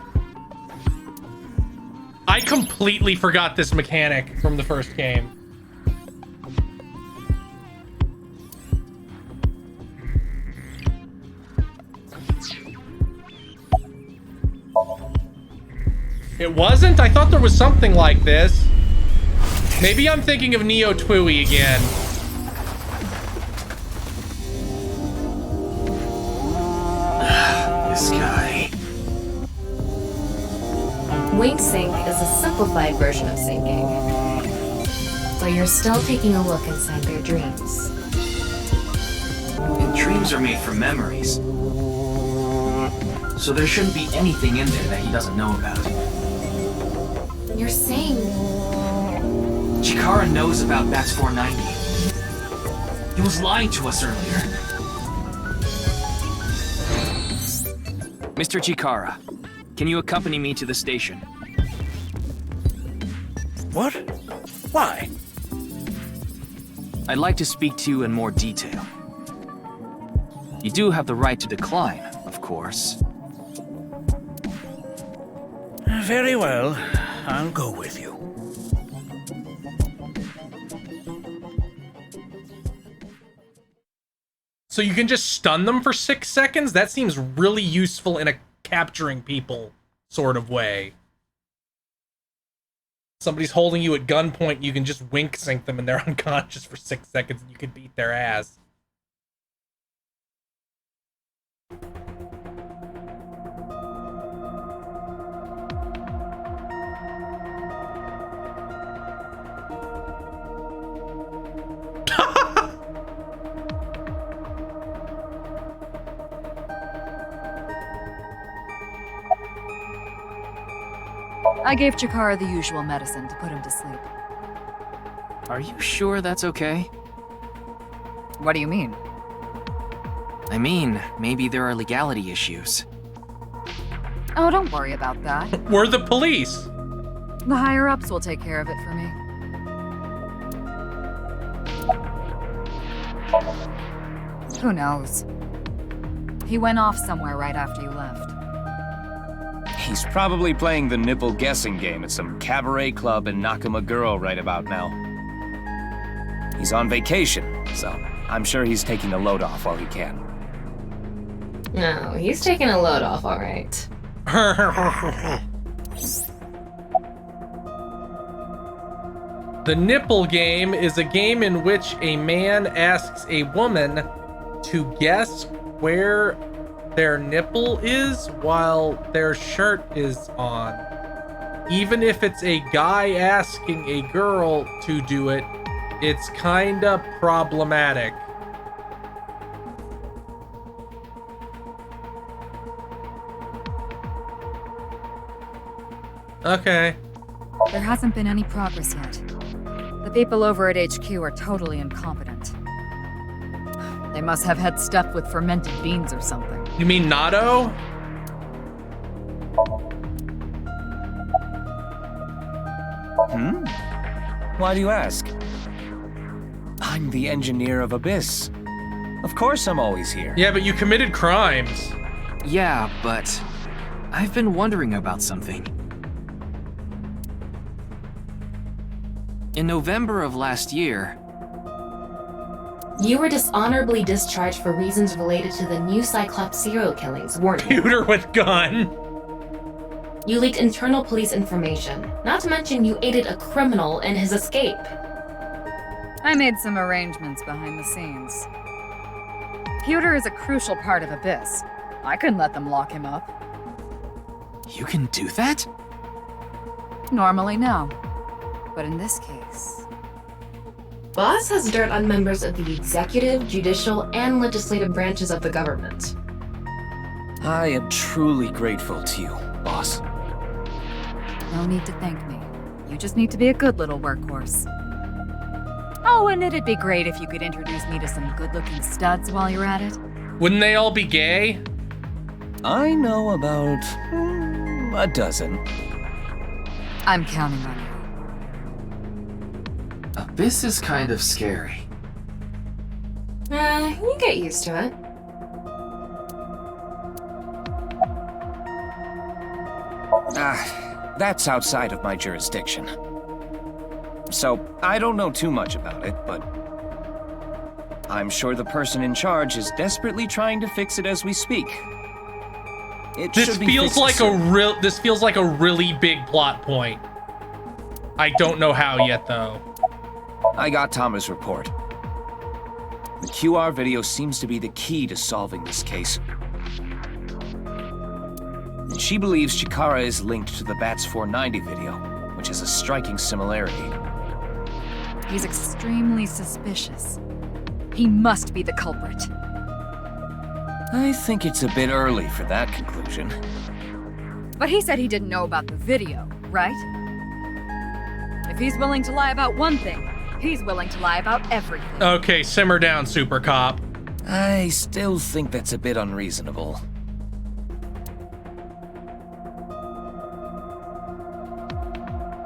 I completely forgot this mechanic from the first game. It wasn't? I thought there was something like this. Maybe I'm thinking of Neo Twoey again. This guy. Wink sync is a simplified version of syncing. But you're still taking a look inside their dreams. And dreams are made from memories. So there shouldn't be anything in there that he doesn't know about. You're saying... Chikara knows about Bats 490. He was lying to us earlier. Mr. Chikara, can you accompany me to the station? What? Why? I'd like to speak to you in more detail. You do have the right to decline, of course. Very well. I'll go with you. So you can just stun them for 6 seconds? That seems really useful in a capturing people sort of way. Somebody's holding you at gunpoint, you can just wink sync them and they're unconscious for 6 seconds and you can beat their ass. I gave Chikara the usual medicine to put him to sleep. Are you sure that's okay? What do you mean? I mean, maybe there are legality issues. Oh, don't worry about that. We're the police. The higher-ups will take care of it for me. Who knows? He went off somewhere right after you left. He's probably playing the nipple guessing game at some cabaret club in Nakamaguro right about now. He's on vacation, so I'm sure he's taking a load off while he can. No, he's taking a load off, all right. The nipple game is a game in which a man asks a woman to guess where their nipple is while their shirt is on. Even if it's a guy asking a girl to do it, it's kinda problematic. Okay. There hasn't been any progress yet. The people over at HQ are totally incompetent. They must have had stuff with fermented beans or something. You mean natto? Why do you ask? I'm the engineer of Abyss. Of course I'm always here. Yeah, but you committed crimes. Yeah, but I've been wondering about something. In November of last year, You were dishonorably discharged for reasons related to the new Cyclops serial killings, weren't you? Computer with gun. You leaked internal police information. Not to mention you aided a criminal in his escape. I made some arrangements behind the scenes. Pewter is a crucial part of Abyss. I couldn't let them lock him up. you can do that? Normally, no. But in this case... Boss has dirt on members of the executive, judicial, and legislative branches of the government. I am truly grateful to you, boss. No need to thank me. You just need to be a good little workhorse. Oh, and it'd be great if you could introduce me to some good-looking studs while you're at it. Wouldn't they all be gay? I know about a dozen. I'm counting on you. Abyss is kind of scary. You get used to it. That's outside of my jurisdiction. So, I don't know too much about it, but I'm sure the person in charge is desperately trying to fix it as we speak. This feels like a really big plot point. I don't know how yet, though. I got Tama's report. The QR video seems to be the key to solving this case. And she believes Chikara is linked to the Bats 490 video, which is a striking similarity. He's extremely suspicious. He must be the culprit. I think it's a bit early for that conclusion. But he said he didn't know about the video, right? If he's willing to lie about one thing, he's willing to lie about everything. Okay, simmer down, Super Cop. I still think that's a bit unreasonable.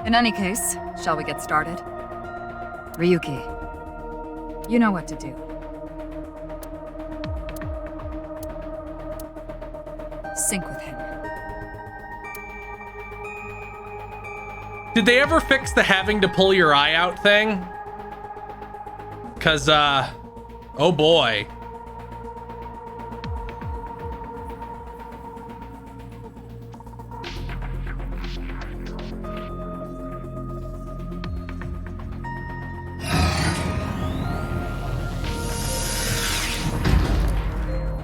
In any case, shall we get started? Ryuki, you know what to do. Sync with him. Did they ever fix the having to pull your eye out thing? 'Cause, oh boy.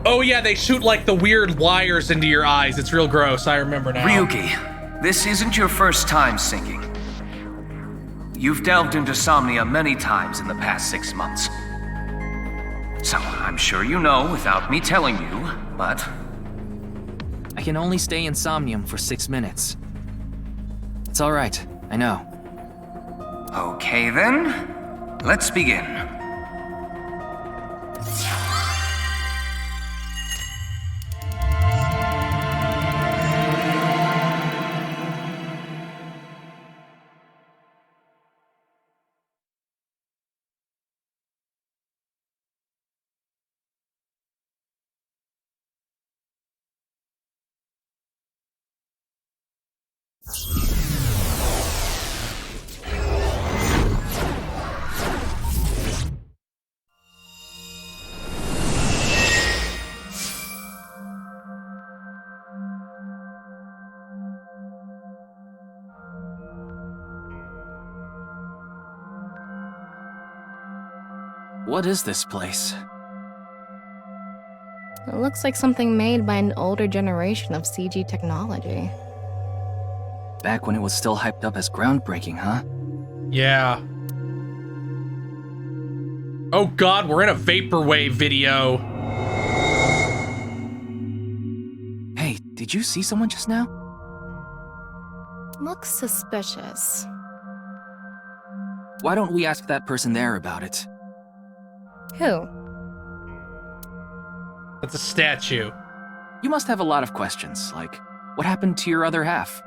Oh yeah, they shoot like the weird wires into your eyes. It's real gross. I remember now. Ryuki, this isn't your first time singing. You've delved into Somnia many times in the past 6 months. So I'm sure you know without me telling you, but... I can only stay in Somnium for 6 minutes. It's alright, I know. Okay then, let's begin. What is this place? It looks like something made by an older generation of CG technology. Back when it was still hyped up as groundbreaking, huh? Yeah. Oh god, we're in a vaporwave video. Hey, did you see someone just now? Looks suspicious. Why don't we ask that person there about it? Who? That's a statue. You must have a lot of questions, like, what happened to your other half?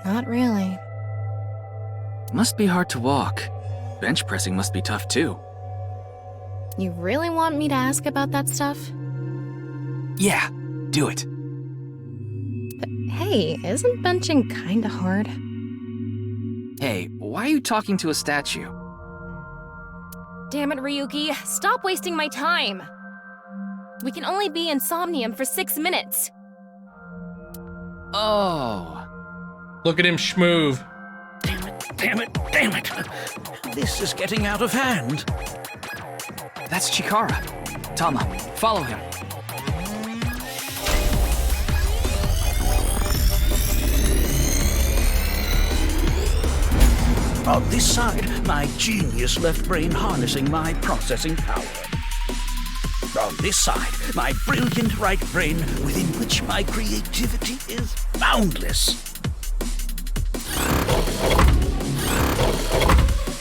Not really. Must be hard to walk. Bench pressing must be tough too. You really want me to ask about that stuff? Yeah, do it. But hey, isn't benching kinda hard? Hey, why are you talking to a statue? Damn it, Ryuki. Stop wasting my time. We can only be in Somnium for 6 minutes. Oh. Look at him schmoove. Damn it. This is getting out of hand. That's Chikara. Tama, follow him. On this side, my genius left brain harnessing my processing power. On this side, my brilliant right brain within which my creativity is boundless.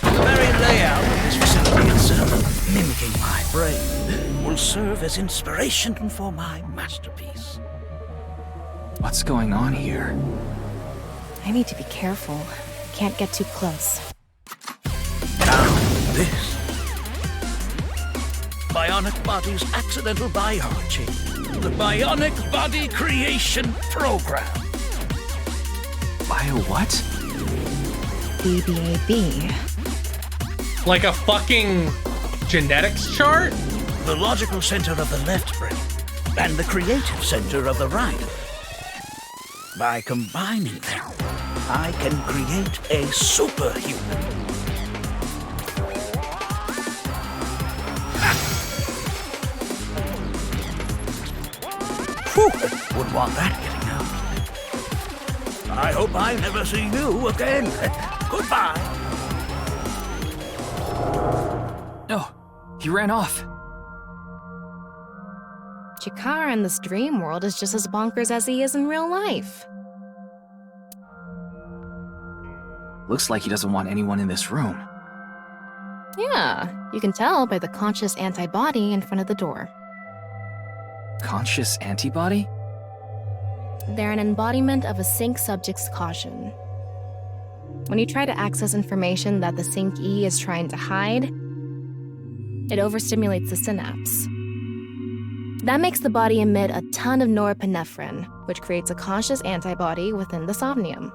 The very layout of this facility itself, mimicking my brain, will serve as inspiration for my masterpiece. What's going on here? I need to be careful. Can't get too close. Now, this. Bionic Body's accidental biology. The Bionic Body Creation Program. Bio what? BBAB. Like a fucking genetics chart? The logical center of the left brain, and the creative center of the right. By combining them, I can create a superhuman. Whew, wouldn't want that getting out. I hope I never see you again. Goodbye. No, he ran off. Chikara in this dream world is just as bonkers as he is in real life. Looks like he doesn't want anyone in this room. Yeah, you can tell by the conscious antibody in front of the door. Conscious antibody? They're an embodiment of a sync subject's caution. When you try to access information that the sync E is trying to hide, it overstimulates the synapse. That makes the body emit a ton of norepinephrine, which creates a conscious antibody within the Somnium.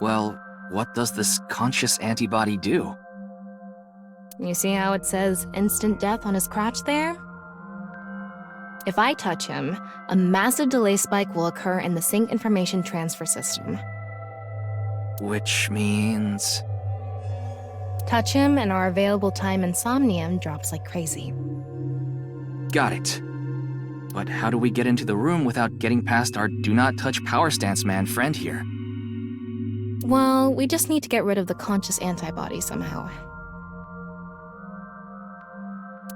Well, what does this conscious antibody do? You see how it says instant death on his crotch there? If I touch him, a massive delay spike will occur in the sync information transfer system. Which means... Touch him and our available time in Somnium drops like crazy. Got it. But how do we get into the room without getting past our do not touch power stance man friend here? Well, we just need to get rid of the conscious antibody somehow.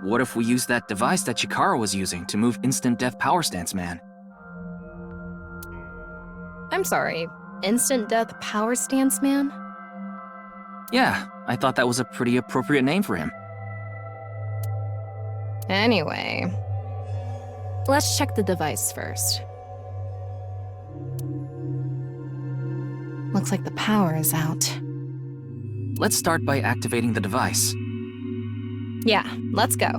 What if we use that device that Chikara was using to move Instant Death Power Stance Man? I'm sorry, Instant Death Power Stance Man? Yeah, I thought that was a pretty appropriate name for him. Anyway, let's check the device first. Looks like the power is out. Let's start by activating the device. Yeah, let's go.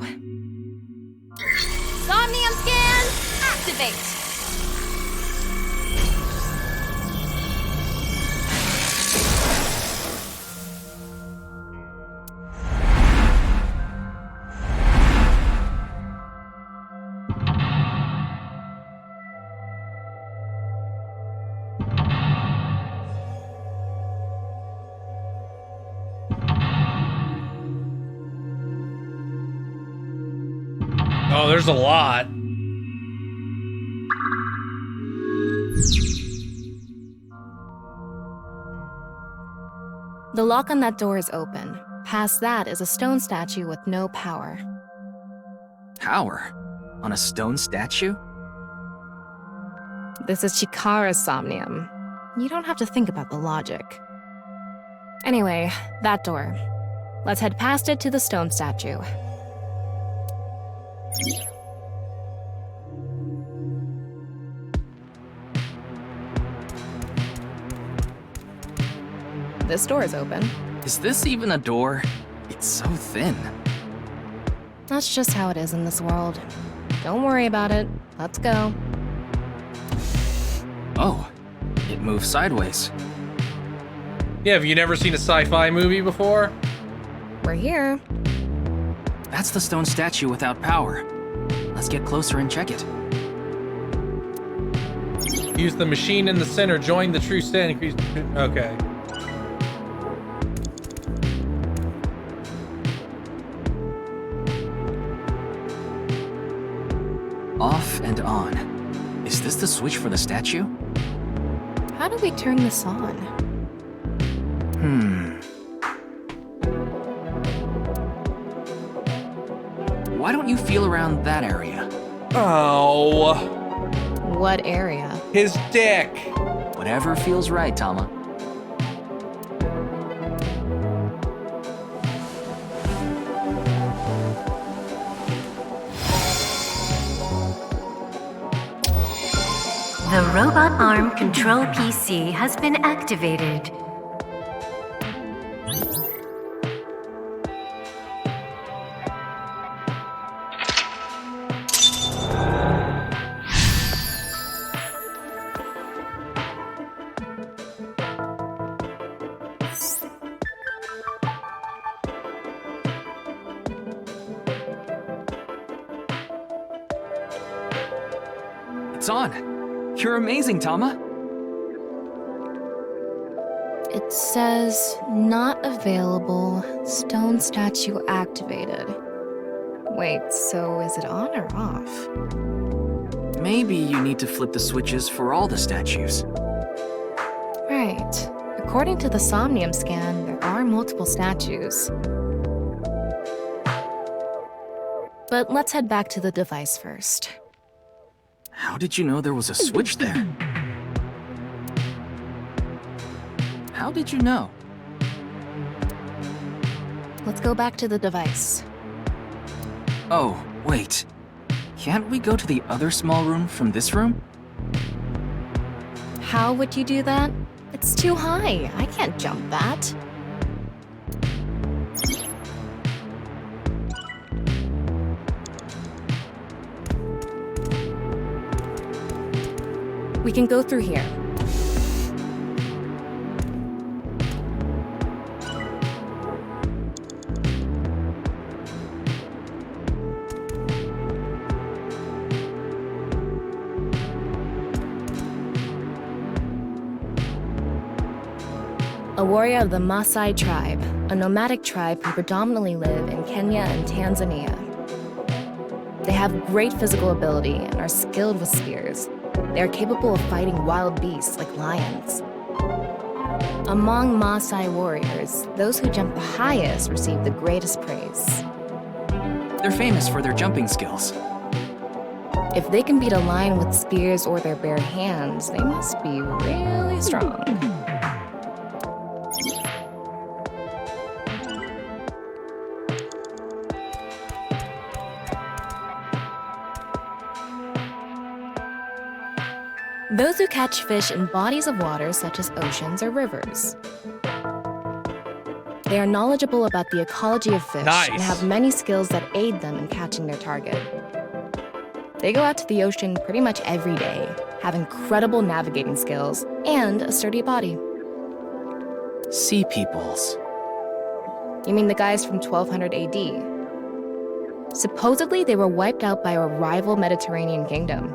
Somnium scan, activate! there's a lot. The lock on that door is open. Past that is a stone statue with no power. Power? On a stone statue? This is Chikara's Somnium. You don't have to think about the logic. Anyway, that door. Let's head past it to the stone statue. This door is open. Is this even a door? It's so thin. That's just how it is in this world. Don't worry about it. Let's go. Oh, it moves sideways. Yeah, have you never seen a sci-fi movie before? We're here. That's the stone statue without power. Let's get closer and check it. Use the machine in the center. Join the true stand. Okay. Off and on. Is this the switch for the statue? How do we turn this on? Why don't you feel around that area? Oh. What area? His dick. Whatever feels right, Tama. The robot arm control PC has been activated. It's on. You're amazing, Tama. It says, not available, stone statue activated. Wait, so is it on or off? Maybe you need to flip the switches for all the statues. Right. According to the Somnium scan, there are multiple statues. But let's head back to the device first. How did you know there was a switch there? How did you know? Let's go back to the device. Oh, wait. Can't we go to the other small room from this room? How would you do that? It's too high. I can't jump that. We can go through here. A warrior of the Maasai tribe, a nomadic tribe who predominantly live in Kenya and Tanzania. They have great physical ability and are skilled with spears. They are capable of fighting wild beasts like lions. Among Maasai warriors, those who jump the highest receive the greatest praise. They're famous for their jumping skills. If they can beat a lion with spears or their bare hands, they must be really strong. Those who catch fish in bodies of water such as oceans or rivers. They are knowledgeable about the ecology of fish and have many skills that aid them in catching their target. They go out to the ocean pretty much every day, have incredible navigating skills, and a sturdy body. Sea peoples. You mean the guys from 1200 AD? Supposedly, they were wiped out by a rival Mediterranean kingdom.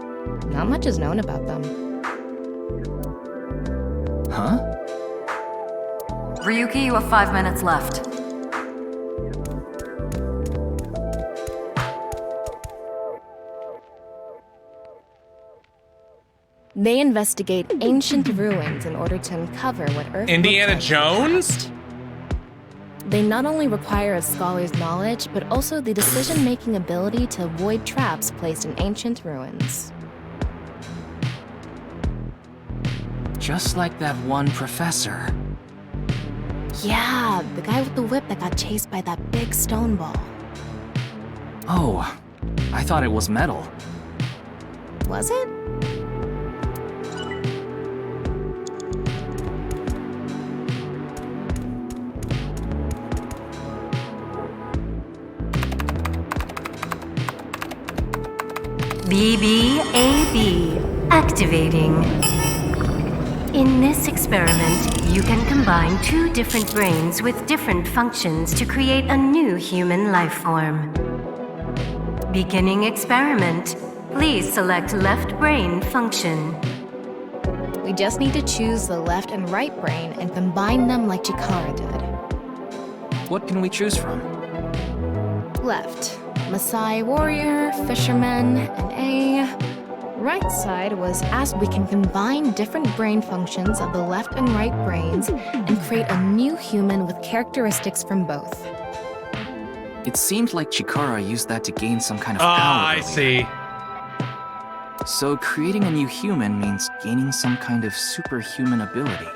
Not much is known about them. Huh? Ryuki, you have 5 minutes left. They investigate ancient ruins in order to uncover what Earth Indiana looked like in the Jones? past. They not only require a scholar's knowledge, but also the decision-making ability to avoid traps placed in ancient ruins. Just like that one professor. Yeah, the guy with the whip that got chased by that big stone ball. Oh, I thought it was metal. Was it? BBAB activating. In this experiment, you can combine two different brains with different functions to create a new human life form. Beginning experiment. Please select left brain function. We just need to choose the left and right brain and combine them like Chikara did. What can we choose from? Left, Maasai warrior, fisherman, and A. Right side was asked we can combine different brain functions of the left and right brains and create a new human with characteristics from both. It seemed like Chikara used that to gain some kind of power. I see. So creating a new human means gaining some kind of superhuman ability.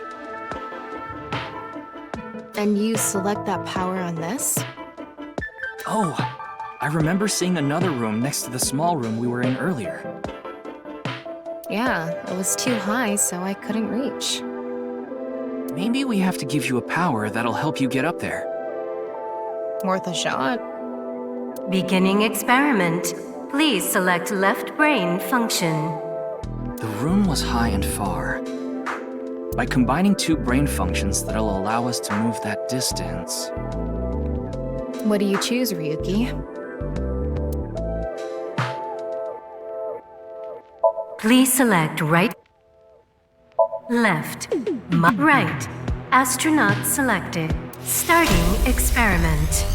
And you select that power on this? Oh, I remember seeing another room next to the small room we were in earlier. Yeah, it was too high, so I couldn't reach. Maybe we have to give you a power that'll help you get up there. Worth a shot. Beginning experiment. Please select left brain function. The room was high and far. By combining two brain functions that'll allow us to move that distance. What do you choose, Ryuki? Please select right, left, right. Astronaut selected. Starting experiment.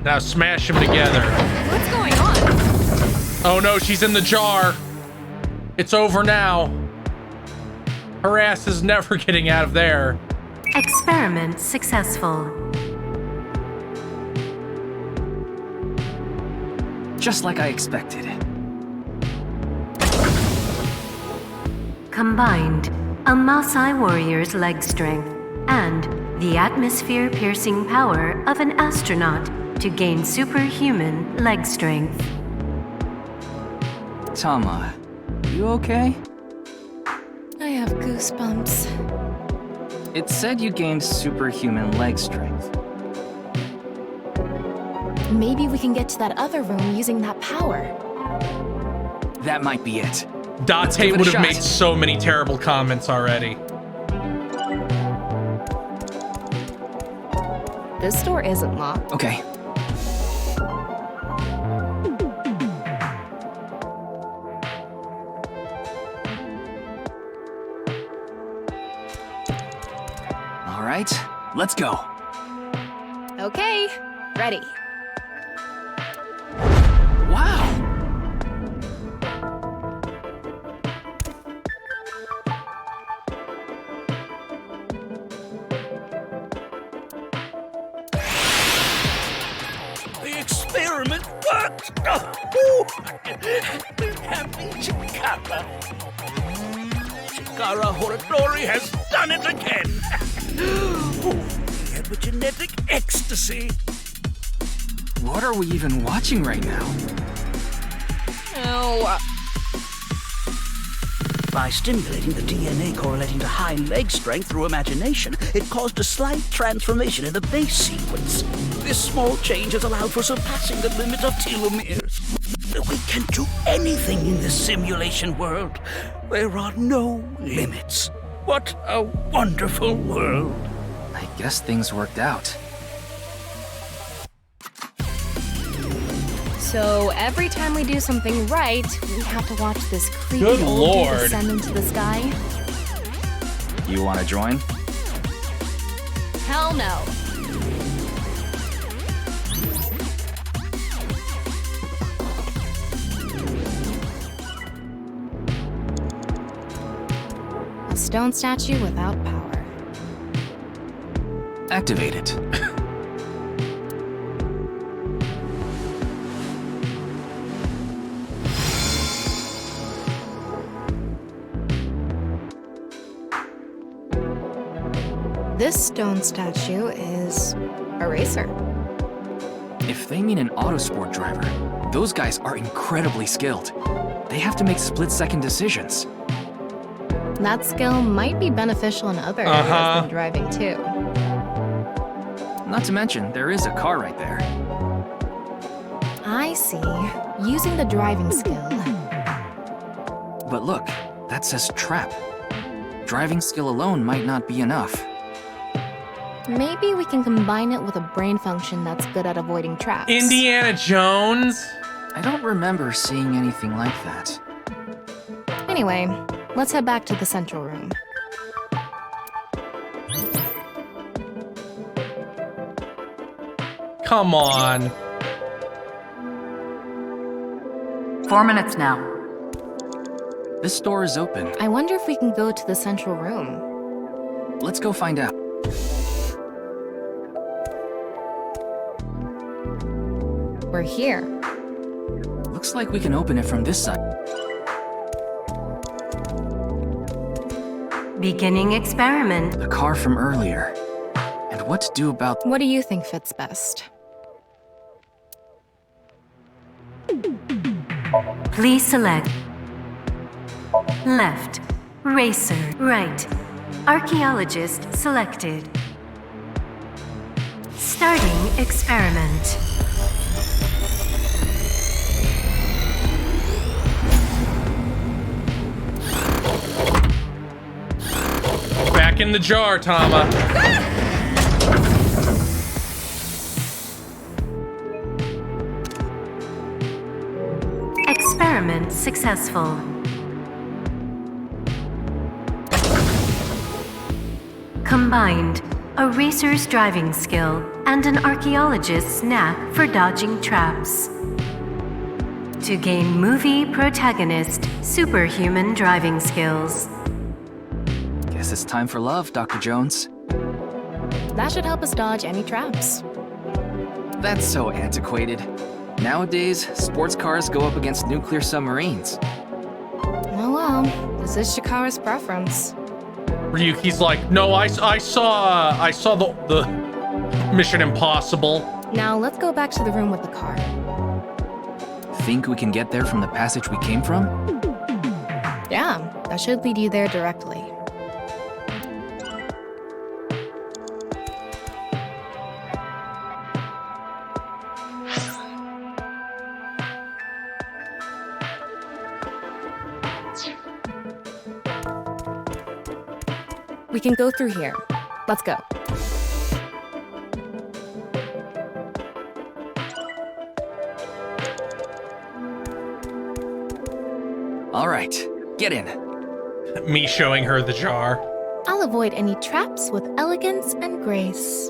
Now smash them together. What's going on? Oh no, she's in the jar. It's over now. Her ass is never getting out of there. Experiment successful. Just like I expected. Combined, a Maasai warrior's leg strength and the atmosphere-piercing power of an astronaut to gain superhuman leg strength. Tama, you okay? I have goosebumps. It said you gained superhuman leg strength. Maybe we can get to that other room using that power. That might be it. Date would have made so many terrible comments already. This door isn't locked. Okay. All right, let's go. Okay, ready. Wow! The experiment worked! Happy Chikara. Chikara Horadori has done it again! The epigenetic ecstasy! What are we even watching right now? Oh. By stimulating the DNA correlating to high leg strength through imagination, it caused a slight transformation in the base sequence. This small change has allowed for surpassing the limit of telomeres. We can do anything in this simulation world. There are no limits. What a wonderful world. I guess things worked out. So every time we do something right, we have to watch this creepy Good old Lord. dude descend into the sky? You want to join? Hell no. stone statue without power. Activate it. This stone statue is a racer. If they mean an autosport driver, those guys are incredibly skilled. They have to make split-second decisions. That skill might be beneficial in other areas than driving, too. Not to mention, there is a car right there. I see. Using the driving skill. But look, that says trap. Driving skill alone might not be enough. Maybe we can combine it with a brain function that's good at avoiding traps. Indiana Jones? I don't remember seeing anything like that. Anyway, let's head back to the central room. Come on. 4 minutes now. This door is open. I wonder if we can go to the central room. Let's go find out. We're here. Looks like we can open it from this side. Beginning experiment. The car from earlier. And what to do about... What do you think fits best? Please select left, racer, right, archaeologist selected. Starting experiment. Back in the jar, Tama. Experiment successful. Combined, a racer's driving skill and an archaeologist's knack for dodging traps. To gain movie protagonist superhuman driving skills. Guess it's time for love, Dr. Jones. That should help us dodge any traps. That's so antiquated. Nowadays, sports cars go up against nuclear submarines. Oh well, this is Shikara's preference. Ryuki's like, no, I saw the Mission Impossible. Now let's go back to the room with the car. Think we can get there from the passage we came from? Yeah, that should lead you there directly. We can go through here. Let's go. All right, get in. Me showing her the jar. I'll avoid any traps with elegance and grace.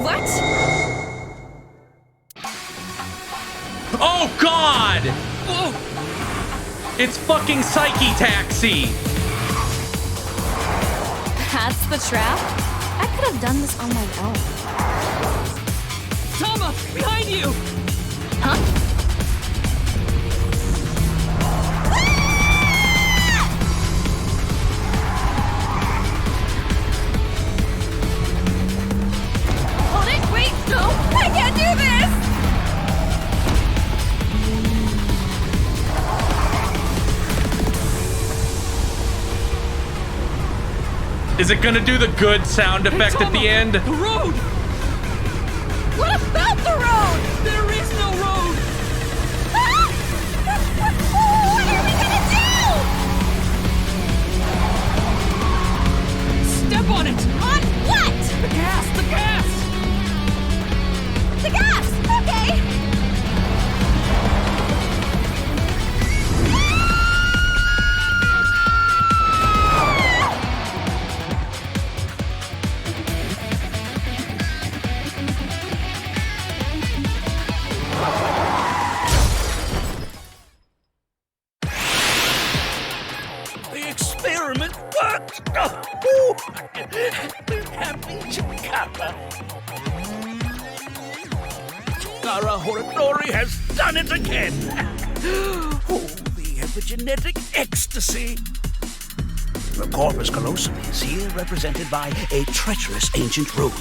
What? Oh God! Whoa. It's fucking Psyche Taxi! That's the trap? I could have done this on my own. Tama, behind you! Huh? Hold it! Wait! No! I can't do this! Is it gonna do the good sound effect at the end? The road! What about the road? There is no road! Ah! What are we gonna do? Step on it! On what? The gas! The gas! The gas! Okay! Happy Chikara. Chikara Horadori has done it again. Oh, the epigenetic ecstasy. The corpus callosum is here represented by a treacherous ancient rune.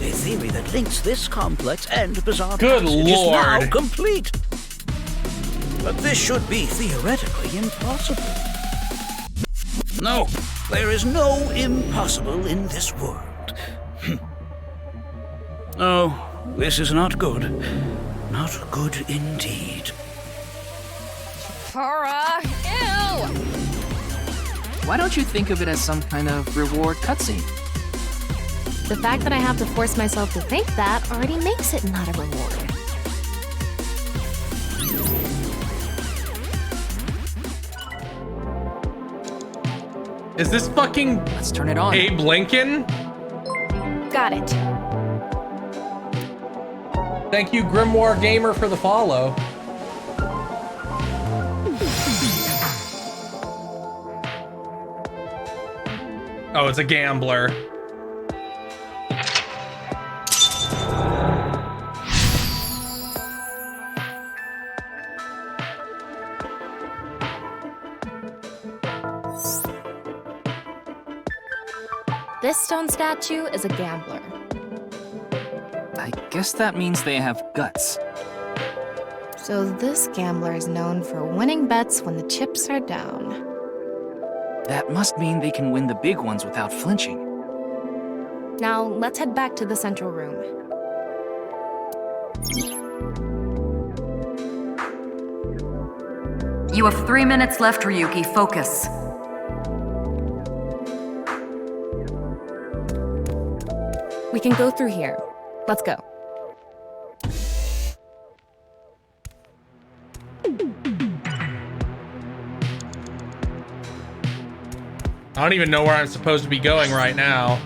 A theory that links this complex and bizarre Good passage is Lord. now complete. But this should be theoretically impossible. No, there is no impossible in this world. Oh, this is not good. Not good indeed. Kara, ew! Why don't you think of it as some kind of reward cutscene? The fact that I have to force myself to think that already makes it not a reward. Is this fucking Let's turn it on. Abe Lincoln? Got it. Thank you, Grimoire Gamer, for the follow. Oh, it's a gambler. This stone statue is a gambler. I guess that means they have guts. So this gambler is known for winning bets when the chips are down. That must mean they can win the big ones without flinching. Now, let's head back to the central room. You have 3 minutes left, Ryuki. Focus. We can go through here. Let's go. I don't even know where I'm supposed to be going right now.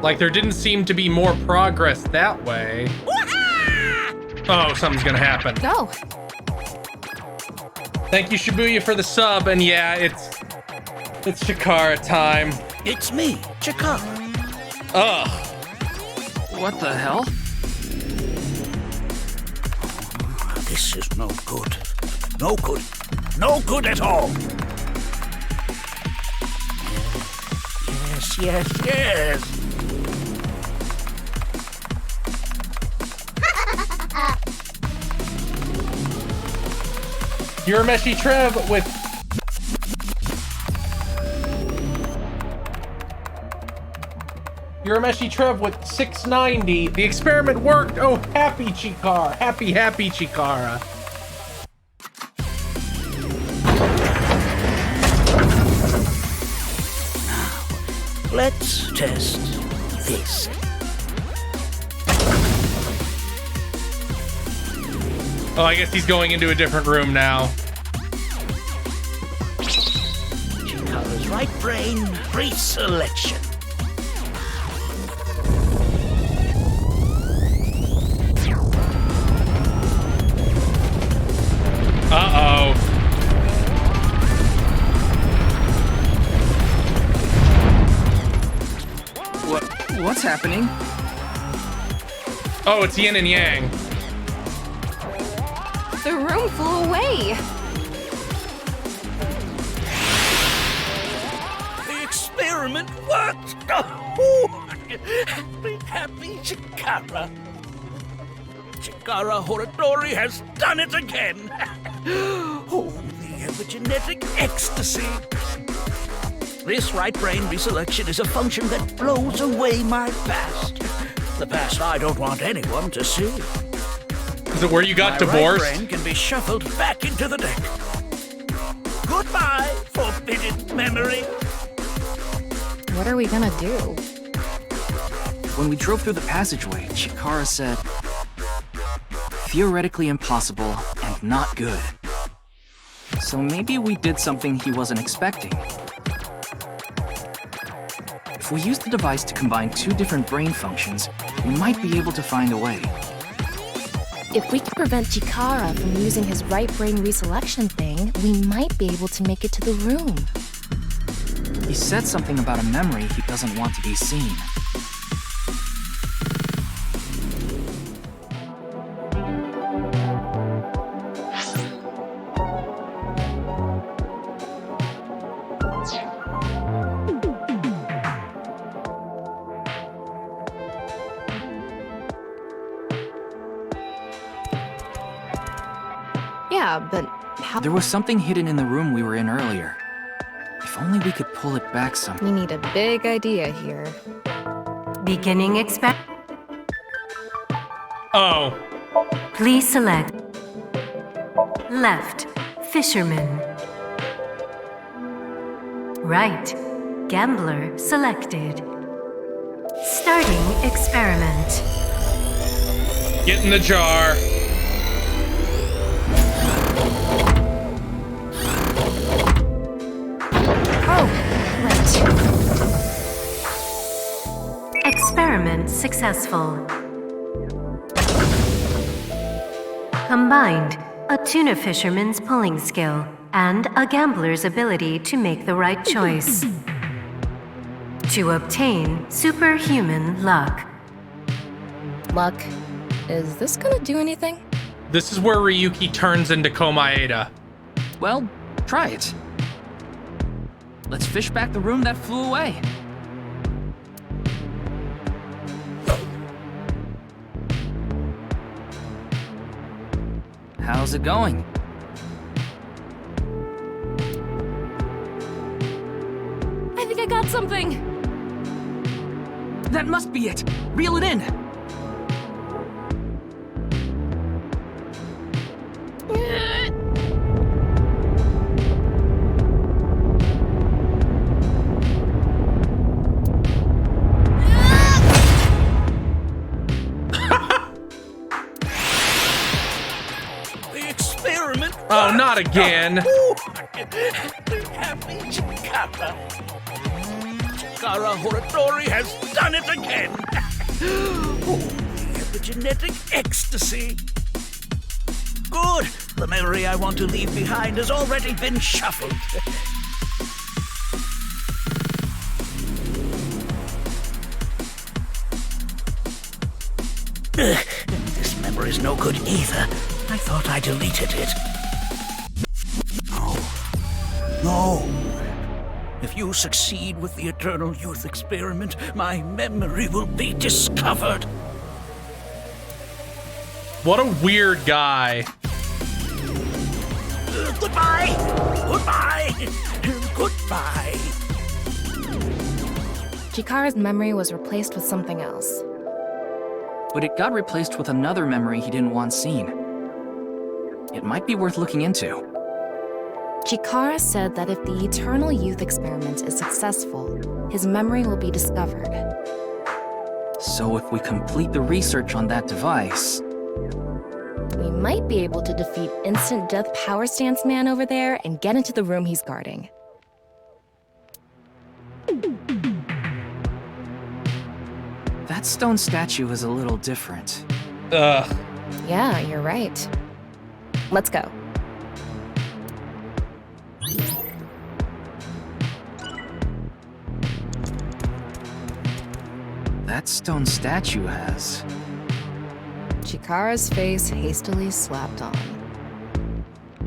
Like, there didn't seem to be more progress that way. Oh, something's gonna happen. Go. Thank you, Shibuya, for the sub, and yeah, it's Chikara time. It's me, Chikara. Ugh. What the hell? This is no good. No good. No good at all. Yes, yes, yes. Urameshi Trev with... Urameshi Trev with 690. The experiment worked. Oh, happy Chikara. Happy Chikara. Let's test this. Oh, I guess he's going into a different room now. Chikara's right brain reselection. Uh-oh. What's happening? Oh, it's yin and yang. The room flew away. The experiment worked. Oh, happy Chikara. Chikara Horadori has done it again. Oh, the epigenetic ecstasy. This right brain reselection is a function that blows away my past. The past I don't want anyone to see. Is it where you got My divorced? right brain can be shuffled back into the deck. Goodbye, forbidden memory. What What are we gonna do? When we drove through the passageway, Chikara said, "Theoretically impossible and not good." So maybe we did something he wasn't expecting. If we use the device to combine two different brain functions, we might be able to find a way. If we can prevent Chikara from using his right brain reselection thing, we might be able to make it to the room. He said something about a memory he doesn't want to be seen. Yeah, but how— There was something hidden in the room we were in earlier. If only we could pull it back some. We need a big idea here. Beginning experiment. Oh. Please select left, fisherman. Right, gambler selected. Starting experiment. Get in the jar. Experiment successful. Combined, a tuna fisherman's pulling skill and a gambler's ability to make the right choice. To obtain superhuman luck. Luck? Is this gonna do anything? This is where Ryuki turns into Komaeda. Well, try it. Let's fish back the room that flew away. How's it going? I think I got something! That must be it! Reel it in! Oh, not again. Happy Chikara. Chikara Horatori has done it again. Oh, the epigenetic ecstasy. Good. The memory I want to leave behind has already been shuffled. This memory's no good either. I thought I deleted it. No. If you succeed with the Eternal Youth Experiment, my memory will be discovered. What a weird guy. Goodbye! Goodbye! Goodbye! Chikara's memory was replaced with something else. But it got replaced with another memory he didn't want seen. It might be worth looking into. Chikara said that if the Eternal Youth Experiment is successful, his memory will be discovered. So if we complete the research on that device... we might be able to defeat Instant Death Power Stance Man over there and get into the room he's guarding. That stone statue is a little different. Yeah, you're right. Let's go. That stone statue has... Chikara's face hastily slapped on.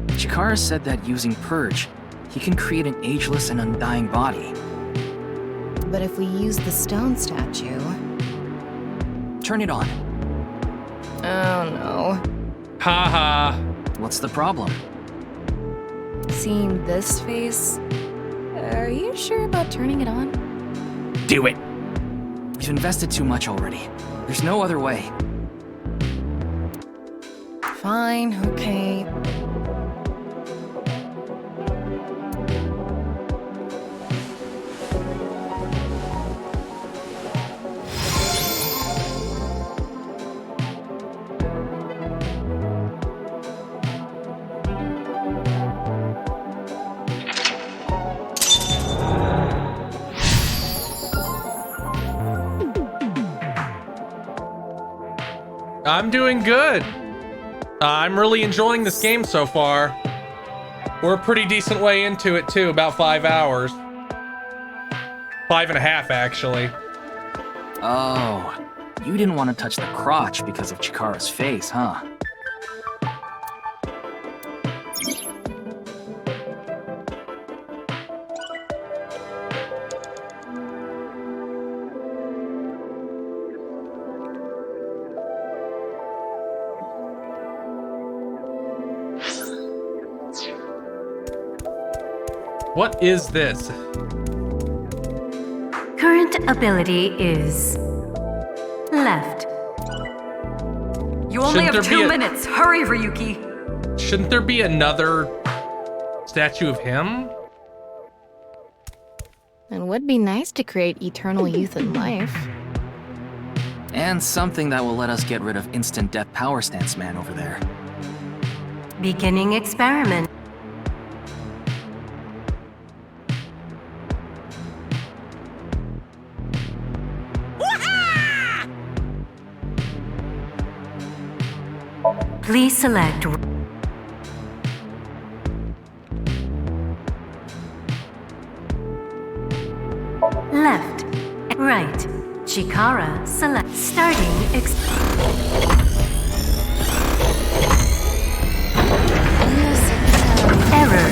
Chikara said that using Purge, he can create an ageless and undying body. But if we use the stone statue... Turn it on. Oh no. Haha. What's the problem? Seeing this face... Are you sure about turning it on? Do it! We've invested too much already. There's no other way. Fine, okay. I'm doing good. I'm really enjoying this game so far. We're a pretty decent way into it too, about 5 hours. 5.5 actually. Oh, you didn't want to touch the crotch because of Chikara's face, huh? What is this? Current ability is left. You only Shouldn't have there be 2 a- minutes. Hurry, Ryuki. Shouldn't there be another statue of him? It would be nice to create eternal youth and life. And something that will let us get rid of instant death power stance man over there. Beginning experiment. Please select left, right. Chikara, select starting error.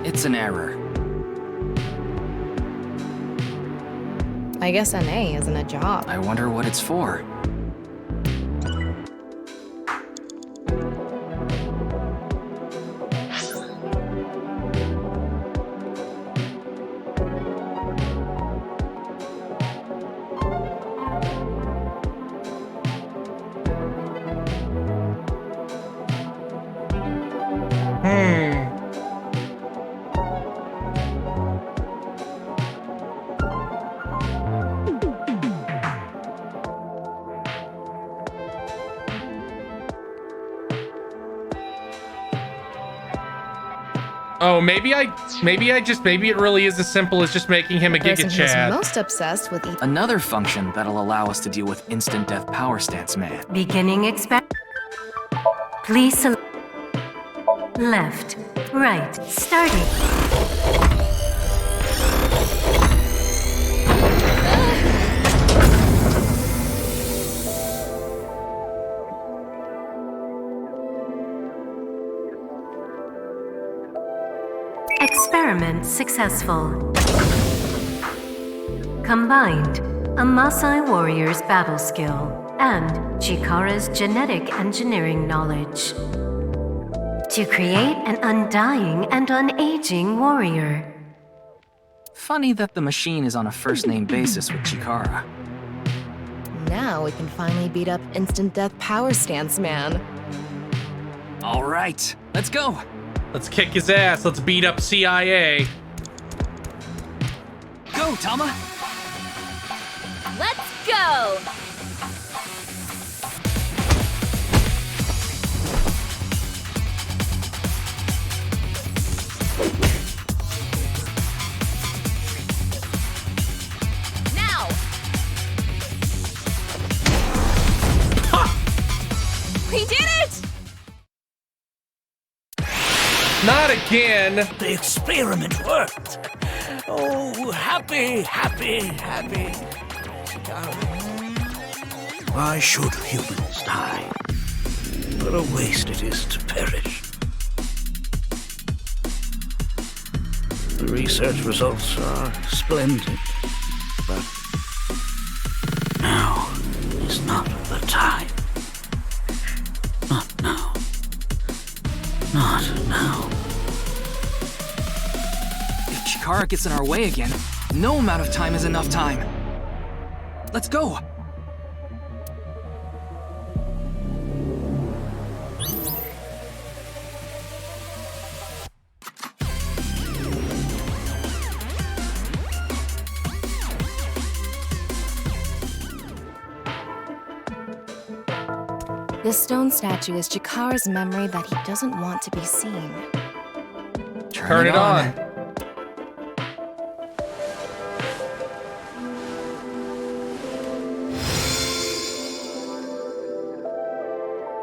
It's an error. I guess NA isn't a job. I wonder what it's for. Oh, maybe it really is as simple as just making him a Person Giga who's Chad. most obsessed with Another function that'll allow us to deal with instant death power stance man. Beginning experiment. Please select left, right, starting. Experiment successful. Combined, a Maasai warrior's battle skill and Chikara's genetic engineering knowledge to create an undying and unaging warrior. Funny that the machine is on a first-name basis with Chikara. Now we can finally beat up instant death power stance man. All right, let's go. Let's kick his ass. Let's beat up CIA. Go, Tama. Let's go! Now! We did it! Not again. The experiment worked. Oh, happy, happy, happy. Why should humans die? What a waste it is to perish. The research results are splendid, but now is not the time. Not now. Not now. If Chikara gets in our way again, no amount of time is enough time. Let's go. This stone statue is Chikara's memory that he doesn't want to be seen. Turn it on.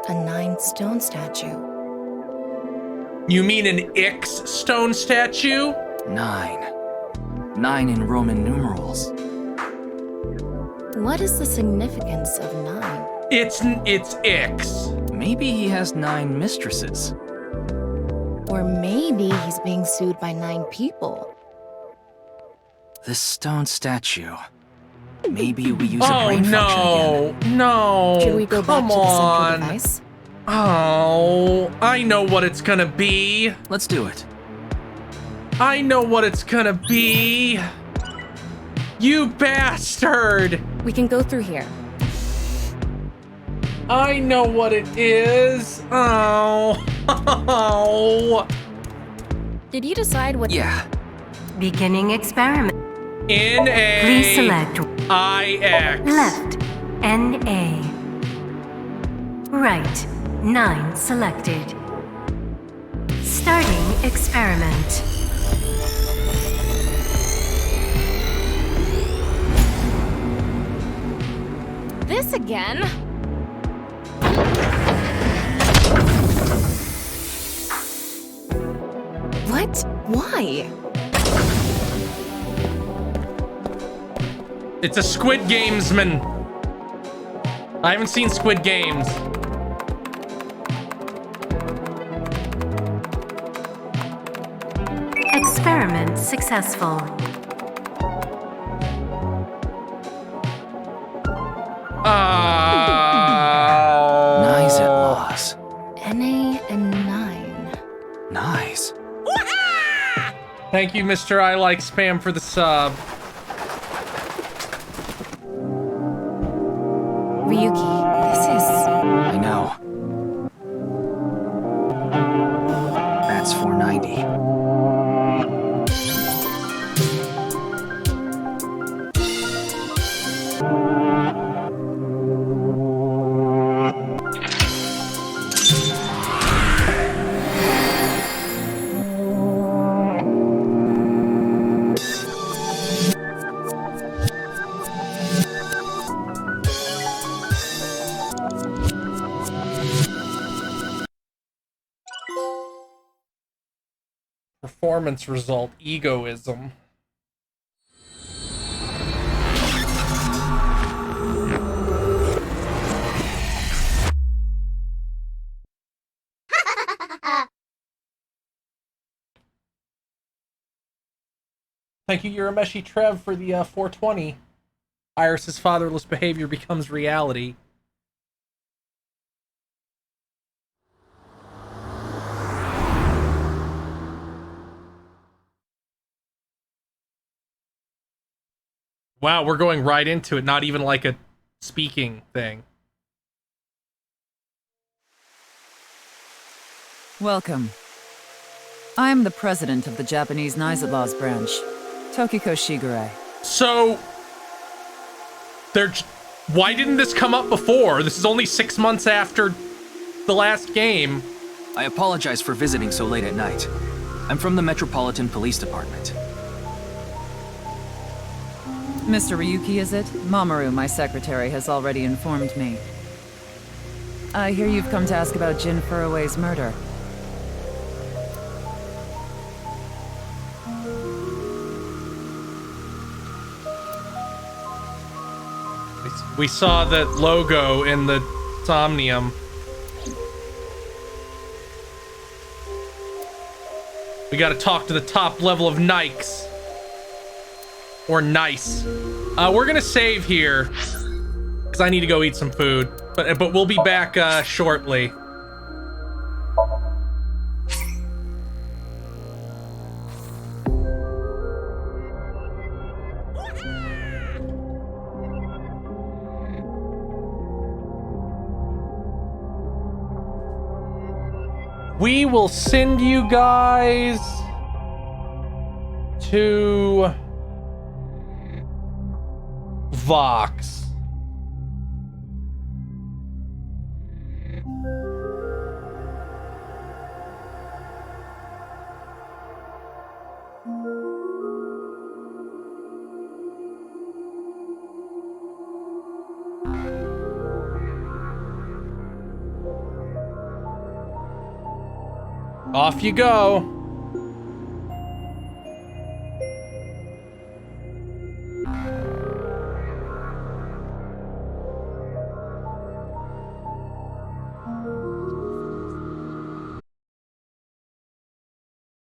A 9 stone statue. You mean an X stone statue? 9. 9 in Roman numerals. What is the significance of 9? It's X. Maybe he has 9 mistresses. Or maybe he's being sued by 9 people. This stone statue. Maybe we use a brain function again. No, Should we go back come to the central on. device? Oh, I know what it's gonna be. Let's do it. I know what it's gonna be. You bastard! We can go through here. I know what it is. Oh. Oh. Did you decide what? Yeah. Beginning experiment. N-A. Please select I-X. left, N-A. Right, 9 selected. Starting experiment. This again? What? Why? It's a Squid Gamesman. I haven't seen Squid Games. Experiment successful. Nice at loss. NA and 9. Nice. Thank you, Mr. I Like Spam, for the sub. Ryuki, this is... I know. That's 490. Performance result, egoism. Thank you, Urameshi Trev, for the 420. Iris's fatherless behavior becomes reality. Wow, we're going right into it, not even like a speaking thing. Welcome. I am the president of the Japanese Knights Laws branch, Tokiko Shigure. So, why didn't this come up before? This is only 6 months after the last game. I apologize for visiting so late at night. I'm from the Metropolitan Police Department. Mr. Ryuki, is it? Mamoru, my secretary, has already informed me. I hear you've come to ask about Jin Furue's murder. We saw the logo in the Somnium. We gotta talk to the top level of Nikes. Or nice. We're gonna save here, because I need to go eat some food. But we'll be back shortly. We will send you guys to Vox. Off you go.